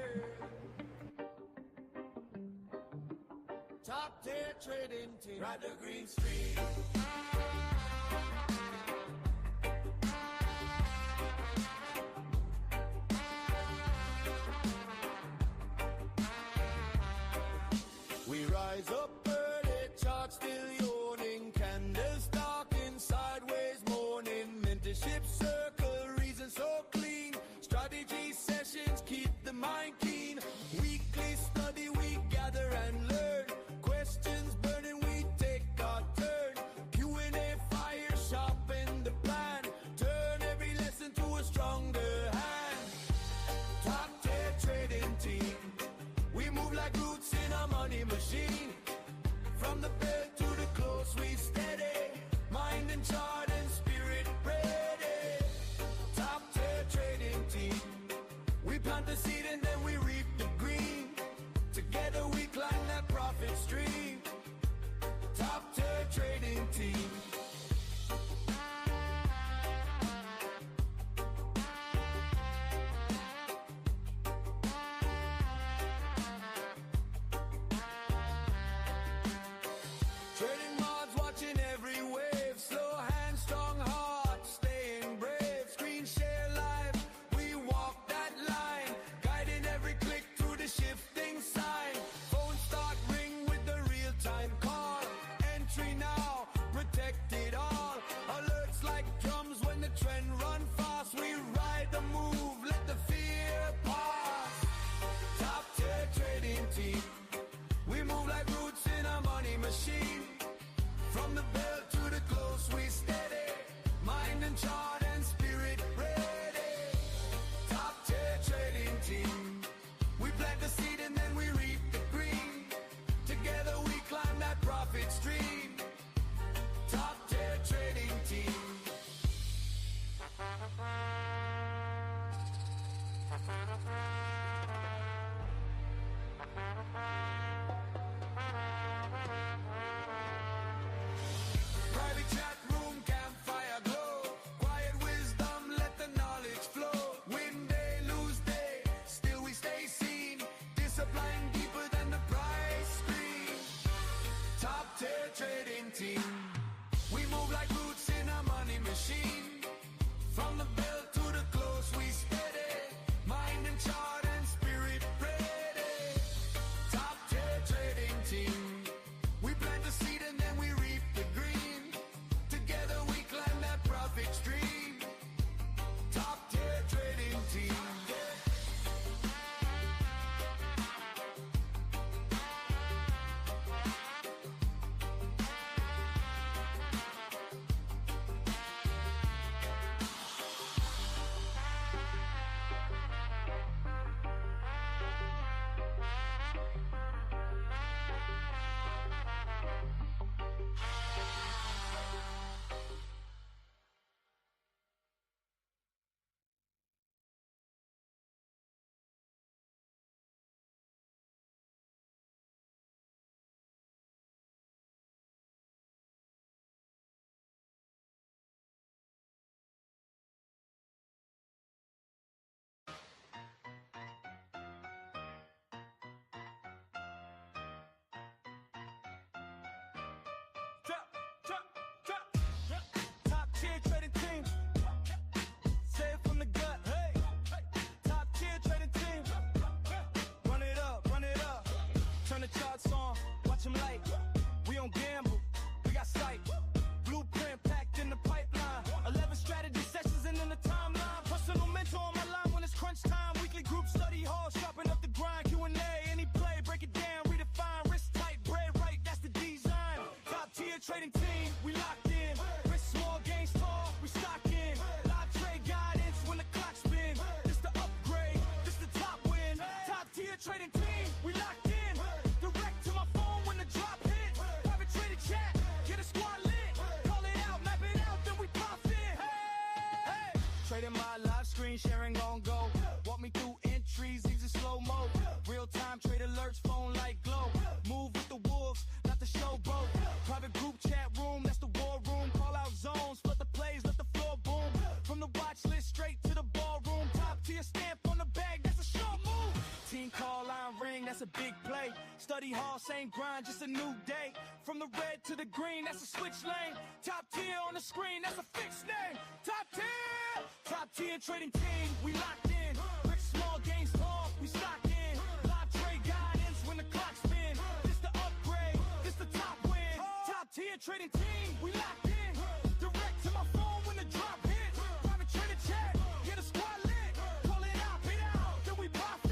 Trading my live screen sharing on go. Walk me through entries, easy slow-mo. Real-time trade alerts, phone like glow. Move with the wolves, not the showboat. Private group chat room, that's the war room. Call out zones, split the plays, let the floor boom. From the watch list straight to the ballroom. Top tier stamp on the bag, that's a short move. Team call line ring, that's a big play. Study hall, same grind, just a new day. From the red to the green, that's a switch lane. Top tier on the screen, that's a fixed name. Top tier trading team, we locked in. Rich small gains tall, we stock in. Live trade guidance when the clock spin. This the upgrade, this the top win. Top tier trading team, we locked in. Direct to my phone when the drop hits. Private trader chat, get a squad lit. Call it out, bid out, then we profit.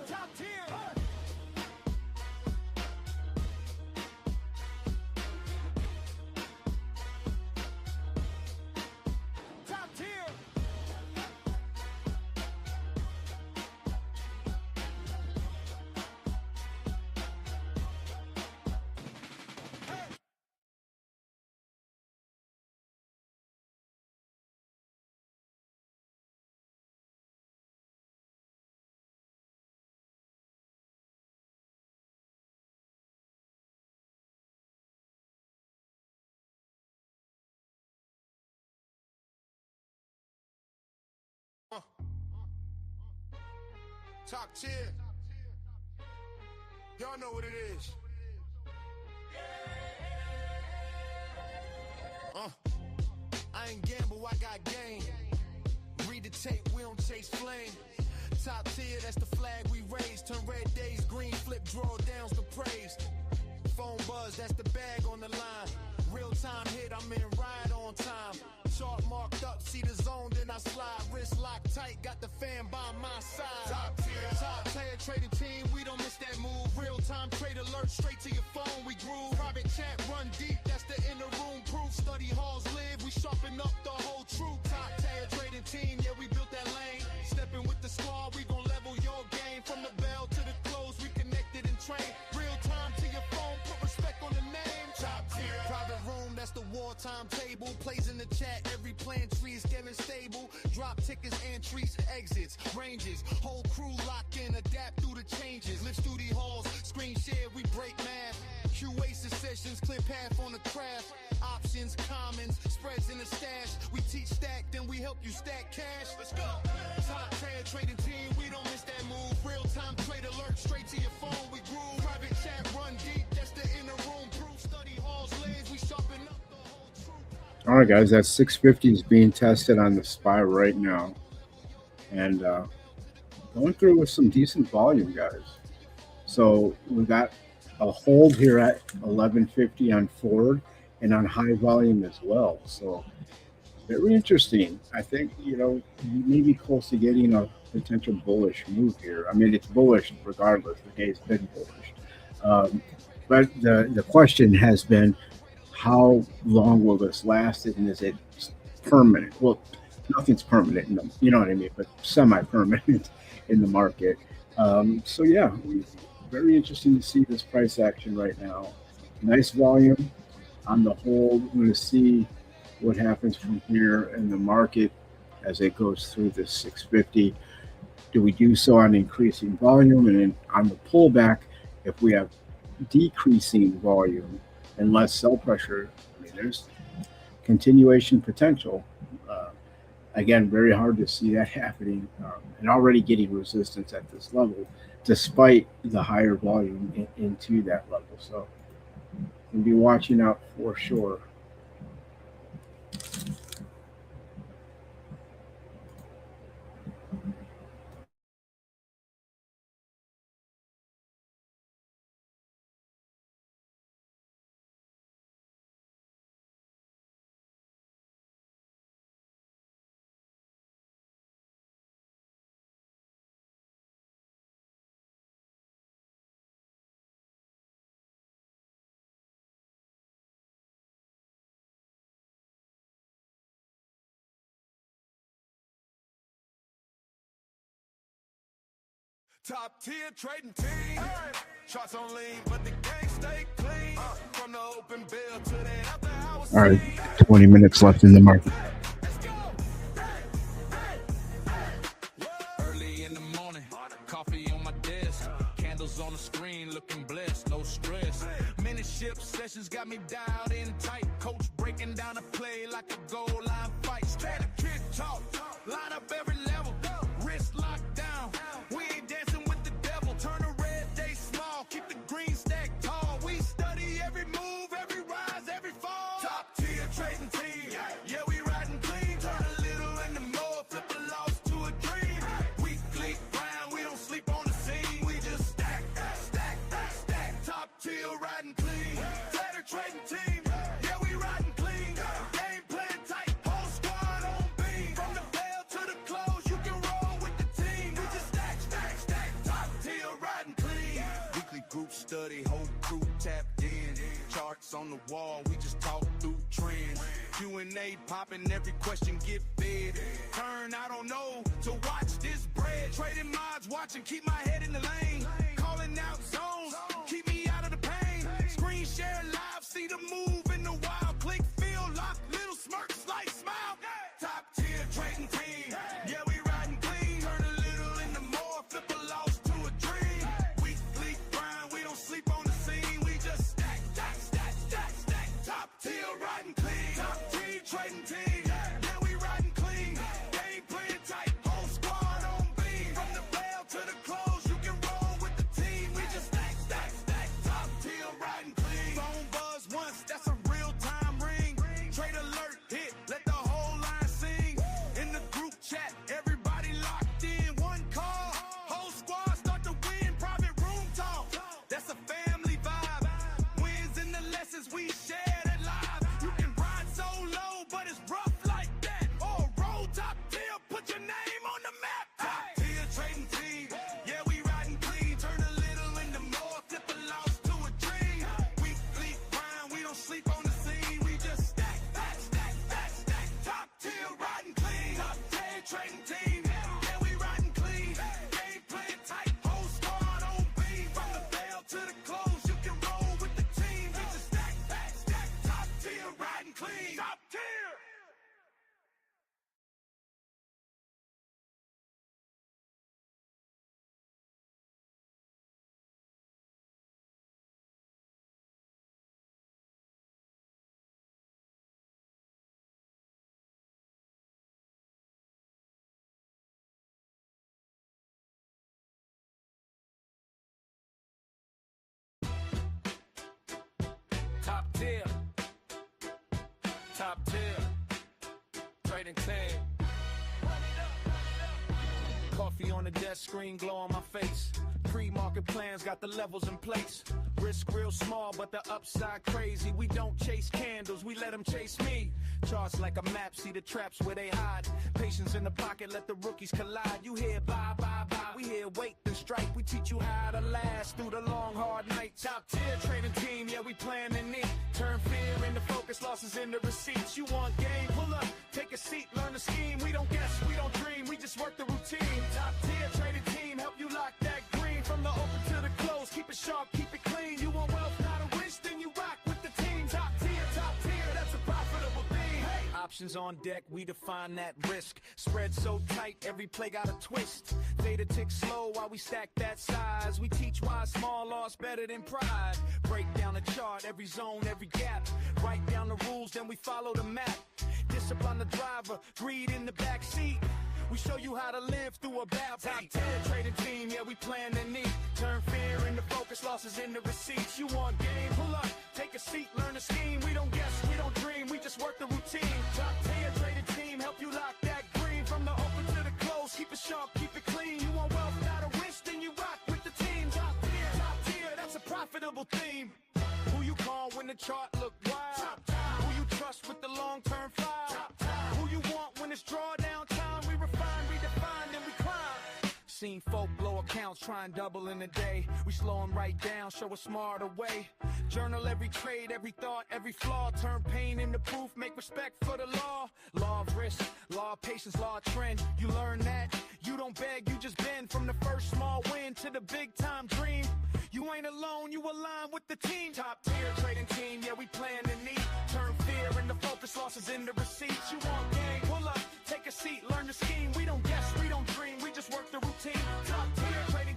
Top tier. Top tier. Top tier. Y'all know what it is. I ain't gamble, I got game. Read the tape, we don't chase flame. Top tier, that's the flag we raise. Turn red days green, flip drawdowns to praise. Phone buzz, that's the bag on the line. Real time hit, I'm in ride on time. Chart marked up, see the zone, then I slide. Wrist locked tight, got the fan by my side. Top tier trading team, we don't miss that move. Real time trade alert, straight to your phone, we groove. Private chat, run deep, that's the inner room proof. Study halls live, we sharpen up the whole truth. Top tier trading team, yeah, we built that lane. Stepping with the squad, we gon' level your game. From the bell to the close, we connected and trained. Real time to your phone, put respect on the name. Top tier. Private room, that's the wartime table. Plays in the chat, every plan tree is getting stable. Drop tickets, entries, exits, ranges. Whole crew locked in, adapt through the changes. Live studio halls, screen share, we break math. QA sessions, clear path on the craft. Options, commons, spreads in the stash. We teach stack, then we help you stack cash. Let's go. Top tier trading team, we don't miss that move. Real time trade alert, straight to your phone, we groove. Private chat, run deep, that's the inner room proof. Study halls live, we sharpen up the whole truth. All right, guys, that 650 is being tested on the SPY right now. And going through with some decent volume, guys. So we got a hold here at 1150 on forward and on high volume as well. So very interesting. I think, you know, you may be close to getting a potential bullish move here. I mean, it's bullish regardless. The day's been bullish. But the question has been, how long will this last, and is it permanent? Well, nothing's permanent, you know what I mean, but semi-permanent in the market. So yeah, very interesting to see this price action right now. Nice volume on the hold. We're going to see what happens from here in the market as it goes through this 650. Do we do so on increasing volume, and then on the pullback, if we have decreasing volume and less sell pressure? I mean, there's continuation potential. Again, very hard to see that happening, and already getting resistance at this level, despite the higher volume into that level. So we'll be watching out for sure. Top tier trading team. Shots on lean, but the gang stay clean. From the open bill to the after hours. All right, 20 minutes left in the market. Let's go. coffee on my desk, candles on the screen, looking blessed, no stress. Mentorship sessions got me dialed in tight. Coach breaking down a play like a goal line fight. Straight kid talk, line up every level, wrist locked down. We ain't dancing with the devil. Turn a red day small, keep the green stack tall. We study every move, every rise, every fall. Top tier trading team, yeah, we riding clean. Turn a little into more, flip a loss to a dream. Weekly grind, we don't sleep on the scene. We just stack, stack, stack. Top tier riding clean. Better trading team, yeah, we riding clean. Game plan tight, whole squad on beam. From the bell to the close, you can roll with the team. We just stack, stack, stack. Top tier riding clean. Weekly group study, whole crew tapped in. Charts on the wall, we just talk through trends. Q&A popping, every question get fed. Turn, I don't know, to watch this bread. Trading mods, watching, keep my head in the lane. Calling out zones, keep me out of the pain. Screen share live, see the move in the wild. Click, feel, lock, little smirk, slight smile. Top tier trading team, yeah, we riding clean. Turn a little into more, flip a loss to a dream. Weekly grind, we don't sleep on the scene. We just stack, stack, stack, stack, stack. Top tier riding clean. Top tier trading team, yeah, we riding clean. Game plan tight, whole squad on beam. From the bell to the close, you can roll with the team. We just stack, stack, stack. Top tier riding clean. Phone buzz once, that's a real time ring. Trade alert hit, let the whole line sing. In the group chat, everybody locked in. One call, whole squad start to win. Private room talk, that's a family vibe. Wins and the lessons we share that live. You can ride solo, but it's rough like that. Or roll top tier, put your name on the map. Top tier trading team, yeah, we riding clean. Turn a little into more, flip a loss to a dream. Weekly grind, we don't sleep on the scene. We just stack, stack, stack, stack, stack. Top tier riding clean. Top tier trading team, yeah, we riding clean. Game plan tight, whole squad on beam. From the bell to the close, you can roll with the team. We just stack, stack, stack. Top tier riding clean. Top tier. Top tier, top tier, trading team. Coffee on the desk, screen glow on my face. Pre-market plans got the levels in place. Risk real small, but the upside crazy. We don't chase candles, we let them chase me. Charts like a map, see the traps where they hide. Patience in the pocket, let the rookies collide. You hear bye, bye, bye, we hear wait then strike. We teach you how to last through the long, hard nights. Top tier trading team, yeah, we planning it. Turn fear into focus, losses into receipts. You want game, pull up, take a seat, learn the scheme. We don't guess, we don't dream, we just work the routine. Top tier trading team, help you lock that green. From the open to the close, keep it sharp, keep it clean. You want wealth, not a wish, then you rock with the team. Top tier, that's a profitable thing. Hey. Options on deck, we define that risk. Spread so tight, every play got a twist. Data ticks slow while we stack that size. We teach why small loss better than pride. Break down the chart, every zone, every gap. Write down the rules, then we follow the map. Discipline the driver, greed in the back seat. We show you how to live through a bad top tier trading team, yeah, we plan the need. Turn fear into focus, losses into receipts. You want game, pull up, take a seat, learn the scheme. We don't guess, we don't dream, we just work the routine. Top tier trading team, help you lock that green. From the open to the close, keep it sharp, keep it clean. You want wealth, not a wish, then you rock with the team. Top tier, that's a profitable theme. Who you call when the chart look wild? Who you trust with the long-term file? Who you want when it's drawdown time? We refine, redefine, then we climb. Seen folk blow accounts, try and double in a day. We slow them right down, show a smarter way. Journal every trade, every thought, every flaw. Turn pain into proof, make respect for the law. Law of risk, law of patience, law of trend. You learn that, you don't beg, you just bend. From the first small win to the big time dream. You ain't alone, you align with the team. Top tier trading team, yeah, we plan the need. Turn fear into focus, losses into receipts. You want game, pull up, take a seat, learn the scheme. We don't guess, we don't dream, we just work the routine. Top tier trading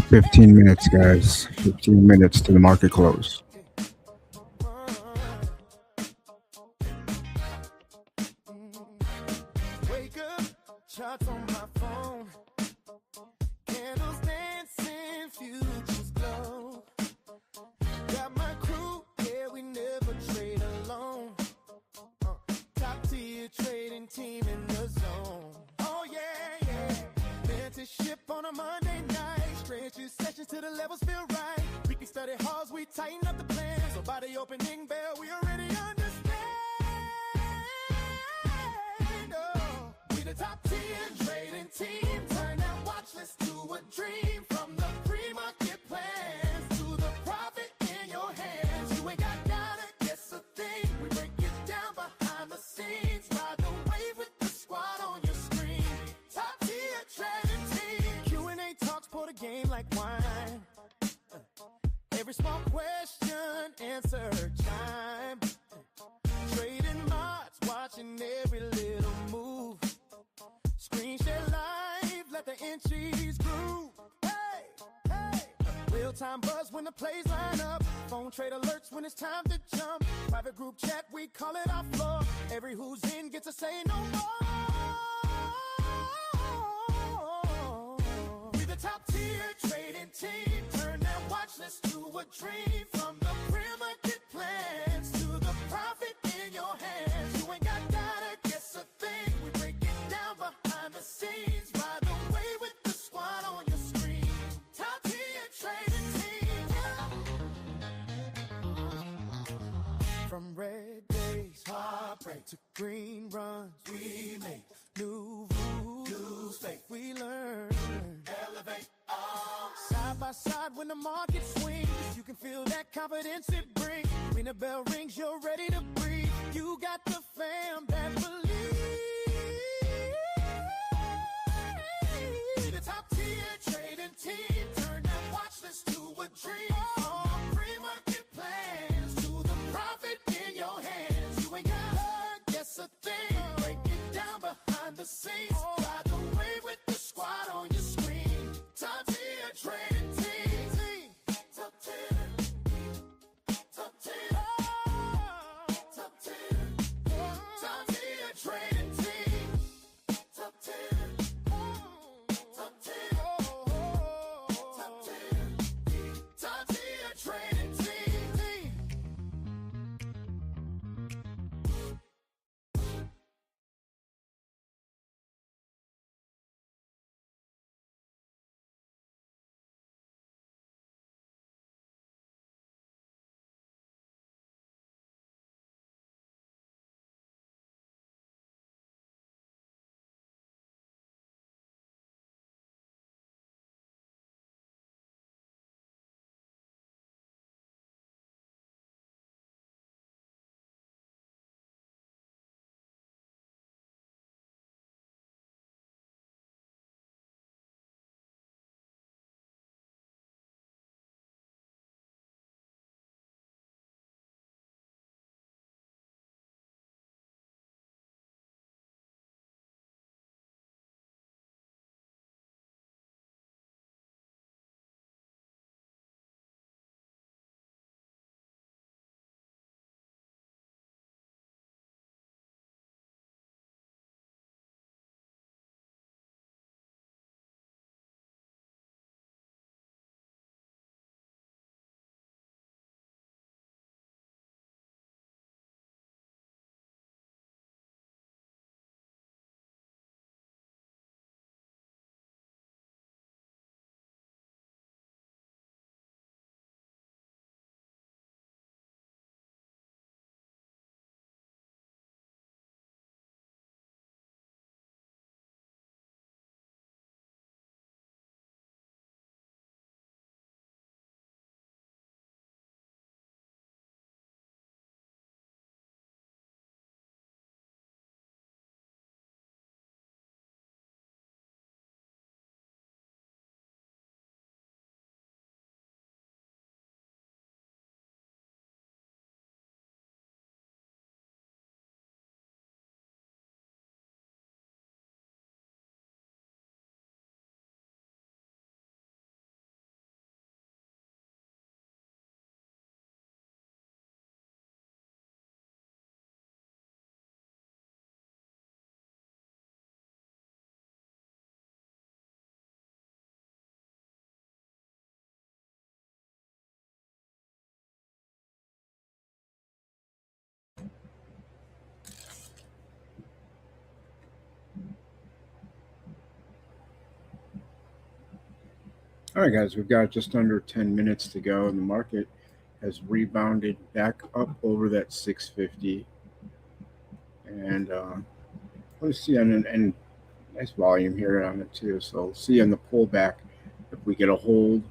15 minutes, guys. 15 minutes to the market close. Wake up, charts on my phone. Candles dancing, futures glow. Got my crew, yeah, we never trade alone. Top tier trading team in the zone. Oh yeah, yeah. Mentorship on a Monday night. Stretches sessions till the levels feel right. Weekly study halls, we tighten up the plan. So by the opening bell, we already understand. Oh, we the top tier trading team. Turn that watch list to a dream. From the pre-market plans to the profit in your hands. You ain't got gotta guess a thing. We break it down behind the scenes. Ride the wave with the squad on your screen. Top tier trading team. Q&A talks, pour the game like wine. Every small question, answer time. Trading mods, watching every little move. Screen share live, let the entries groove. Hey, hey. Real time buzz when the plays line up. Phone trade alerts when it's time to jump. Private group chat, we call it our floor. Every who's in gets a say no more. We the top tier trading team. Turn that watch list to a dream. From the pre-market plans to the profit in your hands. You ain't got gotta guess a thing. We break it down behind the scenes. Ride the way with the squad on your screen. Top tier trading team. From red days, heartbreak to green runs, we make new rules. Lose faith, we learn. Elevate. Side by side when the market swings, you can feel that confidence it brings. When the bell rings, you're ready to breathe. You got the fam that believes. The top tier trading team. Turn that watch list to a dream. From pre-market plans to the profit in your hands. You ain't gotta guess a thing. Break it down behind the scenes. Ride the wave with the squad on your screen. Top tier trading team. Top tier. Top tier. Top tier. Top tier trading team. Top tier. Top tier. Top tier. Top tier All right, guys, we've got just under 10 minutes to go, and the market has rebounded back up over that 650. And let's see, and nice volume here on it too. So we'll see on the pullback if we get a hold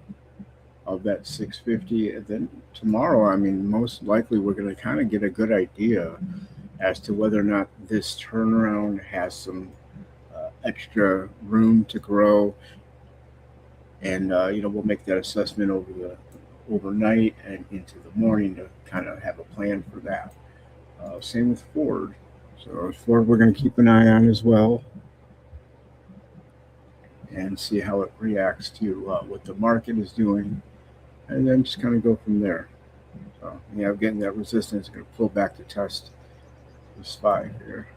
of that 650. And then tomorrow, I mean, most likely we're going to kind of get a good idea as to whether or not this turnaround has some extra room to grow. And we'll make that assessment overnight and into the morning to kind of have a plan for that. Same with Ford. So Ford, we're going to keep an eye on as well, and see how it reacts to what the market is doing, and then just kind of go from there. So getting that resistance, going to pull back to test the SPY here.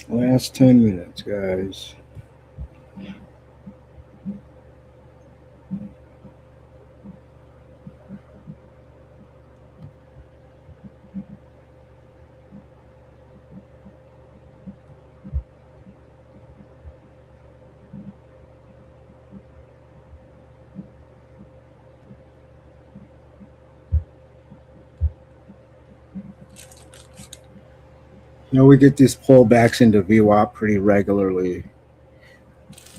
Last 10 minutes, guys. We get these pullbacks into VWAP pretty regularly.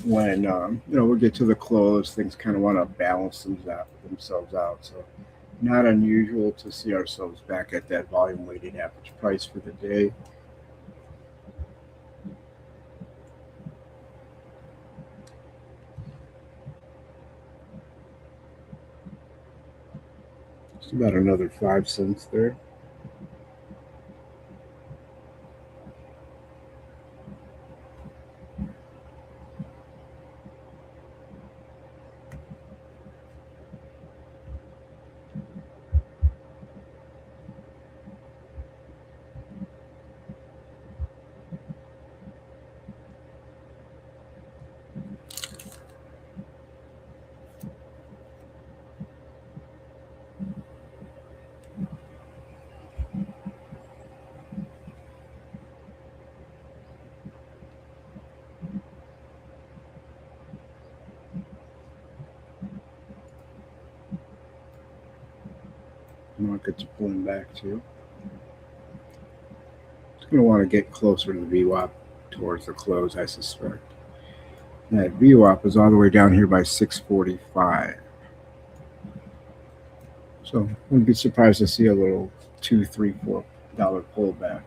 When we get to the close, things kind of want to balance themselves out. So not unusual to see ourselves back at that volume weighted average price for the day. It's about another 5 cents there. Market's pulling back too. It's going to want to get closer to the VWAP towards the close, I suspect. That VWAP is all the way down here by 645. So wouldn't be surprised to see a little $2, $3, $4 pullback.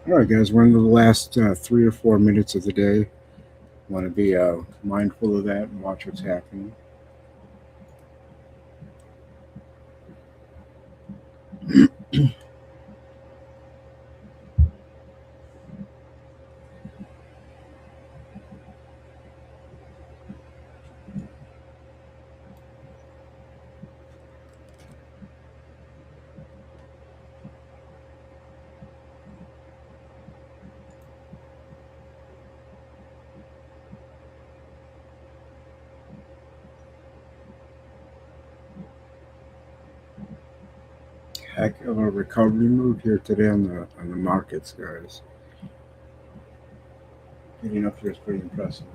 All right, guys, we're in the last 3 or 4 minutes of the day. Want to be mindful of that and watch what's happening. Heck of a recovery move here today on the markets, guys. Getting up here is pretty impressive.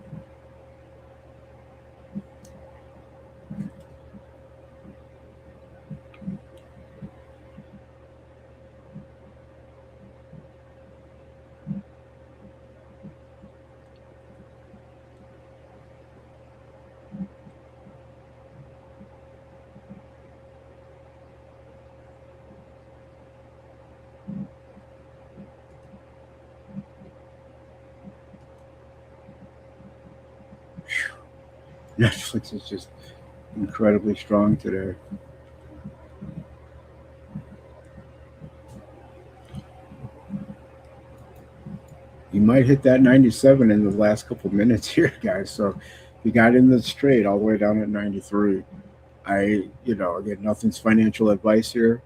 Netflix is just incredibly strong today. You might hit that 97 in the last couple minutes here, guys. So you got in this trade all the way down at 93. Again, nothing's financial advice here,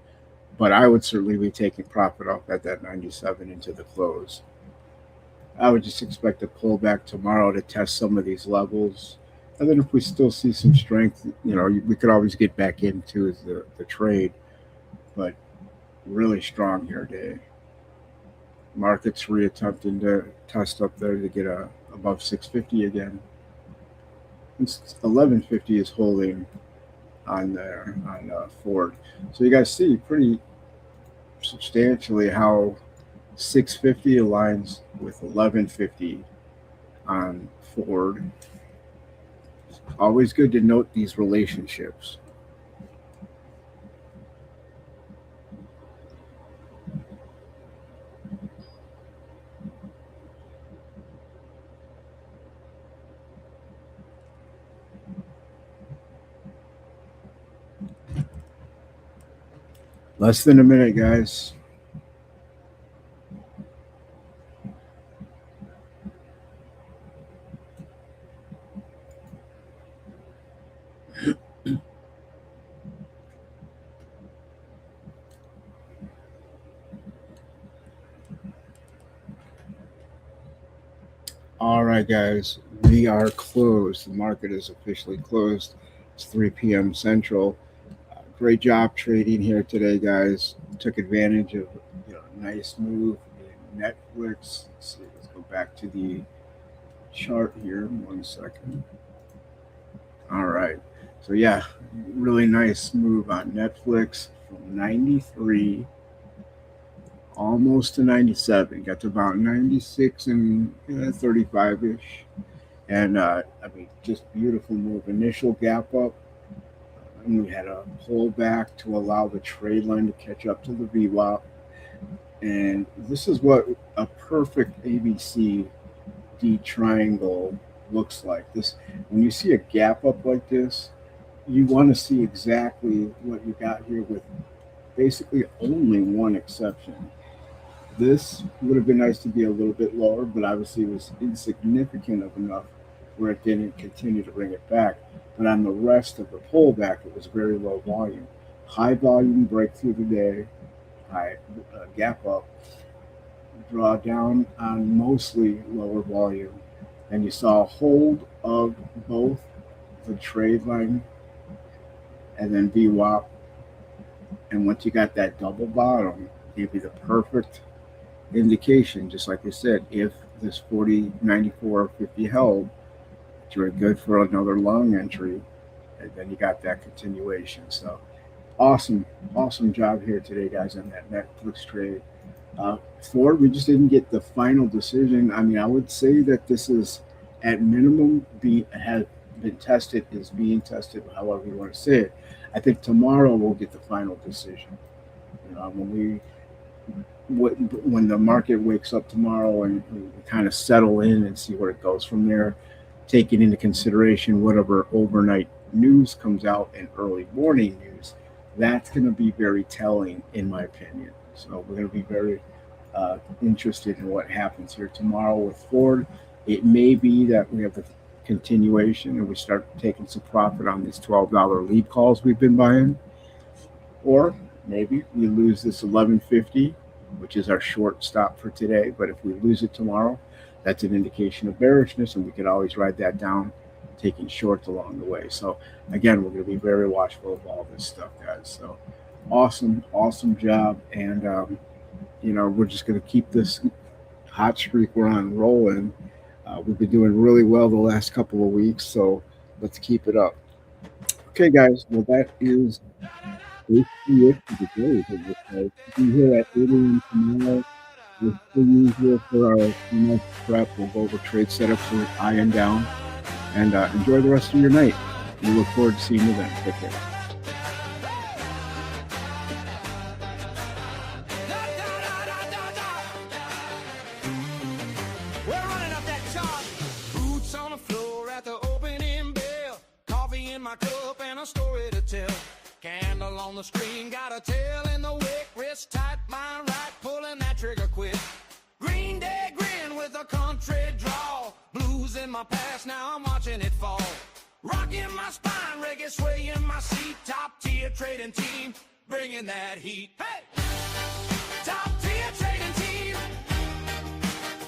but I would certainly be taking profit off at that 97 into the close. I would just expect a pullback tomorrow to test some of these levels. And then if we still see some strength, we could always get back into the trade. But really strong here today. Market's reattempting to test up there to get above 650 again. 1150 is holding on there on Ford. So you guys see pretty substantially how 650 aligns with 1150 on Ford. Always good to note these relationships. Less than a minute, guys. All right, guys, we are closed. The market is officially closed. It's 3 p.m. Central. Great job trading here today, guys. Took advantage of nice move in Netflix. Let's see. Let's go back to the chart here. 1 second. All right. So yeah, really nice move on Netflix from 93 almost to 97. Got to about 96 and 35-ish. And just beautiful move. Initial gap up. And we had a pullback to allow the trade line to catch up to the VWAP. And this is what a perfect ABC D triangle looks like. This, when you see a gap up like this, you want to see exactly what you got here with basically only one exception. This would have been nice to be a little bit lower, but obviously it was insignificant enough where it didn't continue to bring it back. But on the rest of the pullback, it was very low volume. High volume breakthrough today, high gap up, draw down on mostly lower volume. And you saw a hold of both the trade line and then VWAP. And once you got that double bottom, it gave you the perfect indication, just like I said, if this 40, 94, 50 held, you're good for another long entry, and then you got that continuation. So awesome job here today, guys, on that Netflix trade. Ford, we just didn't get the final decision. I mean, I would say that this is at minimum has been tested, is being tested, however you want to say it. I think tomorrow we'll get the final decision. When when the market wakes up tomorrow and we kind of settle in and see where it goes from there, taking into consideration whatever overnight news comes out and early morning news, that's going to be very telling, in my opinion. So we're going to be very interested in what happens here tomorrow with Ford. It may be that we have the continuation and we start taking some profit on these $12 lead calls we've been buying, or maybe we lose this 1150, which is our short stop for today. But if we lose it tomorrow, that's an indication of bearishness, and we could always ride that down, taking shorts along the way. So again, we're going to be very watchful of all this stuff, guys. So awesome job. And we're just going to keep this hot streak we're on rolling. We've been doing really well the last couple of weeks, so let's keep it up. Okay, guys. Well, that is basically it for today. Be here at 8 a.m. tomorrow. As usual for our next prep, we'll go over trade setups with iron down, and enjoy the rest of your night. We look forward to seeing you then. Take care. We're running up that chart. Boots on the floor at the opening bell. Coffee in my cup and a story to tell. Candle on the screen, got a tail in the wick. Wrist tight, mind right, pulling that trigger quick. Green Day grin with a country draw. Blues in my past, now I'm watching it fall. Rocking my spine, reggae sway in my seat. Top tier trading team, bringing that heat. Hey! Top tier trading team.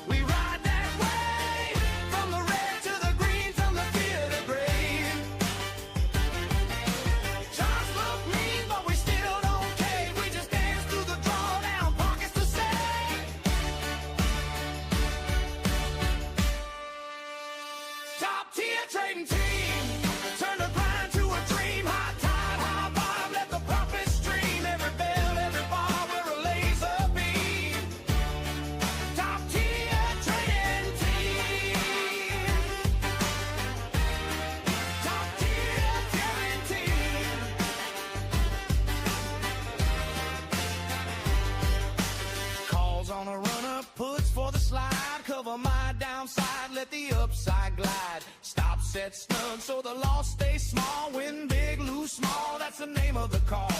We ride that wave. From the red to the green, from the fear to the grave. Charts look mean, but we still don't cave. We just dance through the drawdown, pockets to save. Top tier trading team. Turn the grind to a dream. High tide, high bottom, let the profit stream. Every bell, every bar, we're a laser beam. Top tier trading team. Top tier trading team. Calls on a runner, puts for the slide. Cover my downside, let the upside glide. Stop, set, snug, so the loss stays small. Win big, lose small, that's the name of the call.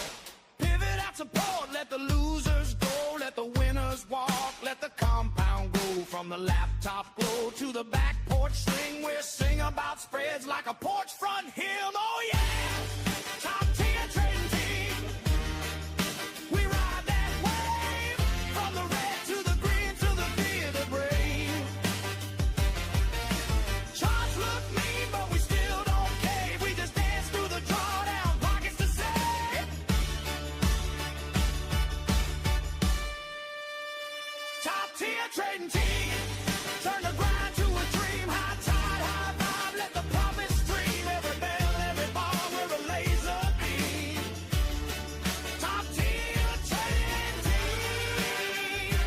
Pivot out support, let the losers go. Let the winners walk, let the compound go. From the laptop glow to the back porch swing, we'll sing about spreads like a porch front hymn. Oh yeah! Top tier trading team. We ride that wave. From the red to the green to the fear the brave. Charts look mean, but we still don't cave. We just dance through the drawdown, pockets to save. Top tier trading team. Turn the grind to a dream. High tide, high vibe, let the profit stream. Every bell, every bar, we're a laser beam. Top tier trading team.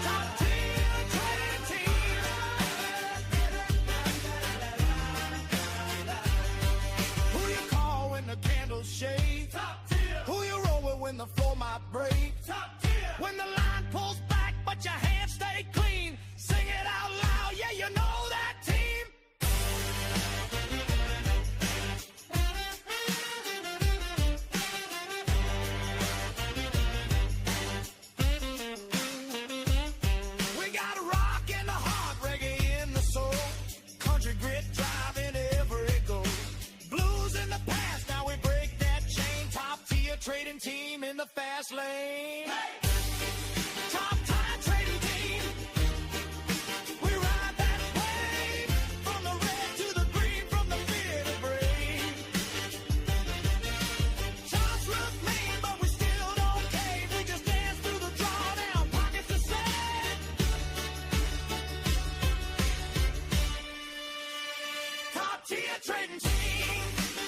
Top tier trading team. Who you call when the candles shade? Top tier. Who you roll with when the floor might break? Top tier. When the line pulls back, but your hands stay clean. Sing it out loud, yeah, you know that team. We got rock in the heart, reggae in the soul. Country grit driving every goal. Blues in the past, now we break that chain. Top tier trading team in the fast lane. Top tier trading team. We ride that wave. From the red to the green, from the fear to brave. Charts look mean, but we still don't cave. We just dance through the drawdown, pockets to save. Top tier trading team.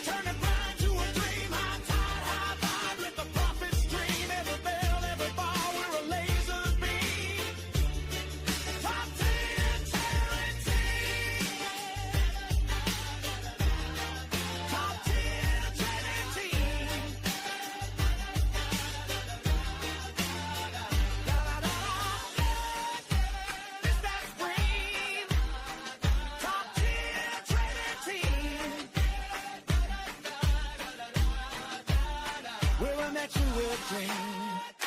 Turn the grind to a dream. High tide, high vibe, let the profit stream. Every bell, every bar, one that you will dream.